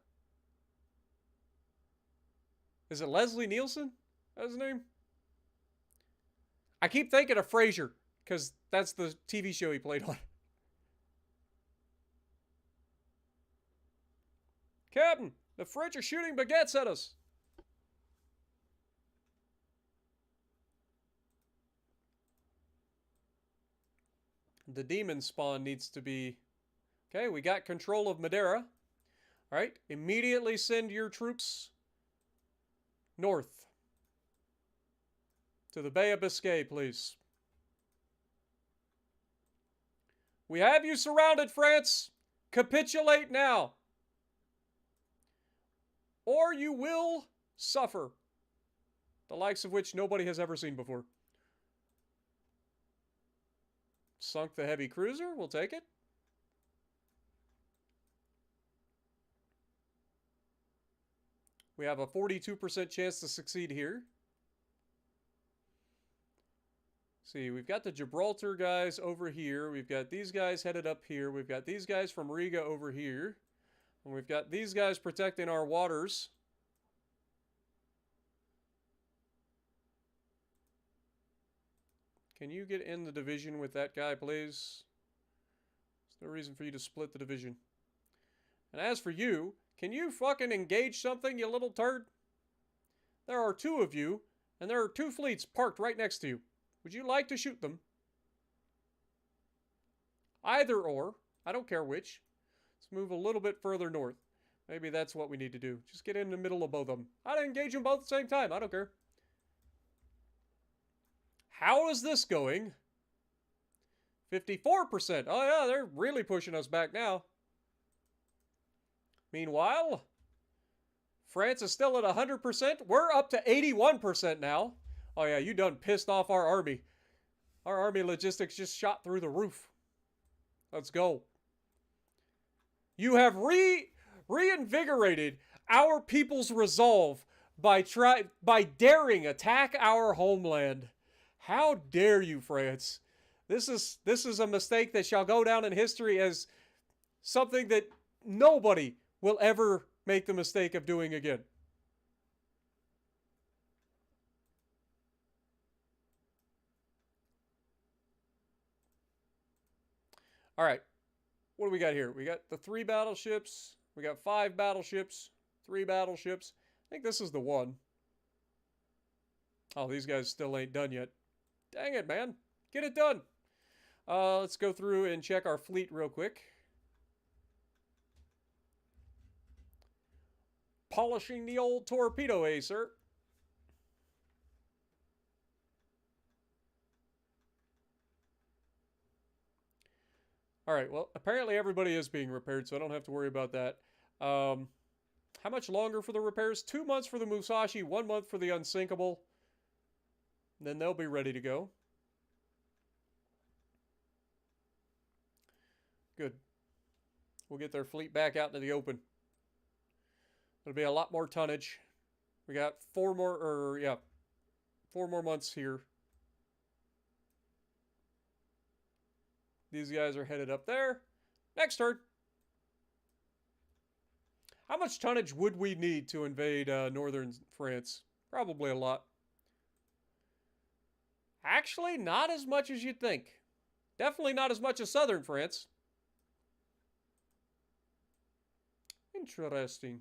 Is it Leslie Nielsen? That's his name? I keep thinking of Frasier, because that's the TV show he played on. Captain, the French are shooting baguettes at us. The demon spawn needs to be... Okay, we got control of Madeira. All right, immediately send your troops north to the Bay of Biscay, please. We have you surrounded, France. Capitulate now, or you will suffer, the likes of which nobody has ever seen before. Sunk the heavy cruiser. We'll take it. We have a 42% chance to succeed here. See, we've got the Gibraltar guys over here. We've got these guys headed up here. We've got these guys from Riga over here. And we've got these guys protecting our waters. Can you get in the division with that guy, please? There's no reason for you to split the division. And as for you, can you fucking engage something, you little turd? There are two of you, and there are two fleets parked right next to you. Would you like to shoot them? Either or. I don't care which. Let's move a little bit further north. Maybe that's what we need to do. Just get in the middle of both of them. I'd engage them both at the same time. I don't care. How is this going? 54%. Oh yeah, they're really pushing us back now. Meanwhile, France is still at 100%. We're up to 81% now. Oh yeah, you done pissed off our army. Our army logistics just shot through the roof. Let's go. You have reinvigorated our people's resolve by daring attack our homeland. How dare you, France? This is a mistake that shall go down in history as something that nobody will ever make the mistake of doing again. All right. What do we got here? We got the 3 battleships. We got 5 battleships. 3 battleships. I think this is the one. Oh, these guys still ain't done yet. Dang it, man. Get it done. Let's go through and check our fleet real quick. Polishing the old torpedo, eh, sir? Alright, well, apparently everybody is being repaired, so I don't have to worry about that. How much longer for the repairs? 2 months for the Musashi, 1 month for the Unsinkable. Then they'll be ready to go. Good. We'll get their fleet back out into the open. It'll be a lot more tonnage. We got 4 more months here. These guys are headed up there. Next turn. How much tonnage would we need to invade northern France? Probably a lot. Actually, not as much as you'd think. Definitely not as much as southern France. Interesting.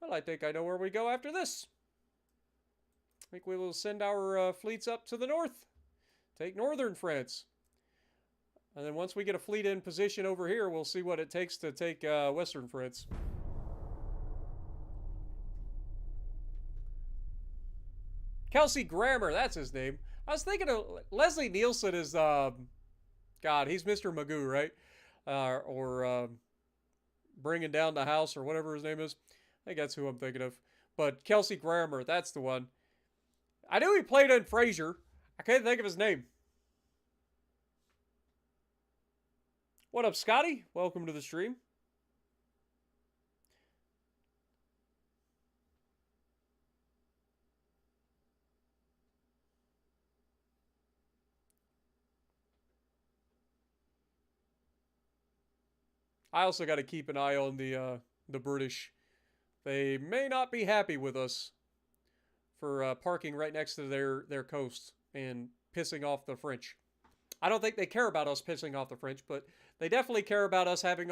Well, I think I know where we go after this. I think we will send our fleets up to the north. Take northern France. And then once we get a fleet in position over here, we'll see what it takes to take western France. Kelsey Grammer, that's his name. I was thinking of Leslie Nielsen is, God, he's Mr. Magoo, right? Or Bringing Down the House or whatever his name is. I think that's who I'm thinking of. But Kelsey Grammer, that's the one. I knew he played in Frasier. I can't think of his name. What up, Scotty? Welcome to the stream. I also got to keep an eye on the British. They may not be happy with us for parking right next to their coast and pissing off the French. I don't think they care about us pissing off the French, but they definitely care about us having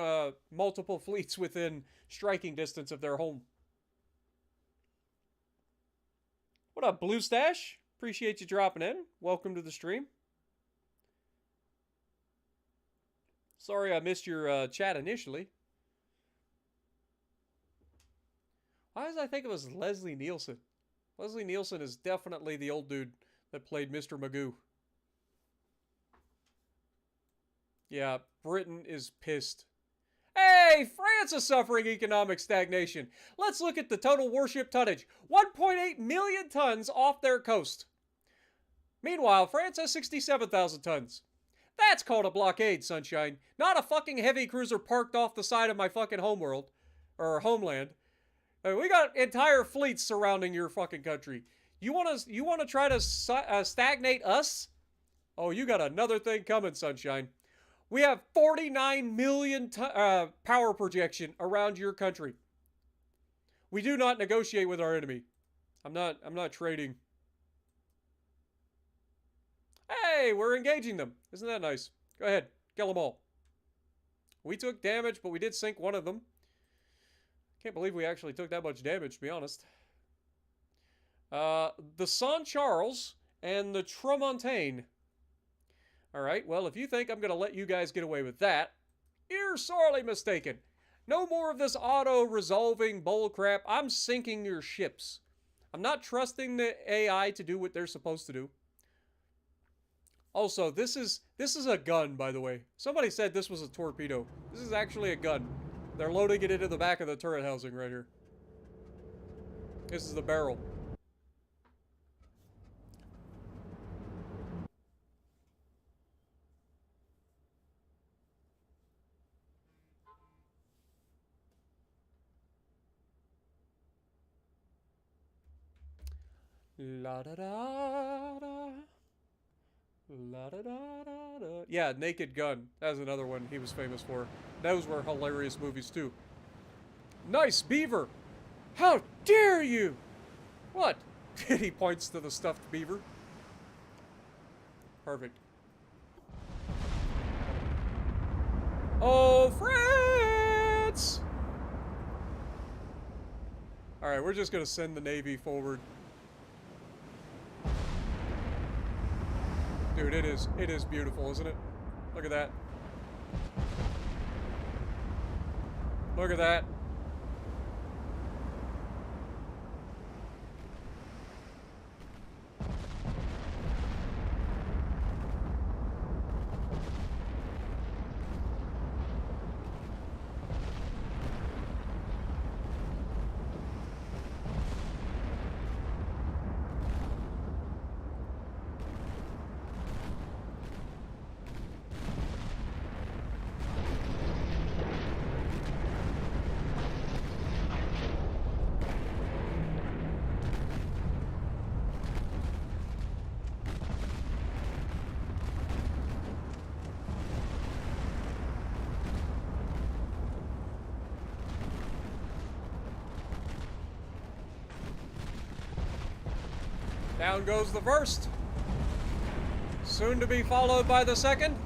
multiple fleets within striking distance of their home. What up, Blue Stash? Appreciate you dropping in. Welcome to the stream. Sorry I missed your chat initially. Why did I think it was Leslie Nielsen? Leslie Nielsen is definitely the old dude that played Mr. Magoo. Yeah, Britain is pissed. Hey, France is suffering economic stagnation. Let's look at the total warship tonnage. 1.8 million tons off their coast. Meanwhile, France has 67,000 tons. That's called a blockade, sunshine. Not a fucking heavy cruiser parked off the side of my fucking homeworld. Or homeland. We got entire fleets surrounding your fucking country. You wanna try to stagnate us? Oh, you got another thing coming, sunshine. We have 49 million power projection around your country. We do not negotiate with our enemy. I'm not trading. Hey, we're engaging them. Isn't that nice? Go ahead, kill them all. We took damage, but we did sink one of them. Can't believe we actually took that much damage, to be honest. The Saint Charles and the Tremontaine. Alright, well, if you think I'm going to let you guys get away with that, you're sorely mistaken. No more of this auto-resolving bullcrap. I'm sinking your ships. I'm not trusting the AI to do what they're supposed to do. Also, this is a gun, by the way. Somebody said this was a torpedo. This is actually a gun. They're loading it into the back of the turret housing right here. This is the barrel. La da da da. La da da da da. Yeah, Naked Gun. That was another one he was famous for. Those were hilarious movies too. Nice beaver! How dare you! What? He points to the stuffed beaver. Perfect. Oh, France! Alright, we're just gonna send the Navy forward. Dude, it is beautiful, isn't it? Look at that. Look at that. Down goes the first. Soon to be followed by the second.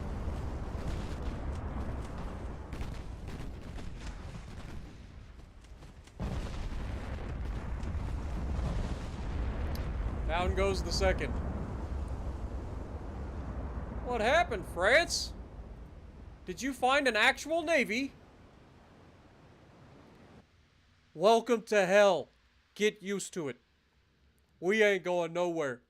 Down goes the second. What happened, France? Did you find an actual navy? Welcome to hell. Get used to it. We ain't going nowhere.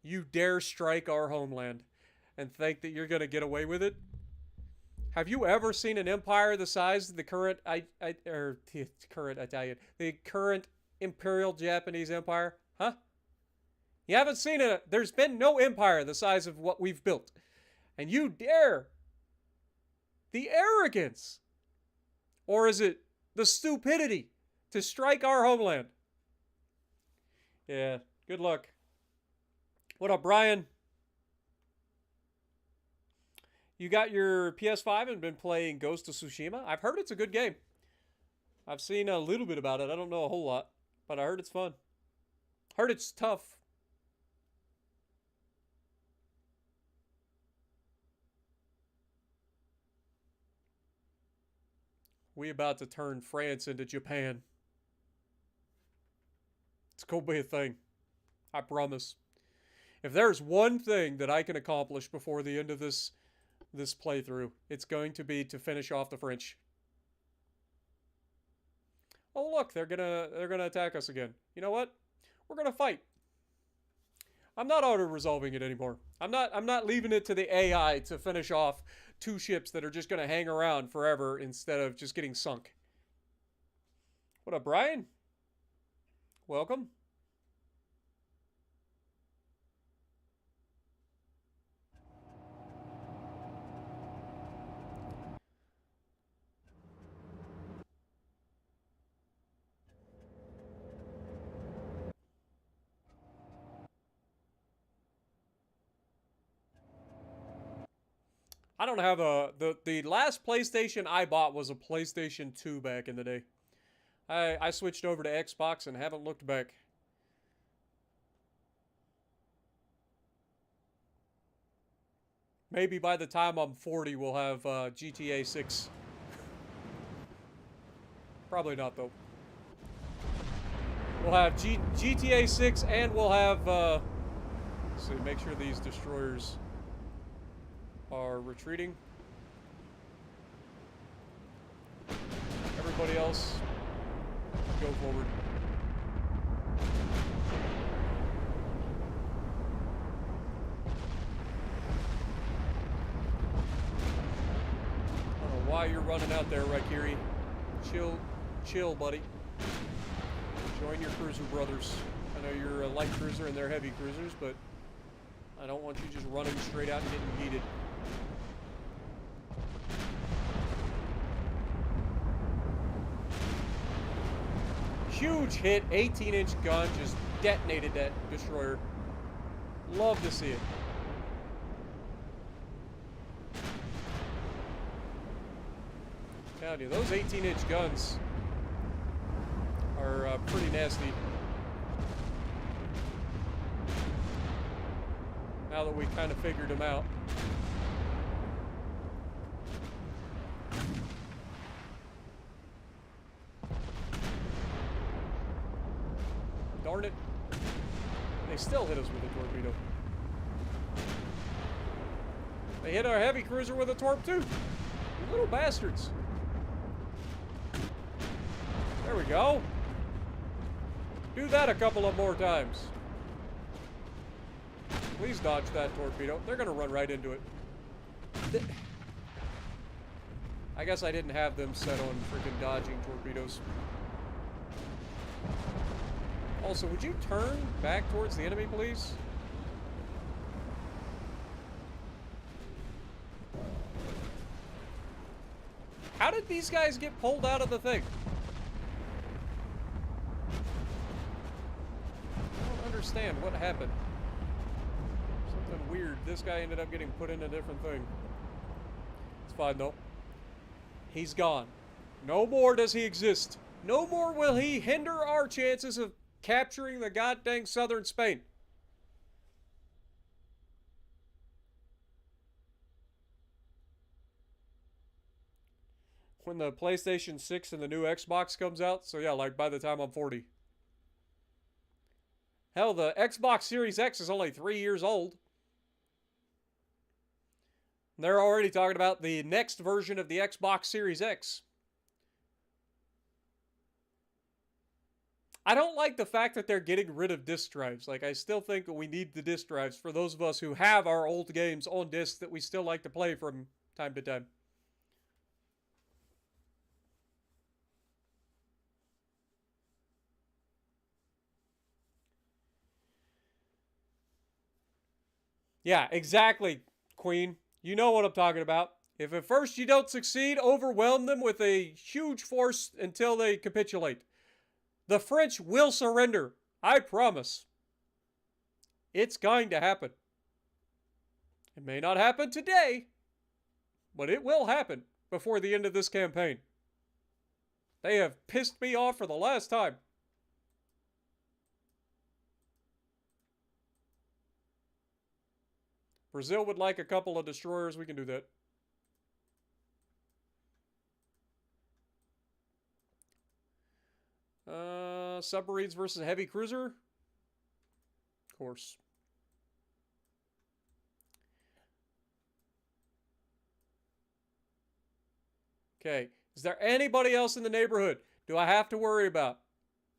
You dare strike our homeland and think that you're going to get away with it? Have you ever seen an empire the size of the current the current Imperial Japanese Empire? Huh? You haven't seen it. There's been no empire the size of what we've built. And you dare. The arrogance. Or is it the stupidity to strike our homeland? Yeah, good luck. What up, Brian? You got your PS5 and been playing Ghost of Tsushima? I've heard it's a good game. I've seen a little bit about it. I don't know a whole lot, but I heard it's fun. Heard it's tough. We about to turn France into Japan. It's gonna be a thing. I promise. If there's one thing that I can accomplish before the end of this playthrough, it's going to be to finish off the French. Oh look, they're gonna attack us again. You know what? We're gonna fight. I'm not auto-resolving it anymore. I'm not leaving it to the AI to finish off two ships that are just gonna hang around forever instead of just getting sunk. What up, Brian? Welcome. I don't have the last PlayStation I bought was a PlayStation 2 back in the day. I switched over to Xbox and haven't looked back. Maybe by the time I'm 40 we'll have GTA 6. Probably not though. We'll have GTA 6 and we'll have let's see, make sure these destroyers are retreating. Everybody else, go forward. I don't know why you're running out there, Raikiri. Chill, buddy. Join your cruiser brothers. I know you're a light cruiser and they're heavy cruisers, but I don't want you just running straight out and getting yeeted. Huge hit, 18-inch gun, just detonated that destroyer. Love to see it. Telling you, those 18-inch guns are pretty nasty. Now that we kind of figured them out. Darn it. They still hit us with a torpedo. They hit our heavy cruiser with a torp too. You little bastards. There we go. Do that a couple of more times. Please dodge that torpedo. They're going to run right into it. I guess I didn't have them set on freaking dodging torpedoes. Also, would you turn back towards the enemy, please? How did these guys get pulled out of the thing? I don't understand what happened. Something weird. This guy ended up getting put in a different thing. It's fine, though. He's gone. No more does he exist. No more will he hinder our chances of capturing the goddamn southern Spain. When the PlayStation 6 and the new Xbox comes out. So yeah, like by the time I'm 40. Hell, the Xbox Series X is only 3 years old. They're already talking about the next version of the Xbox Series X. I don't like the fact that they're getting rid of disk drives. Like, I still think that we need the disk drives for those of us who have our old games on disc that we still like to play from time to time. Yeah, exactly, Queen. You know what I'm talking about. If at first you don't succeed, overwhelm them with a huge force until they capitulate. The French will surrender. I promise. It's going to happen. It may not happen today, but it will happen before the end of this campaign. They have pissed me off for the last time. Brazil would like a couple of destroyers. We can do that. Submarines versus heavy cruiser? Of course. Okay. Is there anybody else in the neighborhood? Do I have to worry about?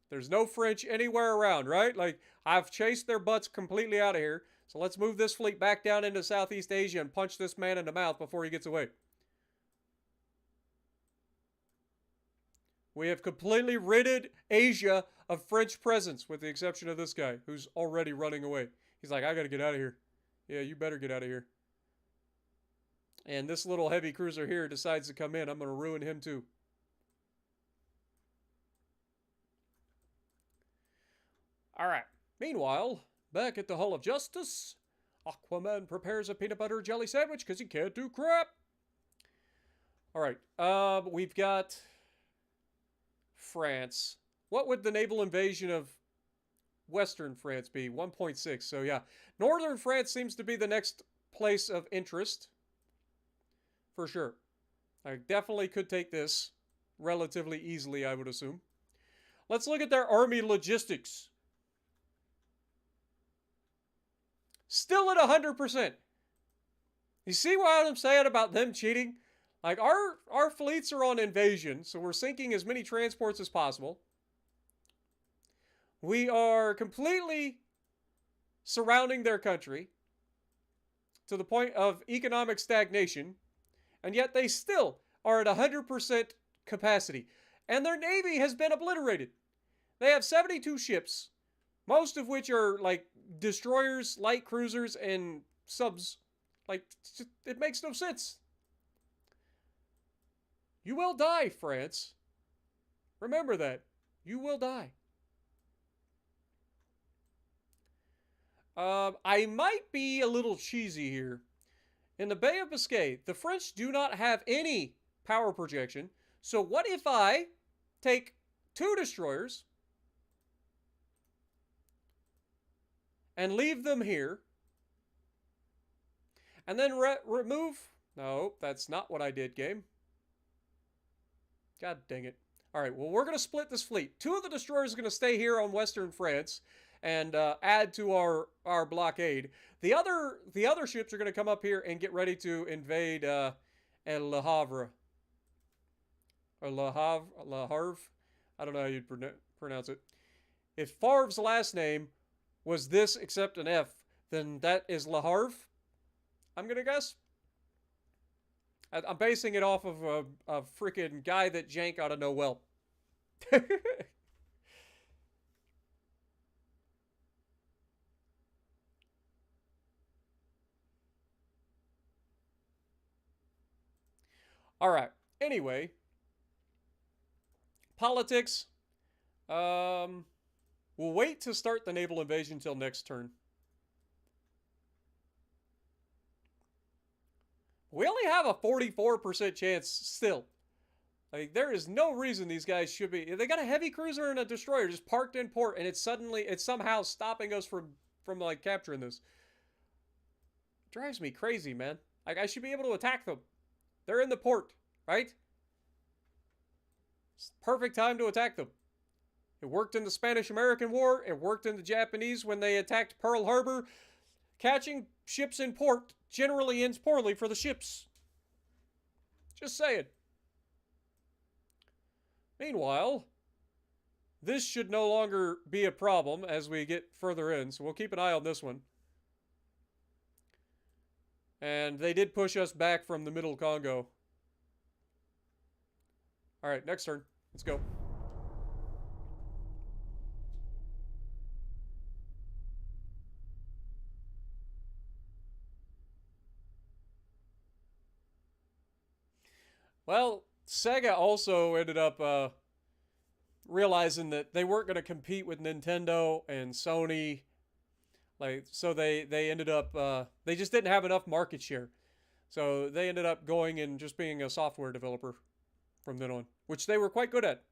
There's no French anywhere around, right? Like, I've chased their butts completely out of here. So let's move this fleet back down into Southeast Asia and punch this man in the mouth before he gets away. We have completely ridded Asia of French presence, with the exception of this guy, who's already running away. He's like, I gotta get out of here. Yeah, you better get out of here. And this little heavy cruiser here decides to come in. I'm gonna ruin him too. Alright. Meanwhile, back at the Hall of Justice, Aquaman prepares a peanut butter jelly sandwich because he can't do crap. Alright, we've got France. What would the naval invasion of Western France be? 1.6. So yeah, Northern France seems to be the next place of interest. For sure. I definitely could take this relatively easily, I would assume. Let's look at their army logistics. Still at 100%. You see what I'm saying about them cheating? Like, our fleets are on invasion, so we're sinking as many transports as possible. We are completely surrounding their country to the point of economic stagnation, and yet they still are at 100% capacity. And their navy has been obliterated. They have 72 ships, most of which are, like, destroyers, light cruisers, and subs. Like, it makes no sense. You will die, France. Remember that. You will die. I might be a little cheesy here. In the Bay of Biscay, the French do not have any power projection. So what if I take 2 destroyers and leave them here, and then remove... No, that's not what I did, game. God dang it. All right, well, we're going to split this fleet. 2 of the destroyers are going to stay here on Western France, and add to our blockade. The other ships are going to come up here and get ready to invade El Le Havre or Le Havre. I don't know how you'd pronounce it. If Favre's last name was this except an F, then that is Le Havre. I'm going to guess. I'm basing it off of a freaking guy that Jank ought to know well. All right. Anyway, politics. We'll wait to start the naval invasion until next turn. We only have a 44% chance still. Like, there is no reason these guys should be. They got a heavy cruiser and a destroyer just parked in port, and it's somehow stopping us from like capturing this. It drives me crazy, man. Like, I should be able to attack them. They're in the port, right? It's the perfect time to attack them. It worked in the Spanish-American War. It worked in the Japanese when they attacked Pearl Harbor. Catching ships in port generally ends poorly for the ships. Just saying. Meanwhile, this should no longer be a problem as we get further in, so we'll keep an eye on this one. And they did push us back from the middle Congo. Alright, next turn. Let's go. Well, Sega also ended up realizing that they weren't going to compete with Nintendo and Sony. Like, so they ended up, they just didn't have enough market share. So they ended up going and just being a software developer from then on, which they were quite good at.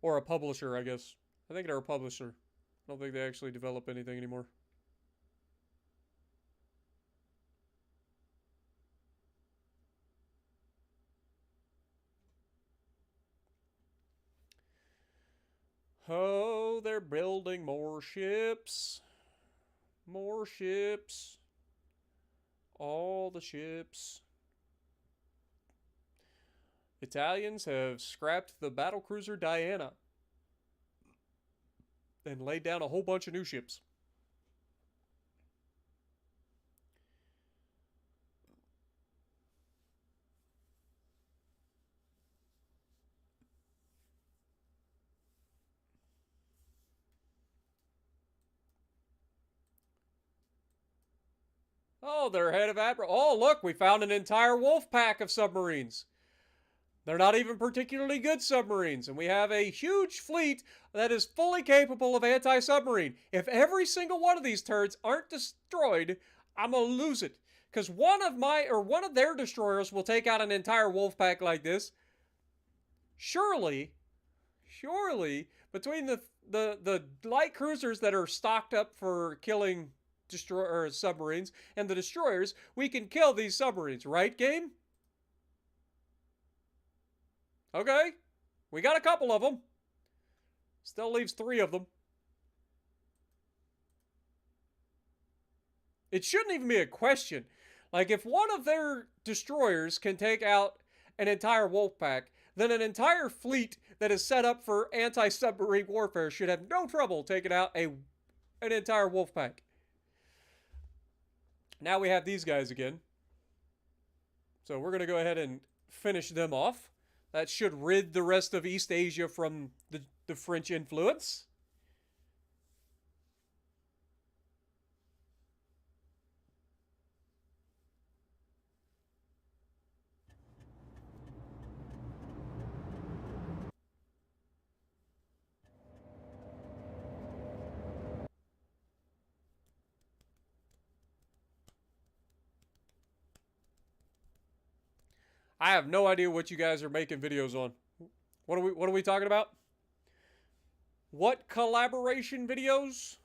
Or a publisher, I guess. I think they're a publisher. I don't think they actually develop anything anymore. Oh, they're building more ships. More ships. All the ships. Italians have scrapped the battlecruiser Diana and laid down a whole bunch of new ships. Oh, they're ahead of Admiral. Oh, look, we found an entire wolf pack of submarines. They're not even particularly good submarines, and we have a huge fleet that is fully capable of anti-submarine. If every single one of these turrets aren't destroyed, I'm gonna lose it. Because one of their destroyers will take out an entire wolf pack like this. Surely, between the light cruisers that are stocked up for killing submarines and the destroyers, we can kill these submarines, right, game? Okay, we got a couple of them. Still leaves 3 of them. It shouldn't even be a question. Like, if one of their destroyers can take out an entire wolf pack, then an entire fleet that is set up for anti-submarine warfare should have no trouble taking out an entire wolf pack. Now we have these guys again. So we're going to go ahead and finish them off. That should rid the rest of East Asia from the French influence. I have no idea what you guys are making videos on. What are we talking about? What collaboration videos?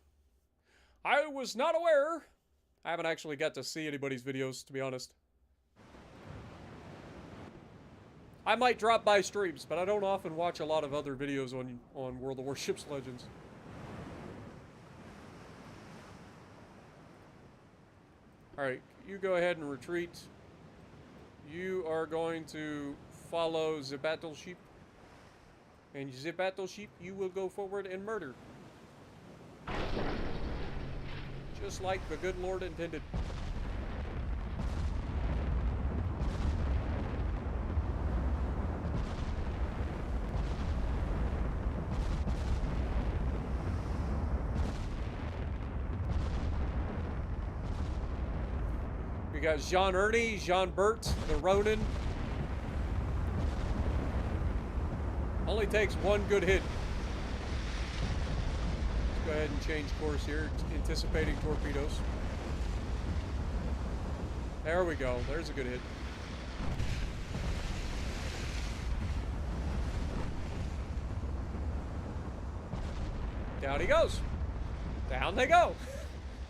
I was not aware. I haven't actually got to see anybody's videos, to be honest. I might drop by streams, but I don't often watch a lot of other videos on World of Warships Legends. Alright, you go ahead and retreat. You are going to follow the battleship. And the battleship, you will go forward and murder. Just like the good Lord intended. We got Jean Ernie, Jean Bert, the Ronin. Only takes one good hit. Let's go ahead and change course here, anticipating torpedoes. There we go. There's a good hit. Down he goes. Down they go.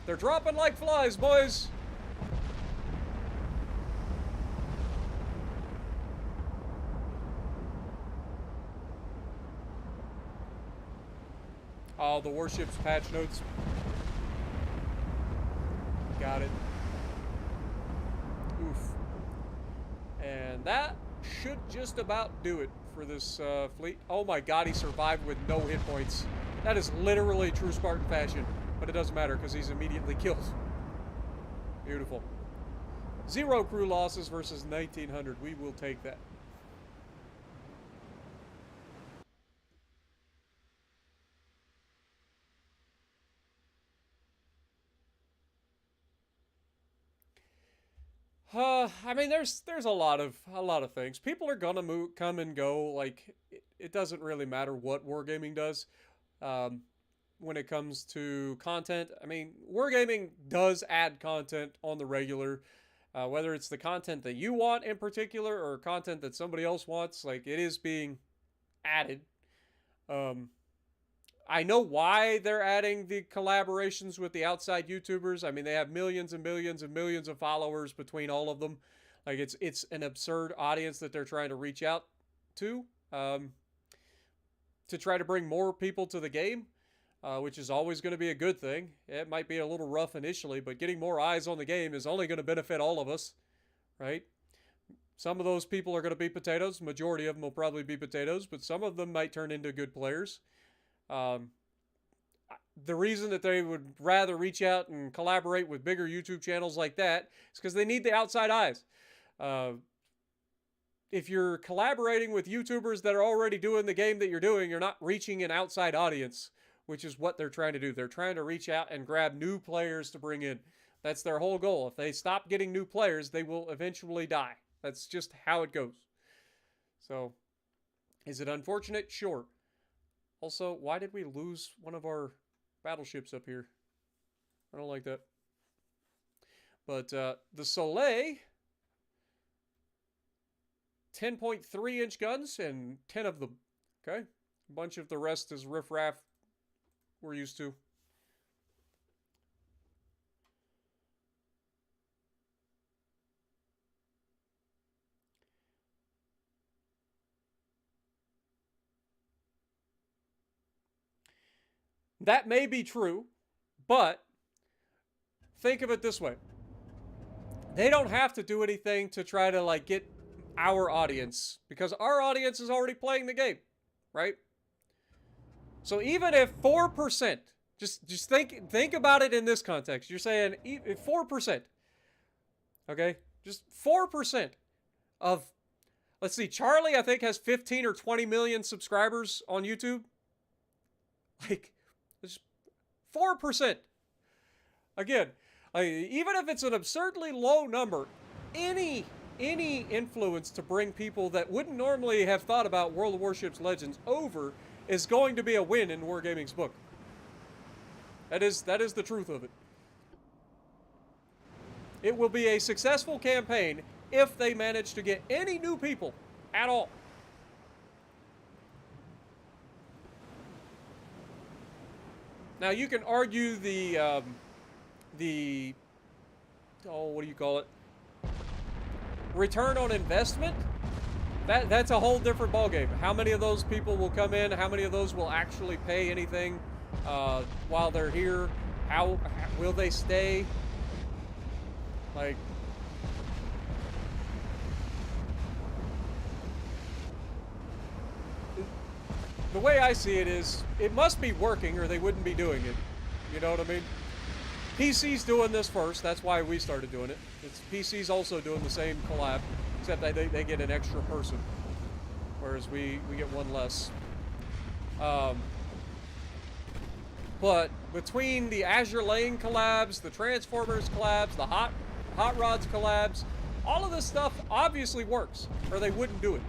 They're dropping like flies, boys. Oh, the warships patch notes. Got it. Oof. And that should just about do it for this fleet. Oh my god, he survived with no hit points. That is literally true Spartan fashion. But it doesn't matter because he's immediately killed. Beautiful. 0 crew losses versus 1900. We will take that. I mean, there's a lot of things. People are gonna come and go. Like it doesn't really matter what wargaming does. When it comes to content, I mean, wargaming does add content on the regular. Whether it's the content that you want in particular or content that somebody else wants, like it is being added. I know why they're adding the collaborations with the outside YouTubers. I mean, they have millions and millions and millions of followers between all of them. Like, it's an absurd audience that they're trying to reach out to try to bring more people to the game, which is always going to be a good thing. It might be a little rough initially, but getting more eyes on the game is only going to benefit all of us, right? Some of those people are going to be potatoes. Majority of them will probably be potatoes, but some of them might turn into good players. The reason that they would rather reach out and collaborate with bigger YouTube channels like that is because they need the outside eyes. If you're collaborating with YouTubers that are already doing the game that you're doing, you're not reaching an outside audience, which is what they're trying to do. They're trying to reach out and grab new players to bring in. That's their whole goal. If they stop getting new players, they will eventually die. That's just how it goes. So, is it unfortunate? Sure. Also, why did we lose one of our battleships up here? I don't like that. But the Soleil, 10.3-inch guns and 10 of them. Okay? A bunch of the rest is riffraff we're used to. That may be true, but think of it this way. They don't have to do anything to try to like get our audience because our audience is already playing the game, right? So even if 4%, just think about it in this context. You're saying 4%, okay? Just 4% of, let's see, Charlie I think has 15 or 20 million subscribers on YouTube. Like, 4%. Again, even if it's an absurdly low number, any influence to bring people that wouldn't normally have thought about World of Warships Legends over is going to be a win in Wargaming's book. That is the truth of it. It will be a successful campaign if they manage to get any new people at all. Now, you can argue the what do you call it? Return on investment That's a whole different ballgame. How many of those people will come in? How many of those will actually pay anything while they're here? How will they stay? Like, the way I see it is, it must be working or they wouldn't be doing it. You know what I mean? PC's doing this first. That's why we started doing it. PC's also doing the same collab, except they get an extra person, whereas we get one less. But between the Azure Lane collabs, the Transformers collabs, the Hot Rods collabs, all of this stuff obviously works, or they wouldn't do it.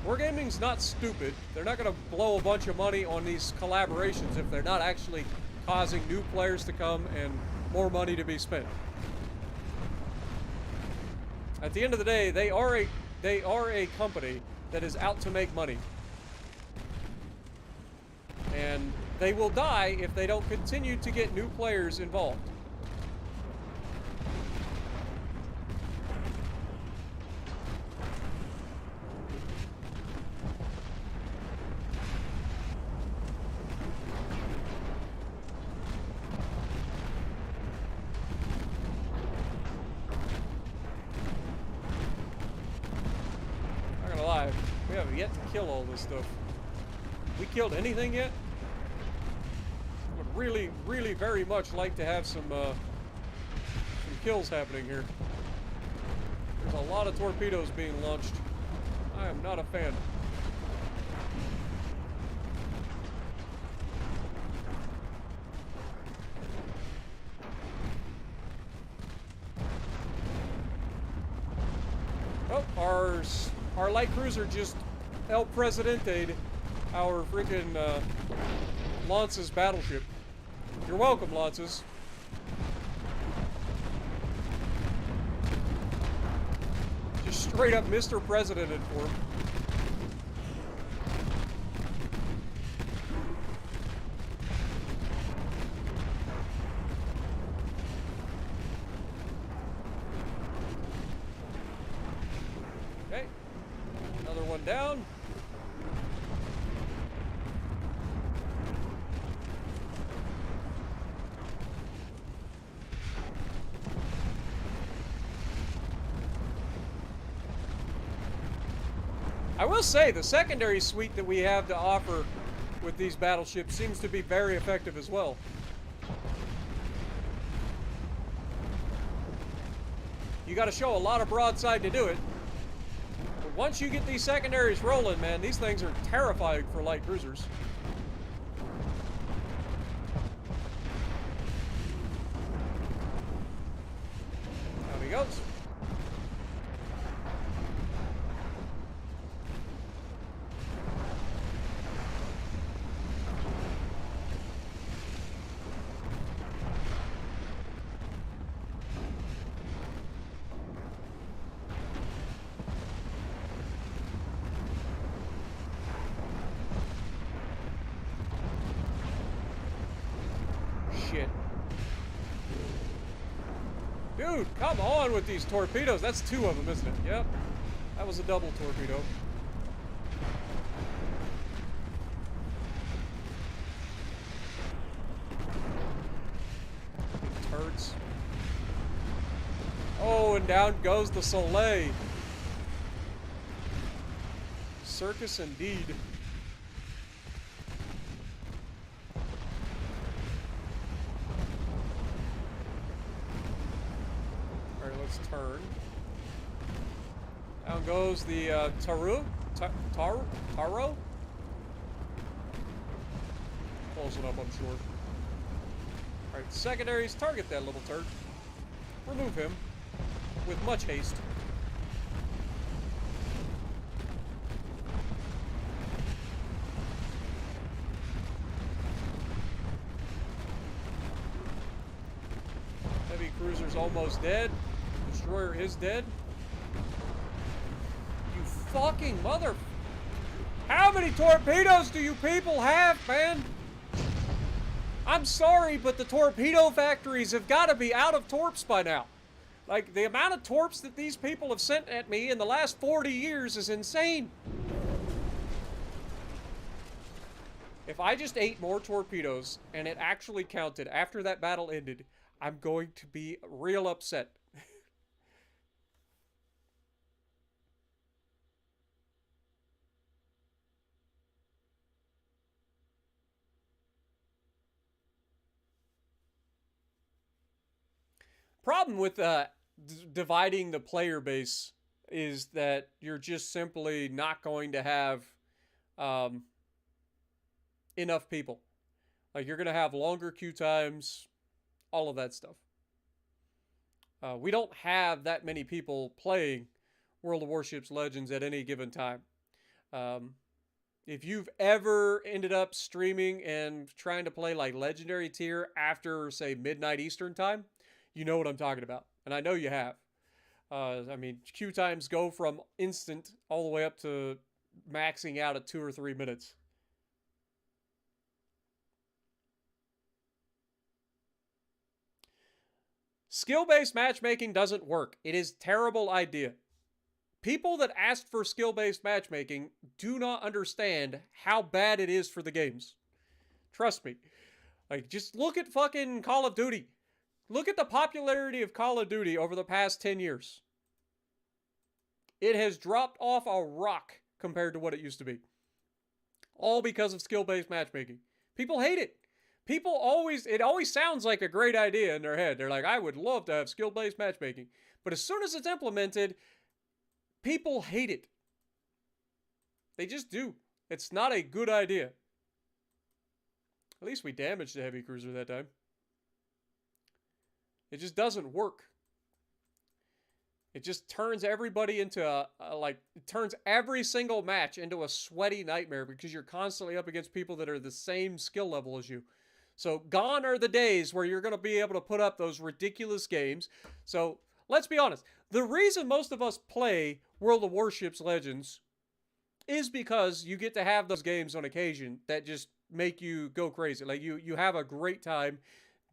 Wargaming's not stupid. They're not going to blow a bunch of money on these collaborations if they're not actually causing new players to come and more money to be spent. At the end of the day, they are a company that is out to make money. And they will die if they don't continue to get new players involved. We haven't yet to kill all this stuff. We killed anything yet? Would really, really very much like to have some kills happening here. There's a lot of torpedoes being launched. I am not a fan. Oh, our light cruiser just El Presidente'd our freaking Lance's battleship. You're welcome, Lances. Just straight up Mr. Presidented for him. Okay. Another one down. I will say, the secondary suite that we have to offer with these battleships seems to be very effective as well. You got to show a lot of broadside to do it. But once you get these secondaries rolling, man, these things are terrifying for light cruisers. Down he goes. Shit. Dude, come on with these torpedoes. That's two of them, isn't it? Yep. That was a double torpedo. Turds. Oh, and down goes the Soleil. Circus indeed. Turn. Down goes the Taro? Close it up, I'm sure. Alright, secondaries, target that little turd. Remove him with much haste. Heavy cruiser's almost dead. Destroyer is dead. You fucking mother... How many torpedoes do you people have, man? I'm sorry, but the torpedo factories have got to be out of torps by now. Like, the amount of torps that these people have sent at me in the last 40 years is insane. If I just ate more torpedoes and it actually counted after that battle ended, I'm going to be real upset. Problem with dividing the player base is that you're just simply not going to have um, enough people. Like, you're going to have longer queue times, all of that stuff. We don't have that many people playing World of Warships Legends at any given time. Um, if you've ever ended up streaming and trying to play like Legendary tier after, say, midnight Eastern time, you know what I'm talking about. And I know you have. I mean, queue times go from instant all the way up to maxing out at 2 or 3 minutes. Skill-based matchmaking doesn't work. It is a terrible idea. People that asked for skill-based matchmaking do not understand how bad it is for the games. Trust me. Like, just look at fucking Call of Duty. Look at the popularity of Call of Duty over the past 10 years. It has dropped off a rock compared to what it used to be. All because of skill-based matchmaking. People hate it. It always sounds like a great idea in their head. They're like, I would love to have skill-based matchmaking. But as soon as it's implemented, people hate it. They just do. It's not a good idea. At least we damaged the heavy cruiser that time. It just doesn't work. It just turns everybody into it turns every single match into a sweaty nightmare because you're constantly up against people that are the same skill level as you. So gone are the days where you're going to be able to put up those ridiculous games. So let's be honest. The reason most of us play World of Warships Legends is because you get to have those games on occasion that just make you go crazy. Like you have a great time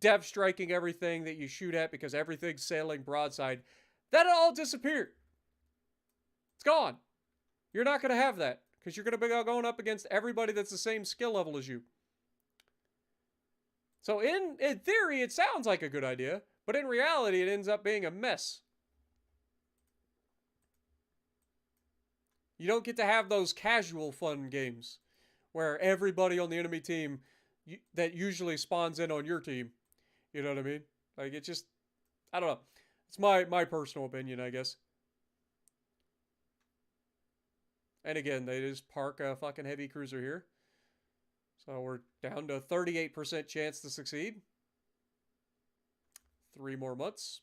dev striking everything that you shoot at because everything's sailing broadside. That all disappeared. It's gone. You're not going to have that because you're going to be going up against everybody that's the same skill level as you. So in theory, it sounds like a good idea, but in reality, it ends up being a mess. You don't get to have those casual fun games where everybody on the enemy team that usually spawns in on your team. You know what I mean? Like, it just, I don't know. It's my personal opinion, I guess. And again, they just park a fucking heavy cruiser here. So we're down to a 38% chance to succeed. 3 more months.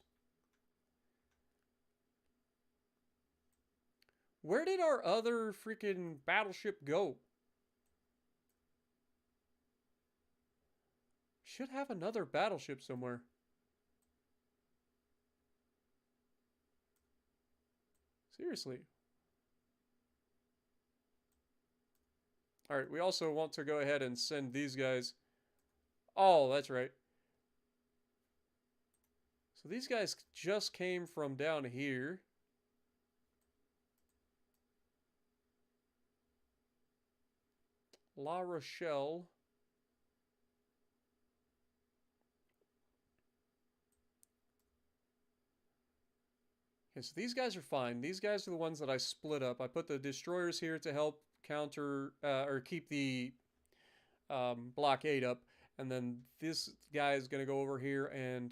Where did our other freaking battleship go? Should have another battleship somewhere. Seriously. Alright, we also want to go ahead and send these guys. Oh, that's right. So these guys just came from down here. La Rochelle. Okay, so these guys are fine. These guys are the ones that I split up. I put the destroyers here to help counter or keep the blockade up. And then this guy is going to go over here and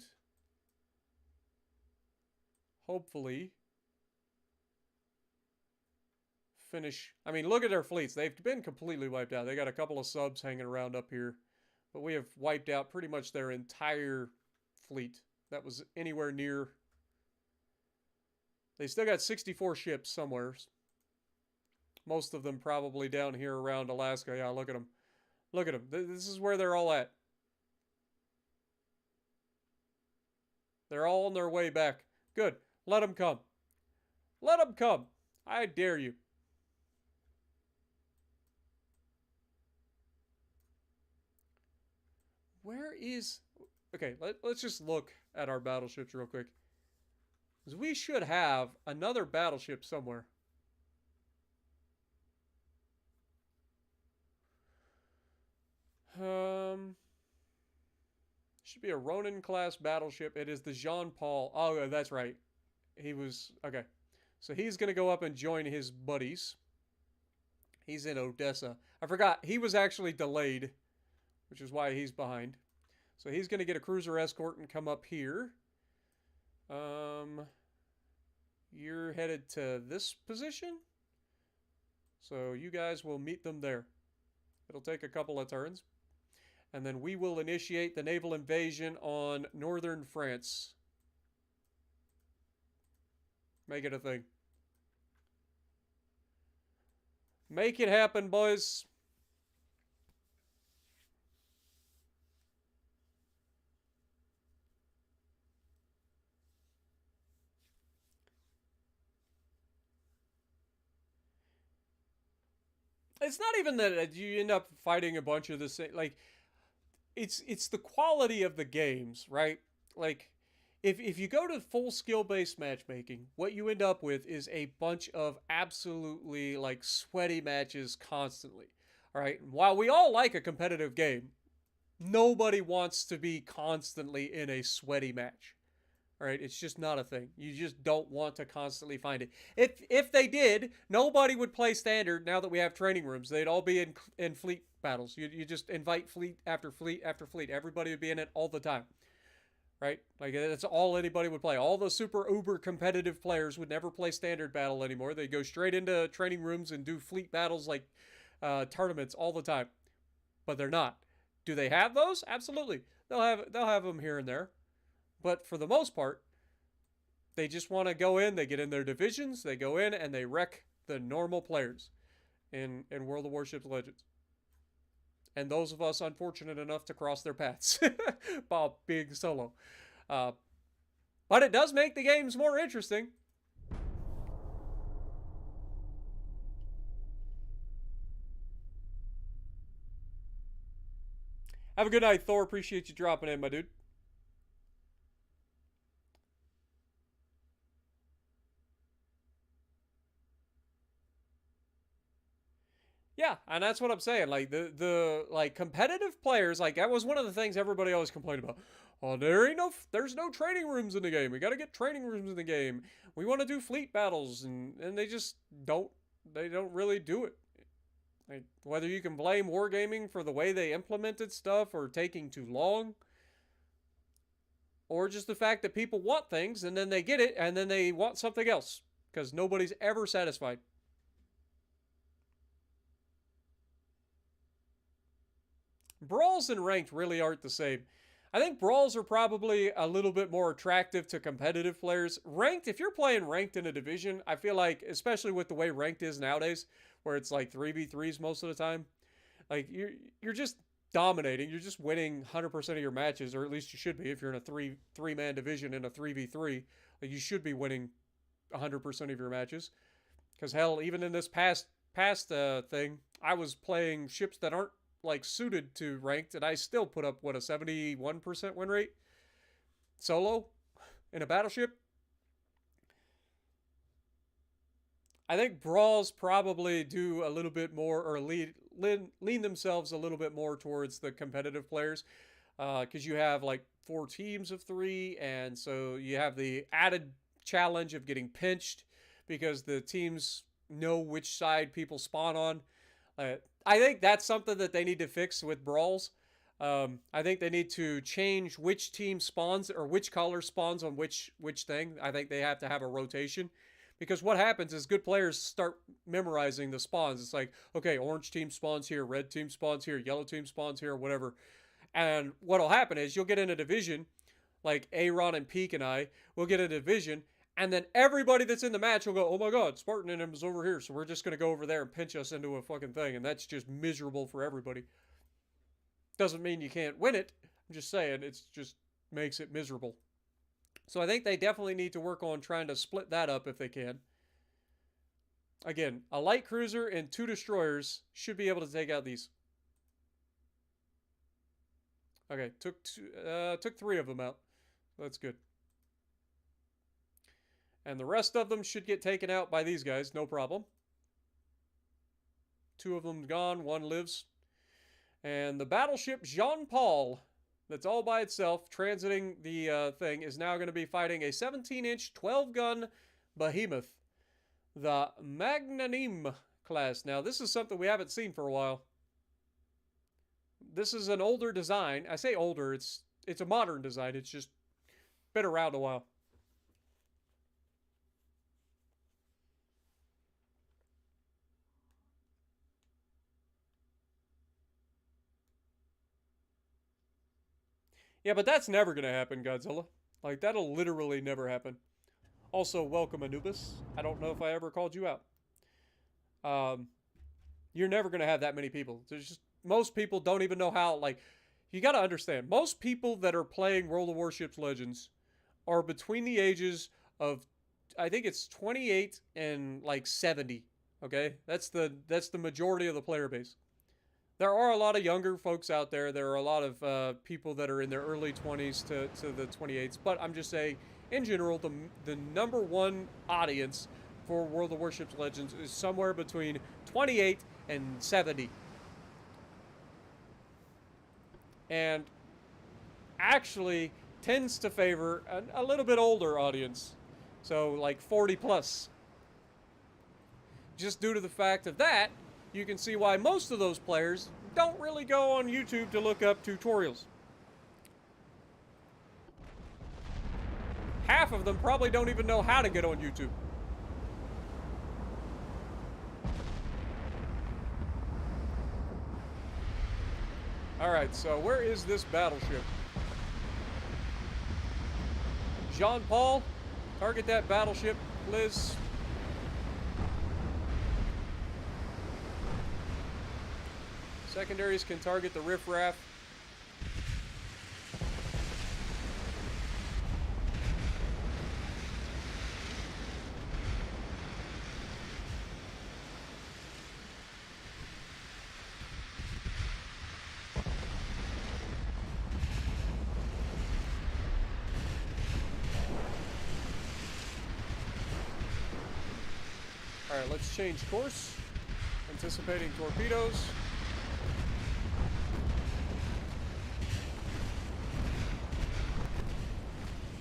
hopefully finish. I mean, look at their fleets. They've been completely wiped out. They got a couple of subs hanging around up here. But we have wiped out pretty much their entire fleet that was anywhere near. They still got 64 ships somewhere. Most of them probably down here around Alaska. Yeah, look at them. Look at them. This is where they're all at. They're all on their way back. Good. Let them come. Let them come. I dare you. Where is... Okay, let's just look at our battleships real quick. Because we should have another battleship somewhere. Should be a Ronin class battleship. It is the Jean Paul. Oh, that's right. He was okay. So he's gonna go up and join his buddies. He's in Odessa. I forgot he was actually delayed, which is why he's behind. So he's gonna get a cruiser escort and come up here. You're headed to this position, so you guys will meet them there. It'll take a couple of turns. And then we will initiate the naval invasion on northern France. Make it a thing. Make it happen, boys. It's not even that you end up fighting a bunch of the same, like, it's the quality of the games, right? Like, if you go to full skill-based matchmaking, what you end up with is a bunch of absolutely, like, sweaty matches constantly. All right? While we all like a competitive game, nobody wants to be constantly in a sweaty match. All right, it's just not a thing. You just don't want to constantly find it. If they did, nobody would play standard now that we have training rooms. They'd all be in fleet battles. You just invite fleet after fleet after fleet. Everybody would be in it all the time. Right? Like, that's all anybody would play. All the super uber competitive players would never play standard battle anymore. They go straight into training rooms and do fleet battles like tournaments all the time. But they're not. Do they have those? Absolutely. They'll have them here and there. But for the most part, they just want to go in, they get in their divisions, they go in, and they wreck the normal players in World of Warships Legends. And those of us unfortunate enough to cross their paths by big solo. But it does make the games more interesting. Have a good night, Thor. Appreciate you dropping in, my dude. Yeah, and that's what I'm saying. Like the like competitive players, like that was one of the things everybody always complained about. Oh, there's no training rooms in the game. We got to get training rooms in the game. We want to do fleet battles, and they just don't. They don't really do it. Like, whether you can blame Wargaming for the way they implemented stuff or taking too long, or just the fact that people want things and then they get it and then they want something else because nobody's ever satisfied. Brawls and ranked really aren't the same. I think brawls are probably a little bit more attractive to competitive players. Ranked, if you're playing ranked in a division, I feel like, especially with the way ranked is nowadays, where it's like 3v3s most of the time, like you're just dominating. You're just winning 100% of your matches, or at least you should be if you're in a three-man division in a 3v3. Like, you should be winning 100% of your matches. Because hell, even in this past thing, I was playing ships that aren't like suited to ranked, and I still put up what, a 71% win rate solo in a battleship. I think brawls probably do a little bit more, or lean themselves a little bit more towards the competitive players, because you have like 4 teams of 3, and so you have the added challenge of getting pinched because the teams know which side people spawn on. I think that's something that they need to fix with brawls. I think they need to change which team spawns, or which color spawns on which thing. I think they have to have a rotation, because what happens is good players start memorizing the spawns. It's like, okay, orange team spawns here, red team spawns here, yellow team spawns here, whatever. And what'll happen is you'll get in a division, like Aaron and Peak and I will get a division, and then everybody that's in the match will go, oh my god, Spartan and him is over here, so we're just going to go over there and pinch us into a fucking thing, and that's just miserable for everybody. Doesn't mean you can't win it. I'm just saying, it just makes it miserable. So I think they definitely need to work on trying to split that up if they can. Again, a light cruiser and 2 destroyers should be able to take out these. Okay, took 3 of them out. That's good. And the rest of them should get taken out by these guys, no problem. 2 of them gone, 1 lives. And the battleship Jean-Paul, that's all by itself, transiting the thing, is now going to be fighting a 17-inch, 12-gun behemoth, the Magnanime class. Now, this is something we haven't seen for a while. This is an older design. I say older, it's a modern design. It's just been around a while. Yeah, but that's never going to happen, Godzilla. Like, that'll literally never happen. Also, welcome, Anubis. I don't know if I ever called you out. You're never going to have that many people. There's just, most people don't even know how, like, you got to understand, most people that are playing World of Warships Legends are between the ages of, I think it's 28 and, like, 70, okay? That's the majority of the player base. There are a lot of younger folks out there. There are a lot of people that are in their early 20s to the 28s. But I'm just saying, in general, the number one audience for World of Warships Legends is somewhere between 28 and 70. And actually tends to favor a little bit older audience. So like 40 plus. Just due to the fact of that, you can see why most of those players don't really go on YouTube to look up tutorials. Half of them probably don't even know how to get on YouTube. Alright, so where is this battleship? Jean-Paul, target that battleship, Liz. Secondaries can target the riffraff. Alright, let's change course. Anticipating torpedoes.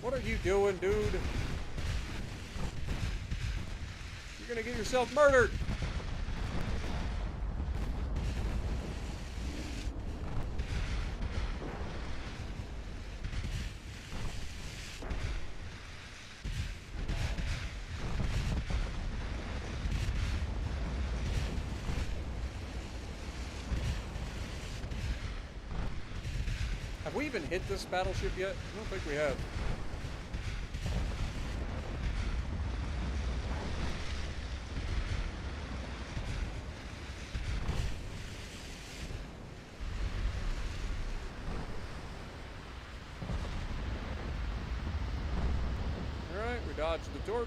What are you doing, dude? You're gonna get yourself murdered! Have we even hit this battleship yet? I don't think we have. Dodge the torp.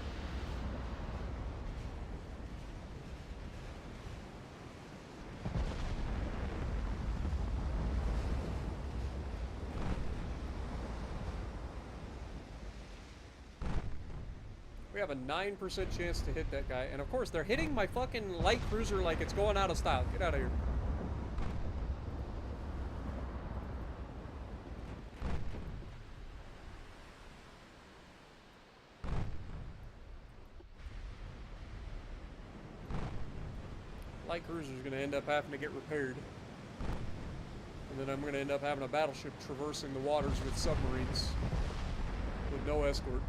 We have a 9% chance to hit that guy. And of course, they're hitting my fucking light cruiser like it's going out of style. Get out of here. Light cruiser is going to end up having to get repaired. And then I'm going to end up having a battleship traversing the waters with submarines. With no escort.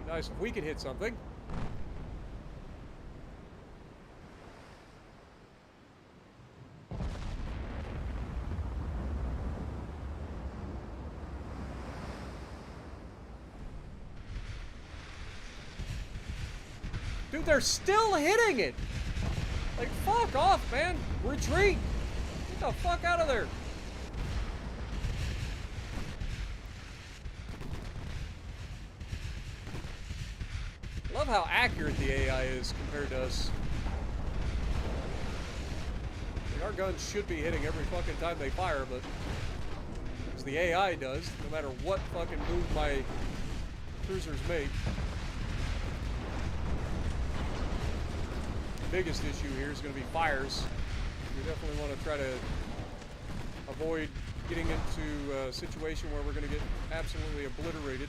Be nice if we could hit something. Dude, they're still hitting it! Like, fuck off, man! Retreat! Get the fuck out of there! Love how accurate the AI is compared to us. Like, our guns should be hitting every fucking time they fire, but the AI does, no matter what fucking move my cruisers make. The biggest issue here is going to be fires. We definitely want to try to avoid getting into a situation where we're going to get absolutely obliterated.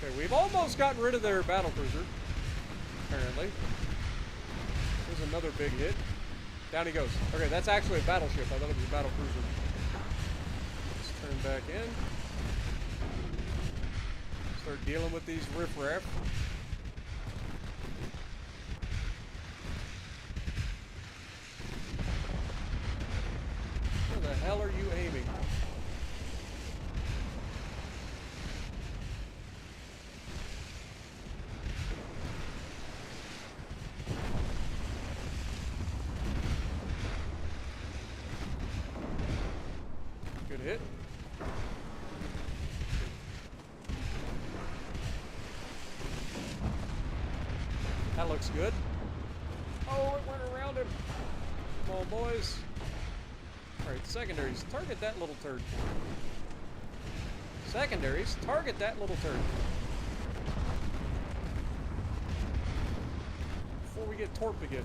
Okay, we've almost gotten rid of their battle cruiser, apparently. There's another big hit. Down he goes. Okay, that's actually a battleship. I thought it was a battle cruiser. Let's turn back in. Start dealing with these riffraff. Where the hell are you aiming? Good hit. That looks good. Oh, it went around him. Come on, boys. Alright, secondaries. Target that little turd. Secondaries. Target that little turd. Before we get torped again.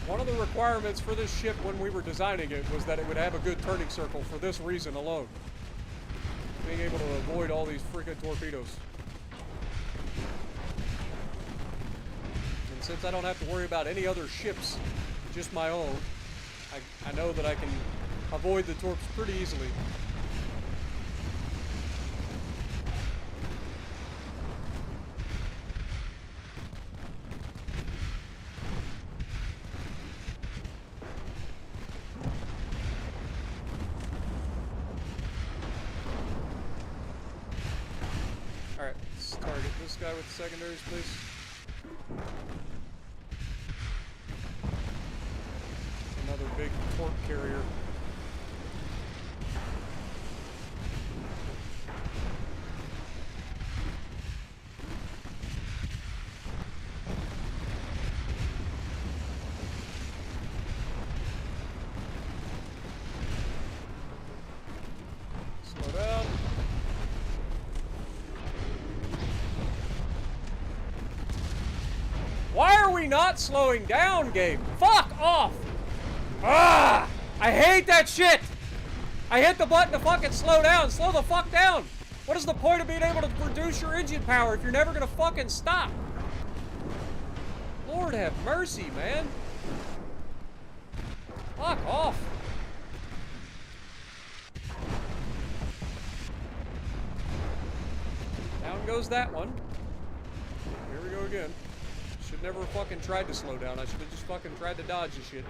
One of the requirements for this ship when we were designing it was that it would have a good turning circle for this reason alone. Being able to avoid all these freaking torpedoes. And since I don't have to worry about any other ships, just my own, I know that I can avoid the torps pretty easily. Alright, let's target this guy with the secondaries, please. Another big torp carrier. Slow down. Why are we not slowing down, game? Fuck off! Ah! I hate that shit! I hit the button to fucking slow down. Slow the fuck down! What is the point of being able to reduce your engine power if you're never gonna fucking stop? Lord have mercy, man. Fuck off. Down goes that one. Here we go again. Should never fucking tried to slow down. I should have just fucking tried to dodge the shit.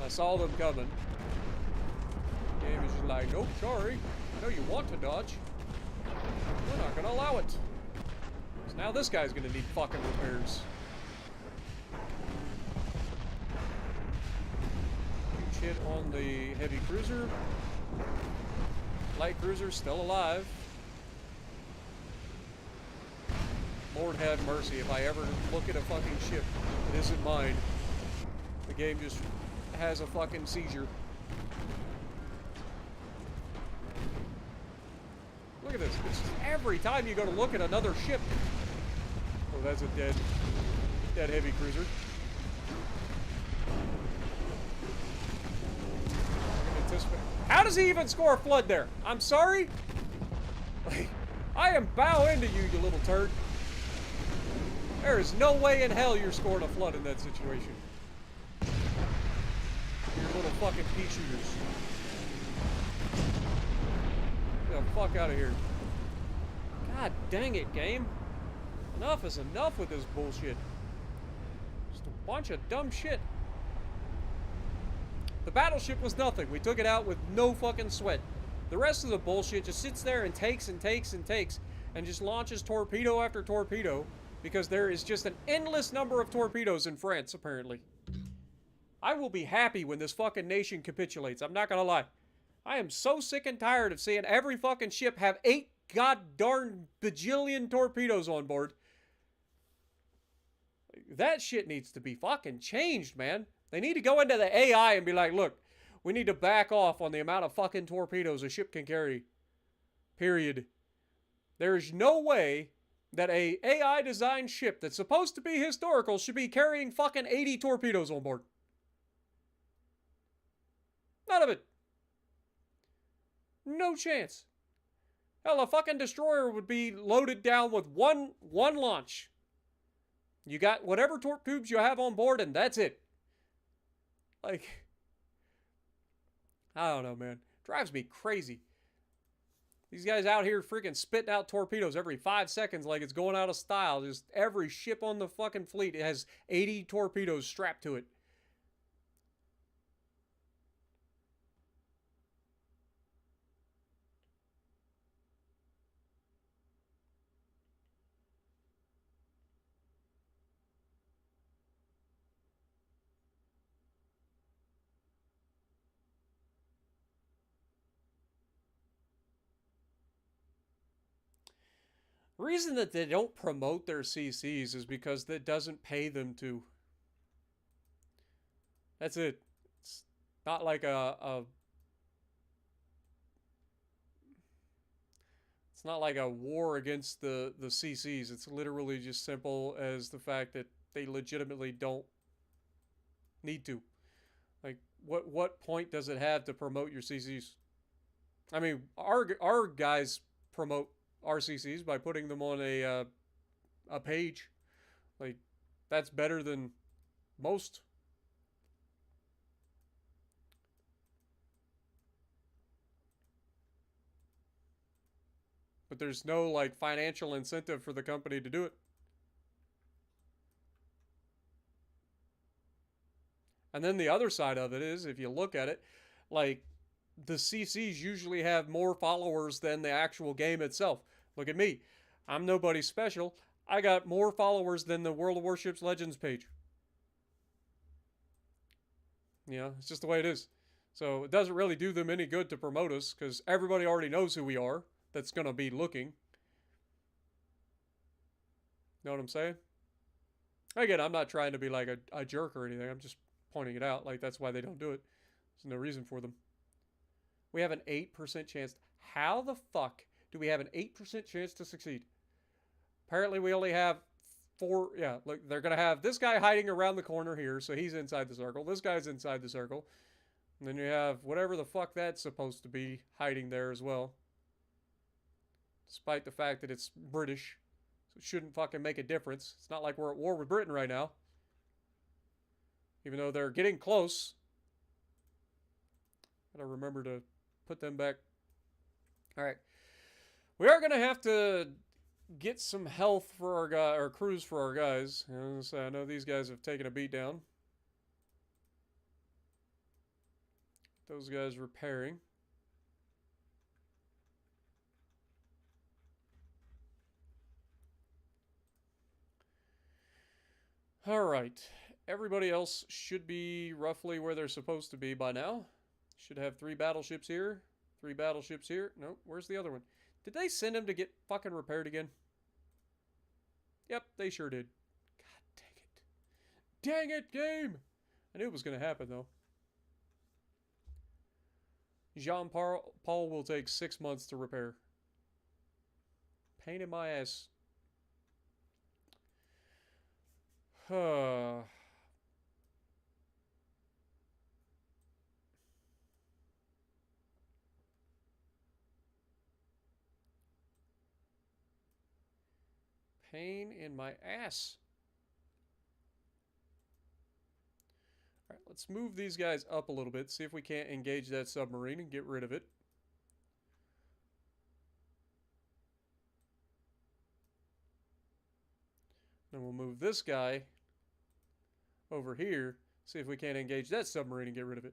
I saw them coming. Game is just like, nope, sorry. I know you want to dodge. We're not gonna allow it. So now this guy's gonna need fucking repairs. Huge hit on the heavy cruiser. Light cruiser still alive. Lord have mercy if I ever look at a fucking ship that isn't mine. The game just has a fucking seizure. Look at this. It's just every time you go to look at another ship. Oh, that's a dead heavy cruiser. How does he even score a flood there? I'm sorry? Like, I am bow into you, you little turd. There is no way in hell you're scoring a flood in that situation. Your little fucking pea shooters. Get the fuck out of here. God dang it, game. Enough is enough with this bullshit. Just a bunch of dumb shit. The battleship was nothing. We took it out with no fucking sweat. The rest of the bullshit just sits there and takes and takes and takes and just launches torpedo after torpedo because there is just an endless number of torpedoes in France, apparently. I will be happy when this fucking nation capitulates. I'm not gonna lie. I am so sick and tired of seeing every fucking ship have 8 god-darn bajillion torpedoes on board. That shit needs to be fucking changed, man. They need to go into the AI and be like, look, we need to back off on the amount of fucking torpedoes a ship can carry. Period. There's no way that a AI designed ship that's supposed to be historical should be carrying fucking 80 torpedoes on board. None of it. No chance. Hell, a fucking destroyer would be loaded down with one launch. You got whatever torp tubes you have on board, and that's it. Like, I don't know, man. Drives me crazy. These guys out here freaking spitting out torpedoes every 5 seconds like it's going out of style. Just every ship on the fucking fleet has 80 torpedoes strapped to it. The reason that they don't promote their CCs is because that doesn't pay them to. That's it. It's not like it's not like a war against the CCs. It's literally just simple as the fact that they legitimately don't need to. Like, what point does it have to promote your CCs? I mean, our guys promote RCCs by putting them on a page. Like, that's better than most. But there's no like financial incentive for the company to do it. And then the other side of it is, if you look at it, like, the CCs usually have more followers than the actual game itself. Look at me. I'm nobody special. I got more followers than the World of Warships Legends page. You know, it's just the way it is. So it doesn't really do them any good to promote us because everybody already knows who we are that's going to be looking. Know what I'm saying? Again, I'm not trying to be like a jerk or anything. I'm just pointing it out. Like, that's why they don't do it. There's no reason for them. We have an 8% chance. How the fuck do we have an 8% chance to succeed? Apparently we only have 4. Yeah, look, they're going to have this guy hiding around the corner here, so he's inside the circle. This guy's inside the circle. And then you have whatever the fuck that's supposed to be hiding there as well. Despite the fact that it's British. So it shouldn't fucking make a difference. It's not like we're at war with Britain right now. Even though they're getting close. Gotta remember to put them back. Alright. We are going to have to get some health for our guy, or crews for our guys. So I know these guys have taken a beat down. Those guys repairing. Alright. Everybody else should be roughly where they're supposed to be by now. Should have 3 battleships here. 3 battleships here. Nope, where's the other one? Did they send him to get fucking repaired again? Yep, they sure did. God dang it. Dang it, game! I knew it was going to happen, though. Jean-Paul will take 6 months to repair. Pain in my ass. Pain in my ass. Alright, let's move these guys up a little bit. See if we can't engage that submarine and get rid of it. Then we'll move this guy over here. See if we can't engage that submarine and get rid of it.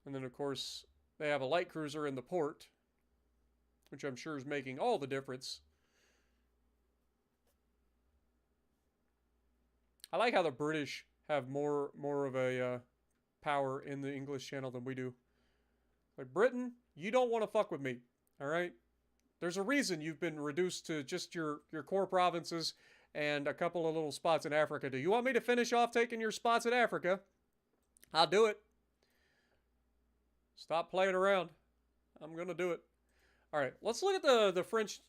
And then, of course, they have a light cruiser in the port, which I'm sure is making all the difference. I like how the British have more of a power in the English channel than we do. Like, Britain, you don't want to fuck with me, all right? There's a reason you've been reduced to just your core provinces and a couple of little spots in Africa. Do you want me to finish off taking your spots in Africa? I'll do it. Stop playing around. I'm going to do it. All right, let's look at the French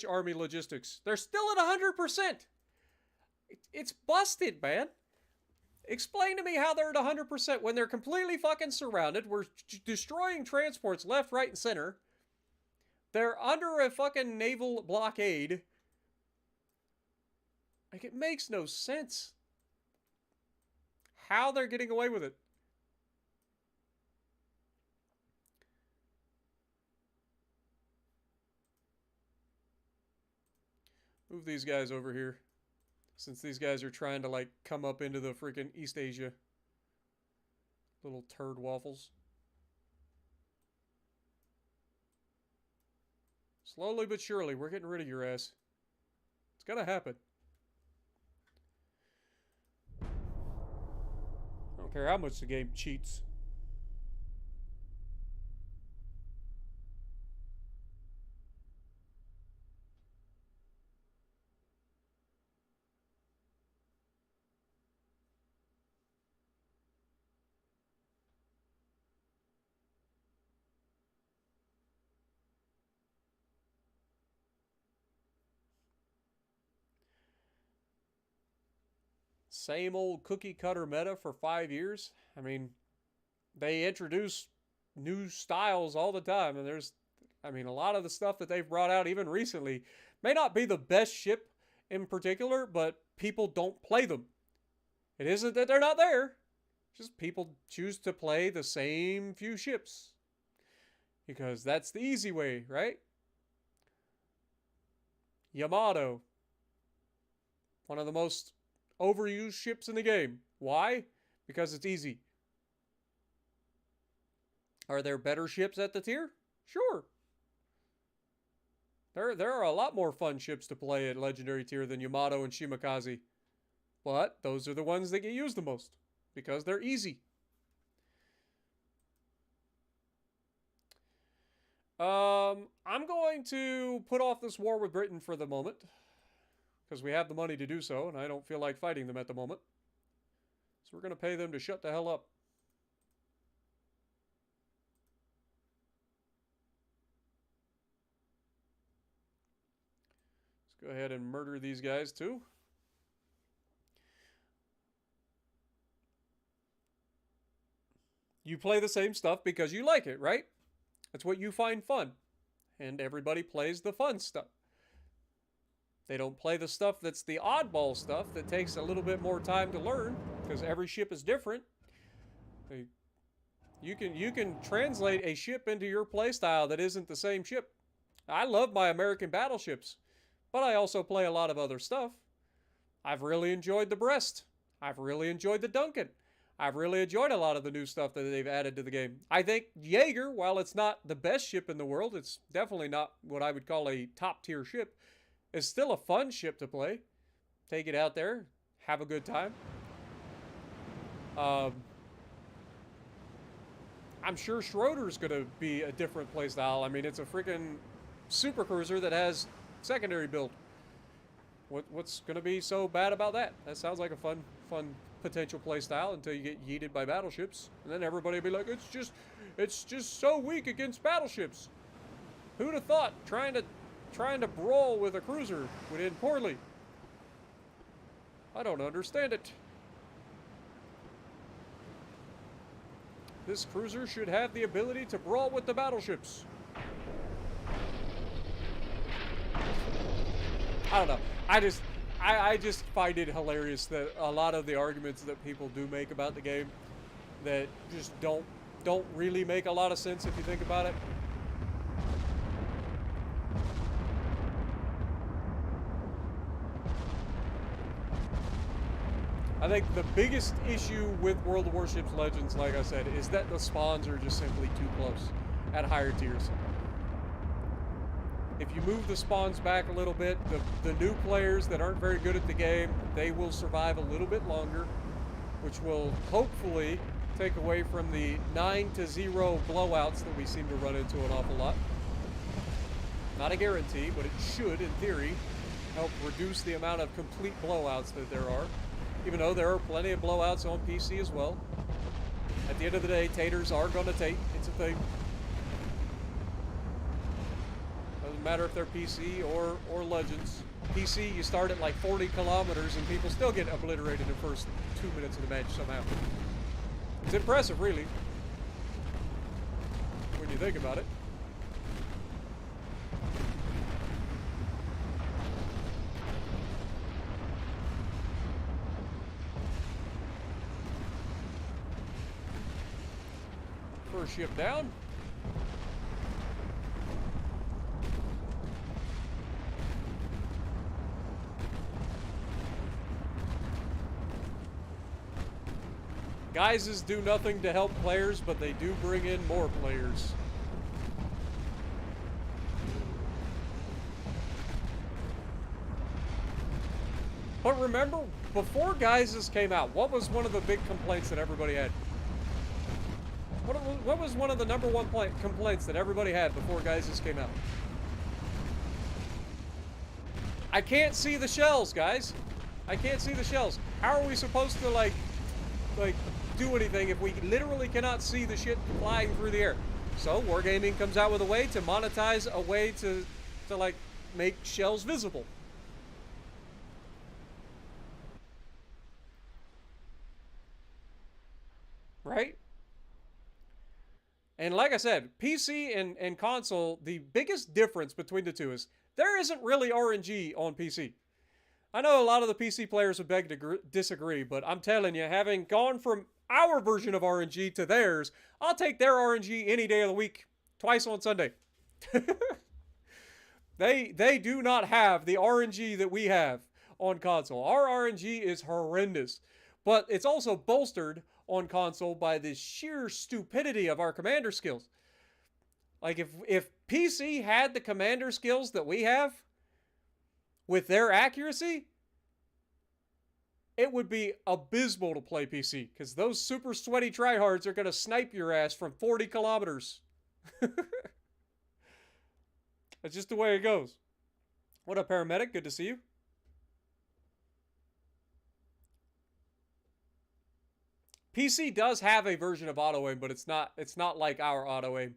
army logistics. They're still at 100%. It's busted, man. Explain to me how they're at 100% when they're completely fucking surrounded. We're destroying transports left, right, and center. They're under a fucking naval blockade. Like, it makes no sense how they're getting away with it. Move these guys over here. Since these guys are trying to, like, come up into the freaking East Asia. Little turd waffles. Slowly but surely, we're getting rid of your ass. It's gonna happen. I don't care how much the game cheats. Same old cookie cutter meta for 5 years. I mean, they introduce new styles all the time. And a lot of the stuff that they've brought out even recently may not be the best ship in particular, but people don't play them. It isn't that they're not there. Just people choose to play the same few ships. Because that's the easy way, right? Yamato. One of the most overused ships in the game. Why? Because it's easy. Are there better ships at the tier? Sure. There are a lot more fun ships to play at Legendary tier than Yamato and Shimakaze. But those are the ones that get used the most. Because they're easy. I'm going to put off this war with Britain for the moment. Because we have the money to do so, and I don't feel like fighting them at the moment. So we're going to pay them to shut the hell up. Let's go ahead and murder these guys too. You play the same stuff because you like it, right? That's what you find fun. And everybody plays the fun stuff. They don't play the stuff that's the oddball stuff that takes a little bit more time to learn because every ship is different. You can translate a ship into your playstyle that isn't the same ship. I love my American battleships, but I also play a lot of other stuff. I've really enjoyed the Brest. I've really enjoyed the Duncan. I've really enjoyed a lot of the new stuff that they've added to the game. I think Jaeger, while it's not the best ship in the world, it's definitely not what I would call a top tier ship. It's still a fun ship to play. Take it out there. Have a good time. I'm sure Schroeder's going to be a different playstyle. I mean, it's a freaking super cruiser that has secondary build. What's going to be so bad about that? That sounds like a fun potential playstyle until you get yeeted by battleships. And then everybody will be like, it's just so weak against battleships. Who'd have thought trying to brawl with a cruiser would end poorly? I don't understand it. This cruiser should have the ability to brawl with the battleships. I don't know. I just find it hilarious that a lot of the arguments that people do make about the game that just don't really make a lot of sense if you think about it. I think the biggest issue with World of Warships Legends, like I said, is that the spawns are just simply too close at higher tiers. If you move the spawns back a little bit, the new players that aren't very good at the game, they will survive a little bit longer, which will hopefully take away from the 9-0 blowouts that we seem to run into an awful lot. Not a guarantee, but it should, in theory, help reduce the amount of complete blowouts that there are. Even though there are plenty of blowouts on PC as well. At the end of the day, taters are gonna tate. It's a thing. Doesn't matter if they're PC or Legends. PC, you start at like 40 kilometers and people still get obliterated in the first 2 minutes of the match somehow. It's impressive, really, when you think about it. First ship down. Guises do nothing to help players, but they do bring in more players. But remember, before Guises came out, what was one of the big complaints that everybody had? What was one of the number one complaints that everybody had before Guises came out? I can't see the shells, guys. I can't see the shells. How are we supposed to, like do anything if we literally cannot see the shit flying through the air? So Wargaming comes out with a way to monetize a way to like make shells visible. Right? And like I said, PC and console, the biggest difference between the two is there isn't really RNG on PC. I know a lot of the PC players would beg to disagree, but I'm telling you, having gone from our version of RNG to theirs, I'll take their RNG any day of the week, twice on Sunday. They do not have the RNG that we have on console. Our RNG is horrendous, but it's also bolstered on console by the sheer stupidity of our commander skills. Like if PC had the commander skills that we have with their accuracy, it would be abysmal to play PC because those super sweaty tryhards are going to snipe your ass from 40 kilometers. That's just the way it goes. What up, paramedic? Good to see you. PC does have a version of auto aim, but it's not like our auto aim.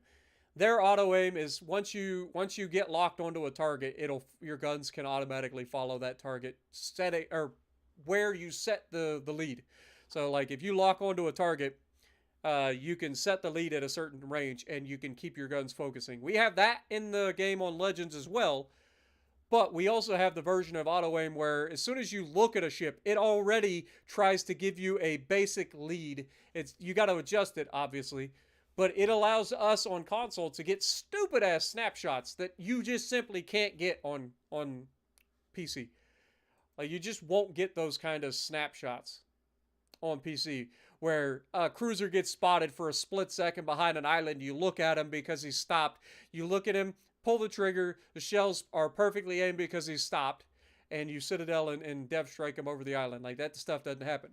Their auto aim is once you get locked onto a target, your guns can automatically follow that target or where you set the lead. So like if you lock onto a target, you can set the lead at a certain range and you can keep your guns focusing. We have that in the game on Legends as well. But we also have the version of auto aim where as soon as you look at a ship, it already tries to give you a basic lead. You got to adjust it, obviously. But it allows us on console to get stupid ass snapshots that you just simply can't get on PC. Like you just won't get those kind of snapshots on PC where a cruiser gets spotted for a split second behind an island. You look at him because he's stopped. You look at him, pull the trigger, the shells are perfectly aimed because he's stopped, and you Citadel and Dev strike him over the island. Like that stuff doesn't happen.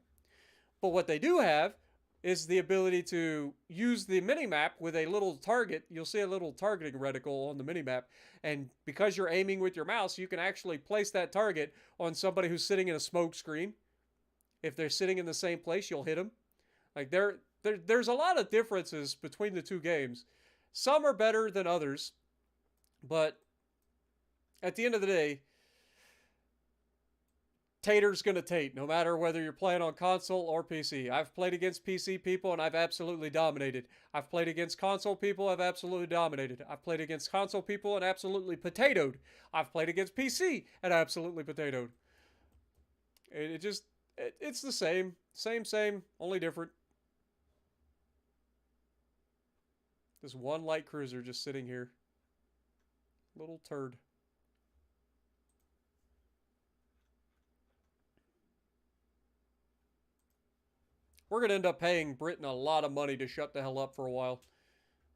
But what they do have is the ability to use the minimap with a little target. You'll see a little targeting reticle on the minimap, and because you're aiming with your mouse, you can actually place that target on somebody who's sitting in a smoke screen. If they're sitting in the same place, you'll hit them. Like there's a lot of differences between the two games. Some are better than others, but at the end of the day, tater's gonna tate, no matter whether you're playing on console or PC. I've played against PC people and I've absolutely dominated. I've played against console people, I've absolutely dominated. I've played against console people and absolutely potatoed. I've played against PC and absolutely potatoed. It's the same, only different. This one light cruiser just sitting here. Little turd. We're going to end up paying Britain a lot of money to shut the hell up for a while.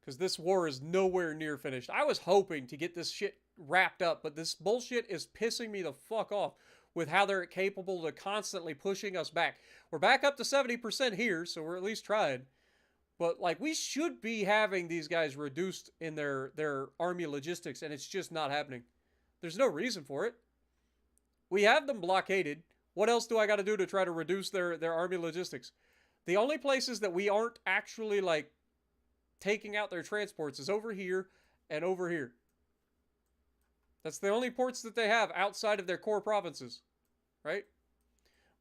Because this war is nowhere near finished. I was hoping to get this shit wrapped up, but this bullshit is pissing me the fuck off with how they're capable of constantly pushing us back. We're back up to 70% here, so we're at least trying. But, like, we should be having these guys reduced in their army logistics, and it's just not happening. There's no reason for it. We have them blockaded. What else do I got to do to try to reduce their army logistics? The only places that we aren't actually, like, taking out their transports is over here and over here. That's the only ports that they have outside of their core provinces, right?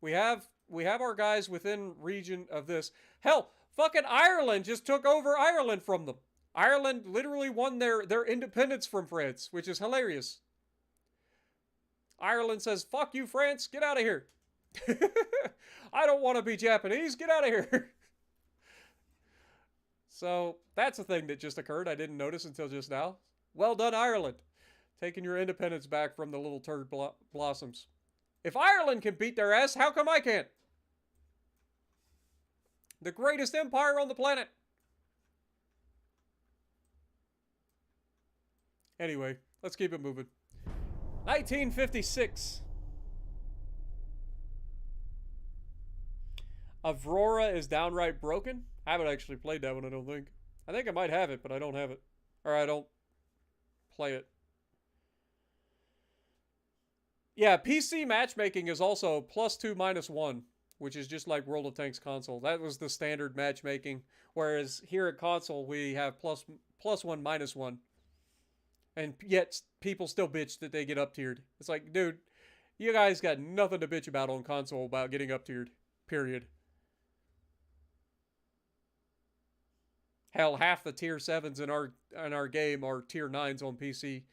We have our guys within region of this. Hell, fucking Ireland just took over Ireland from them. Ireland literally won their independence from France, which is hilarious. Ireland says, fuck you, France, get out of here. I don't want to be Japanese, get out of here. So, that's a thing that just occurred. I didn't notice until just now. Well done, Ireland. Taking your independence back from the little turd blossoms. If Ireland can beat their ass, how come I can't? The greatest empire on the planet. Anyway, let's keep it moving. 1956. Aurora is downright broken. I haven't actually played that one, I don't think. I think I might have it, but I don't have it. Or I don't play it. Yeah, PC matchmaking is also +2 -1, which is just like World of Tanks console. That was the standard matchmaking. Whereas here at console, we have +1 -1. And yet, people still bitch that they get up-tiered. It's like, dude, you guys got nothing to bitch about on console about getting up-tiered. Period. Hell, half the tier 7s in our game are tier 9s on PC.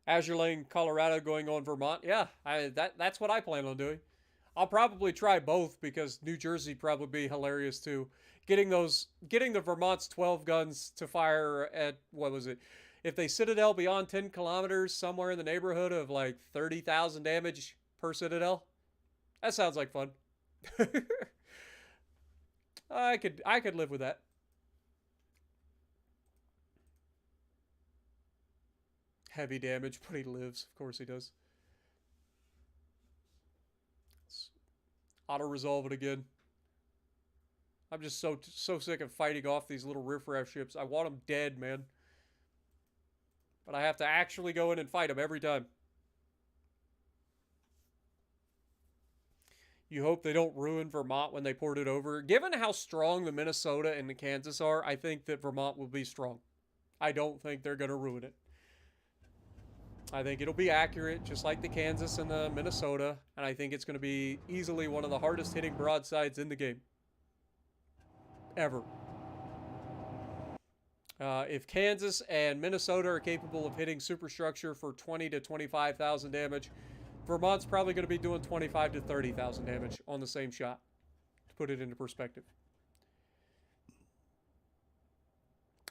Azure Lane, Colorado going on Vermont. Yeah, that's what I plan on doing. I'll probably try both because New Jersey probably be hilarious too. Getting the Vermont's 12 guns to fire at, what was it? If they Citadel beyond 10 kilometers, somewhere in the neighborhood of like 30,000 damage per Citadel. That sounds like fun. I could live with that. Heavy damage, but he lives. Of course he does. Let's auto-resolve it again. I'm just so sick of fighting off these little riffraff ships. I want them dead, man. But I have to actually go in and fight them every time. You hope they don't ruin Vermont when they port it over. Given how strong the Minnesota and the Kansas are, I think that Vermont will be strong. I don't think they're going to ruin it. I think it'll be accurate, just like the Kansas and the Minnesota. And I think it's going to be easily one of the hardest hitting broadsides in the game. Ever. If Kansas and Minnesota are capable of hitting superstructure for 20 to 25,000 damage, Vermont's probably going to be doing 25 to 30,000 damage on the same shot, to put it into perspective.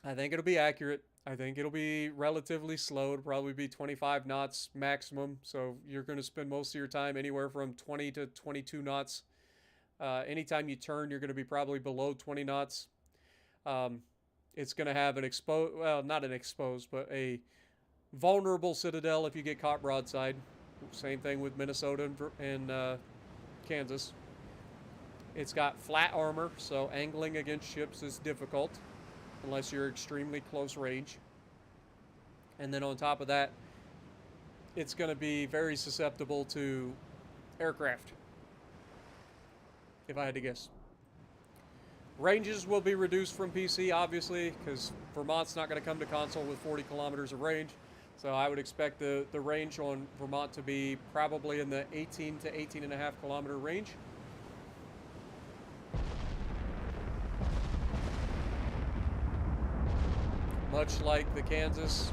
I think it'll be accurate. I think it'll be relatively slow. It'll probably be 25 knots maximum, so you're going to spend most of your time anywhere from 20 to 22 knots. Anytime you turn, you're going to be probably below 20 knots. It's going to have an exposed, well, not an exposed, but a vulnerable citadel if you get caught broadside. Same thing with Minnesota and Kansas. It's got flat armor, so angling against ships is difficult unless you're extremely close range. And then on top of that, it's going to be very susceptible to aircraft, if I had to guess. Ranges will be reduced from PC, obviously, because Vermont's not going to come to console with 40 kilometers of range. So I would expect the range on Vermont to be probably in the 18 to 18.5 kilometer range. Much like the Kansas.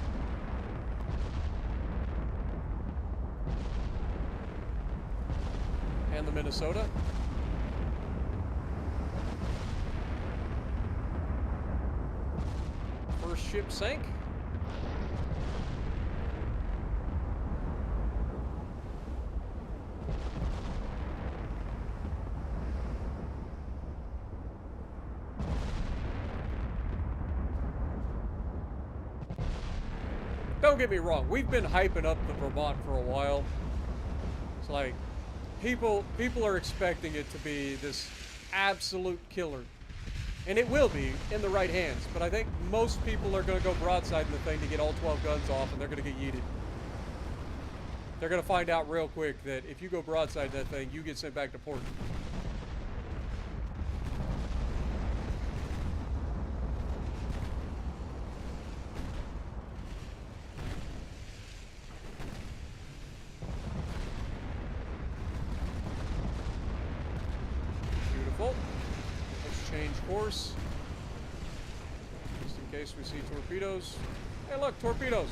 And the Minnesota. First ship sank. don't get me wrong, we've been hyping up the Vermont for a while. It's like, people are expecting it to be this absolute killer. And it will be in the right hands, but I think most people are going to go broadside in the thing to get all 12 guns off, and they're going to get yeeted. They're going to find out real quick that if you go broadside that thing, you get sent back to port. Beautiful. Let's change course. Just in case we see torpedoes. Hey, look, torpedoes.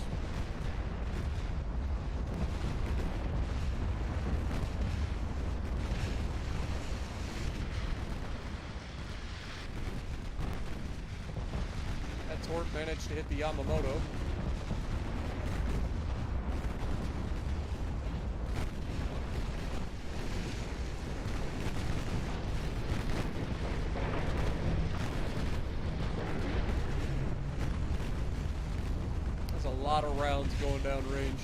That torp managed to hit the Yamamoto. A lot of rounds going down range.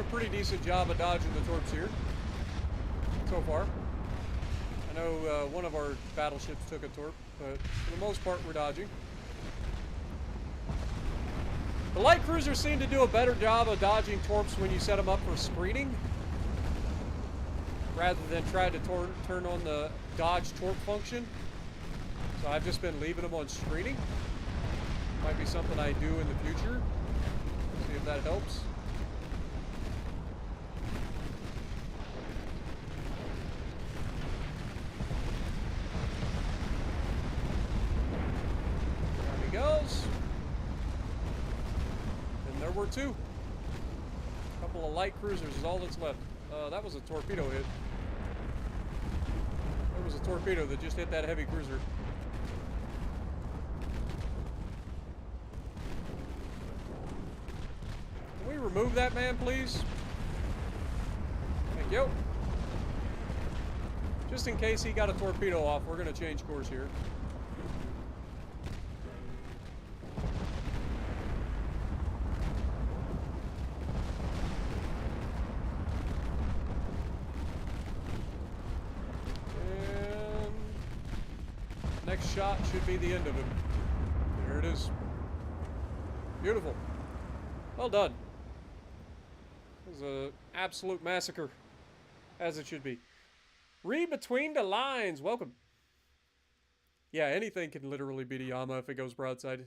Pretty decent job of dodging the torps here so far. I know one of our battleships took a torp, but for the most part we're dodging. The light cruisers seem to do a better job of dodging torps when you set them up for screening, rather than try to turn on the dodge torp function. So I've just been leaving them on screening. Might be something I do in the future. See if that helps. Goes. And there were two. A couple of light cruisers is all that's left. That was a torpedo hit. There was a torpedo that just hit that heavy cruiser. Can we remove that man, please? Thank you. Just in case he got a torpedo off, we're going to change course here. Next shot should be the end of him. There it is. Beautiful. Well done. It was an absolute massacre, as it should be. Read between the lines. Welcome. Yeah, anything can literally beat a Yama if it goes broadside.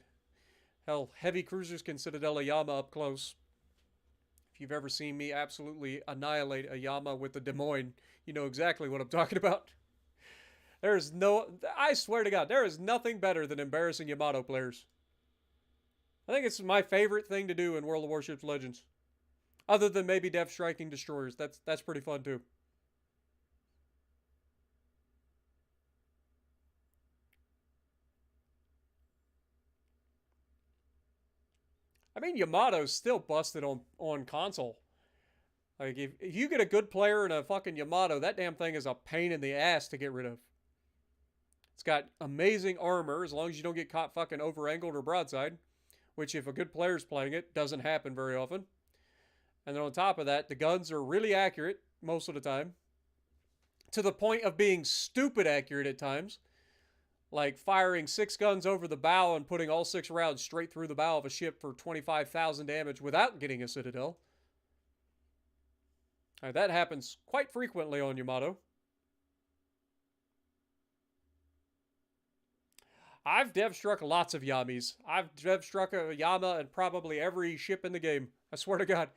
Hell, heavy cruisers can citadel a Yama up close. If you've ever seen me absolutely annihilate a Yama with the Des Moines, you know exactly what I'm talking about. There is no... I swear to God, there is nothing better than embarrassing Yamato players. I think it's my favorite thing to do in World of Warships Legends. Other than maybe depth striking destroyers. That's pretty fun too. I mean, Yamato's still busted on console. Like, if you get a good player in a fucking Yamato, that damn thing is a pain in the ass to get rid of. It's got amazing armor, as long as you don't get caught fucking over-angled or broadside. Which, if a good player's playing it, doesn't happen very often. And then on top of that, the guns are really accurate most of the time. To the point of being stupid accurate at times. Like firing 6 guns over the bow and putting all 6 rounds straight through the bow of a ship for 25,000 damage without getting a citadel. That happens quite frequently on Yamato. I've dev struck lots of Yamis. I've dev struck a Yama and probably every ship in the game. I swear to God.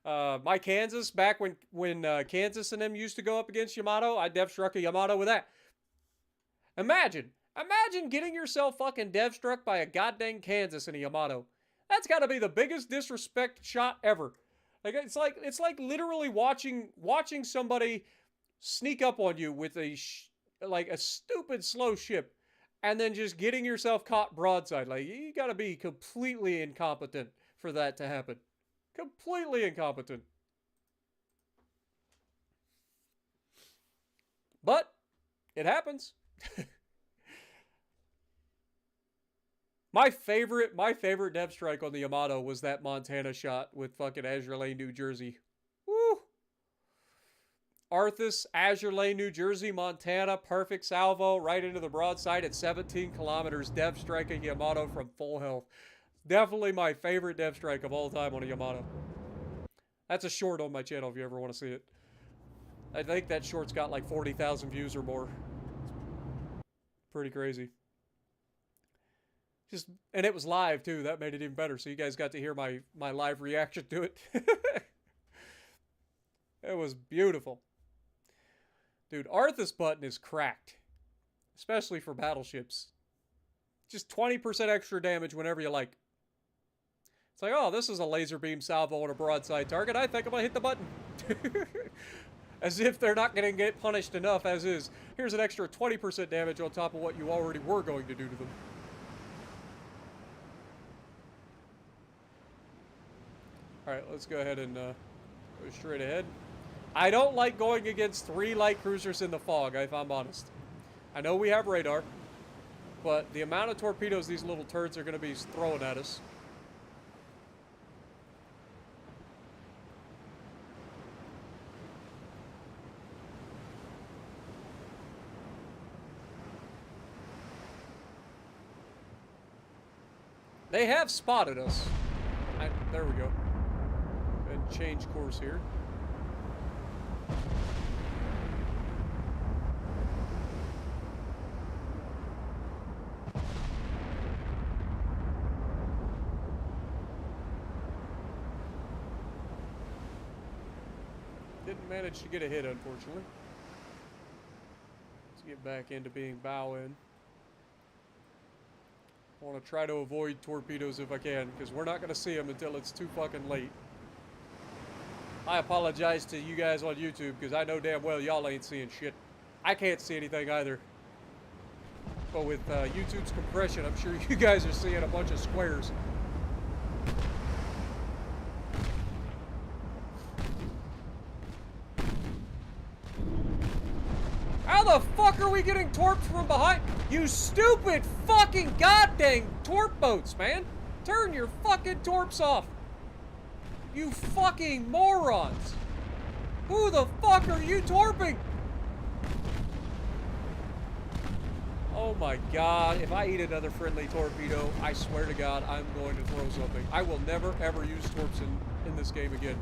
My Kansas, back when Kansas and them used to go up against Yamato, I dev struck a Yamato with that. Imagine getting yourself fucking dev struck by a goddamn Kansas in a Yamato. That's got to be the biggest disrespect shot ever. Like it's like literally watching somebody sneak up on you with a stupid slow ship, and then just getting yourself caught broadside. Like, you got to be completely incompetent for that to happen. Completely incompetent. But it happens. My favorite dev strike on the Yamato was that Montana shot with fucking Azure Lane, New Jersey. Woo! Arthas, Azure Lane, New Jersey, Montana, perfect salvo, right into the broadside at 17 kilometers, dev striking Yamato from full health. Definitely my favorite dev strike of all time on a Yamato. That's a short on my channel if you ever want to see it. I think that short's got like 40,000 views or more. Pretty crazy. And it was live too. That made it even better. So you guys got to hear my live reaction to it. It was beautiful. Dude, Arthas button is cracked. Especially for battleships. Just 20% extra damage whenever you like. It's like, oh, this is a laser beam salvo on a broadside target. I think I'm going to hit the button. As if they're not going to get punished enough as is. Here's an extra 20% damage on top of what you already were going to do to them. Alright, let's go ahead and go straight ahead. I don't like going against 3 light cruisers in the fog, if I'm honest. I know we have radar, but the amount of torpedoes these little turds are going to be throwing at us. They have spotted us. There we go. And change course here. Didn't manage to get a hit, unfortunately. Let's get back into being bow in. I want to try to avoid torpedoes if I can, because we're not going to see them until it's too fucking late. I apologize to you guys on YouTube, because I know damn well y'all ain't seeing shit. I can't see anything either. But with YouTube's compression, I'm sure you guys are seeing a bunch of squares. How the fuck are we getting torped from behind? You stupid fucking goddamn torp boats, man! Turn your fucking torps off! You fucking morons! Who the fuck are you torping? Oh my god, if I eat another friendly torpedo, I swear to god, I'm going to throw something. I will never ever use torps in this game again.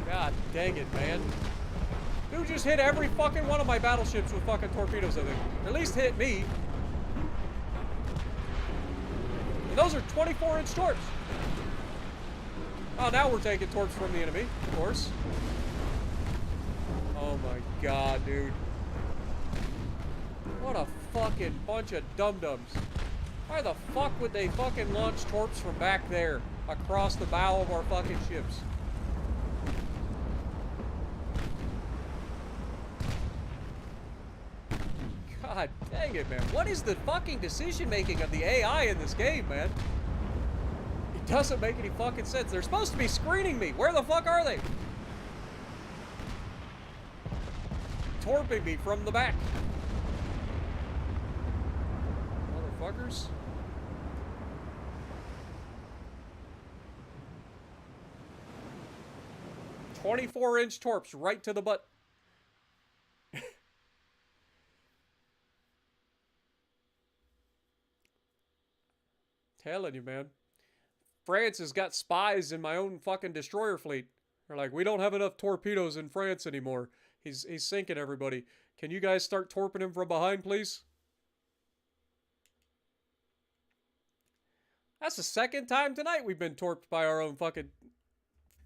God dang it, man. Dude just hit every fucking one of my battleships with fucking torpedoes, I think. Or at least hit me. And those are 24-inch torps. Oh, now we're taking torps from the enemy, of course. Oh my god, dude. What a fucking bunch of dum-dums. Why the fuck would they fucking launch torps from back there across the bow of our fucking ships? God dang it, man. What is the fucking decision-making of the AI in this game, man? It doesn't make any fucking sense. They're supposed to be screening me. Where the fuck are they? Torping me from the back. Motherfuckers. "24-inch torps right to the butt." Telling you, man. France has got spies in my own fucking destroyer fleet. They're like, we don't have enough torpedoes in France anymore. He's sinking everybody. Can you guys start torping him from behind, please? That's the second time tonight we've been torped by our own fucking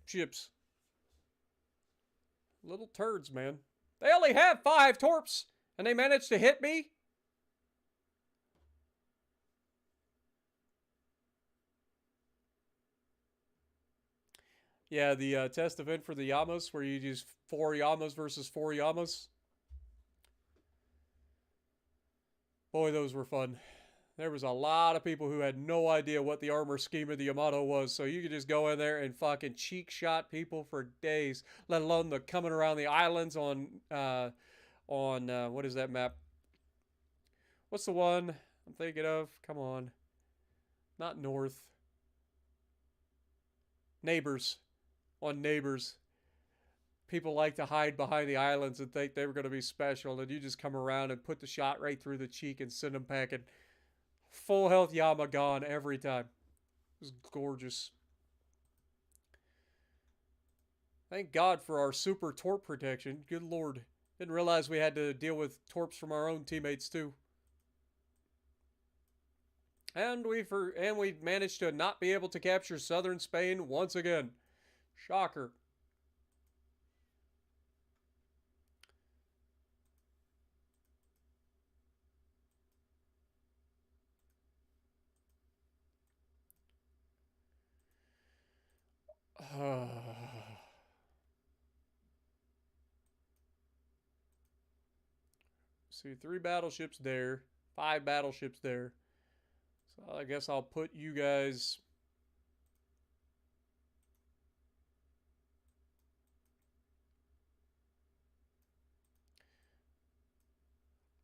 ships. Little turds, man. They only have 5 torps, and they managed to hit me? Yeah, the test event for the Yamas, where you use 4 Yamas versus 4 Yamas. Boy, those were fun. There was a lot of people who had no idea what the armor scheme of the Yamato was, so you could just go in there and fucking cheek shot people for days, let alone the coming around the islands on what is that map? What's the one I'm thinking of? Come on. Not North. Neighbors. On Neighbors. People like to hide behind the islands and think they were going to be special, and you just come around and put the shot right through the cheek and send them packing. Full health Yama gone every time. It was gorgeous. Thank God for our super torp protection. Good lord. Didn't realize we had to deal with torps from our own teammates too. And we managed to not be able to capture southern Spain once again. Shocker. See, 3 battleships there, 5 battleships there. So I guess I'll put you guys.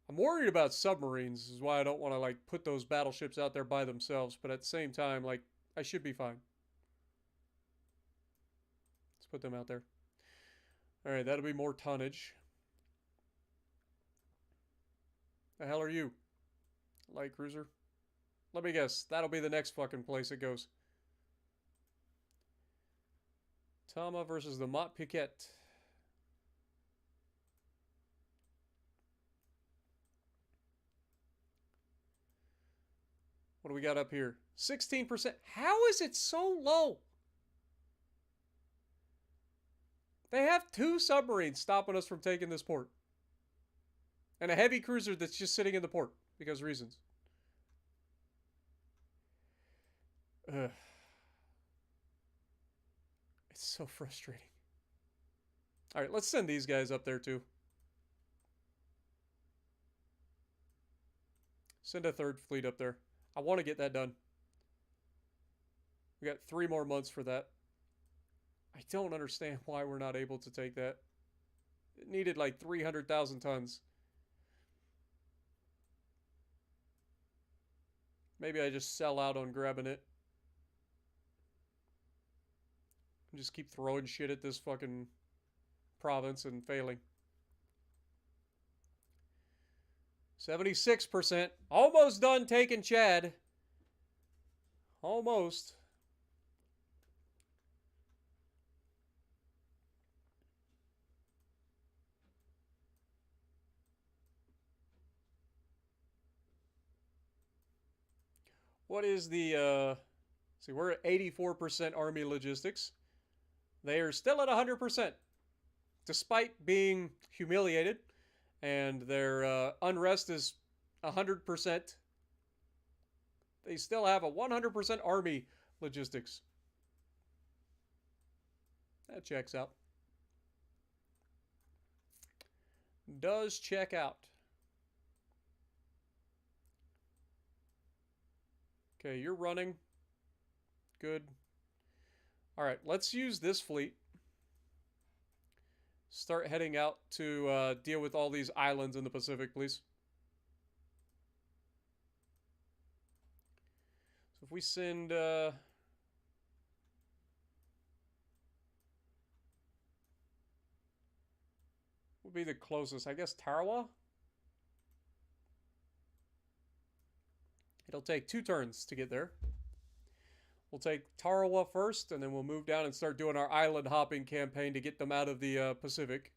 I'm worried about submarines, is why I don't want to like put those battleships out there by themselves, but at the same time, like, I should be fine. Let's put them out there. Alright, that'll be more tonnage. The hell are you? Light cruiser? Let me guess, that'll be the next fucking place it goes. Tama versus the Mont Piquet. What do we got up here? 16%. How is it so low? They have 2 submarines stopping us from taking this port. And a heavy cruiser that's just sitting in the port because reasons. Ugh. It's so frustrating. All right, let's send these guys up there too. Send a 3rd fleet up there. I want to get that done. We got 3 more months for that. I don't understand why we're not able to take that. It needed like 300,000 tons. Maybe I just sell out on grabbing it. And just keep throwing shit at this fucking province and failing. 76%. Almost done taking Chad. Almost. What is the, see, we're at 84% Army logistics. They are still at 100%, despite being humiliated, and their unrest is 100%. They still have a 100% Army logistics. That checks out. Does check out. Okay, you're running. Good. All right, let's use this fleet. Start heading out to deal with all these islands in the Pacific, please. So if we send... would be the closest? I guess Tarawa? It'll take 2 turns to get there. We'll take Tarawa first, and then we'll move down and start doing our island hopping campaign to get them out of the Pacific.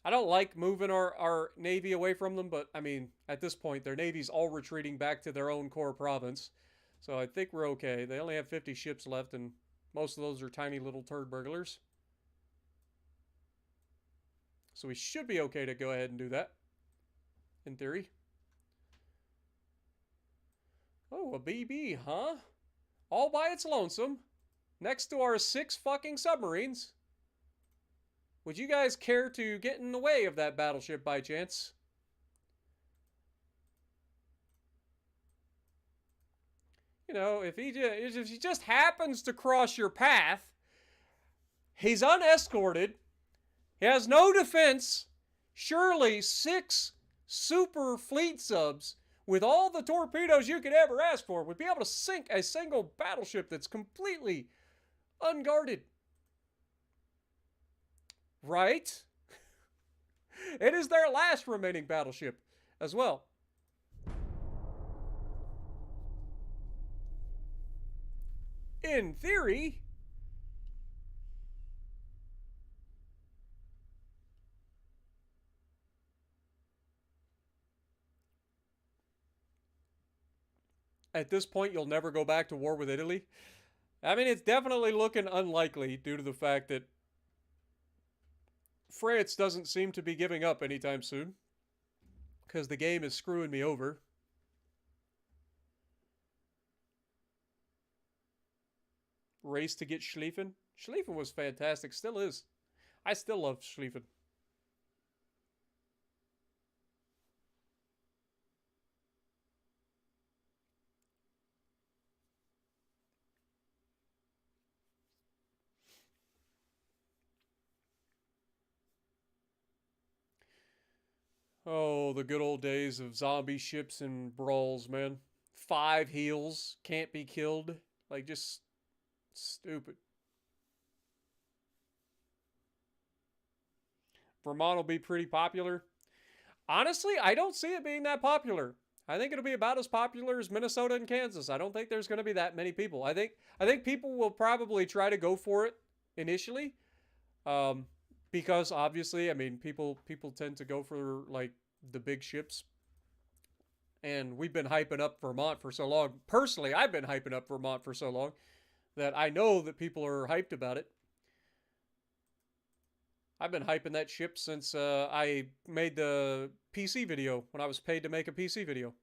I don't like moving our navy away from them, but I mean, at this point, their navy's all retreating back to their own core province. So I think we're okay. They only have 50 ships left, and most of those are tiny little turd burglars. So we should be okay to go ahead and do that. In theory. Oh, a BB, huh? all by its lonesome, next to our 6 fucking submarines. Would you guys care to get in the way of that battleship by chance? You know, if he just happens to cross your path, he's unescorted, he has no defense, surely 6 super fleet subs with all the torpedoes you could ever ask for would be able to sink a single battleship that's completely unguarded. Right? It is their last remaining battleship as well. In theory, at this point, you'll never go back to war with Italy. I mean, it's definitely looking unlikely due to the fact that France doesn't seem to be giving up anytime soon because the game is screwing me over. Race to get Schlieffen. Schlieffen was fantastic. Still is. I still love Schlieffen. Oh, the good old days of zombie ships and brawls, man. 5 heals, can't be killed. Like, just stupid. Vermont will be pretty popular. Honestly, I don't see it being that popular. I think it'll be about as popular as Minnesota and Kansas. I don't think there's going to be that many people. I think people will probably try to go for it initially, because obviously, I mean, people tend to go for like the big ships, and we've been hyping up Vermont for so long. Personally, I've been hyping up Vermont for so long that I know that people are hyped about it. I've been hyping that ship since I made the PC video, when I was paid to make a PC video.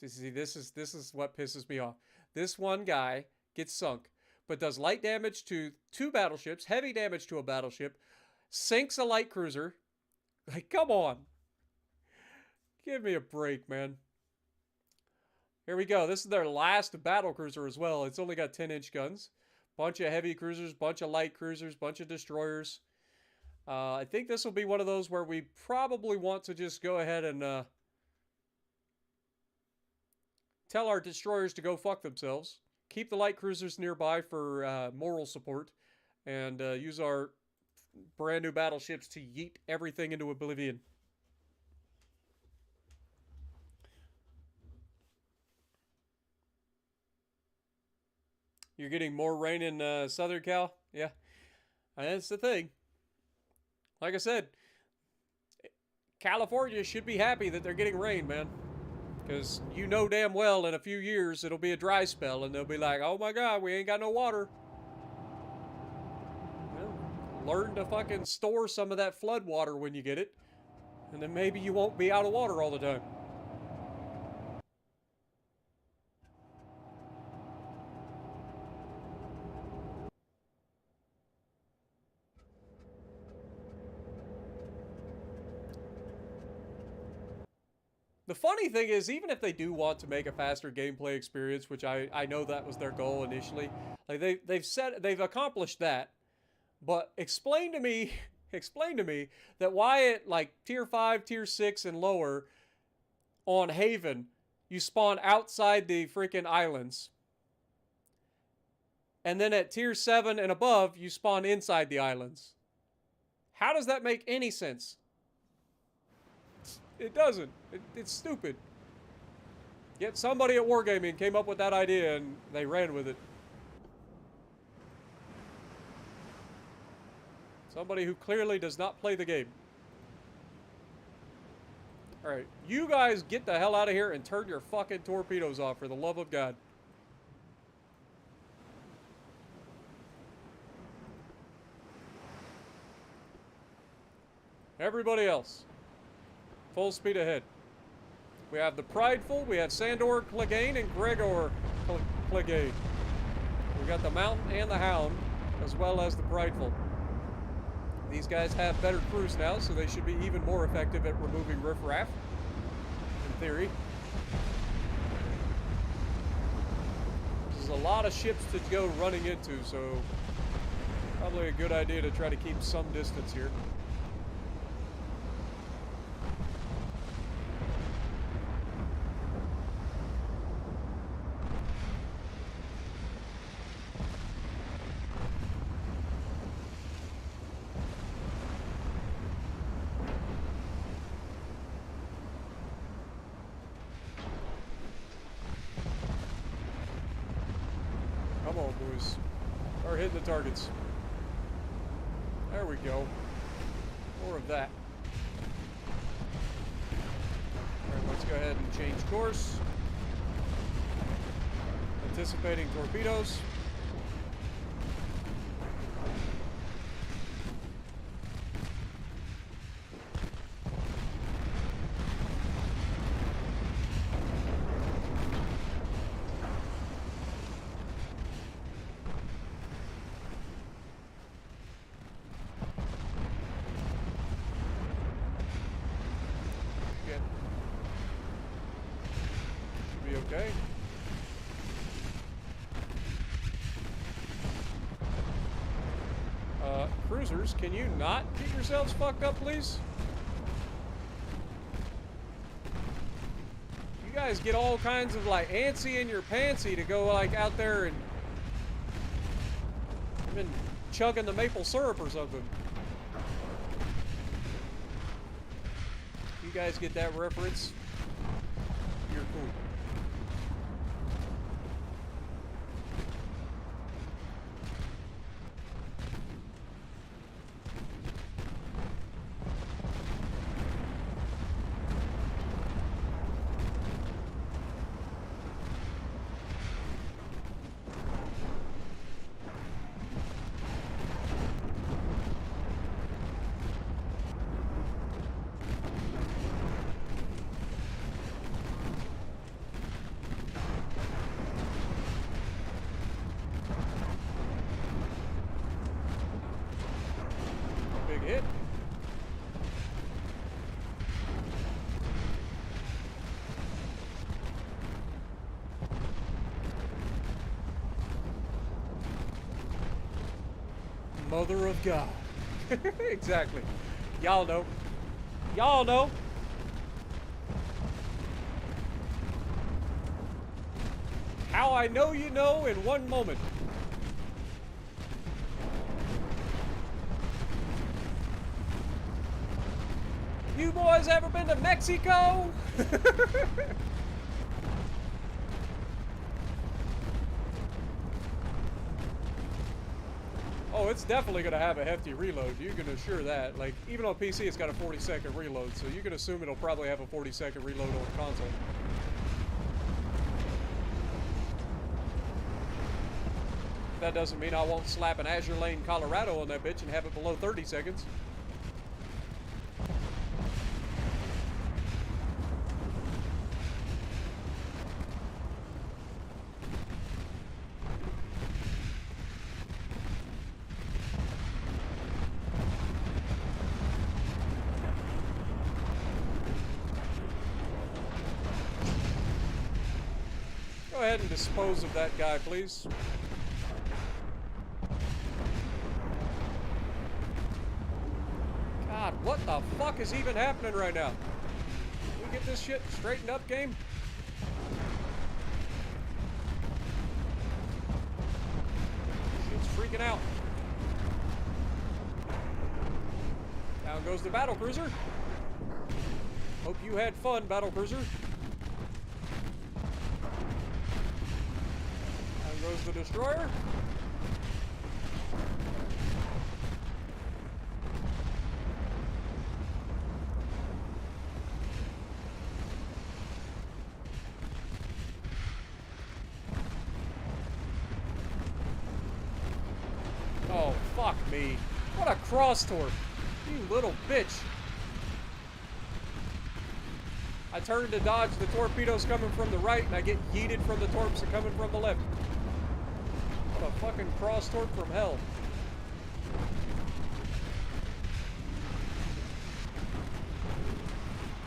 See, this is what pisses me off. This one guy gets sunk, but does light damage to 2 battleships, heavy damage to a battleship, sinks a light cruiser. Like, come on. Give me a break, man. Here we go. This is their last battle cruiser as well. It's only got 10-inch guns. Bunch of heavy cruisers, bunch of light cruisers, bunch of destroyers. I think this will be one of those where we probably want to just go ahead and tell our destroyers to go fuck themselves. Keep the light cruisers nearby for moral support. And use our brand new battleships to yeet everything into oblivion. You're getting more rain in Southern Cal? Yeah. And that's the thing. Like I said, California should be happy that they're getting rain, man. Because you know damn well in a few years it'll be a dry spell and they'll be like, oh my god, we ain't got no water. Well, learn to fucking store some of that flood water when you get it. And then maybe you won't be out of water all the time. The funny thing is, even if they do want to make a faster gameplay experience, which I know that was their goal initially, like they've accomplished that. But explain to me that why at like tier 5, tier 6 and lower on Haven, you spawn outside the freaking islands. And then at tier 7 and above, you spawn inside the islands. How does that make any sense? It doesn't. It's stupid. Yet somebody at Wargaming came up with that idea and they ran with it. Somebody who clearly does not play the game. Alright, you guys get the hell out of here and turn your fucking torpedoes off, for the love of God. Everybody else, full speed ahead. We have the Prideful, we have Sandor Clegane, and Gregor Clegane. We got the Mountain and the Hound, as well as the Prideful. These guys have better crews now, so they should be even more effective at removing riffraff, in theory. There's a lot of ships to go running into, so probably a good idea to try to keep some distance here. Come on, boys. Start hitting the targets. There we go. More of that. Alright, let's go ahead and change course. Anticipating torpedoes. Should be okay. Cruisers, can you not get yourselves fucked up, please? You guys get all kinds of, like, antsy in your pantsy to go, like, out there and... I've been chugging the maple syrup or something. You guys get that reference? You're cool. Big hit. Mother of God. Exactly. Y'all know. Y'all know. How I know you know in one moment. You boys ever been to Mexico? Oh, it's definitely going to have a hefty reload. You can assure that. Like, even on PC, it's got a 40-second reload, so you can assume it'll probably have a 40-second reload on console. That doesn't mean I won't slap an Azure Lane Colorado on that bitch and have it below 30 seconds. Go ahead and dispose of that guy, please. God, what the fuck is even happening right now? Can we get this shit straightened up, game? Shit's freaking out. Down goes the battlecruiser. Hope you had fun, battlecruiser. Goes the destroyer. Oh, fuck me. What a cross torp. You little bitch. I turn to dodge the torpedoes coming from the right, and I get yeeted from the torps coming from the left. What a fucking cross torp from hell.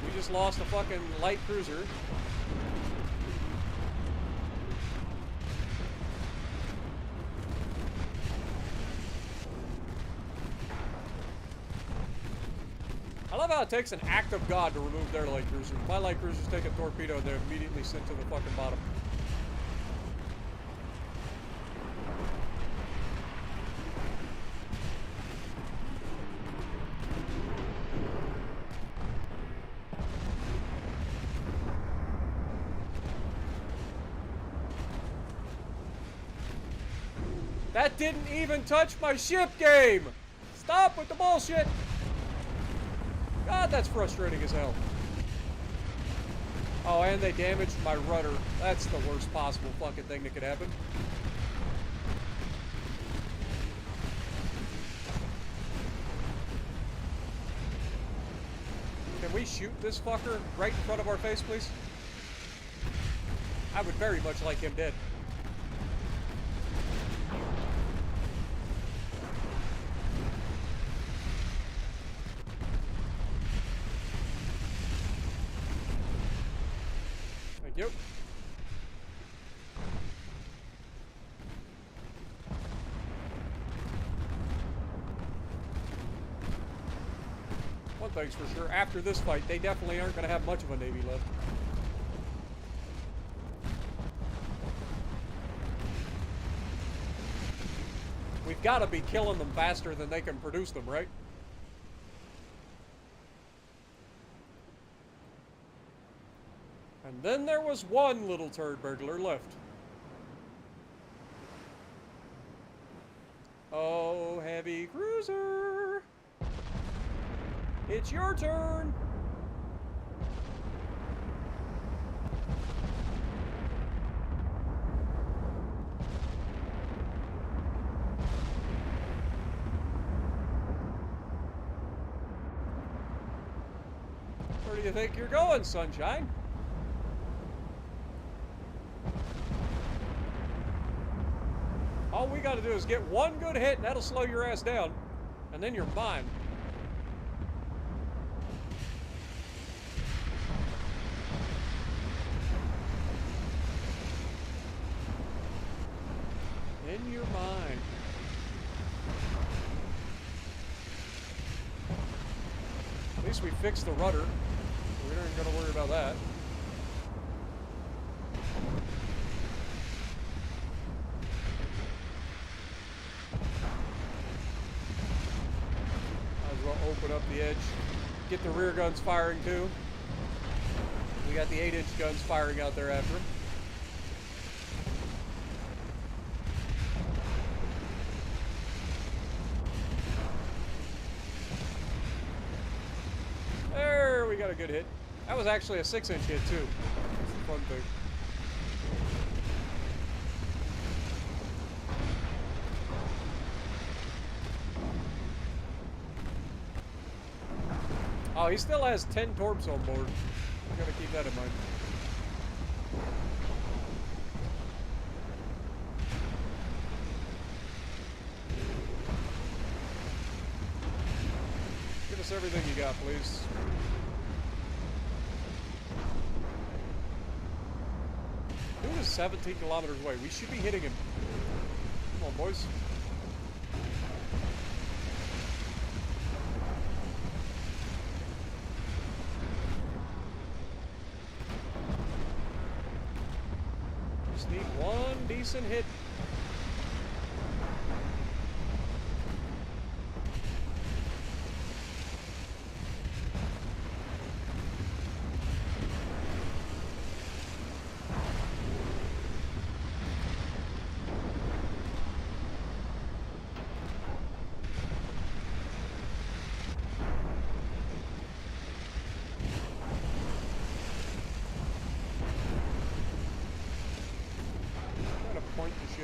We just lost a fucking light cruiser. I love how it takes an act of God to remove their light cruisers. My light cruisers take a torpedo and they're immediately sent to the fucking bottom. That didn't even touch my ship game! Stop with the bullshit! God, that's frustrating as hell. Oh, and they damaged my rudder. That's the worst possible fucking thing that could happen. Can we shoot this fucker right in front of our face, please? I would very much like him dead. Yep. One thing's for sure, after this fight, they definitely aren't going to have much of a Navy left. We've got to be killing them faster than they can produce them, right? And then there was one little turd burglar left. Oh, heavy cruiser. It's your turn. Where do you think you're going, sunshine? All we gotta do is get one good hit, and that'll slow your ass down. And then you're mine. Then you're mine. At least we fixed the rudder. We aren't gonna worry about that. Open up the edge, get the rear guns firing too. We got the 8-inch guns firing out there after them. There, we got a good hit. That was actually a 6-inch hit too. That's the fun thing. Oh, he still has 10 torps on board. We gotta keep that in mind. Give us everything you got, please. Dude is 17 kilometers away. We should be hitting him. Come on, boys. Need one decent hit. Point to shoot.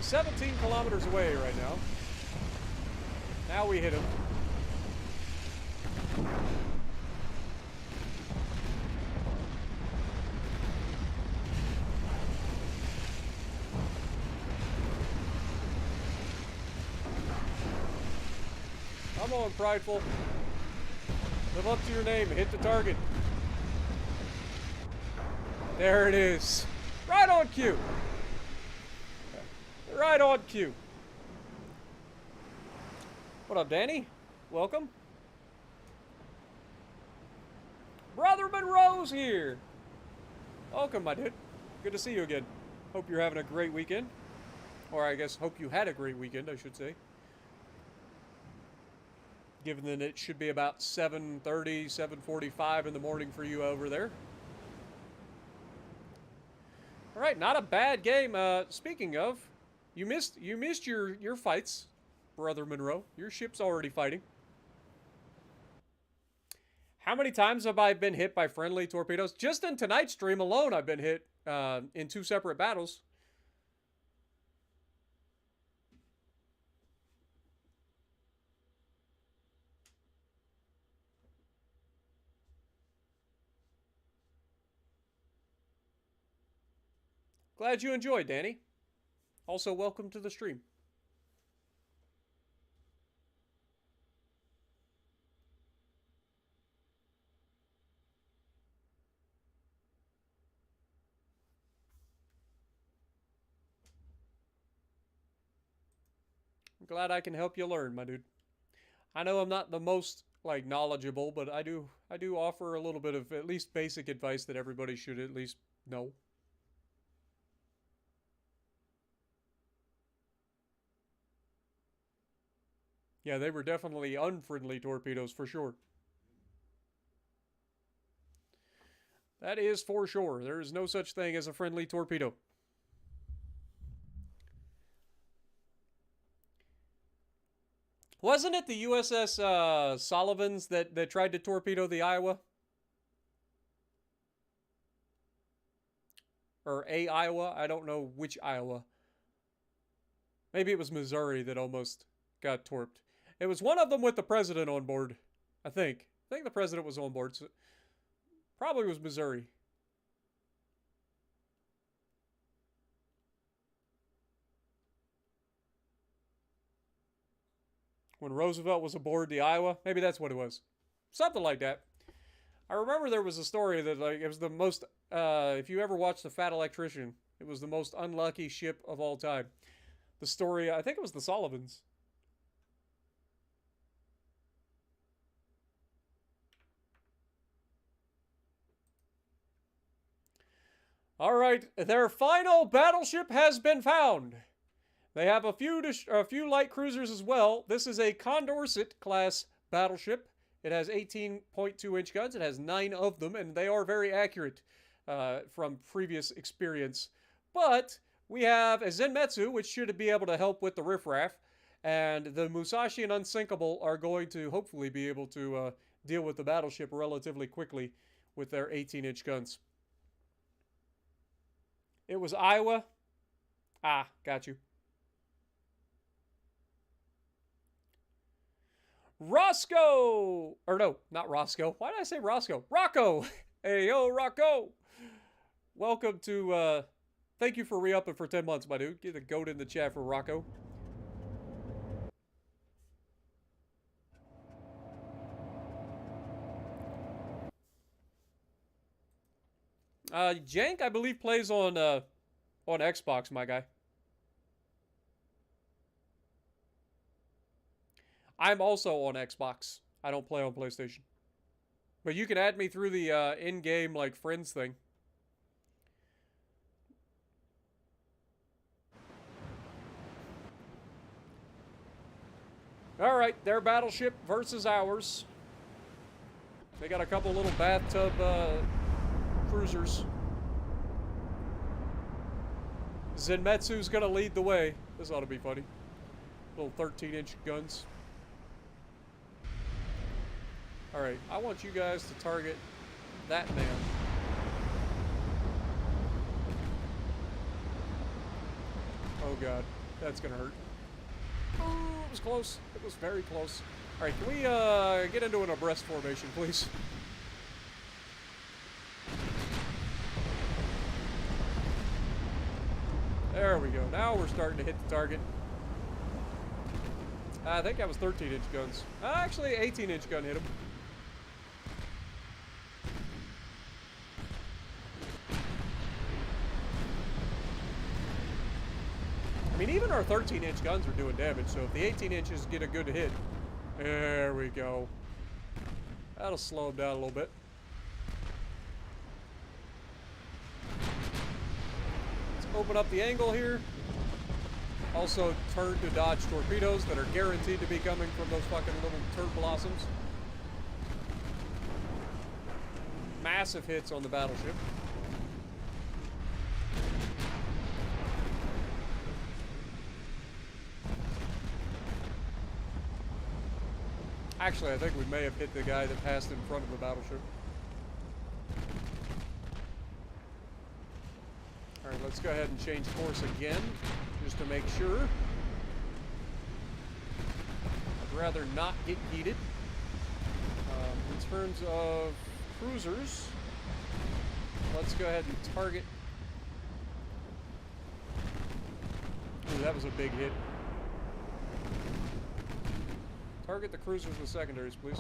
He's 17 kilometers away right now. Now we hit him. Come on, Prideful. Live up to your name. Hit the target. There it is. Right on cue. Right on cue. What up, Danny? Welcome. Brother Monroe's here. Welcome, my dude. Good to see you again. Hope you're having a great weekend. Or I guess hope you had a great weekend, I should say. Given that it should be about 7:30, 7:45 in the morning for you over there. All right, not a bad game. Speaking of, you missed your fights, Brother Monroe. Your ship's already fighting. How many times have I been hit by friendly torpedoes? Just in tonight's stream alone, I've been hit in 2 separate battles. Glad you enjoyed, Danny. Also, welcome to the stream. I'm glad I can help you learn, my dude. I know I'm not the most knowledgeable, but I do offer a little bit of at least basic advice that everybody should at least know. Yeah, they were definitely unfriendly torpedoes for sure. That is for sure. There is no such thing as a friendly torpedo. Wasn't it the USS Sullivans that tried to torpedo the Iowa? Or a Iowa? I don't know which Iowa. Maybe it was Missouri that almost got torped. It was one of them with the president on board, I think. I think the president was on board. So probably was Missouri. When Roosevelt was aboard the Iowa. Maybe that's what it was. Something like that. I remember there was a story that it was the most, if you ever watched The Fat Electrician, it was the most unlucky ship of all time. The story, I think it was the Sullivans. All right, their final battleship has been found. They have a few light cruisers as well. This is a Condorcet class battleship. It has 18.2-inch guns. It has 9 of them, and they are very accurate from previous experience. But we have a Zenmetsu, which should be able to help with the riffraff, and the Musashi and Unsinkable are going to hopefully be able to deal with the battleship relatively quickly with their 18-inch guns. It was Iowa. Ah, got you. Roscoe! Or no, not Roscoe. Why did I say Roscoe? Rocco! Hey, yo, Rocco! Welcome to, thank you for re-upping for 10 months, my dude. Get a goat in the chat for Rocco. Jank, I believe, plays on Xbox, my guy. I'm also on Xbox. I don't play on PlayStation. But you can add me through the in-game, friends thing. Alright, their battleship versus ours. They got a couple little bathtub cruisers. Zenmetsu's gonna lead the way. This ought to be funny. Little 13-inch guns. Alright, I want you guys to target that man. Oh god. That's gonna hurt. Oh, it was close. It was very close. Alright, can we get into an abreast formation, please? There we go. Now we're starting to hit the target. I think that was 13-inch guns. Actually, 18-inch gun hit him. I mean, even our 13-inch guns are doing damage, so if the 18-inches get a good hit... There we go. That'll slow him down a little bit. Let's open up the angle here. Also, turn to dodge torpedoes that are guaranteed to be coming from those fucking little turd blossoms. Massive hits on the battleship. Actually, I think we may have hit the guy that passed in front of the battleship. Alright, let's go ahead and change course again, just to make sure. I'd rather not get heated. In terms of cruisers, let's go ahead and target... Ooh, that was a big hit. Target the cruisers with secondaries, please.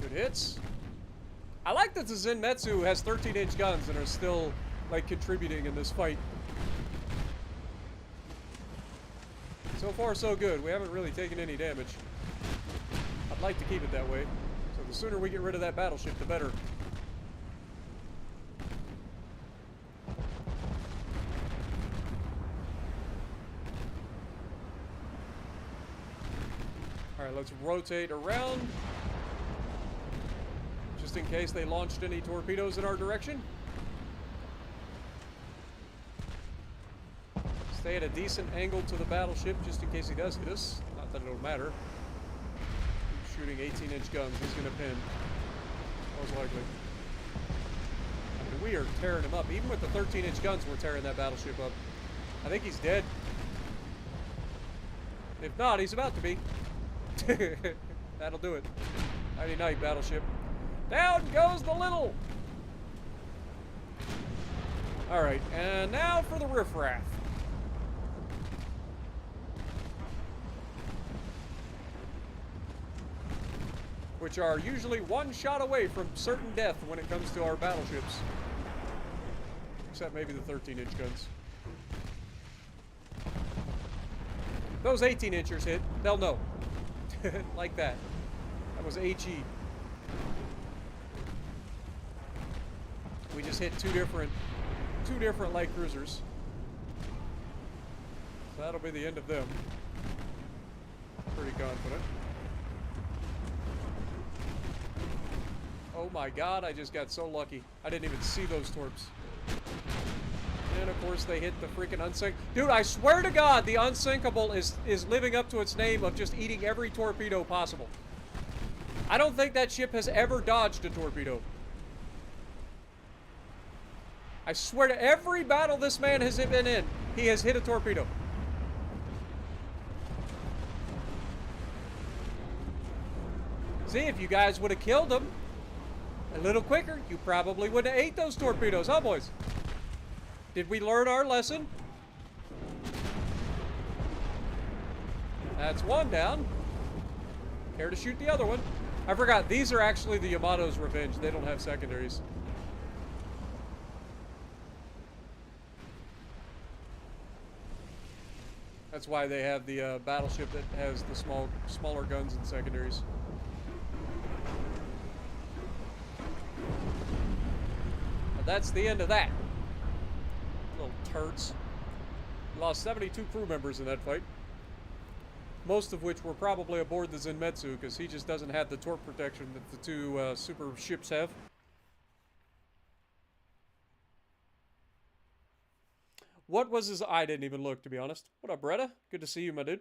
Good hits. I like that the Zenmetsu has 13-inch guns and are still, like, contributing in this fight. So far, so good. We haven't really taken any damage. I'd like to keep it that way. So the sooner we get rid of that battleship, the better. Alright, let's rotate around. Just in case they launched any torpedoes in our direction. Stay at a decent angle to the battleship just in case he does hit us. Not that it'll matter. Shooting 18-inch guns, he's gonna pin. Most likely. I mean, we are tearing him up. Even with the 13-inch guns, we're tearing that battleship up. I think he's dead. If not, he's about to be. That'll do it. Nighty night, battleship. Down goes the little! Alright, and now for the riffraff. Which are usually one shot away from certain death when it comes to our battleships. Except maybe the 13-inch guns. Those 18-inchers hit, they'll know. Like that. That was HE. We just hit two different light cruisers. So that'll be the end of them. Pretty confident. Oh my god, I just got so lucky. I didn't even see those torps. And of course they hit the freaking unsink. Dude, I swear to god the unsinkable is living up to its name of just eating every torpedo possible. I don't think that ship has ever dodged a torpedo. I swear to every battle this man has been in, he has hit a torpedo. See, if you guys would have killed him a little quicker, you probably would have ate those torpedoes, huh, boys? Did we learn our lesson? That's one down. Care to shoot the other one? I forgot, these are actually the Yamato's Revenge. They don't have secondaries. That's why they have the battleship that has the smaller guns and secondaries. But that's the end of that. Little turds. We lost 72 crew members in that fight. Most of which were probably aboard the Zenmetsu, because he just doesn't have the torp protection that the two super ships have. What was his... I didn't even look, to be honest. What up, Bretta? Good to see you, my dude.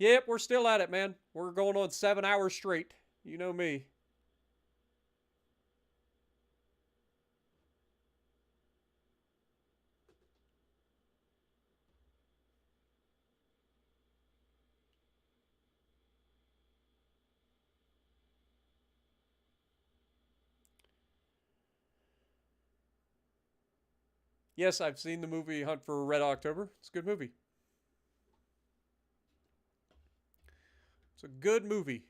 Yep, we're still at it, man. We're going on 7 hours straight. You know me. Yes, I've seen the movie Hunt for Red October. It's a good movie. It's a good movie.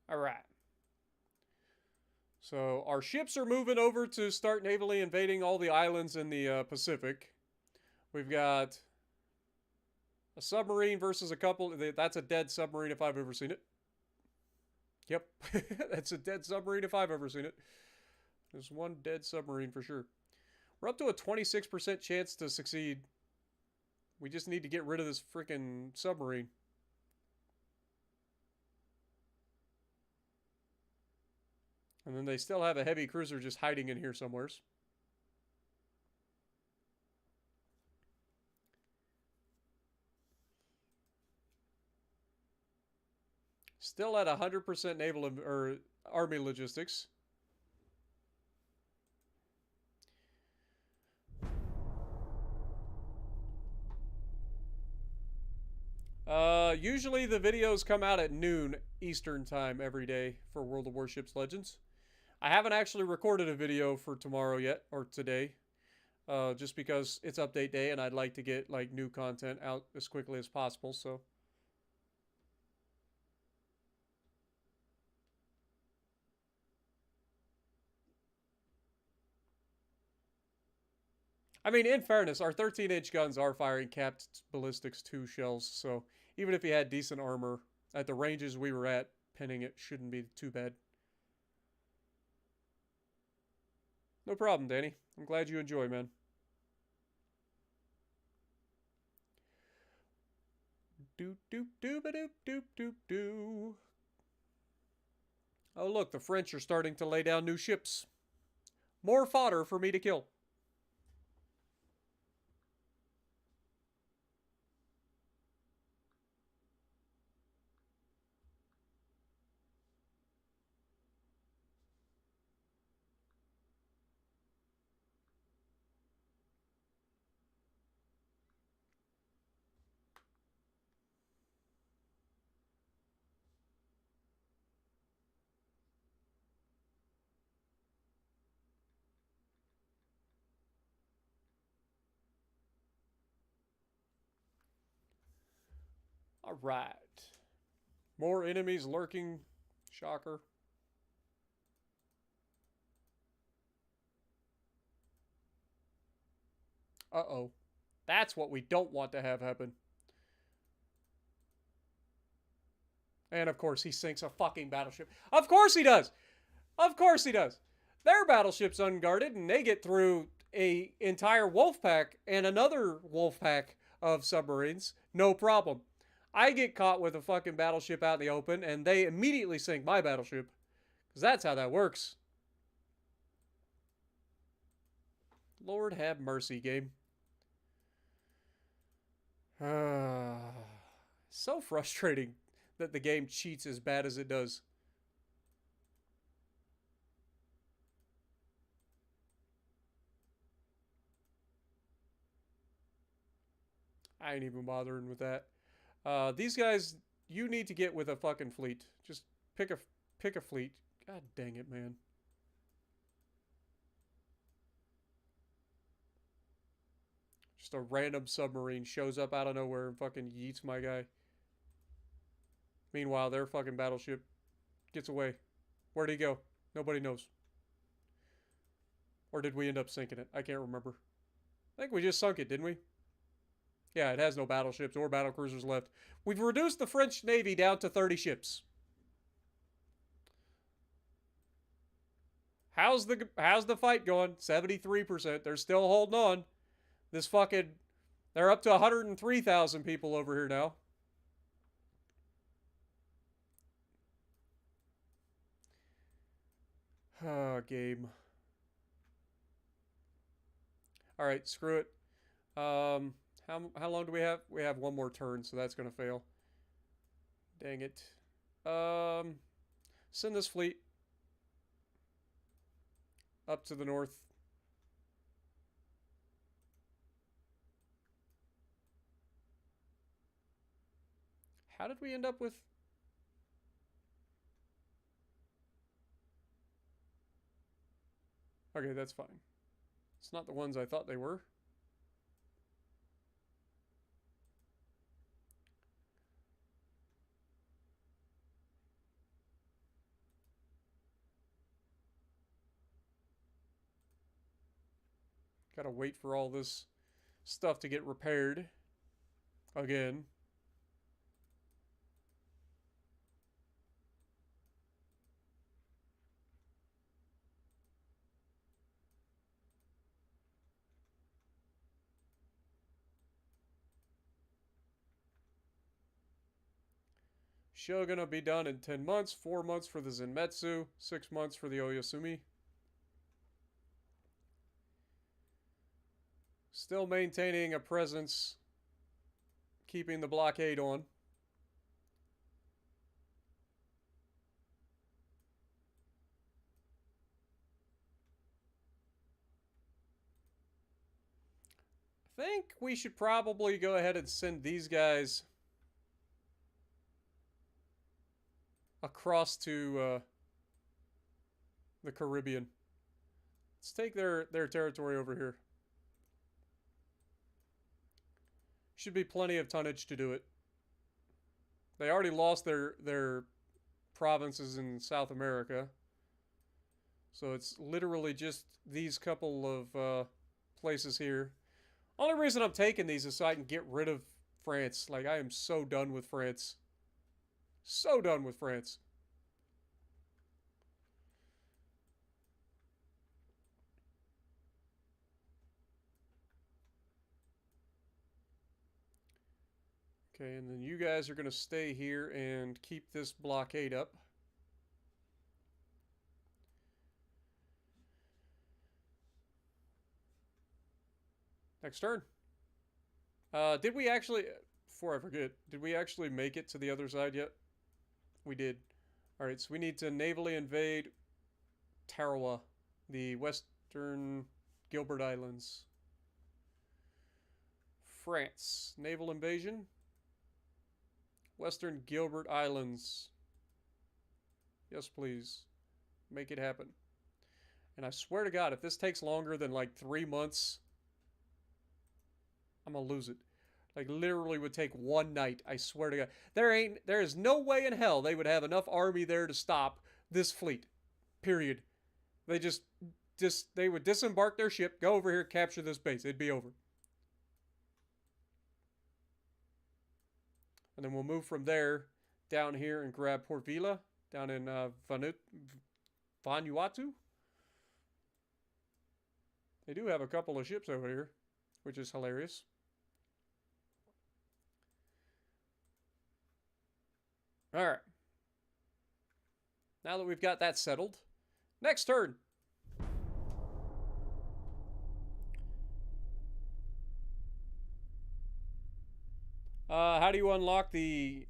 All right. So our ships are moving over to start navally invading all the islands in the Pacific. We've got a submarine versus a couple. That's a dead submarine if I've ever seen it. Yep, that's a dead submarine if I've ever seen it. There's one dead submarine for sure. We're up to a 26% chance to succeed. We just need to get rid of this freaking submarine. And then they still have a heavy cruiser just hiding in here somewheres. Still at 100% naval or army logistics. Usually the videos come out at noon Eastern time every day for World of Warships Legends. I haven't actually recorded a video for tomorrow yet, or today, just because it's update day and I'd like to get like new content out as quickly as possible, so. I mean, in fairness, our 13-inch guns are firing capped ballistics 2 shells, so even if he had decent armor, at the ranges we were at, pinning it shouldn't be too bad. No problem, Danny. I'm glad you enjoy, man. Doop doop doop a doop doop doop doo. Oh look, the French are starting to lay down new ships. More fodder for me to kill. All right. More enemies lurking. Shocker. Uh-oh. That's what we don't want to have happen. And of course he sinks a fucking battleship. Of course he does! Of course he does! Their battleship's unguarded and they get through a entire wolf pack and another wolf pack of submarines. No problem. I get caught with a fucking battleship out in the open and they immediately sink my battleship. Because that's how that works. Lord have mercy, game. So frustrating that the game cheats as bad as it does. I ain't even bothering with that. These guys, you need to get with a fucking fleet. Just pick a fleet. God dang it, man. Just a random submarine shows up out of nowhere and fucking yeets my guy. Meanwhile, their fucking battleship gets away. Where'd he go? Nobody knows. Or did we end up sinking it? I can't remember. I think we just sunk it, didn't we? Yeah, it has no battleships or battlecruisers left. We've reduced the French Navy down to 30 ships. How's the fight going? 73%. They're still holding on. This fucking... They're up to 103,000 people over here now. Game. Alright, screw it. How long do we have? We have one more turn, so that's gonna fail. Dang it. Send this fleet up to the north. How did we end up with... Okay, that's fine. It's not the ones I thought they were. Gotta wait for all this stuff to get repaired. Again. Show gonna be done in 10 months, 4 months for the Zenmetsu, 6 months for the Oyasumi. Still maintaining a presence, keeping the blockade on. I think we should probably go ahead and send these guys across to the Caribbean. Let's take their territory over here. Should be plenty of tonnage to do it. They already lost their provinces in South America. So it's literally just these couple of places here. Only reason I'm taking these is so I can get rid of France. Like, I am so done with France. So done with France. Okay, and then you guys are going to stay here and keep this blockade up. Next turn. Did we actually, before I forget, did we actually make it to the other side yet? We did. Alright, so we need to navally invade Tarawa, the western Gilbert Islands. France, naval invasion. Western Gilbert Islands. Yes, please. Make it happen. And I swear to God, if this takes longer than like 3 months, I'm gonna lose it. Like, literally would take one night. I swear to God. There is no way in hell they would have enough army there to stop this fleet. Period. They would disembark their ship, go over here, capture this base. It'd be over. And then we'll move from there down here and grab Port Vila down in Vanuatu. They do have a couple of ships over here, which is hilarious. All right. Now that we've got that settled, next turn. How do you unlock the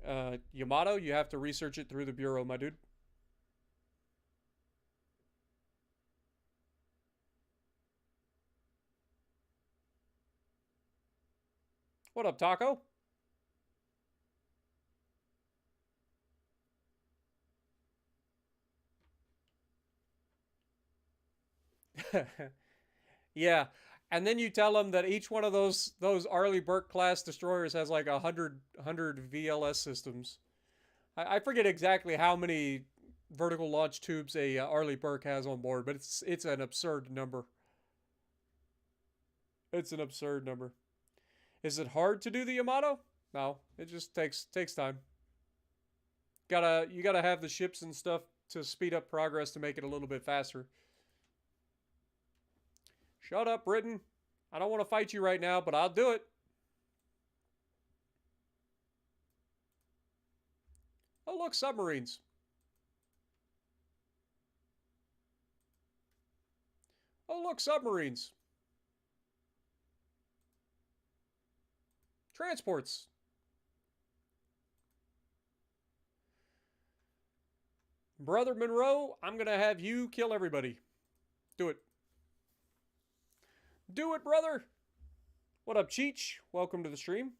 Yamato? You have to research it through the Bureau, my dude. What up, Taco? Yeah. And then you tell them that each one of those Arleigh Burke class destroyers has like 100 VLS systems. I forget exactly how many vertical launch tubes a Arleigh Burke has on board, but it's an absurd number. It's an absurd number. Is it hard to do the Yamato? No, it just takes time. You gotta have the ships and stuff to speed up progress to make it a little bit faster. Shut up, Britain. I don't want to fight you right now, but I'll do it. Oh, look, submarines. Oh, look, submarines. Transports. Brother Monroe, I'm going to have you kill everybody. Do it. Do it, brother. What up, Cheech? Welcome to the stream.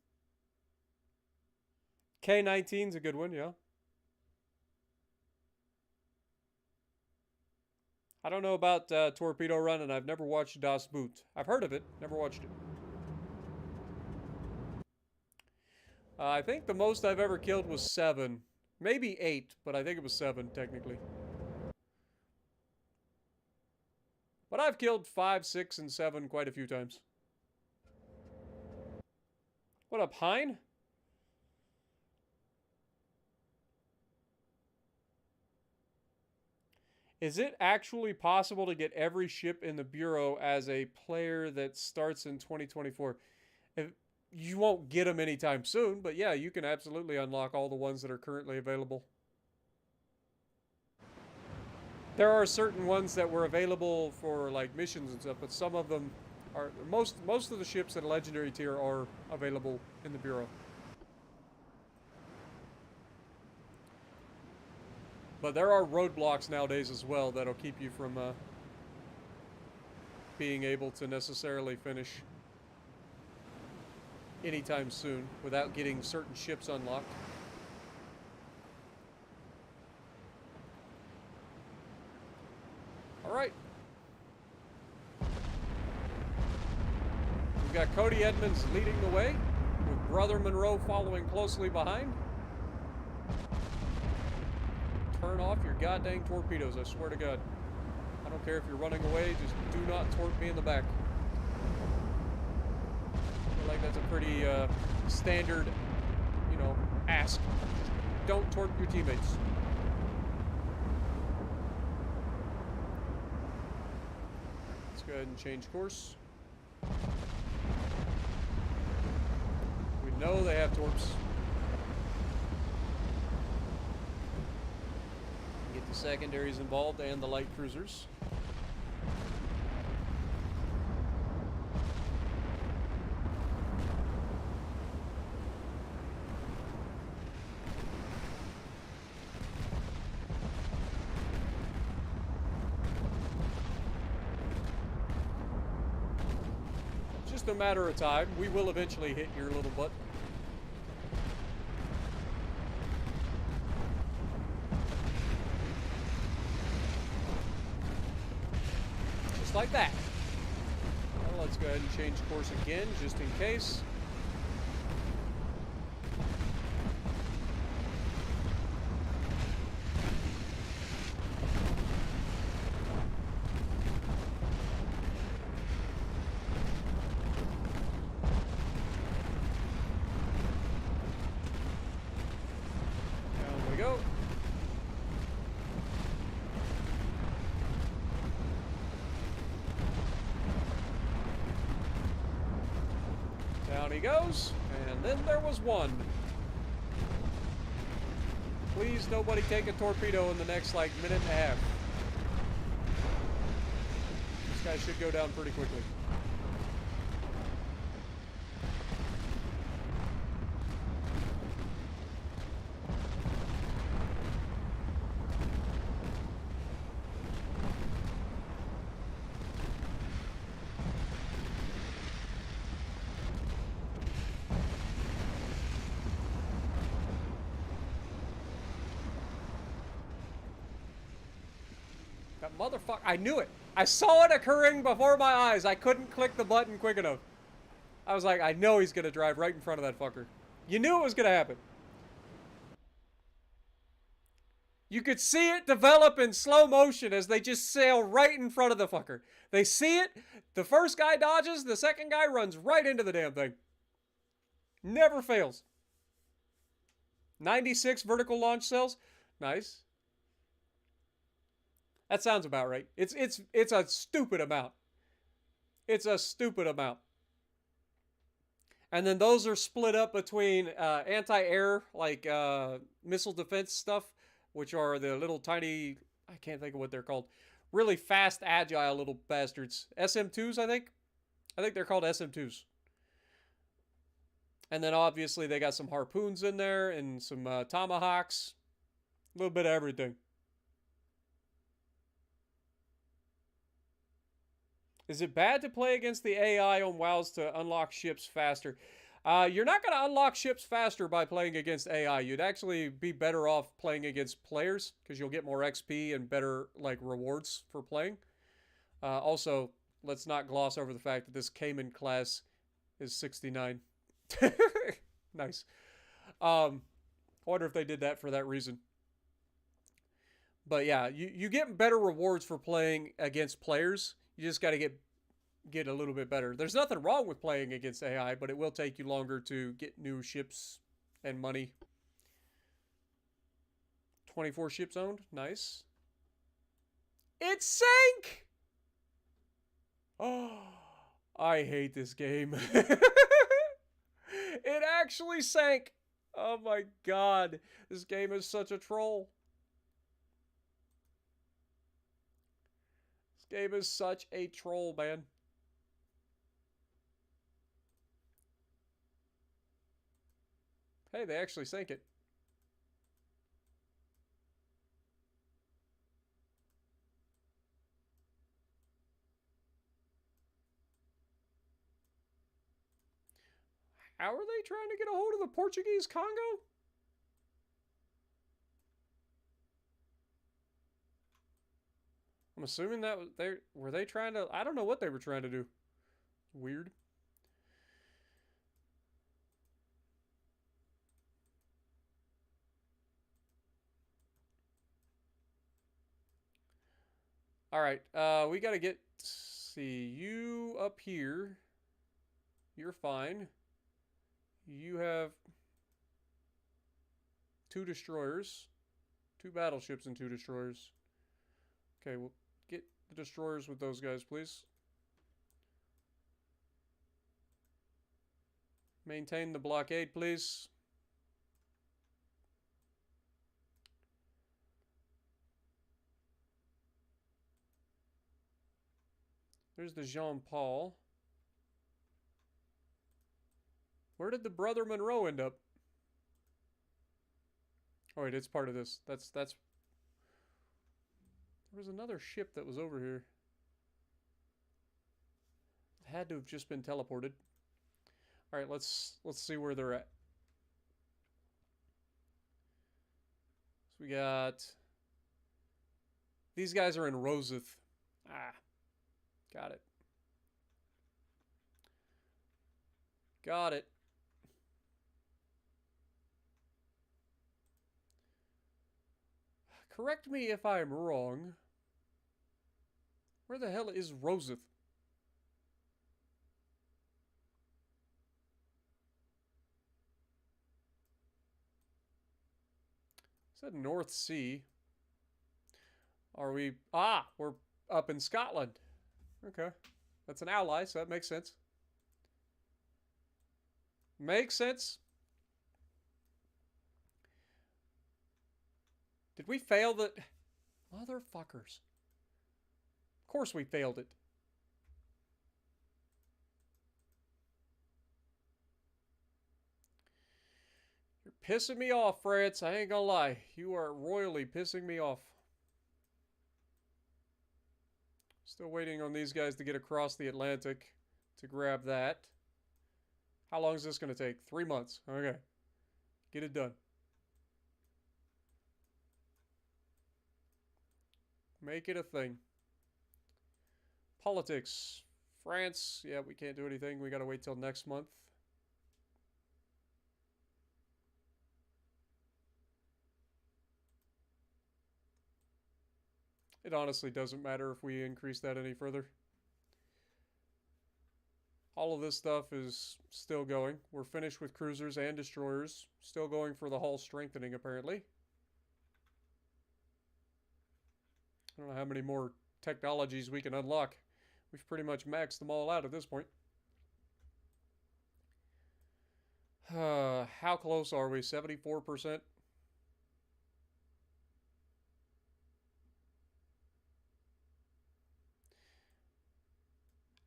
K-19's a good one, yeah. I don't know about Torpedo Run, and I've never watched Das Boot. I've heard of it, never watched it. I think the most I've ever killed was 7. Maybe 8, but I think it was 7, technically. But I've killed 5, 6, and 7 quite a few times. What up, Hein? Is it actually possible to get every ship in the Bureau as a player that starts in 2024? You won't get them anytime soon, but yeah, you can absolutely unlock all the ones that are currently available. There are certain ones that were available for like missions and stuff, but some of them are most of the ships at a legendary tier are available in the Bureau. But there are roadblocks nowadays as well that'll keep you from being able to necessarily finish anytime soon without getting certain ships unlocked. All right. We've got Cody Edmonds leading the way, with Brother Monroe following closely behind. Turn off your goddamn torpedoes, I swear to God. I don't care if you're running away, just do not torp me in the back. I feel like that's a pretty standard, you know, ask. Don't torp your teammates. Let's go ahead and change course. We know they have torps. Get the secondaries involved and the light cruisers. Just a matter of time. We will eventually hit your little butt. Just like that. Well, let's go ahead and change course again, just in case. Down he goes, and then there was one. Please, nobody take a torpedo in the next, like, minute and a half. This guy should go down pretty quickly. That motherfucker, I knew it. I saw it occurring before my eyes. I couldn't click the button quick enough. I was like, I know he's going to drive right in front of that fucker. You knew it was going to happen. You could see it develop in slow motion as they just sail right in front of the fucker. They see it, the first guy dodges, the second guy runs right into the damn thing. Never fails. 96 vertical launch cells. Nice. That sounds about right. It's a stupid amount. It's a stupid amount. And then those are split up between anti-air, like missile defense stuff, which are the little tiny, I can't think of what they're called, really fast, agile little bastards. SM2s, I think. I think they're called SM2s. And then obviously they got some harpoons in there and some tomahawks. A little bit of everything. Is it bad to play against the AI on WoWs to unlock ships faster? You're not going to unlock ships faster by playing against AI. You'd actually be better off playing against players because you'll get more XP and better like rewards for playing. Also, let's not gloss over the fact that this Cayman class is 69. Nice. I wonder if they did that for that reason. But yeah, you get better rewards for playing against players. You just got to get a little bit better. There's nothing wrong with playing against AI, but it will take you longer to get new ships and money. 24 ships owned. Nice. It sank! Oh, I hate this game. It actually sank. Oh my god. This game is such a troll. This game is such a troll, man. Hey, they actually sank it. How are they trying to get a hold of the Portuguese Congo? I'm assuming that were they trying to, I don't know what they were trying to do. Weird. All right, we got to get, see, you up here. You're fine. You have 2 destroyers, 2 battleships and 2 destroyers. Okay, we'll get the destroyers with those guys, please. Maintain the blockade, please. There's the Jean-Paul. Where did the Brother Monroe end up? Oh wait, it's part of this. That's there was another ship that was over here. It had to have just been teleported. All right, let's see where they're at. So we got these guys are in Roseth. Ah. Got it. Got it. Correct me if I'm wrong. Where the hell is Roseth? Is that North Sea? Are we... Ah, we're up in Scotland. Okay. That's an ally, so that makes sense. Makes sense. Did we fail the... Motherfuckers. Of course we failed it. You're pissing me off, France. I ain't gonna lie. You are royally pissing me off. Still waiting on these guys to get across the Atlantic to grab that. How long is this going to take? 3 months. Okay. Get it done. Make it a thing. Politics. France. Yeah, we can't do anything. We gotta wait till next month. It honestly doesn't matter if we increase that any further. All of this stuff is still going. We're finished with cruisers and destroyers. Still going for the hull strengthening, apparently. I don't know how many more technologies we can unlock. We've pretty much maxed them all out at this point. How close are we? 74%?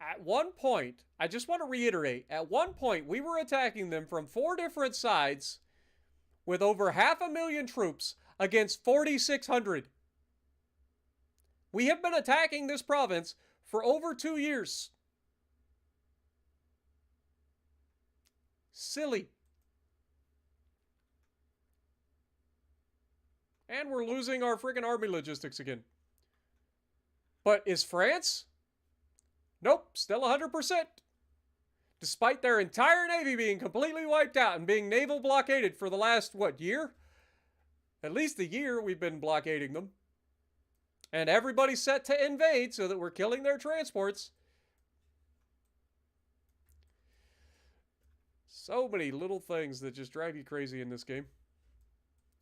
At one point, I just want to reiterate, at one point we were attacking them from 4 different sides with over 500,000 troops against 4,600. We have been attacking this province for over 2 years. Silly. And we're losing our freaking army logistics again. But is France? Nope, still 100%. Despite their entire navy being completely wiped out and being naval blockaded for the last, what, year? At least a year we've been blockading them. And everybody's set to invade so that we're killing their transports. So many little things that just drive you crazy in this game.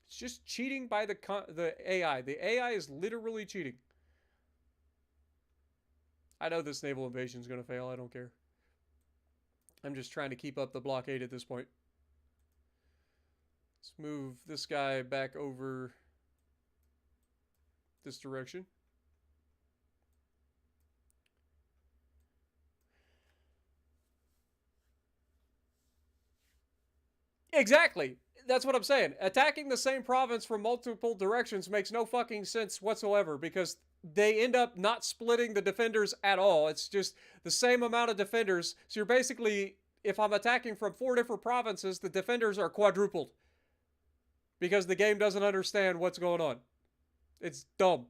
It's just cheating by the AI. The AI is literally cheating. I know this naval invasion is going to fail. I don't care. I'm just trying to keep up the blockade at this point. Let's move this guy back over this direction. Exactly. That's what I'm saying. Attacking the same province from multiple directions makes no fucking sense whatsoever because they end up not splitting the defenders at all. It's just the same amount of defenders. So you're basically, if I'm attacking from 4 different provinces, the defenders are quadrupled because the game doesn't understand what's going on. It's dumb.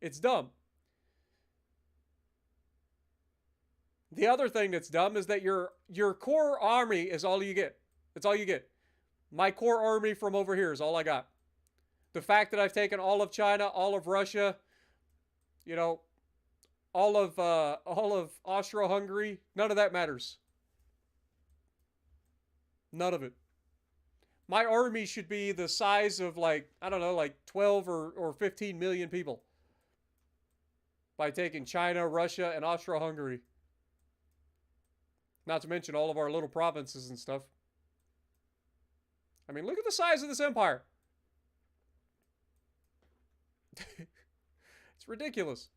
It's dumb. The other thing that's dumb is that your core army is all you get. That's all you get. My core army from over here is all I got. The fact that I've taken all of China, all of Russia, you know, all of Austro-Hungary, none of that matters. None of it. My army should be the size of like, I don't know, like 12 or 15 million people. By taking China, Russia, and Austro-Hungary. Not to mention all of our little provinces and stuff. I mean, look at the size of this empire. It's ridiculous.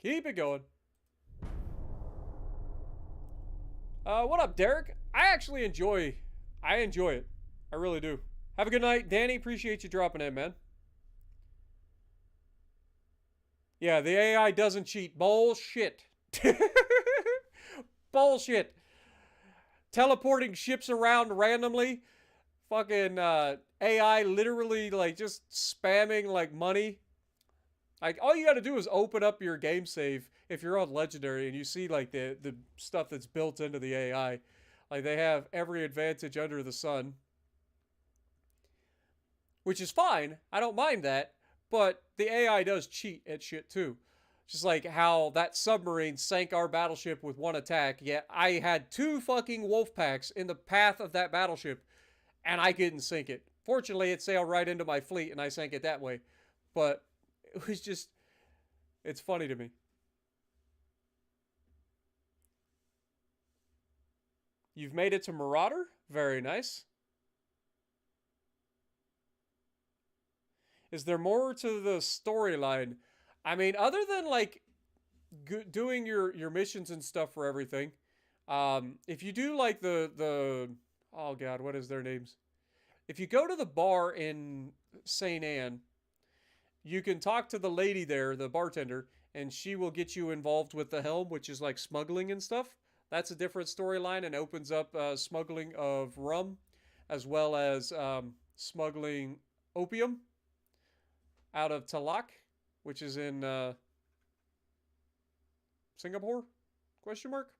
Keep it going. What up, Derek? I enjoy it. I really do. Have a good night. Danny, appreciate you dropping in, man. Yeah, the AI doesn't cheat. Bullshit. Bullshit. Teleporting ships around randomly. Fucking AI literally like just spamming like money. Like all you gotta do is open up your game save if you're on Legendary and you see like the stuff that's built into the AI. Like they have every advantage under the sun. Which is fine. I don't mind that. But the AI does cheat at shit too. Just like how that submarine sank our battleship with 1 attack, yet I had 2 fucking wolf packs in the path of that battleship, and I couldn't sink it. Fortunately, it sailed right into my fleet, and I sank it that way. But it was just, it's funny to me. You've made it to Marauder? Very nice. Is there more to the storyline? I mean, other than like doing your missions and stuff for everything, if you do like the oh god, what is their names? If you go to the bar in St. Anne, you can talk to the lady there, the bartender, and she will get you involved with the helm, which is like smuggling and stuff. That's a different storyline and opens up smuggling of rum, as well as smuggling opium. out of Talak, which is in Singapore? Question mark?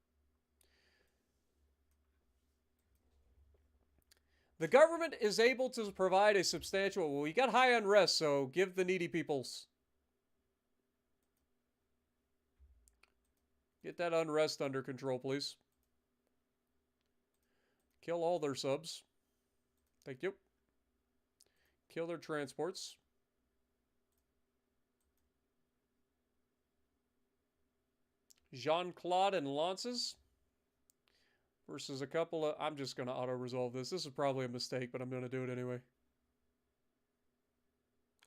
The government is able to provide a substantial... Well, we got high unrest, so give the needy peoples. Get that unrest under control, please. Kill all their subs. Thank you. Kill their transports. Jean-Claude and Lances versus a couple of... I'm just going to auto-resolve this. This is probably a mistake, but I'm going to do it anyway.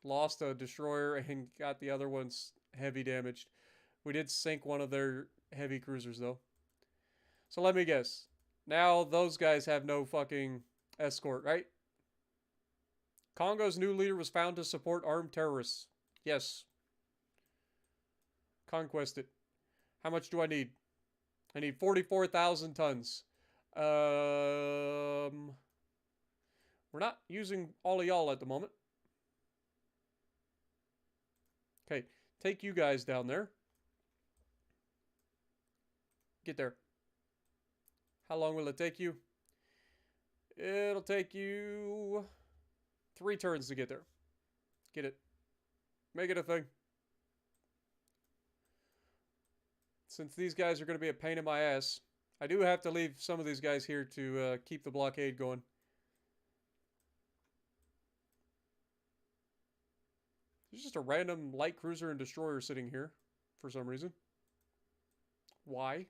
Lost a destroyer and got the other ones heavy damaged. We did sink one of their heavy cruisers, though. So let me guess. Now those guys have no fucking escort, right? Congo's new leader was found to support armed terrorists. Yes. Conquest it. How much do I need? I need 44,000 tons. We're not using all of y'all at the moment. Okay, take you guys down there. Get there. How long will it take you? It'll take you 3 turns to get there. Get it. Make it a thing. Since these guys are going to be a pain in my ass, I do have to leave some of these guys here to keep the blockade going. There's just a random light cruiser and destroyer sitting here for some reason. Why?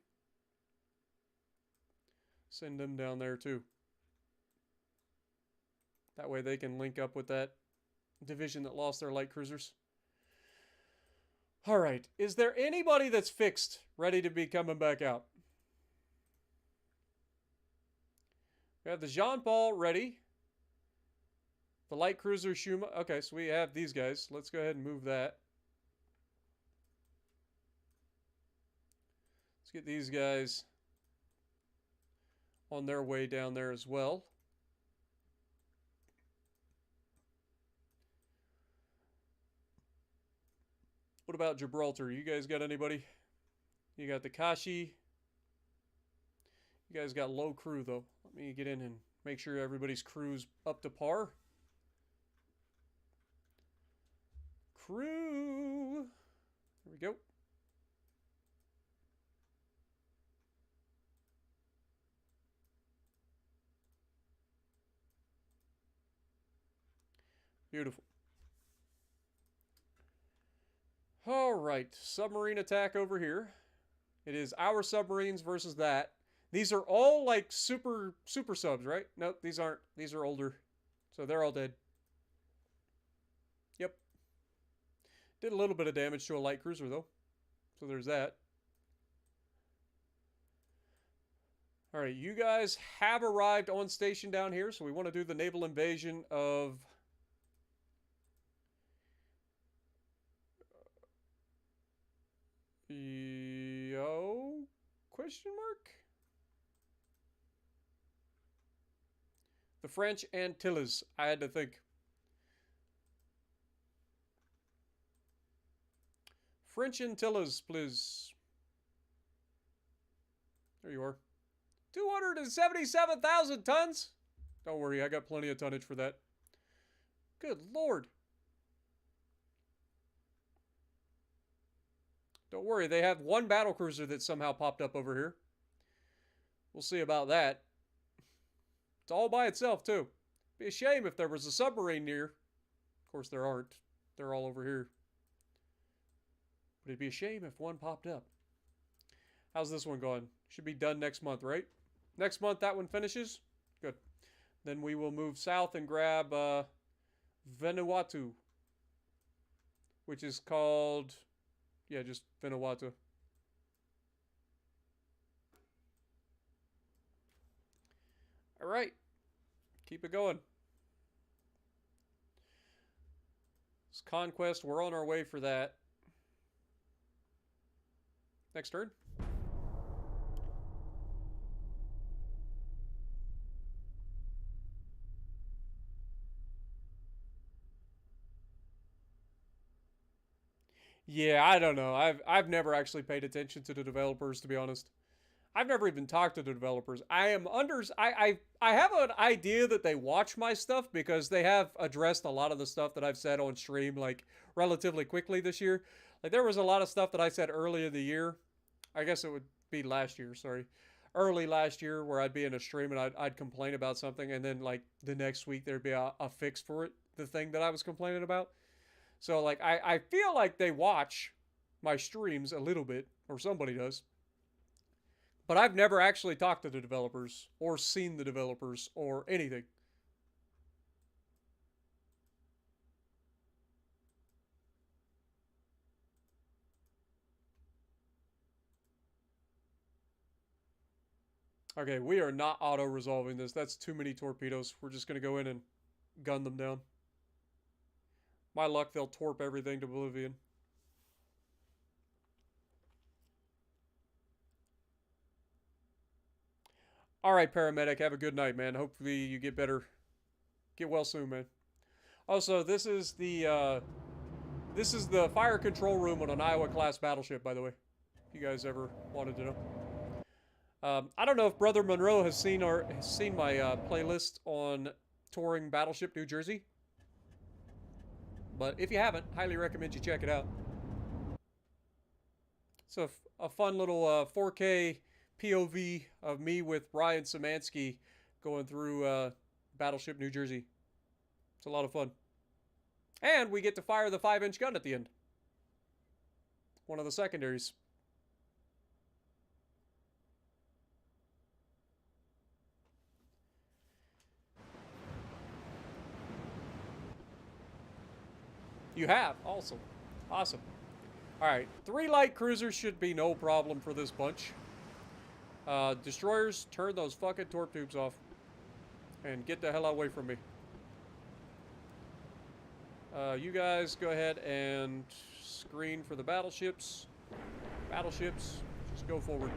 Send them down there too. That way they can link up with that division that lost their light cruisers. Alright, is there anybody that's fixed, ready to be coming back out? We have the Jean-Paul ready. The light cruiser Shuma. Okay, so we have these guys. Let's go ahead and move that. Let's get these guys on their way down there as well. What about Gibraltar? You guys got anybody? You got the Kashi. You guys got low crew, though. Let me get in and make sure everybody's crew's up to par. Crew. There we go. Beautiful. Alright, submarine attack over here. It is our submarines versus that. These are all like super subs, right? Nope, these aren't. These are older. So they're all dead. Yep. Did a little bit of damage to a light cruiser though. So there's that. Alright, you guys have arrived on station down here. So we want to do the naval invasion of... Yo? Question mark? The French Antilles. I had to think. French Antilles, please. There you are. 277,000 tons? Don't worry, I got plenty of tonnage for that. Good Lord. Don't worry, they have one battlecruiser that somehow popped up over here. We'll see about that. It's all by itself, too. Be a shame if there was a submarine near. Of course, there aren't. They're all over here. But it'd be a shame if one popped up. How's this one going? Should be done next month, right? Next month, that one finishes? Good. Then we will move south and grab Vanuatu. Which is called... Yeah, just Vanuatu. Alright. Keep it going. This conquest, we're on our way for that. Next turn. Yeah, I don't know. I've never actually paid attention to the developers, to be honest. I've never even talked to the developers. I have an idea that they watch my stuff because they have addressed a lot of the stuff that I've said on stream like relatively quickly this year. Like there was a lot of stuff that I said earlier in the year. I guess it would be last year, sorry. Early last year where I'd be in a stream and I'd complain about something and then like the next week there'd be a fix for it, the thing that I was complaining about. So like I feel like they watch my streams a little bit, or somebody does. But I've never actually talked to the developers or seen the developers or anything. Okay, we are not auto-resolving this. That's too many torpedoes. We're just going to go in and gun them down. My luck, they'll torp everything to oblivion. All right, paramedic, have a good night, man. Hopefully you get better. Get well soon, man. Also, this is the fire control room on an Iowa-class battleship, by the way. If you guys ever wanted to know. I don't know if Brother Monroe has seen my playlist on touring Battleship New Jersey, but if you haven't, highly recommend you check it out. It's a fun little 4K POV of me with Ryan Szymanski going through Battleship New Jersey. It's a lot of fun, and we get to fire the 5-inch gun at the end. One of the secondaries. You have. Awesome. Awesome. Alright. 3 light cruisers should be no problem for this bunch. Destroyers, turn those fucking torp tubes off. And get the hell away from me. You guys go ahead and screen for the battleships. Battleships, just go forward.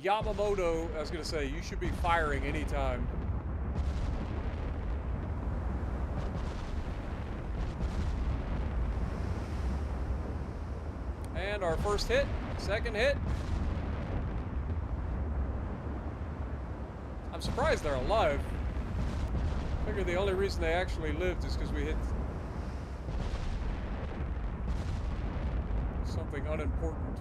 Yamamoto, I was going to say, you should be firing anytime. And our first hit, second hit. I'm surprised they're alive. I figure the only reason they actually lived is because we hit something unimportant.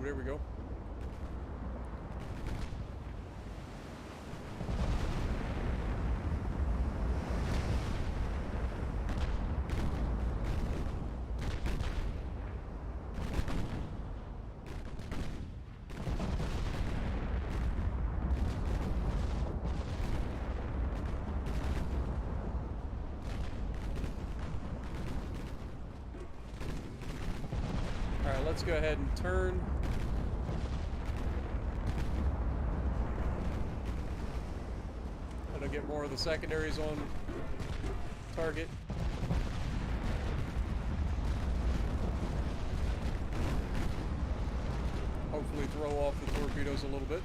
There we go. Alright, let's go ahead and turn. Gonna get more of the secondaries on target. Hopefully throw off the torpedoes a little bit.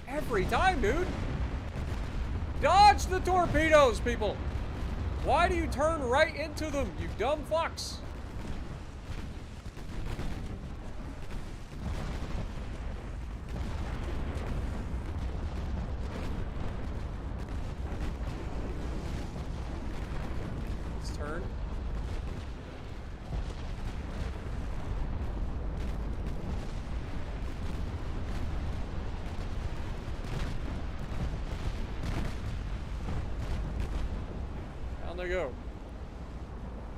Every time, dude! Dodge the torpedoes, people! Why do you turn right into them, you dumb fucks? Let's turn. Down they go.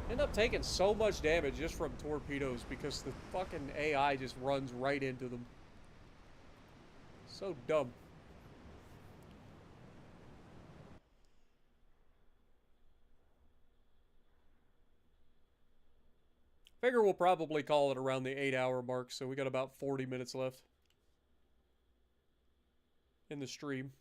End up taking so much damage just from torpedoes because the fucking AI just runs right into them. So dumb. Figure we'll probably call it around the 8-hour mark, so we got about 40 minutes left in the stream.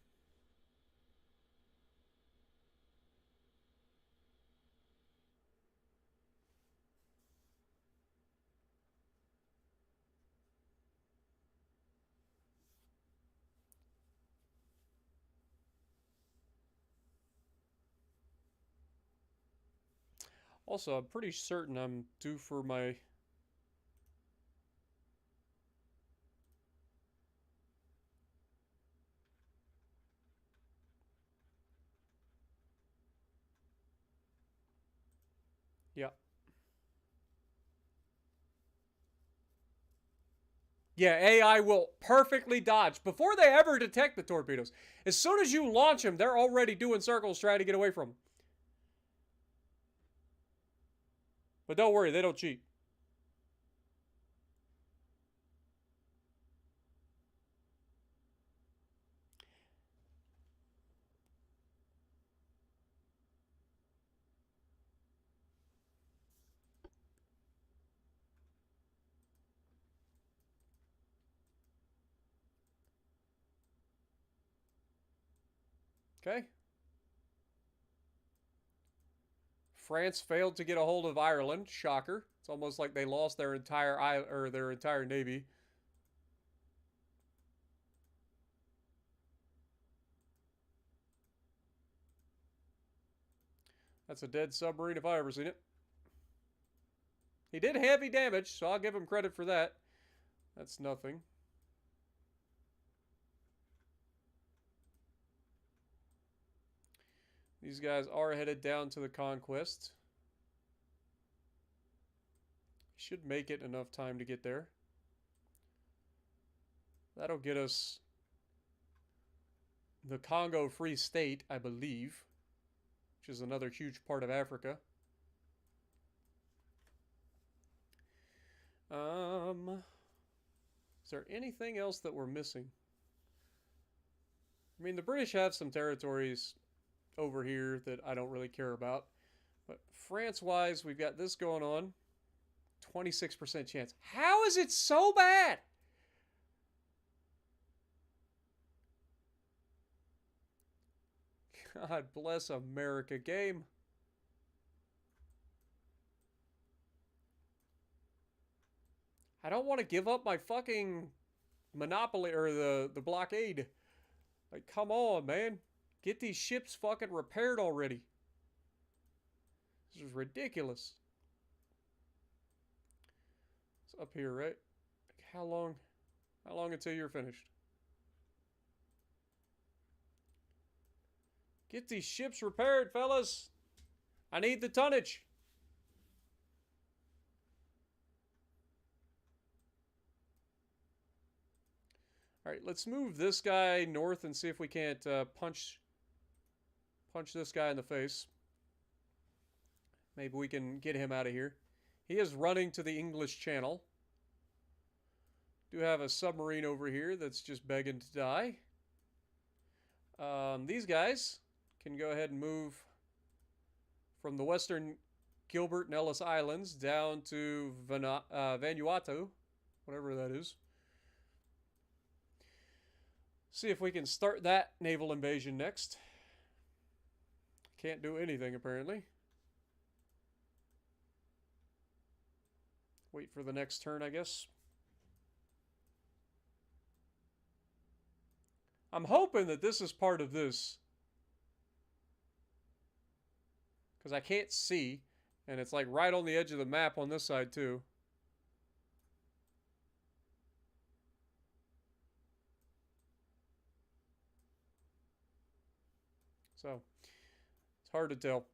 Also, I'm pretty certain I'm due for my... Yeah. Yeah, AI will perfectly dodge before they ever detect the torpedoes. As soon as you launch them, they're already doing circles trying to get away from them. But don't worry, they don't cheat. Okay. France failed to get a hold of Ireland. Shocker. It's almost like they lost their entire navy. That's a dead submarine if I ever seen it. He did heavy damage, so I'll give him credit for that. That's nothing. These guys are headed down to the conquest. Should make it enough time to get there. That'll get us the Congo Free State, I believe, which is another huge part of Africa. Is there anything else that we're missing? I mean, the British have some territories over here that I don't really care about. But France-wise, we've got this going on. 26% chance. How is it so bad? God bless America, game. I don't want to give up my fucking monopoly or the blockade. Like, come on, man. Get these ships fucking repaired already. This is ridiculous. It's up here, right? How long until you're finished? Get these ships repaired, fellas. I need the tonnage. All right, let's move this guy north and see if we can't punch this guy in the face. Maybe we can get him out of here. He is running to the English Channel. Do have a submarine over here that's just begging to die. These guys can go ahead and move from the western Gilbert and Ellis Islands down to Vanuatu, whatever that is. See if we can start that naval invasion next. Can't do anything, apparently. Wait for the next turn, I guess. I'm hoping that this is part of this. Because I can't see. And it's like right on the edge of the map on this side, too. So, it's hard to tell.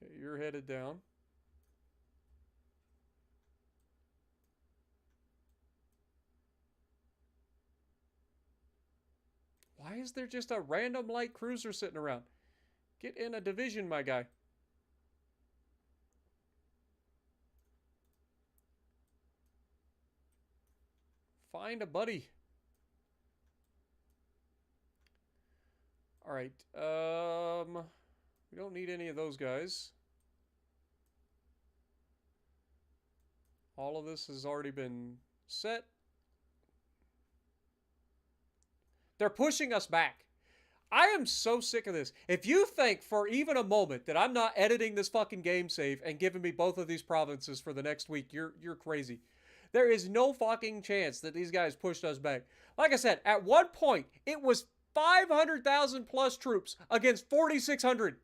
Okay, you're headed down. Why is there just a random light cruiser sitting around? Get in a division, my guy. Find a buddy. Alright, We don't need any of those guys. All of this has already been set. They're pushing us back. I am so sick of this. If you think for even a moment that I'm not editing this fucking game save and giving me both of these provinces for the next week, you're crazy. There is no fucking chance that these guys pushed us back. Like I said, at one point, it was 500,000 plus troops against 4,600.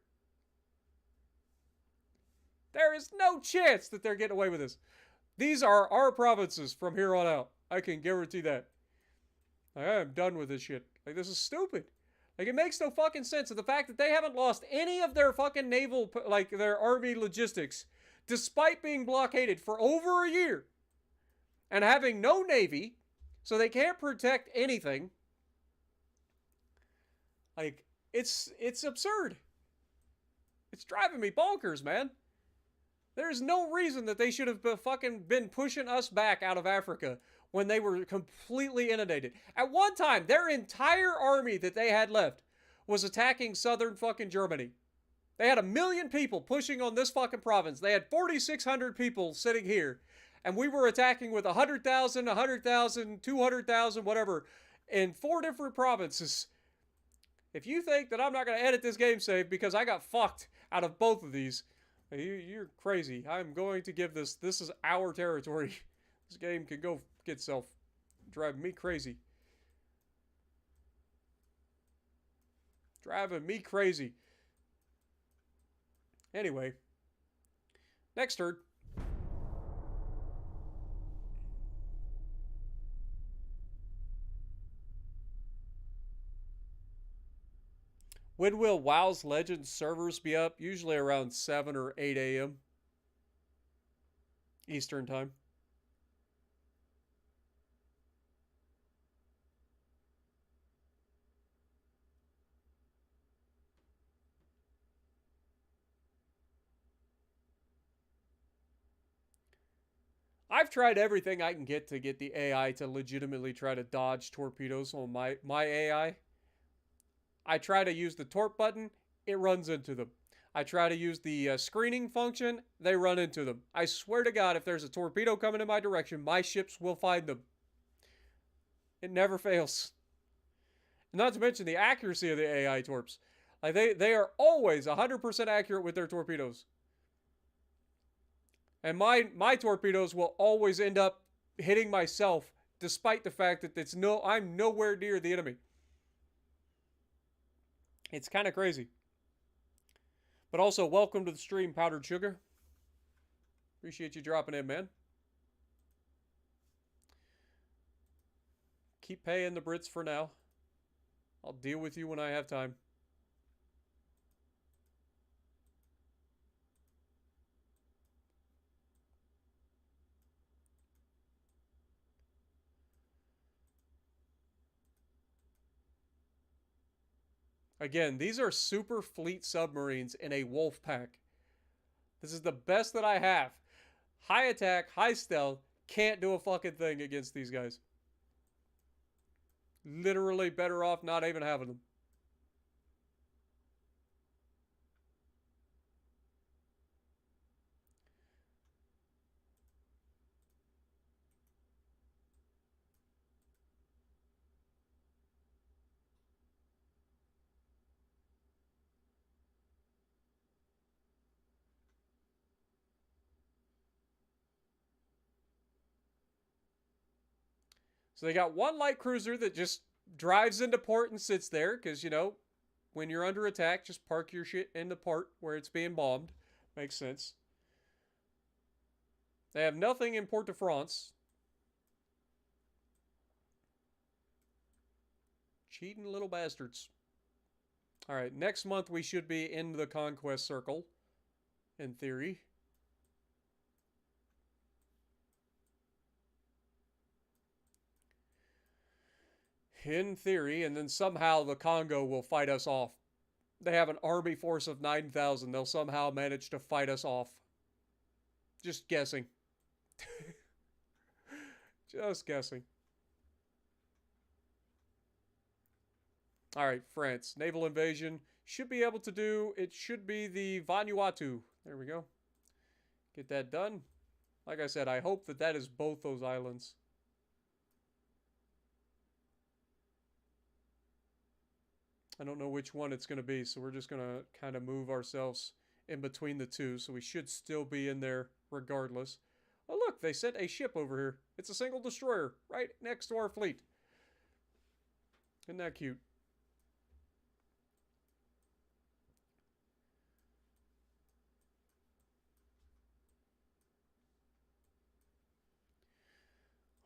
There is no chance that they're getting away with this. These are our provinces from here on out. I can guarantee that. I am done with this shit. Like, this is stupid. Like, it makes no fucking sense. And the fact that they haven't lost any of their fucking naval, like, their army logistics, despite being blockaded for over a year and having no navy, so they can't protect anything. Like, it's absurd. It's driving me bonkers, man. There's no reason that they should have been pushing us back out of Africa when they were completely inundated. At one time, their entire army that they had left was attacking southern fucking Germany. They had 1 million people pushing on this fucking province. They had 4,600 people sitting here. And we were attacking with 100,000, 100,000, 200,000, whatever, in 4 different provinces. If you think that I'm not going to edit this game save because I got fucked out of both of these, you're crazy. I'm going to give this is our territory. This game can go get itself. Driving me crazy. Driving me crazy. Anyway. Next turn. When will WoW's Legends servers be up? Usually around 7 or 8 a.m. Eastern time. I've tried everything I can get to get the AI to legitimately try to dodge torpedoes on my AI. I try to use the torp button, it runs into them. I try to use the screening function, they run into them. I swear to God, if there's a torpedo coming in my direction, my ships will find them. It never fails. Not to mention the accuracy of the AI torps. Like they are always 100% accurate with their torpedoes. And my torpedoes will always end up hitting myself, despite the fact that I'm nowhere near the enemy. It's kind of crazy. But also, welcome to the stream, Powdered Sugar. Appreciate you dropping in, man. Keep paying the Brits for now. I'll deal with you when I have time. Again, these are super fleet submarines in a wolf pack. This is the best that I have. High attack, high stealth, can't do a fucking thing against these guys. Literally better off not even having them. So they got one light cruiser that just drives into port and sits there because, you know, when you're under attack, just park your shit in the port where it's being bombed. Makes sense. They have nothing in Port-de-France. Cheating little bastards. All right, next month we should be in the conquest circle, in theory. In theory, and then somehow the Congo will fight us off. They have an army force of 9,000. They'll somehow manage to fight us off. Just guessing. Just guessing. All right, France. Naval invasion. should be able to do, it should be the Vanuatu. There we go. Get that done. Like I said, I hope that that is both those islands. I don't know which one it's going to be, so we're just going to kind of move ourselves in between the two, so we should still be in there regardless. Oh, look, they sent a ship over here. It's a single destroyer right next to our fleet. Isn't that cute?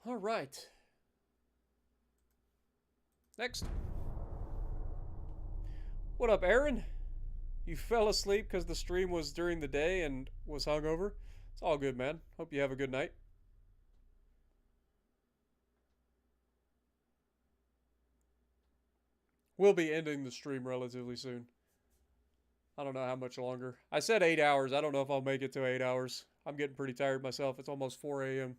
All right. Next. What up, Aaron? You fell asleep because the stream was during the day and was hungover? It's all good, man. Hope you have a good night. We'll be ending the stream relatively soon. I don't know how much longer. I said 8 hours. I don't know if I'll make it to 8 hours. I'm getting pretty tired myself. It's almost 4 a.m.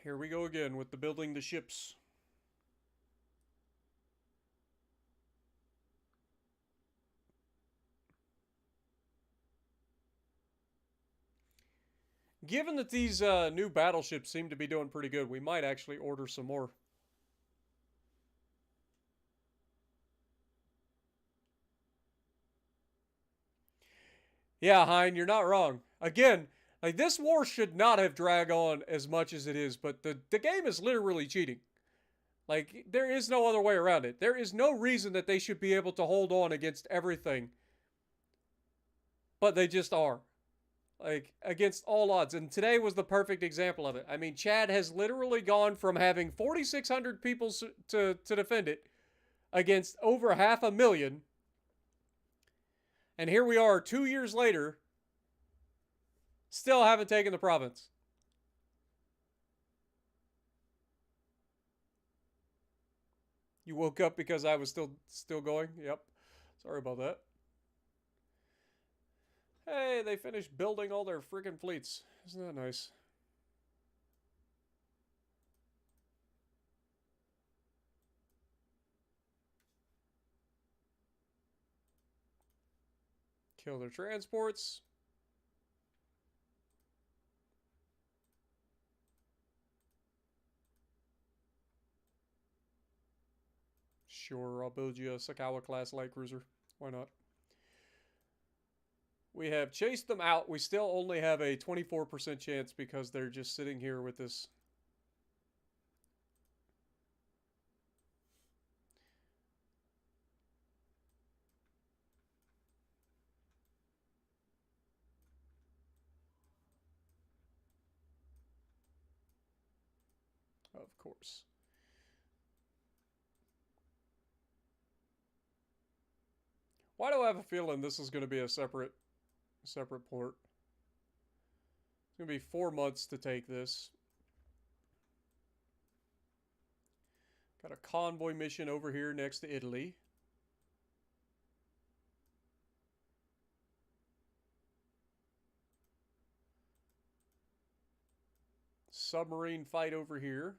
Here we go again with the building the ships. Given that these new battleships seem to be doing pretty good, we might actually order some more. Yeah, Hein, you're not wrong. Again, like this war should not have dragged on as much as it is, but the game is literally cheating. Like, there is no other way around it. There is no reason that they should be able to hold on against everything. But they just are. Like, against all odds. And today was the perfect example of it. I mean, Chad has literally gone from having 4,600 people to defend it against over 500,000. And here we are 2 years later, still haven't taken the province. You woke up because I was still going? Yep. Sorry about that. Hey, they finished building all their freaking fleets. Isn't that nice? Kill their transports. Sure, I'll build you a Sakawa class light cruiser. Why not? We have chased them out. We still only have a 24% chance because they're just sitting here with this. Of course. Why do I have a feeling this is going to be a separate port? It's going to be 4 months to take this. Got a convoy mission over here next to Italy. Submarine fight over here.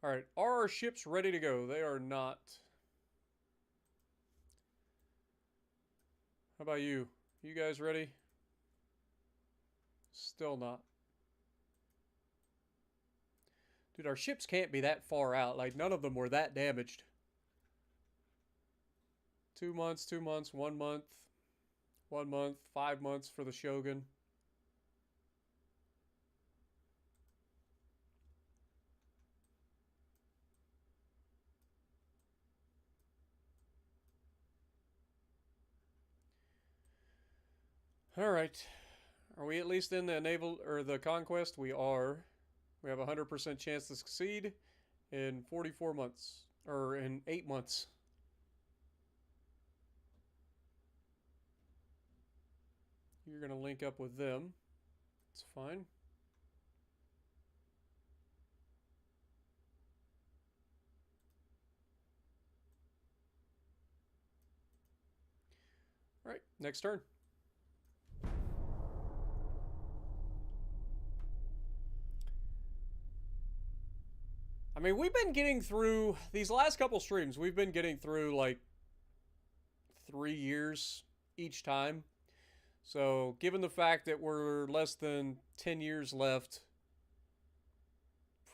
All right, are our ships ready to go? They are not. How about you? You guys ready? Still not. Dude, our ships can't be that far out. Like, none of them were that damaged. 2 months, 2 months, 1 month, 1 month, 5 months for the Shogun. All right. Are we at least in the naval or the conquest? We are. We have a 100% chance to succeed in 44 months or in 8 months. You're going to link up with them. It's fine. All right, next turn. I mean, we've been getting through these last couple streams. We've been getting through like 3 years each time. So, given the fact that we're less than 10 years left,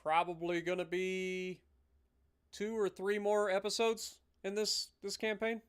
probably going to be 2 or 3 more episodes in this campaign.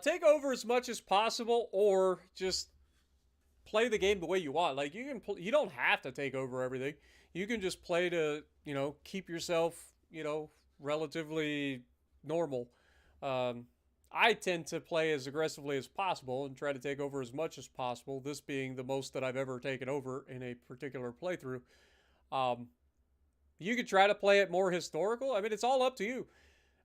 Take over as much as possible, or just play the game the way you want. Like, you don't have to take over everything. You can just play to, keep yourself, relatively normal. I tend to play as aggressively as possible and try to take over as much as possible. This being the most that I've ever taken over in a particular playthrough. You could try to play it more historical. I mean, it's all up to you.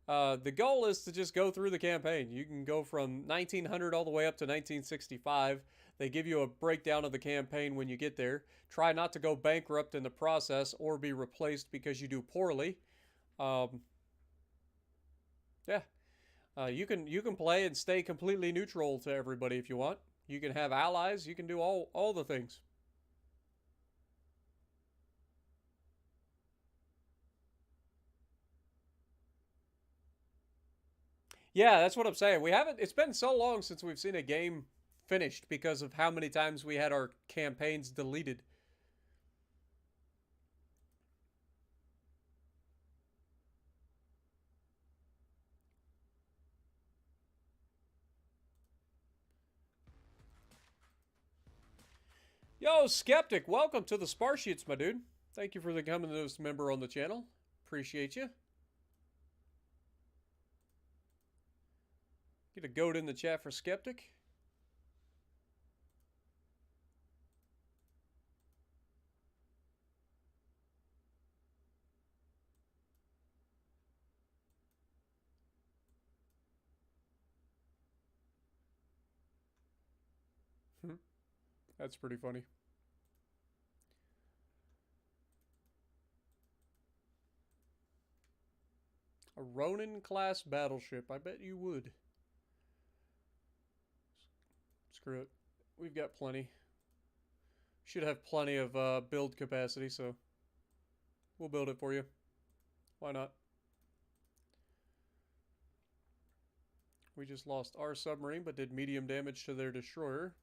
The goal is to just go through the campaign. You can go from 1900 all the way up to 1965. They give you a breakdown of the campaign when you get there. Try not to go bankrupt in the process or be replaced because you do poorly. Yeah, you can play and stay completely neutral to everybody if you want. You can have allies. You can do all the things. Yeah, that's what I'm saying. We haven't. It's been so long since we've seen a game finished because of how many times we had our campaigns deleted. Yo, Skeptic, welcome to the Sparsheets, my dude. Thank you for becoming a member on the channel. Appreciate you. Get a goat in the chat for Skeptic. That's pretty funny. A Ronin-class battleship. I bet you would. Screw it. We've got plenty. Should have plenty of build capacity, so we'll build it for you. Why not? We just lost our submarine, but did medium damage to their destroyer.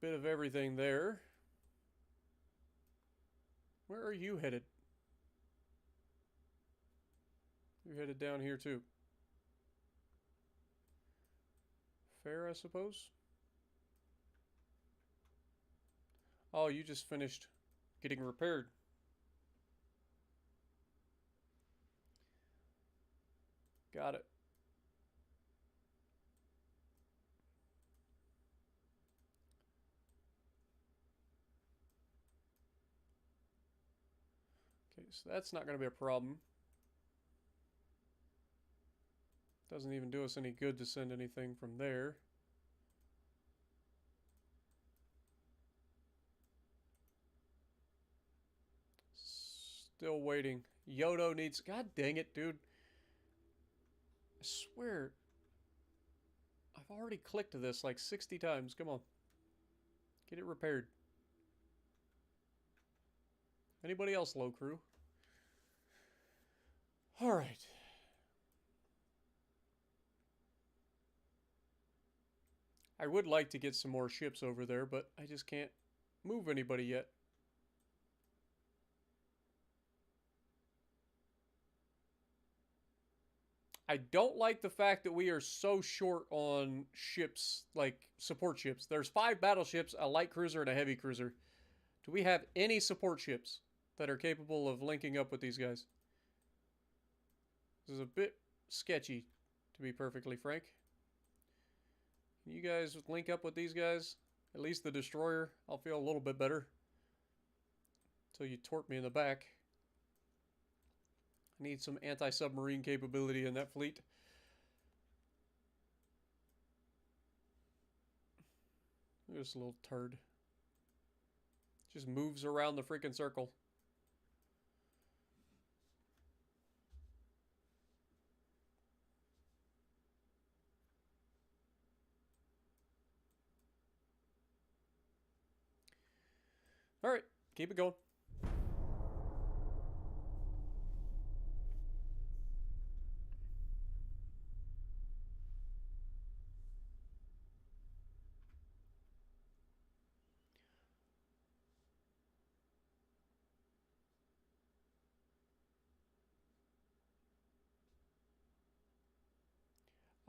Bit of everything there. Where are you headed? You're headed down here too. Fair, I suppose. Oh, you just finished getting repaired. Got it. So that's not going to be a problem. Doesn't even do us any good to send anything from there. Still waiting. Yodo needs... God dang it, dude. I swear. I've already clicked this like 60 times. Come on. Get it repaired. Anybody else, low crew? Alright. I would like to get some more ships over there, but I just can't move anybody yet. I don't like the fact that we are so short on ships, like support ships. There's 5 battleships, a light cruiser, and a heavy cruiser. Do we have any support ships that are capable of linking up with these guys? This is a bit sketchy, to be perfectly frank. Can you guys link up with these guys? At least the destroyer. I'll feel a little bit better. Until you torp me in the back. I need some anti-submarine capability in that fleet. Look at this little turd. Just moves around the freaking circle. Alright, keep it going.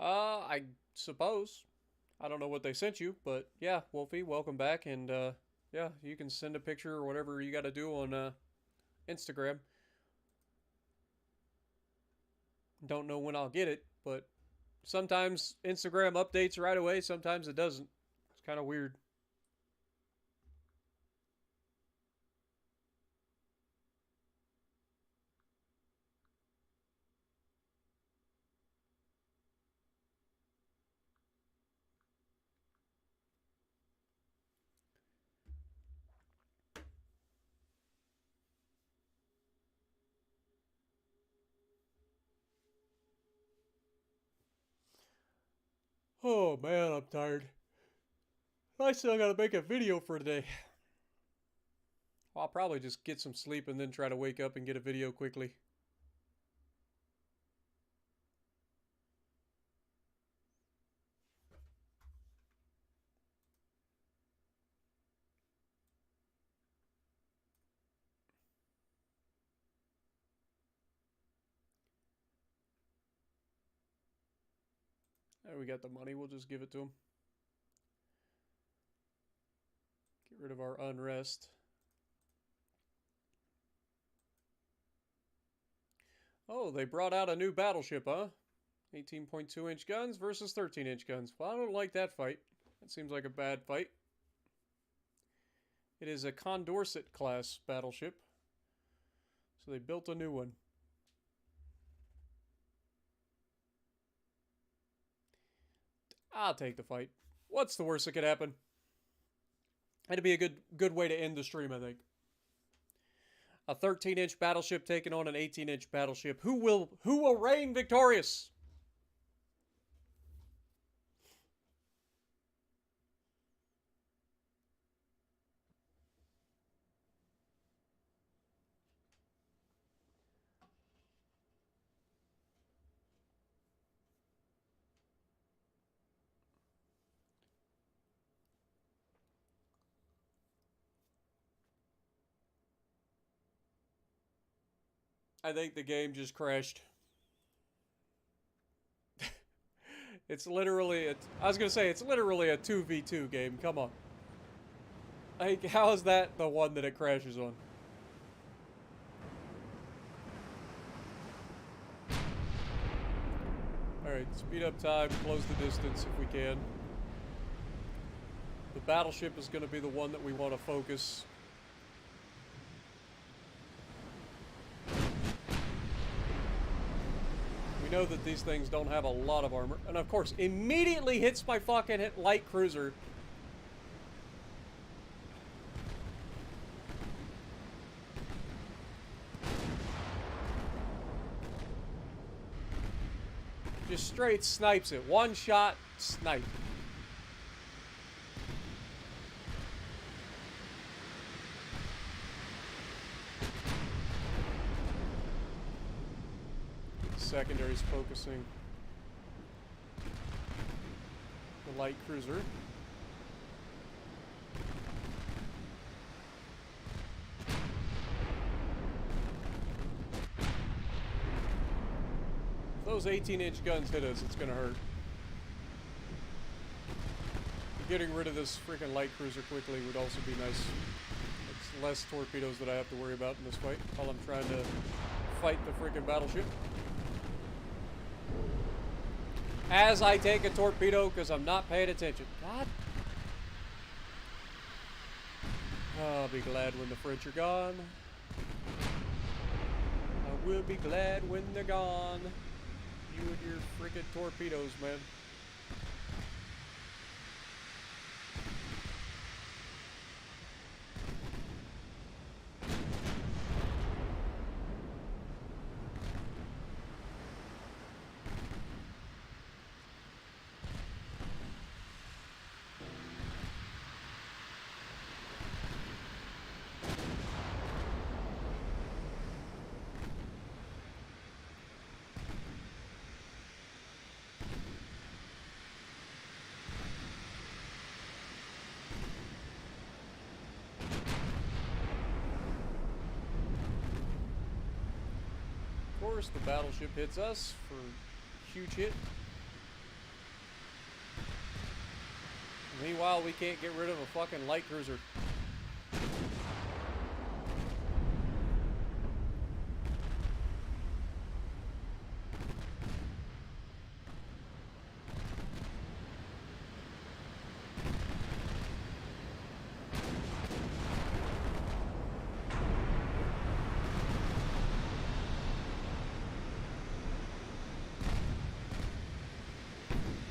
I suppose. I don't know what they sent you, but yeah, Wolfie, welcome back, and yeah, you can send a picture or whatever you got to do on Instagram. Don't know when I'll get it, but sometimes Instagram updates right away, sometimes it doesn't. It's kind of weird. Oh man, I'm tired. I still gotta make a video for today. Well, I'll probably just get some sleep and then try to wake up and get a video quickly. There, we got the money. We'll just give it to him. Get rid of our unrest. Oh, they brought out a new battleship, huh? 18.2-inch guns versus 13-inch guns. Well, I don't like that fight. That seems like a bad fight. It is a Condorcet class battleship. So they built a new one. I'll take the fight. What's the worst that could happen? That'd be a good way to end the stream, I think. A 13-inch battleship taking on an 18-inch battleship. Who will reign victorious? I think the game just crashed. It's literally, I was going to say, it's literally a 2v2 game. Come on. Like, how is that the one that it crashes on? Alright, speed up time, close the distance if we can. The battleship is going to be the one that we want to focus. We know that these things don't have a lot of armor. And of course, immediately hits my fucking light cruiser. Just straight snipes it. One shot, snipe. Secondary's focusing the light cruiser. If those 18-inch guns hit us, it's gonna hurt. Getting rid of this freaking light cruiser quickly would also be nice. It's less torpedoes that I have to worry about in this fight while I'm trying to fight the freaking battleship. As I take a torpedo because I'm not paying attention. God. I'll be glad when the French are gone. I will be glad when they're gone. You and your freaking torpedoes, man. Of course, the battleship hits us for a huge hit. Meanwhile, we can't get rid of a fucking light cruiser.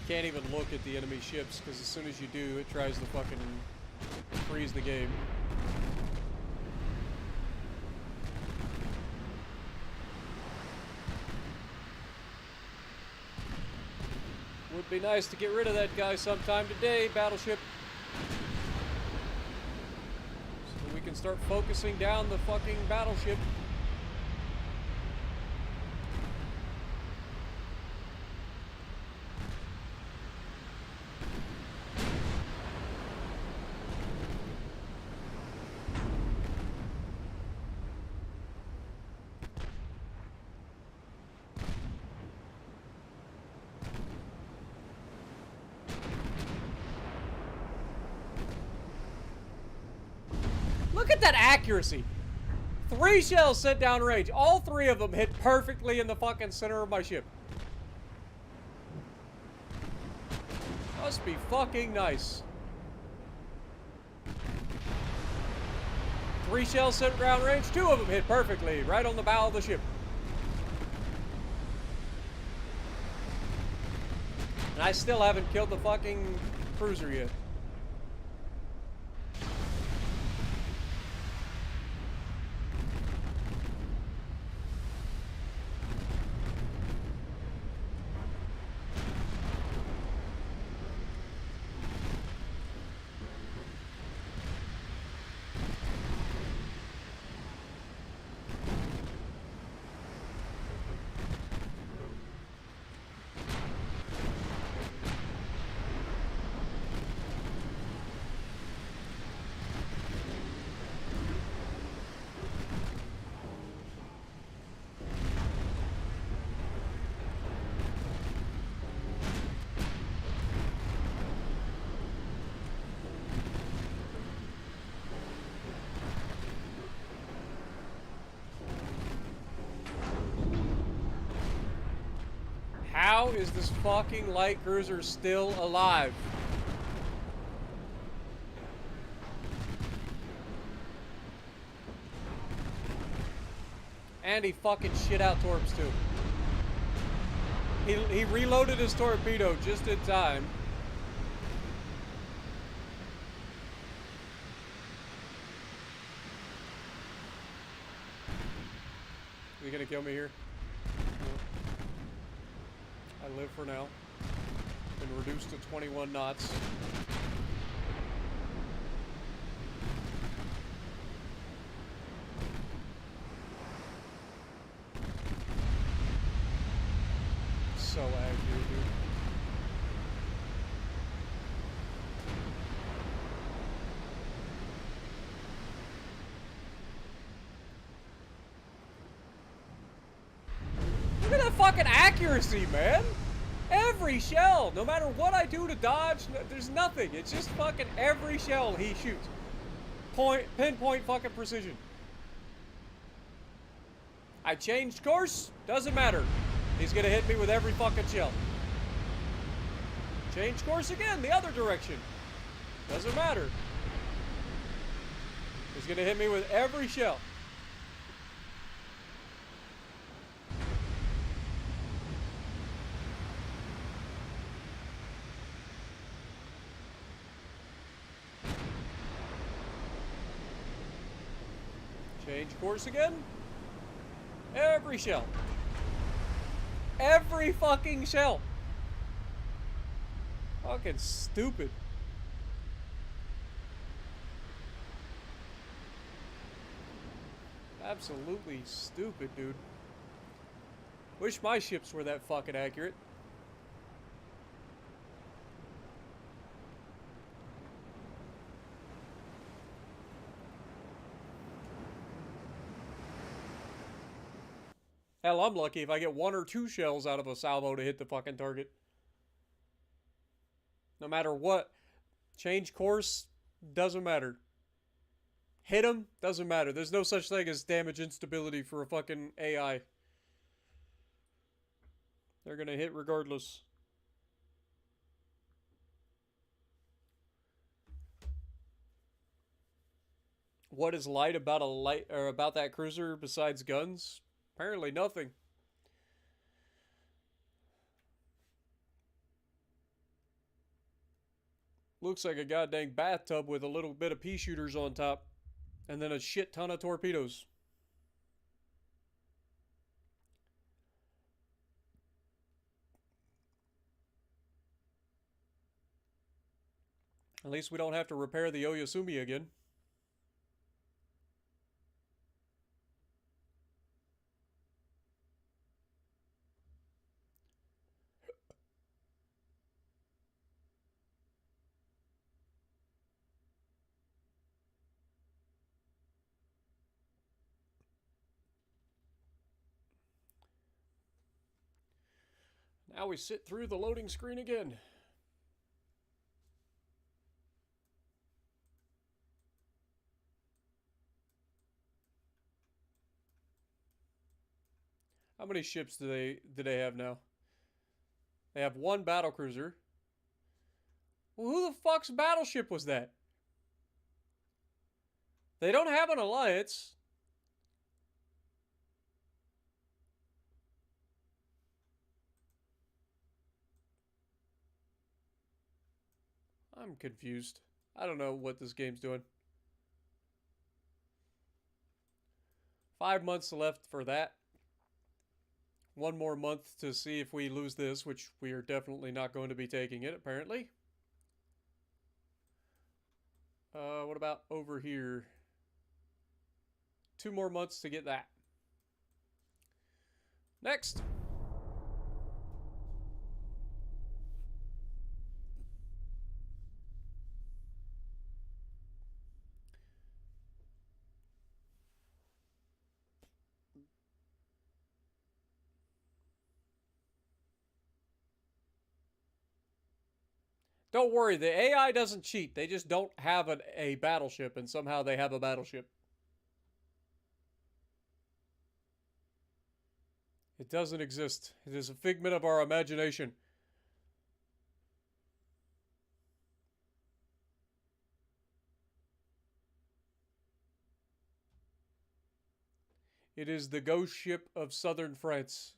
Can't even look at the enemy ships because as soon as you do, it tries to fucking freeze the game. Would be nice to get rid of that guy sometime today, battleship. So we can start focusing down the fucking battleship. Look at that accuracy. 3 shells sent down range. All 3 of them hit perfectly in the fucking center of my ship. Must be fucking nice. 3 shells sent down range. 2 of them hit perfectly right on the bow of the ship. And I still haven't killed the fucking cruiser yet. How is this fucking light cruiser still alive? And he fucking shit out torps too. He reloaded his torpedo just in time. Are you gonna kill me here? No. I live for now. Been reduced to 21 knots. So accurate, dude. Look at that fucking accuracy, man! Every shell, no matter what I do to dodge, there's nothing. It's just fucking every shell he shoots. Pinpoint fucking precision. I changed course, doesn't matter. He's gonna hit me with every fucking shell. Change course again, the other direction. Doesn't matter. He's gonna hit me with every shell. Change course again. Every shell. Every fucking shell. Fucking stupid. Absolutely stupid, dude. Wish my ships were that fucking accurate. Hell, I'm lucky if I get 1 or 2 shells out of a salvo to hit the fucking target. No matter what. Change course, doesn't matter. Hit him, doesn't matter. There's no such thing as damage instability for a fucking AI. They're gonna hit regardless. What is light about about that cruiser besides guns? Apparently nothing. Looks like a goddamn bathtub with a little bit of pea shooters on top. And then a shit ton of torpedoes. At least we don't have to repair the Oyasumi again. Now we sit through the loading screen again. How many ships do they have now? They have 1 battlecruiser. Well, who the fuck's battleship was that? They don't have an alliance. I'm confused. I don't know what this game's doing. 5 months left for that. 1 more month to see if we lose this, which we are definitely not going to be taking it, apparently. What about over here? 2 more months to get that. Next. Don't worry, the AI doesn't cheat. They just don't have a battleship, and somehow they have a battleship. It doesn't exist. It is a figment of our imagination. It is the ghost ship of southern France.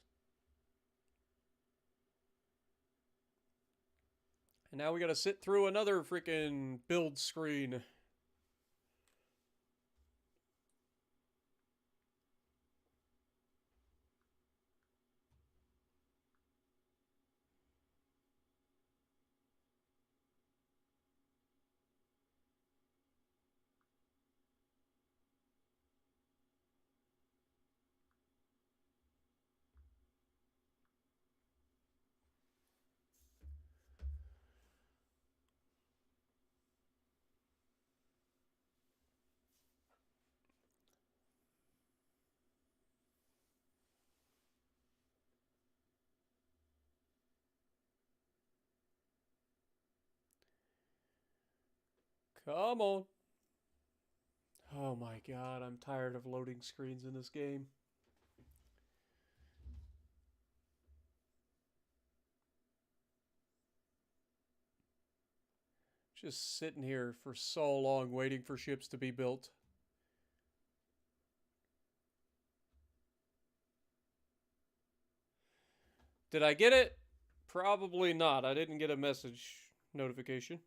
And now we gotta sit through another freaking build screen. Come on. Oh my god, I'm tired of loading screens in this game. Just sitting here for so long waiting for ships to be built. Did I get it? Probably not. I didn't get a message notification.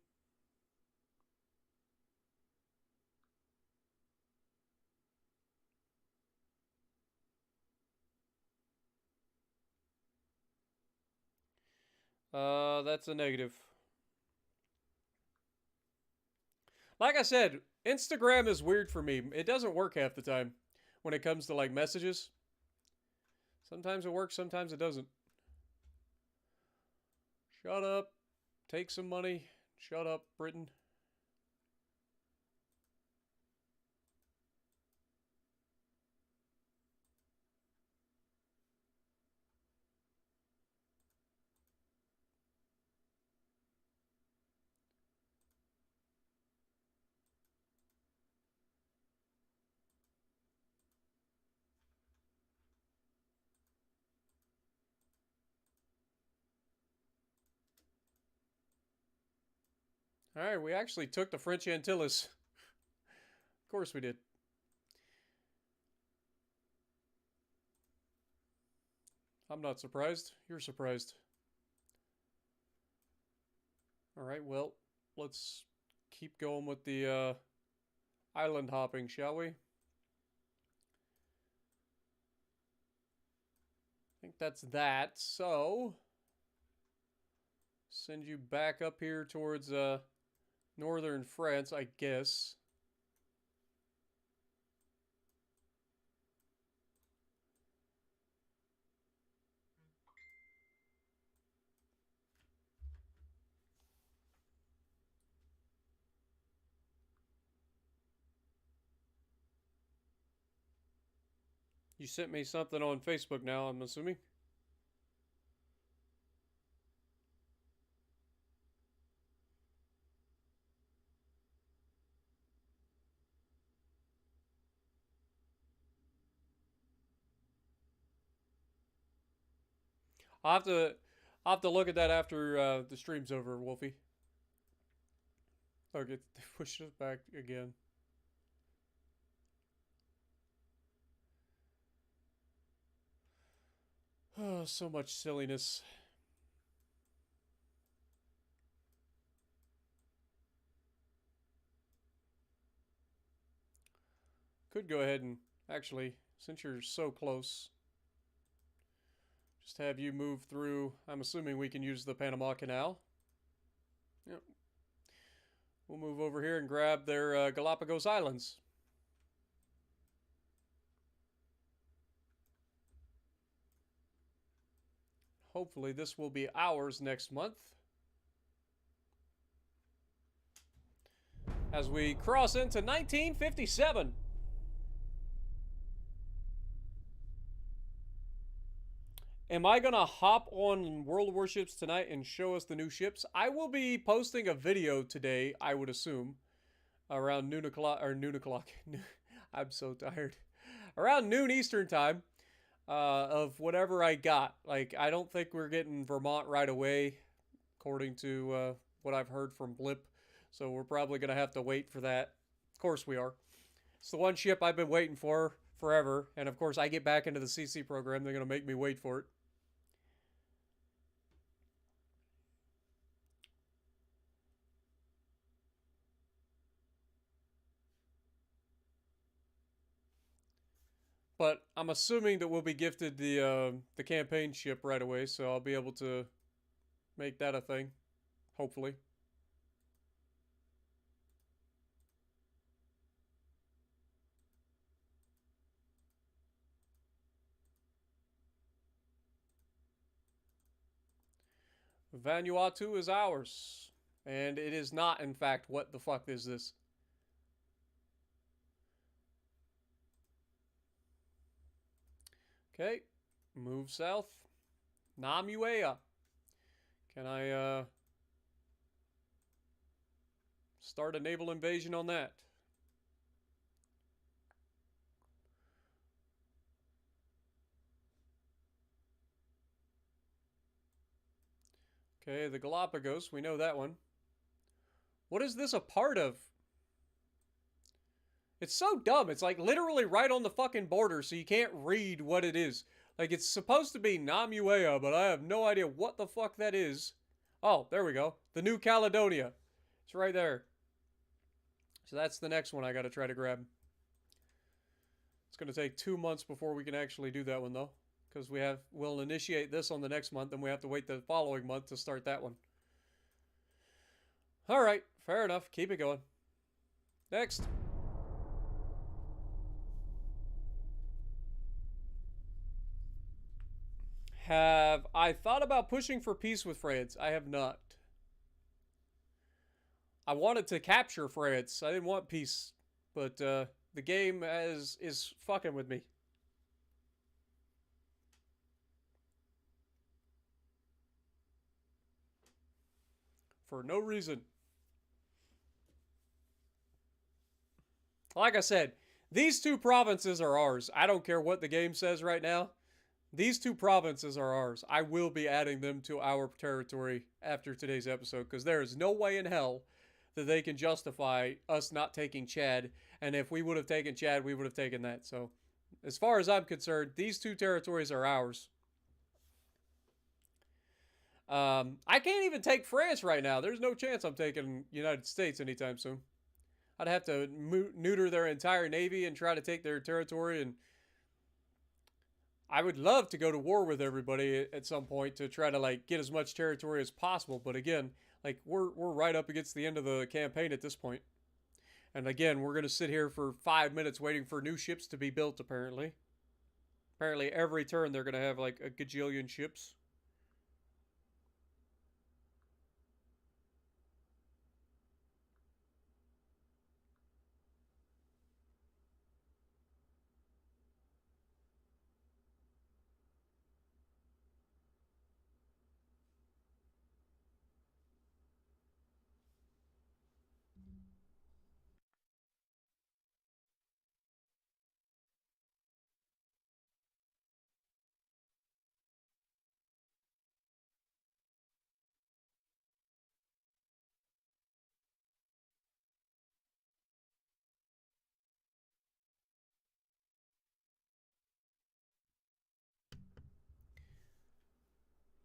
That's a negative. Like I said, Instagram is weird for me. It doesn't work half the time when it comes to like messages. Sometimes it works, sometimes it doesn't. Shut up. Take some money. Shut up, Britain. Alright, we actually took the French Antilles. Of course we did. I'm not surprised. You're surprised. Alright, well, let's keep going with the island hopping, shall we? I think that's that. So, send you back up here towards northern France, I guess. You sent me something on Facebook now, I'm assuming. I'll have to look at that after the stream's over, Wolfie. Okay, they pushed us back again. Oh, so much silliness. Could go ahead and actually, since you're so close, just have you move through. I'm assuming we can use the Panama Canal. Yep. We'll move over here and grab their Galapagos Islands. Hopefully this will be ours next month. As we cross into 1957. Am I going to hop on World of Warships tonight and show us the new ships? I will be posting a video today, I would assume, around noon o'clock. I'm so tired. Around noon Eastern time of whatever I got. Like, I don't think we're getting Vermont right away, according to what I've heard from Blip. So we're probably going to have to wait for that. Of course we are. It's the one ship I've been waiting for forever. And of course I get back into the CC program. They're going to make me wait for it. But I'm assuming that we'll be gifted the campaign ship right away, so I'll be able to make that a thing, hopefully. Vanuatu is ours. And it is not, in fact, what the fuck is this? Okay, move south. Namuea. Can I start a naval invasion on that? Okay, the Galapagos, we know that one. What is this a part of? It's so dumb. It's like literally right on the fucking border, so you can't read what it is. Like, it's supposed to be Namuea, but I have no idea what the fuck that is. Oh, there we go. The New Caledonia. It's right there. So that's the next one I gotta try to grab. It's gonna take 2 months before we can actually do that one, though. Because we'll initiate this on the next month, and we have to wait the following month to start that one. Alright, fair enough. Keep it going. Next. Have I thought about pushing for peace with France? I have not. I wanted to capture France. I didn't want peace. But the game is fucking with me. For no reason. Like I said, these two provinces are ours. I don't care what the game says right now. These two provinces are ours. I will be adding them to our territory after today's episode because there is no way in hell that they can justify us not taking Chad. And if we would have taken Chad, we would have taken that. So as far as I'm concerned, these two territories are ours. I can't even take France right now. There's no chance I'm taking United States anytime soon. I'd have to neuter their entire navy and try to take their territory, and I would love to go to war with everybody at some point to try to like get as much territory as possible. But again, like we're right up against the end of the campaign at this point. And again, we're gonna sit here for 5 minutes waiting for new ships to be built. Apparently every turn they're gonna have like a gajillion ships.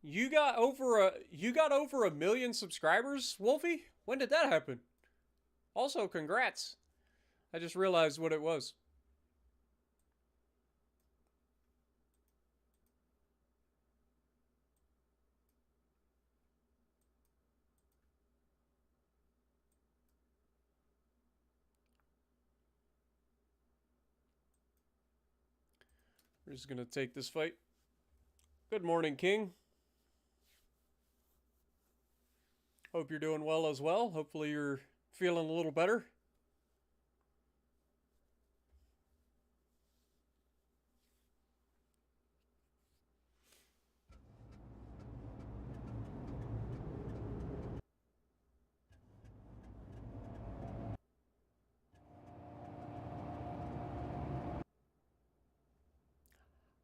You got over a million subscribers, Wolfie? When did that happen? Also, congrats. I just realized what it was. We're just gonna take this fight. Good morning, King. Hope you're doing well as well. Hopefully you're feeling a little better.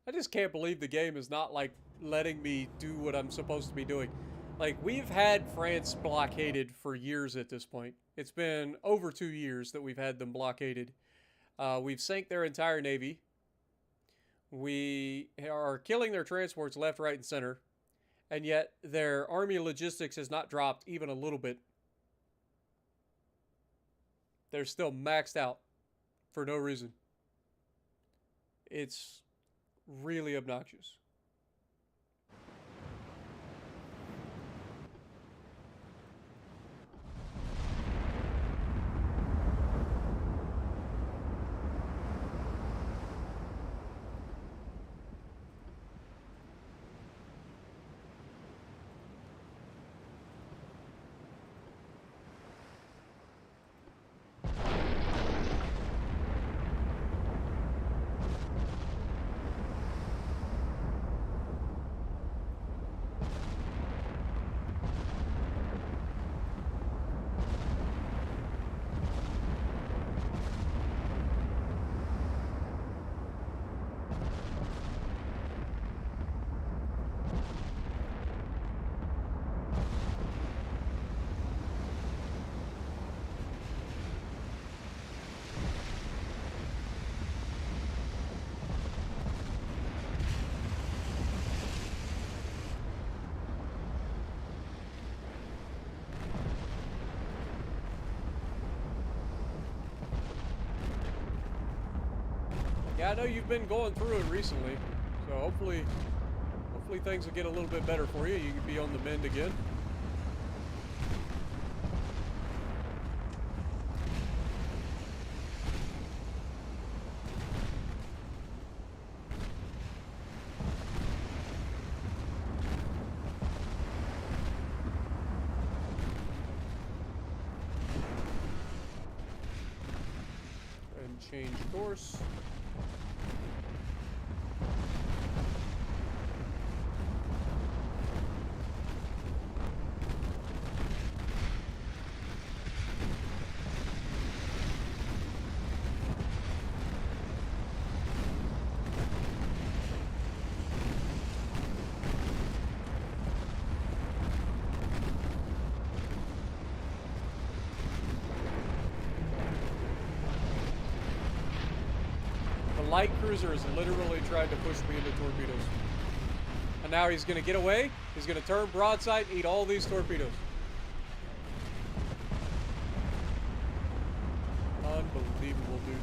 I just can't believe the game is not like letting me do what I'm supposed to be doing. Like, we've had France blockaded for years at this point. It's been over 2 years that we've had them blockaded. We've sank their entire navy. We are killing their transports left, right, and center. And yet their army logistics has not dropped even a little bit. They're still maxed out for no reason. It's really obnoxious. Yeah, I know you've been going through it recently, so hopefully things will get a little bit better for you. You can be on the mend again. And change course. Light cruiser has literally tried to push me into torpedoes. And now he's going to get away. He's going to turn broadside and eat all these torpedoes. Unbelievable, dude.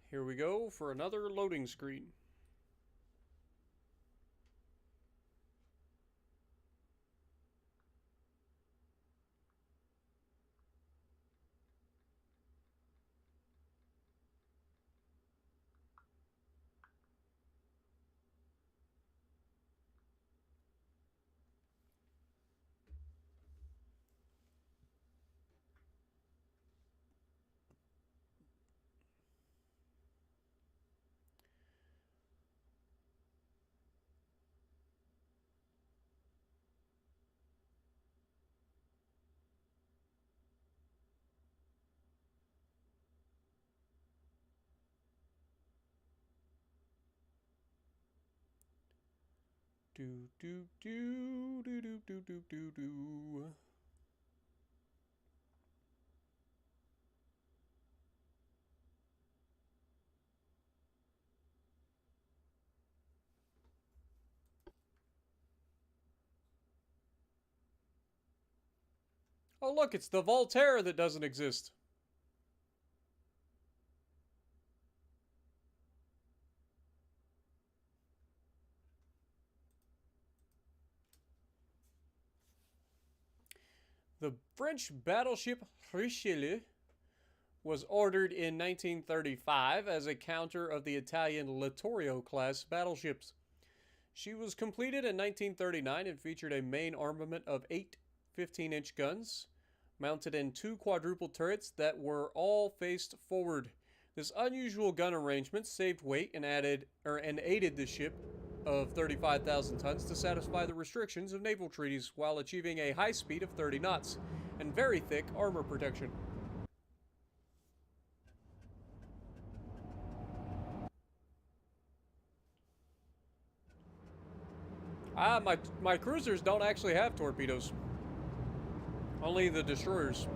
Here we go for another loading screen. Do do do do do do do do do. Oh look, it's the Voltaire that doesn't exist. The French battleship Richelieu was ordered in 1935 as a counter of the Italian Littorio-class battleships. She was completed in 1939 and featured a main armament of 8 15-inch guns, mounted in 2 quadruple turrets that were all faced forward. This unusual gun arrangement saved weight and aided the ship of 35,000 tons to satisfy the restrictions of naval treaties while achieving a high speed of 30 knots and very thick armor protection. My cruisers don't actually have torpedoes. Only the destroyers.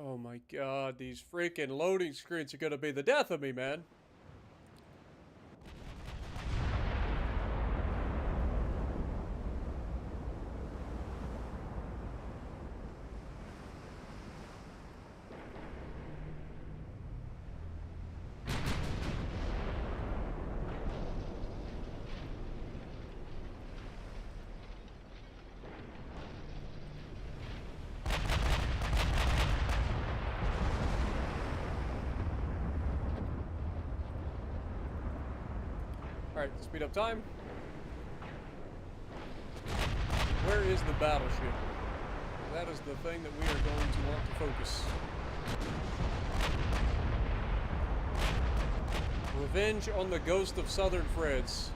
Oh my god, these freaking loading screens are gonna be the death of me, man. Alright, speed up time. Where is the battleship? That is the thing that we are going to want to focus. Revenge on the Ghost of Southern France.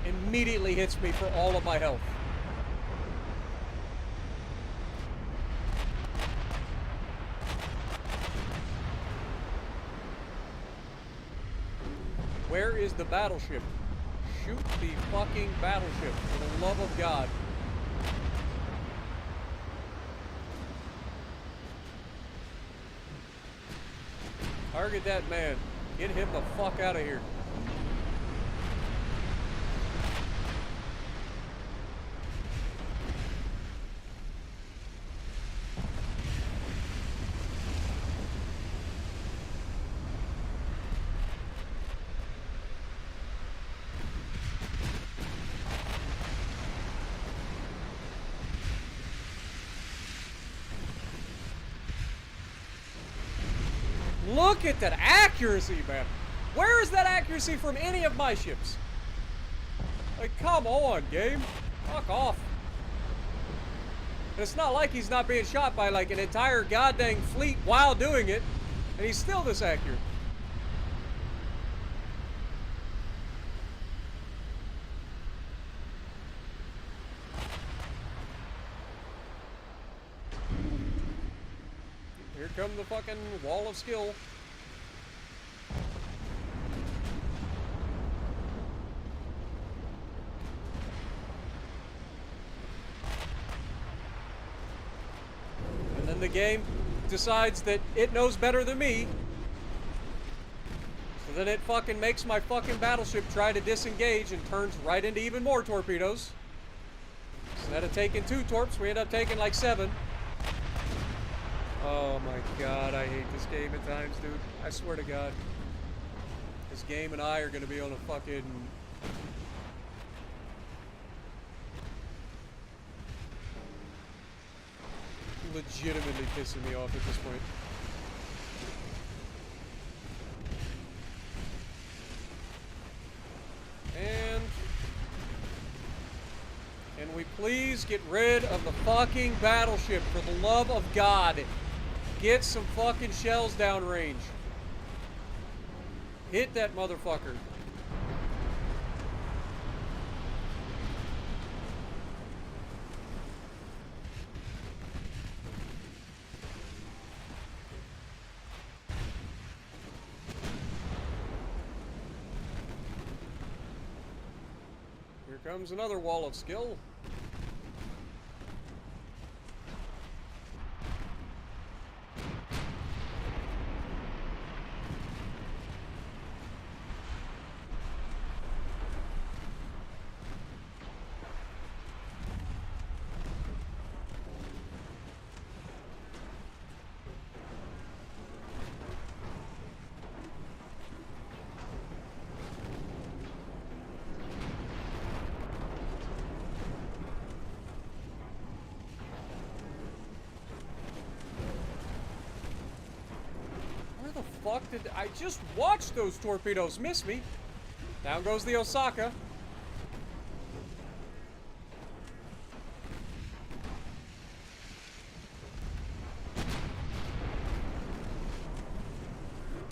Immediately hits me for all of my health. Where is the battleship? Shoot the fucking battleship, for the love of God. Target that man. Get him the fuck out of here. Look at that accuracy, man. Where is that accuracy from any of my ships? Like, come on, game. Fuck off. And it's not like he's not being shot by, like, an entire goddamn fleet while doing it, and he's still this accurate. Here come the fucking wall of skill. And then the game decides that it knows better than me. So then it fucking makes my fucking battleship try to disengage and turns right into even more torpedoes. Instead of taking 2 torps, we end up taking like 7. Oh my god, I hate this game at times, dude. I swear to God. This game and I are gonna be on a fucking... legitimately pissing me off at this point. And... can we please get rid of the fucking battleship, for the love of God? Get some fucking shells downrange. Hit that motherfucker. Here comes another wall of skill. fuck did I just watch those torpedoes miss me? Down goes the Osaka.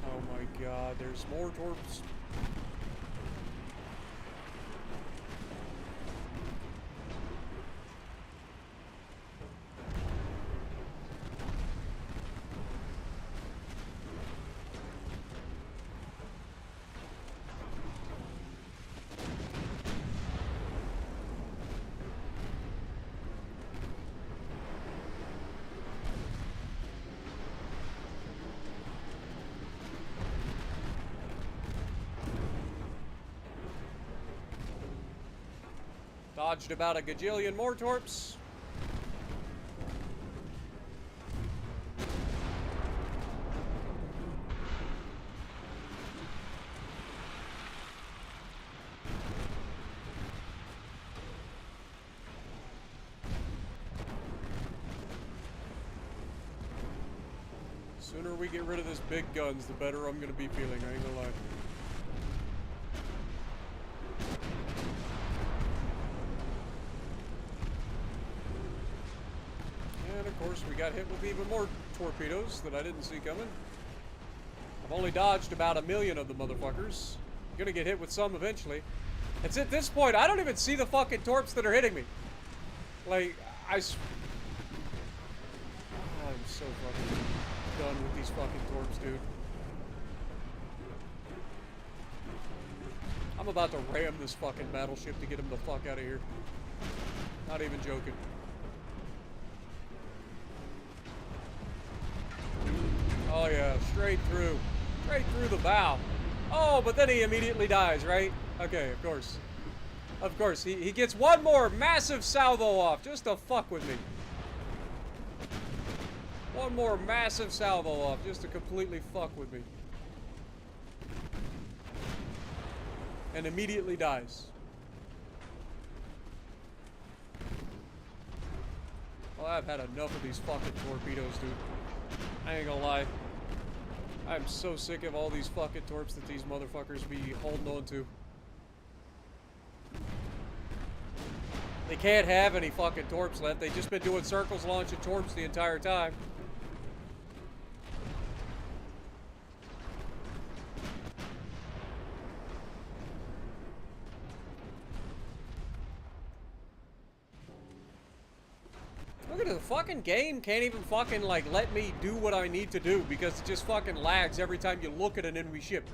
Oh my god, there's more torps. Dodged about a gajillion more torps. Sooner we get rid of this big guns, the better I'm gonna be feeling, I ain't gonna lie. Of course, we got hit with even more torpedoes that I didn't see coming. I've only dodged about 1 million of the motherfuckers. I'm gonna get hit with some eventually. It's at this point, I don't even see the fucking torps that are hitting me. Like, I'm so fucking done with these fucking torps, dude. I'm about to ram this fucking battleship to get him the fuck out of here. Not even joking. Oh yeah, straight through the bow. Oh, but then he immediately dies, right? Okay, of course. Of course, he gets one more massive salvo off just to fuck with me. One more massive salvo off just to completely fuck with me. And immediately dies. Well, I've had enough of these fucking torpedoes, dude. I ain't gonna lie. I'm so sick of all these fucking torps that these motherfuckers be holding on to. They can't have any fucking torps left. They've just been doing circles launching torps the entire time. Look at it, the fucking game can't even fucking like let me do what I need to do because it just fucking lags every time you look at an enemy ship.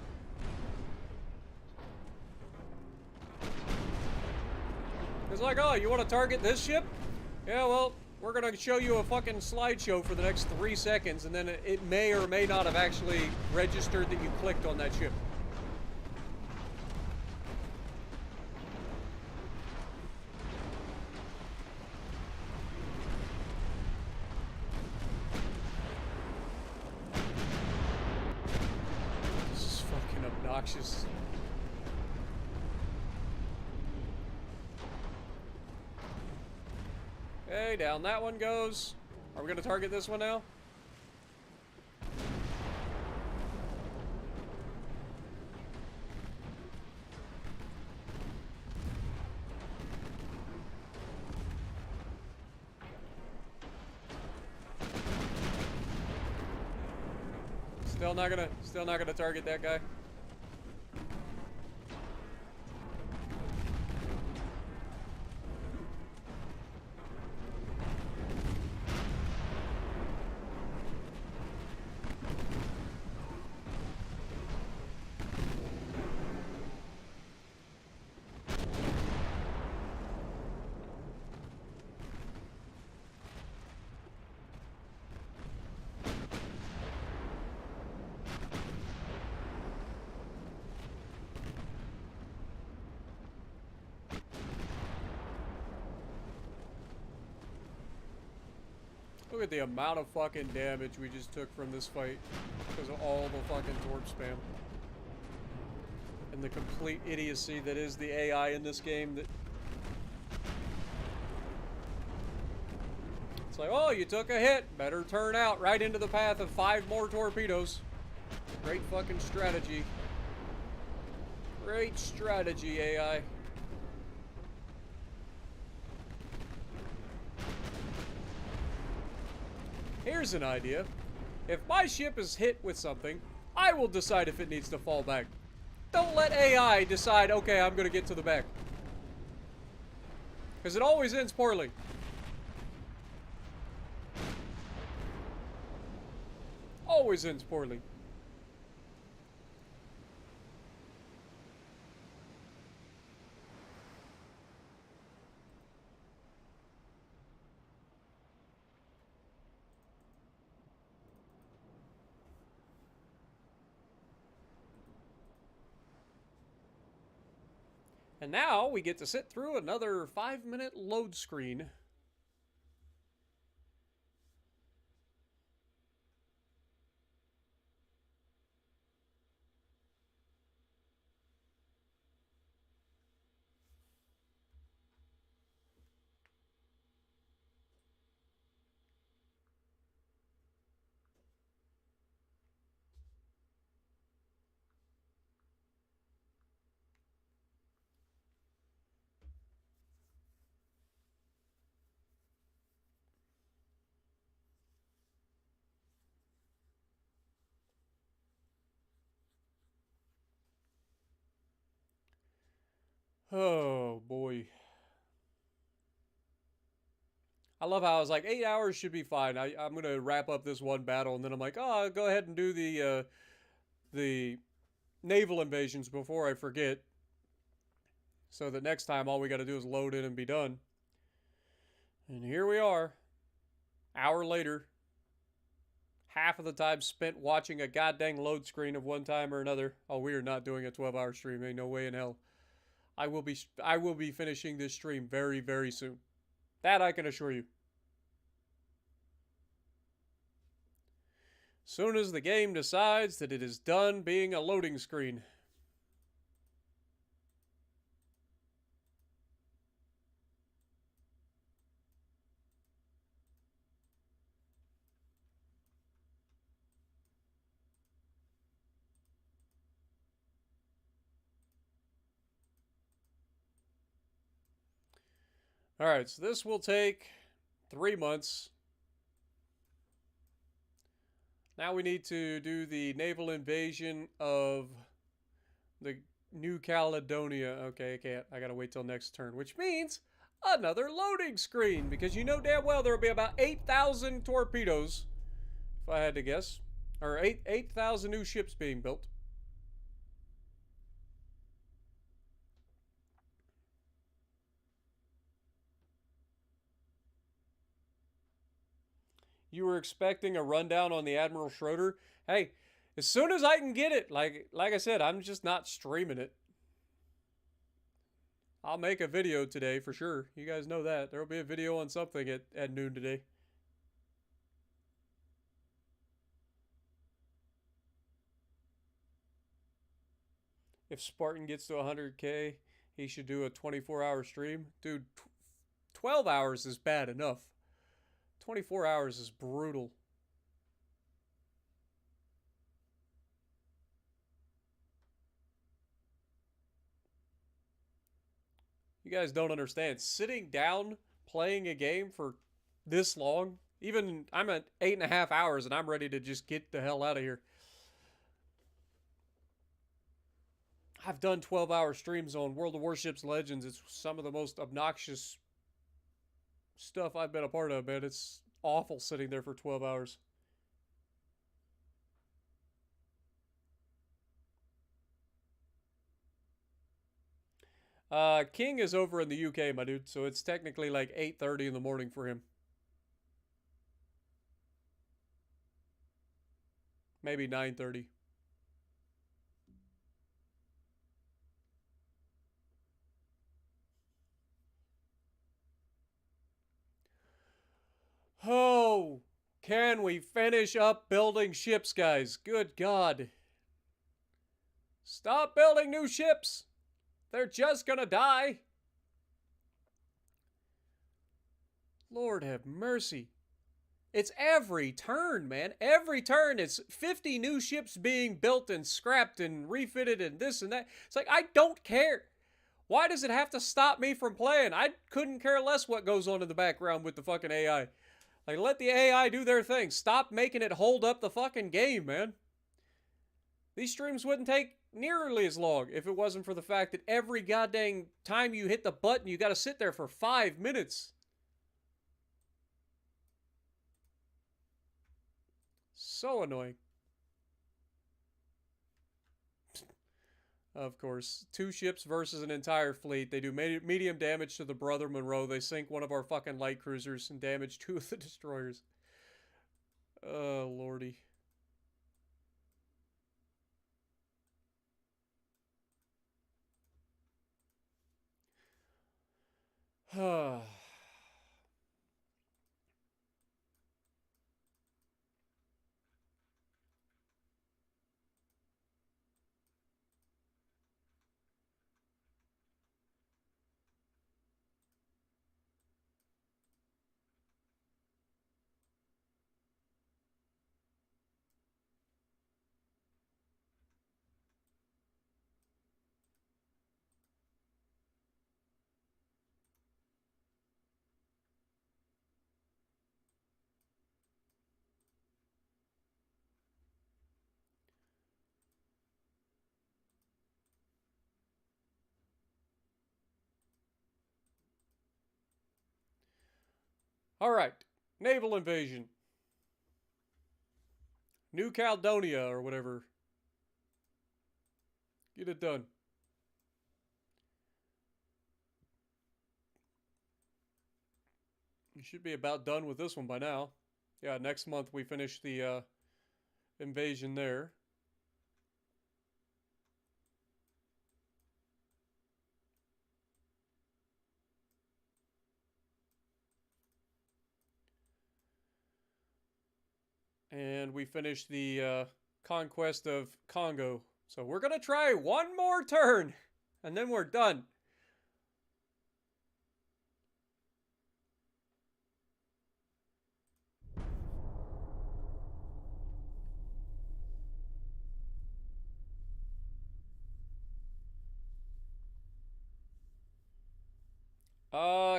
It's like, oh, you want to target this ship? Yeah, well, we're gonna show you a fucking slideshow for the next 3 seconds, and then it may or may not have actually registered that you clicked on that ship. Obnoxious. Okay, down that one goes. Are we going to target this one now? Still not gonna target that guy. Look at the amount of fucking damage we just took from this fight because of all the fucking torp spam. And the complete idiocy that is the AI in this game that... It's like, oh, you took a hit. Better turn out right into the path of 5 more torpedoes. Great fucking strategy. Great strategy, AI. Here's an idea. If my ship is hit with something, I will decide if it needs to fall back. Don't let AI decide, okay, I'm gonna get to the back. Because it always ends poorly. Always ends poorly. And now we get to sit through another 5-minute load screen. Oh, boy. I love how I was like, 8 hours should be fine. I'm going to wrap up this one battle, and then I'm like, oh, I'll go ahead and do the naval invasions before I forget. So that next time, all we got to do is load in and be done. And here we are. Hour later. Half of the time spent watching a goddamn load screen of one time or another. Oh, we are not doing a 12-hour stream. Ain't no way in hell. I will be finishing this stream very, very soon. That I can assure you. Soon as the game decides that it is done being a loading screen. Alright, so this will take 3 months. Now we need to do the naval invasion of the New Caledonia. Okay, I gotta wait till next turn, which means another loading screen, because you know damn well there will be about 8,000 torpedoes, if I had to guess, or 8,000 new ships being built. You were expecting a rundown on the Admiral Schroeder? Hey, as soon as I can get it, like I said, I'm just not streaming it. I'll make a video today for sure. You guys know that. There'll be a video on something at noon today. If Spartan gets to 100K, he should do a 24-hour stream. Dude, 12 hours is bad enough. 24 hours is brutal. You guys don't understand. Sitting down playing a game for this long, even I'm at 8.5 hours and I'm ready to just get the hell out of here. I've done 12-hour streams on World of Warships Legends. It's some of the most obnoxious stuff I've been a part of, man. It's awful sitting there for 12 hours. King is over in the UK, my dude, so it's technically like 8:30 in the morning for him. Maybe 9:30. Oh, can we finish up building ships, guys? Good God. Stop building new ships. They're just gonna die. Lord have mercy. It's every turn, man. Every turn, it's 50 new ships being built and scrapped and refitted and this and that. It's like, I don't care. Why does it have to stop me from playing? I couldn't care less what goes on in the background with the fucking AI. Like, let the AI do their thing. Stop making it hold up the fucking game, man. These streams wouldn't take nearly as long if it wasn't for the fact that every goddamn time you hit the button, you gotta sit there for 5 minutes. So annoying. Of course, 2 ships versus an entire fleet. They do medium damage to the Brother Monroe. They sink one of our fucking light cruisers and damage 2 of the destroyers. Oh, lordy. Alright. Naval invasion. New Caledonia or whatever. Get it done. You should be about done with this one by now. Yeah, next month we finish the invasion there. And we finish the conquest of Congo. So we're going to try one more turn, and then we're done.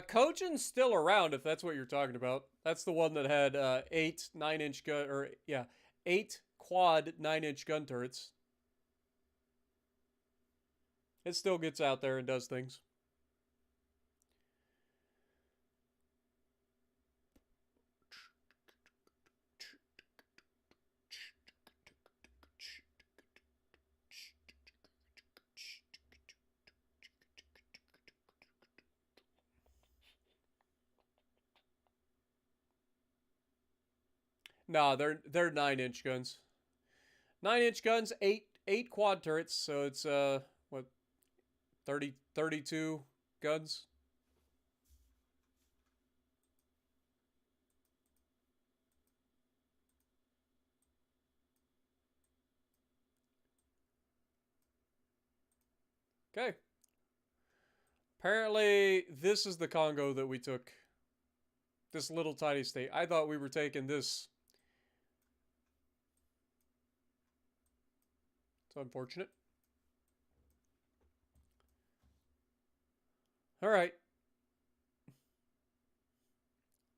Kojin's still around if that's what you're talking about. That's the one that had 8 9-inch gun, or yeah, 8 quad 9-inch gun turrets. It still gets out there and does things. Nah, they're 9-inch guns. 9-inch guns, 8 quad turrets, so it's what 32 guns. Okay. Apparently, this is the Congo that we took. This little tiny state. I thought we were taking this. It's unfortunate. Alright.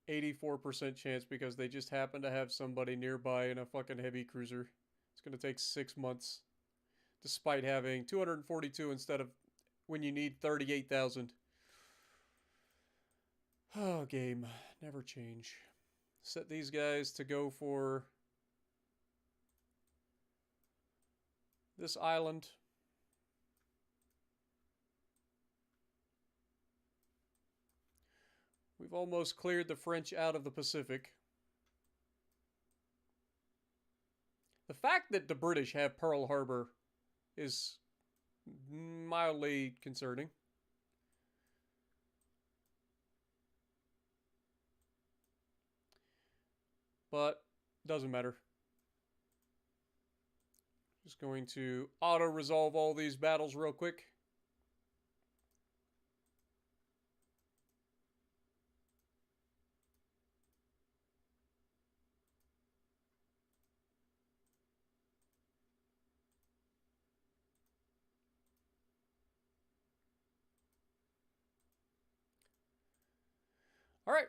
84% chance because they just happen to have somebody nearby in a fucking heavy cruiser. It's going to take 6 months. Despite having 242 instead of when you need 38,000. Oh, game. Never change. Set these guys to go for this island. We've almost cleared the French out of the Pacific. The fact that the British have Pearl Harbor is mildly concerning. But doesn't matter. Just going to auto-resolve all these battles real quick. All right.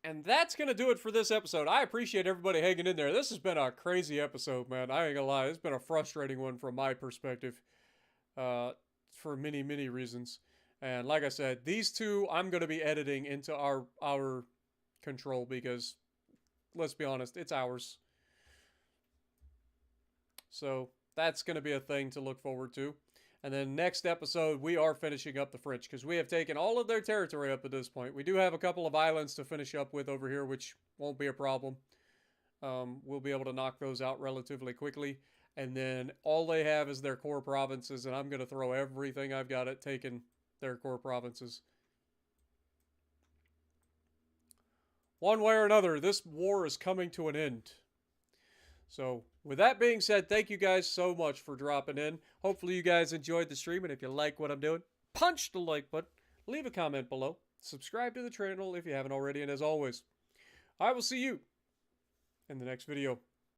And that's going to do it for this episode. I appreciate everybody hanging in there. This has been a crazy episode, man. I ain't gonna lie. It's been a frustrating one from my perspective for many, many reasons. And like I said, these two I'm going to be editing into our control because, let's be honest, it's ours. So that's going to be a thing to look forward to. And then next episode, we are finishing up the French because we have taken all of their territory up to this point. We do have a couple of islands to finish up with over here, which won't be a problem. We'll be able to knock those out relatively quickly. And then all they have is their core provinces, and I'm going to throw everything I've got at taking their core provinces. One way or another, this war is coming to an end. So, with that being said, thank you guys so much for dropping in. Hopefully you guys enjoyed the stream, and if you like what I'm doing, punch the like button, leave a comment below, subscribe to the channel if you haven't already, and as always, I will see you in the next video.